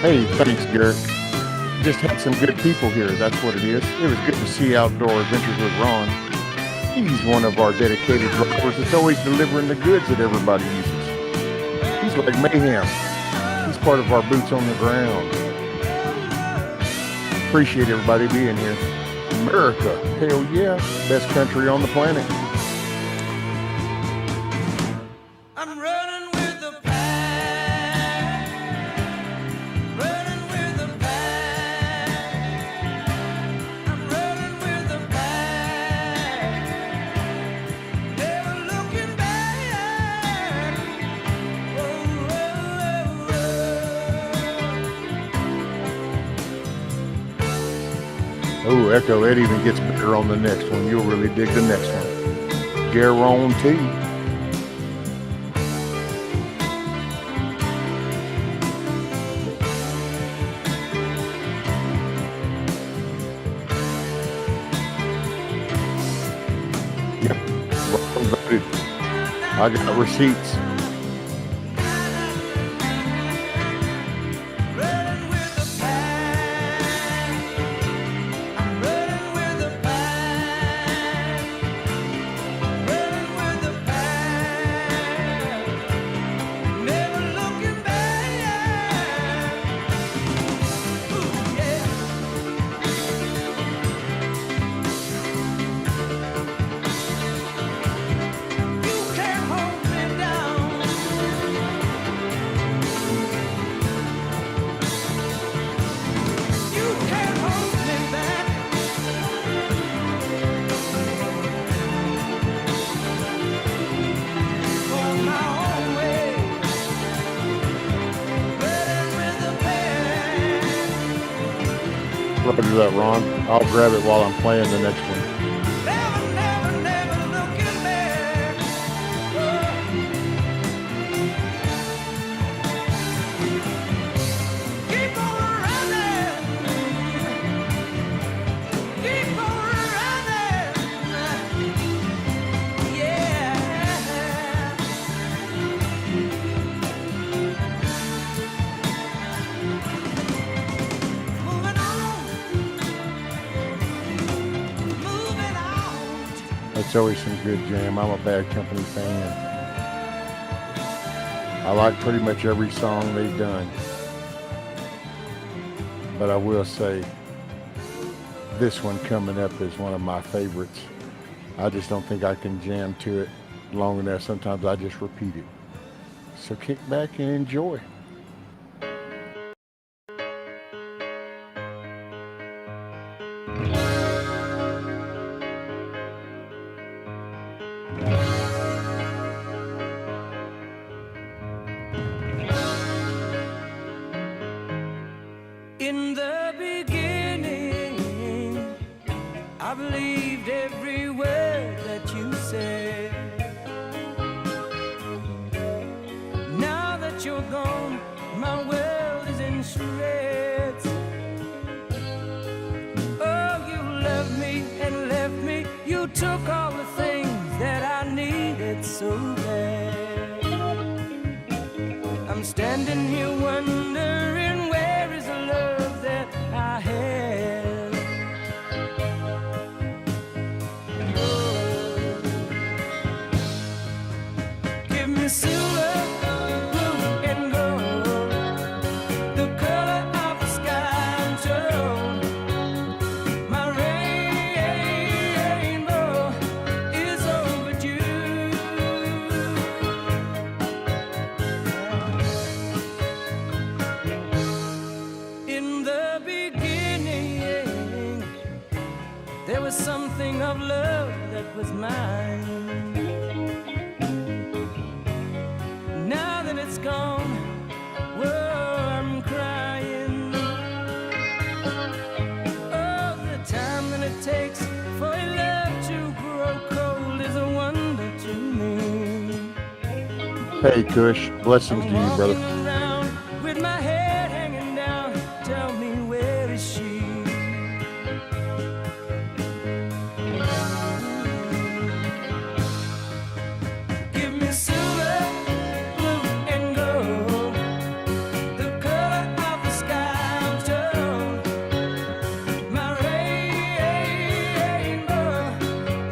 Hey, thanks, Garrett. Just had some good people here, that's what it is. It was good to see Outdoor Adventures with Ron. He's one of our dedicated drivers that's always delivering the goods that everybody uses. He's like mayhem. He's part of our boots on the ground. Appreciate everybody being here. America, hell yeah, best country on the planet. Oh, Echo, it even gets better on the next one. You'll really dig the next one. Guarantee. Yep, well voted. I got receipts. Roger that, Ron. I'll grab it while I'm playing the next one. It's always some good jam. I'm a Bad Company fan. I like pretty much every song they've done. But I will say, this one coming up is one of my favorites. I just don't think I can jam to it long enough. Sometimes I just repeat it. So kick back and enjoy. In the beginning, I believed every word that you said. Now that you're gone, my world is in shreds. Oh, you loved me and left me. You took all the things that I needed so bad. I'm standing here wondering, where is the love that I had? Oh, give me silver, blue, and gold, the color of the sky I'm told. was mine. Now that it's gone, whoa, I'm crying. Oh, the time that it takes for your love to grow cold is a wonder to me. Hey, Kush, blessings to you, brother. Around with my head hanging down, tell me where is she? Give me silver, blue, and gold, the color of the sky I'm told. My rainbow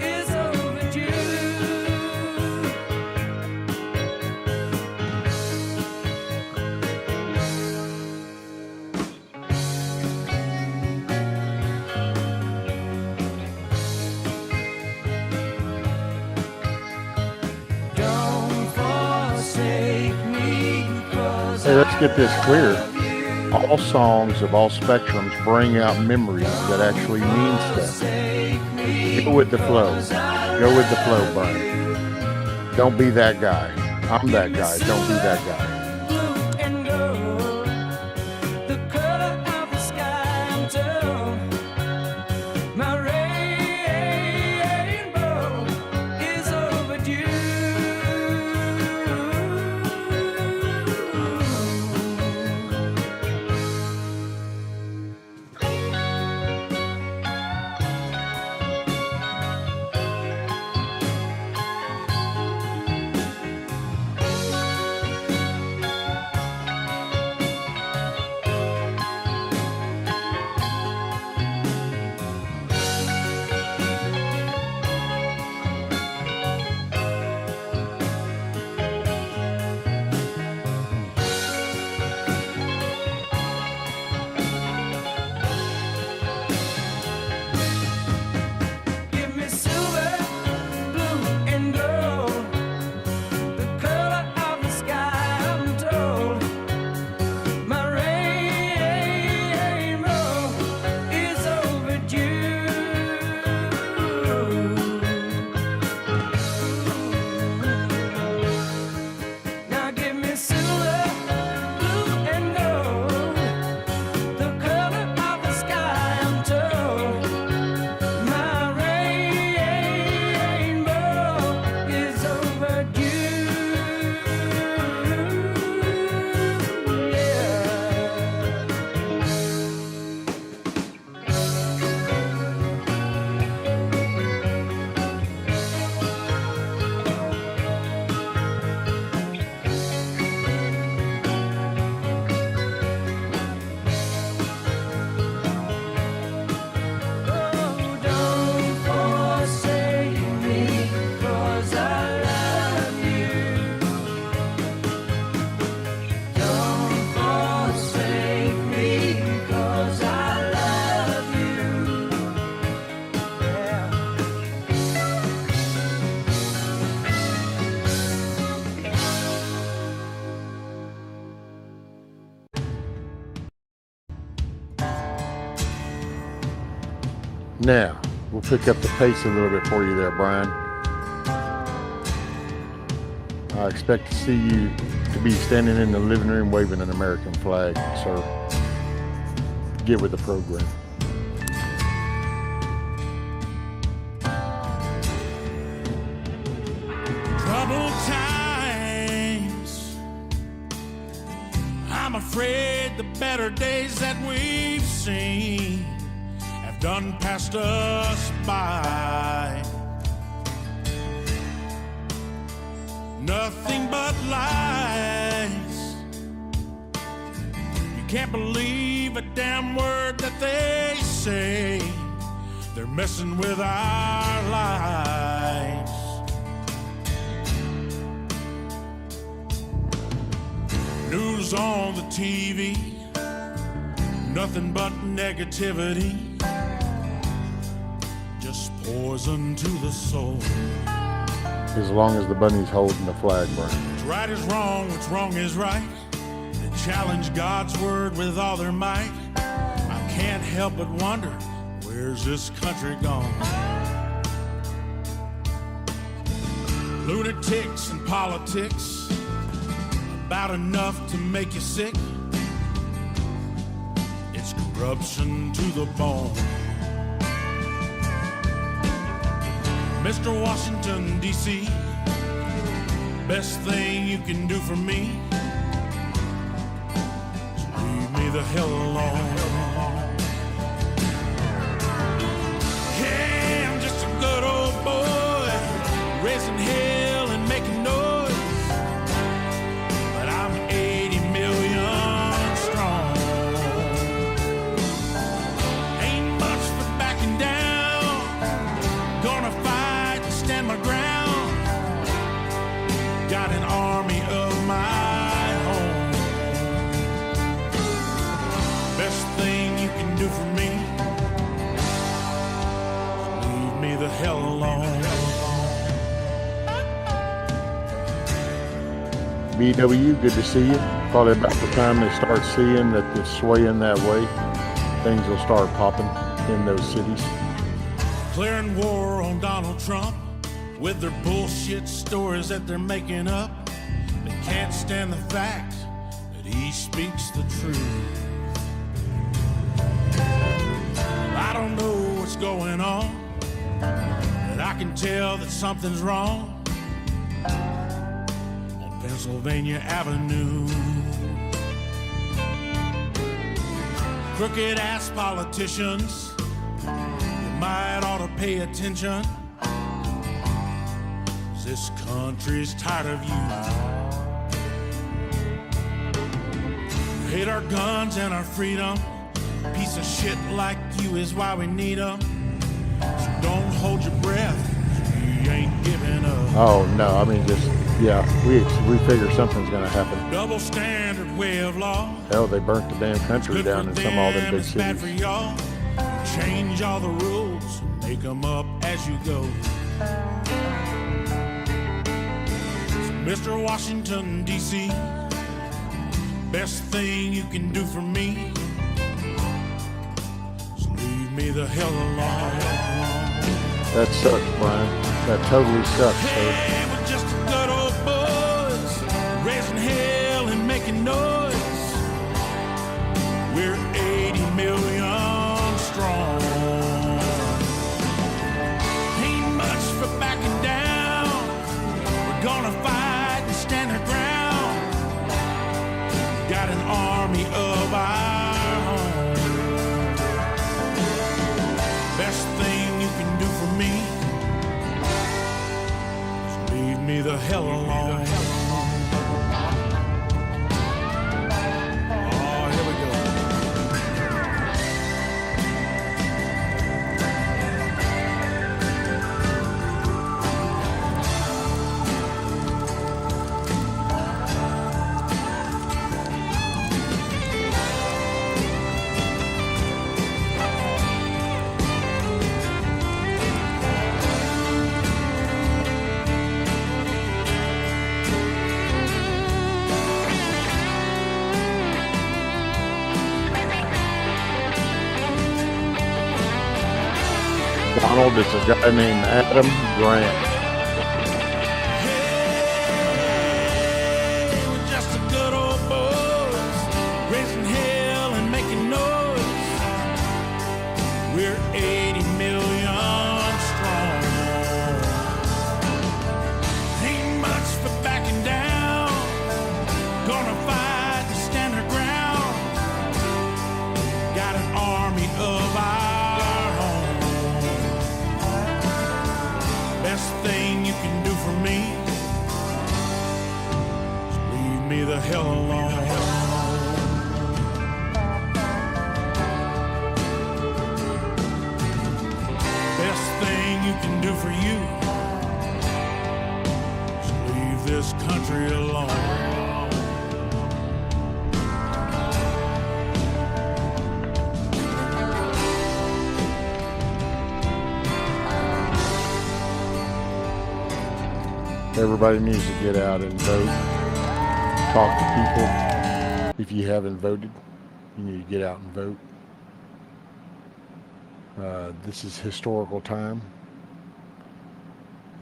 is overdue. Don't forsake me, 'cause Hey, let's get this clear. All songs of all spectrums bring out memories that actually mean stuff. Go with the flow. Go with the flow, Brian. Don't be that guy. I'm that guy. Don't be that guy. and gold, the color of the sky I'm told. My rainbow is overdue. Give me silver, blue, and gold, the color of the sky I'm told. My rainbow is overdue. Now give me silver, blue, and gold, the color of the sky I'm told. My rainbow is overdue. Yeah. Oh, don't forsake me, 'cause I love you. Don't forsake me, 'cause I love you. Yeah. Now, we'll pick up the pace a little bit for you there, Brian. I expect to see you to be standing in the living room waving an American flag, sir. Get with the program. Troubled times, I'm afraid the better days that we've seen have done passed us by. Nothing but lies. You can't believe a damn word that they say. They're messing with our lives. News on the TV, nothing but negativity, just poison to the soul. As long as the bunny's holding the flag, Brian. What's right is wrong, what's wrong is right. They challenge God's word with all their might. I can't help but wonder, where's this country gone? Lunatics and politics, about enough to make you sick. It's corruption to the bone. Mr. Washington, D.C., best thing you can do for me is leave me the hell alone. Hey, I'm just a good old boy, raising hell and making noise, but I'm 80 million strong. Ain't much for backing down, gonna fight and stand my ground. Got an army of my own. Best thing you can do for me, leave me the hell alone. BW, good to see you. Probably about the time they start seeing that it's swaying that way, things will start popping in those cities. Declaring war on Donald Trump with their bullshit stories that they're making up. They can't stand the fact that he speaks the truth. I don't know what's going on, but I can tell that something's wrong on Pennsylvania Avenue. Crooked ass politicians, you might ought to pay attention. This country's tired of you. Hate our guns and our freedom. Piece of shit like you is why we need them. So don't hold your breath, you ain't giving up. Oh no, I mean just, yeah, we figure something's gonna happen. Double standard way of law. Hell, they burnt the damn country down in some all them big It's bad for cities. y'all. Change all the rules, make them up as you go. Mr. Washington, D.C., best thing you can do for me is leave me the hell alone. That sucks, Brian. That totally sucks, Hey, we're just good old boys, raising hell and making noise. We're 80 million strong. Ain't much for backing down. We're gonna fight and stand our ground. Got an army of our own. Best thing you can do for me is leave me the hell alone. Oh, here we go. Donald, it's a guy named Adam Grant. We're just a good old boys, raising hell and making noise. We're 80 million strong. Ain't much for backing down. Gonna fight to stand our ground. Got an army of our own. Best thing you can do for me is leave me the hell alone. Best thing you can do for you is leave this country alone. Everybody needs to get out and vote. Talk to people. If you haven't voted, you need to get out and vote. This is historical time.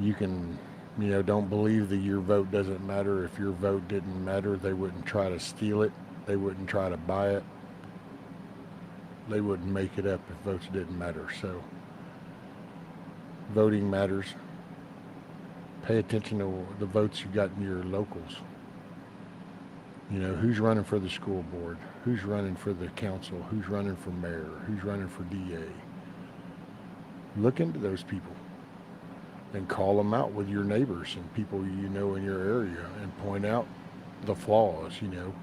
You can You know, don't believe that your vote doesn't matter. If your vote didn't matter, they wouldn't try to steal it. They wouldn't try to buy it. They wouldn't make it up if votes didn't matter. So voting matters. Pay attention to the votes you got in your locals. You know, who's running for the school board? Who's running for the council? Who's running for mayor? Who's running for DA? Look into those people and call them out with your neighbors and people you know in your area and point out the flaws, you know.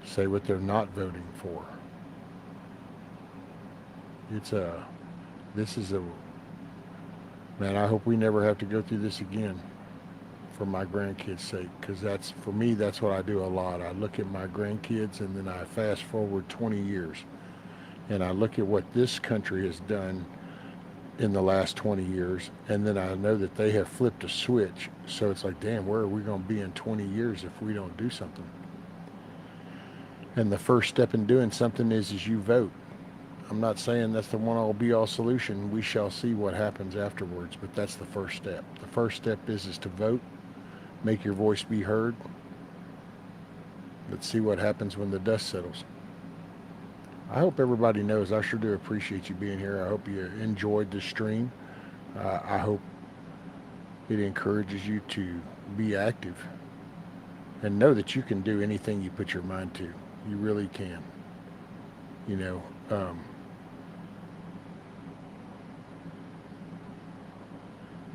Say what they're not voting for. Man, I hope we never have to go through this again for my grandkids' sake, because for me, that's what I do a lot. I look at my grandkids and then I fast forward 20 years and I look at what this country has done in the last 20 years, and then I know that they have flipped a switch. So it's like, damn, where are we going to be in 20 years if we don't do something? And the first step in doing something is you vote. I'm not saying that's the one all be all solution. We shall see what happens afterwards, but that's the first step. The first step is to vote, make your voice be heard. Let's see what happens when the dust settles. I hope everybody knows I sure do appreciate you being here. I hope you enjoyed the stream. I hope it encourages you to be active and know that you can do anything you put your mind to. You really can. You know,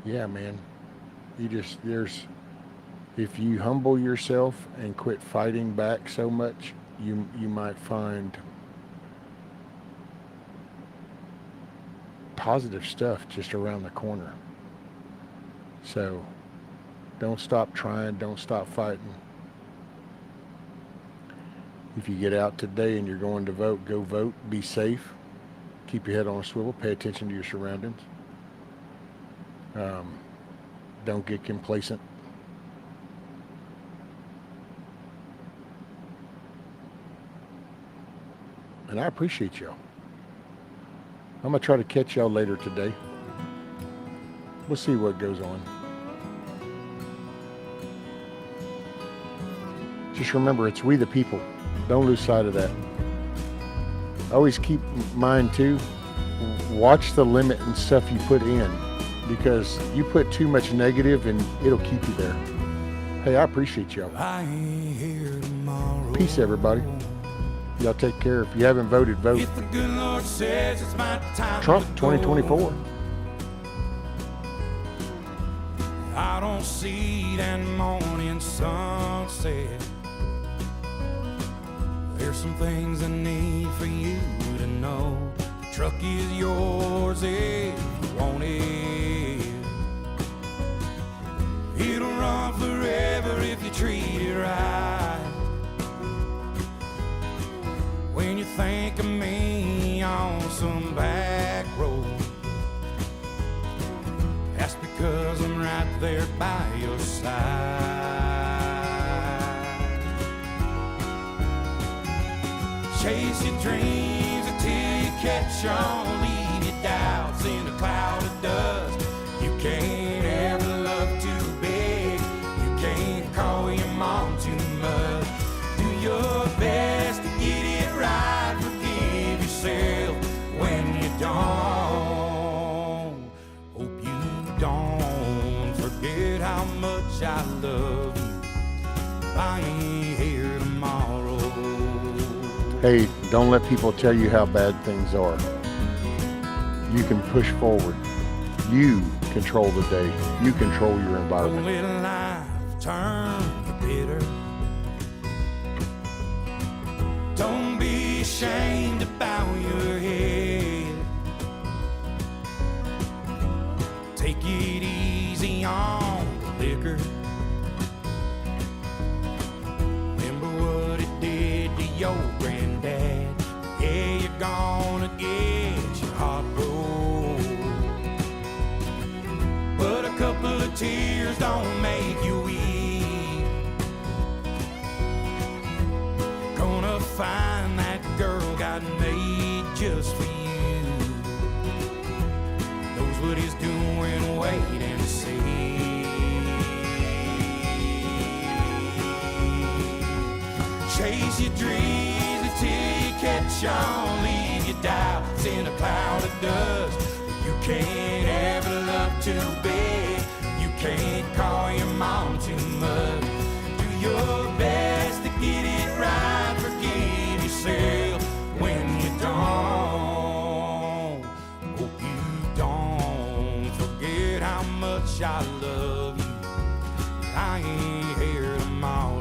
yeah, man, if you humble yourself and quit fighting back so much, you might find positive stuff just around the corner. So don't stop trying, don't stop fighting. If you get out today and you're going to vote, go vote, be safe, keep your head on a swivel, pay attention to your surroundings. Don't get complacent. And I appreciate y'all. I'm going to try to catch y'all later today. We'll see what goes on. Just remember, it's we the people. Don't lose sight of that. Always keep in mind too, watch the limit and stuff you put in, because you put too much negative and it'll keep you there. Hey, I appreciate y'all. Peace, everybody. Y'all take care. If you haven't voted, vote. If the good Lord says it's my time Trump to 2024. go, I don't see that morning sunset. There's some things I need for you to know. The truck is yours if you want it. It'll run forever if you treat it right. When you think of me on some back road, that's because I'm right there by your side. Chase your dreams until you catch on. Leave your doubts in a cloud of dust. You can't ever love too big. You can't call your mom too much. Do your best to get it right. Forgive yourself when you don't. Hope you don't forget how much I love you. I ain't here tomorrow. Hey, don't let people tell you how bad things are. You can push forward. You control the day. You control your environment. Don't let life turn bitter. Don't be ashamed to bow your head. Take it easy on the liquor. Remember what it did to your granddad. Yeah, you're gonna get your heart broke, but a couple of tears don't make you weep. Gonna find that girl God made just for you. Knows what he's doing, wait and see. you drizzly till you catch on. Leave your doubts in a cloud of dust. You can't ever love too big. You can't call your mom too much. Do your best to get it right. Forgive yourself when you don't. Hope you don't forget how much I love you. I ain't here tomorrow.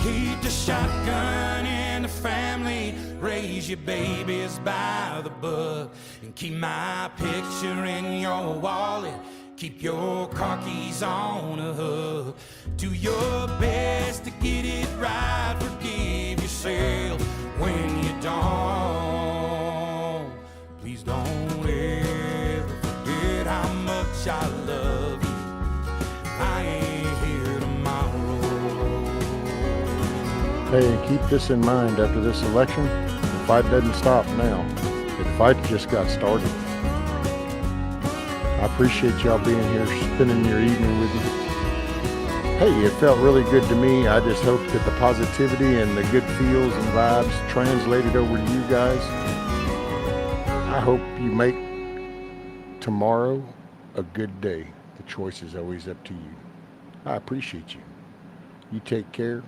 Keep the shotgun in the family, raise your babies by the book, and keep my picture in your wallet, keep your car keys on a hook. Do your best to get it right, forgive yourself when you don't. Please don't ever forget how much I love you. I ain't here tomorrow. Hey, and keep this in mind after this election, the fight doesn't stop now. The fight just got started. I appreciate y'all being here, spending your evening with me. Hey, it felt really good to me. I just hope that the positivity and the good feels and vibes translated over to you guys. I hope you make tomorrow a good day. The choice is always up to you. I appreciate you. You take care.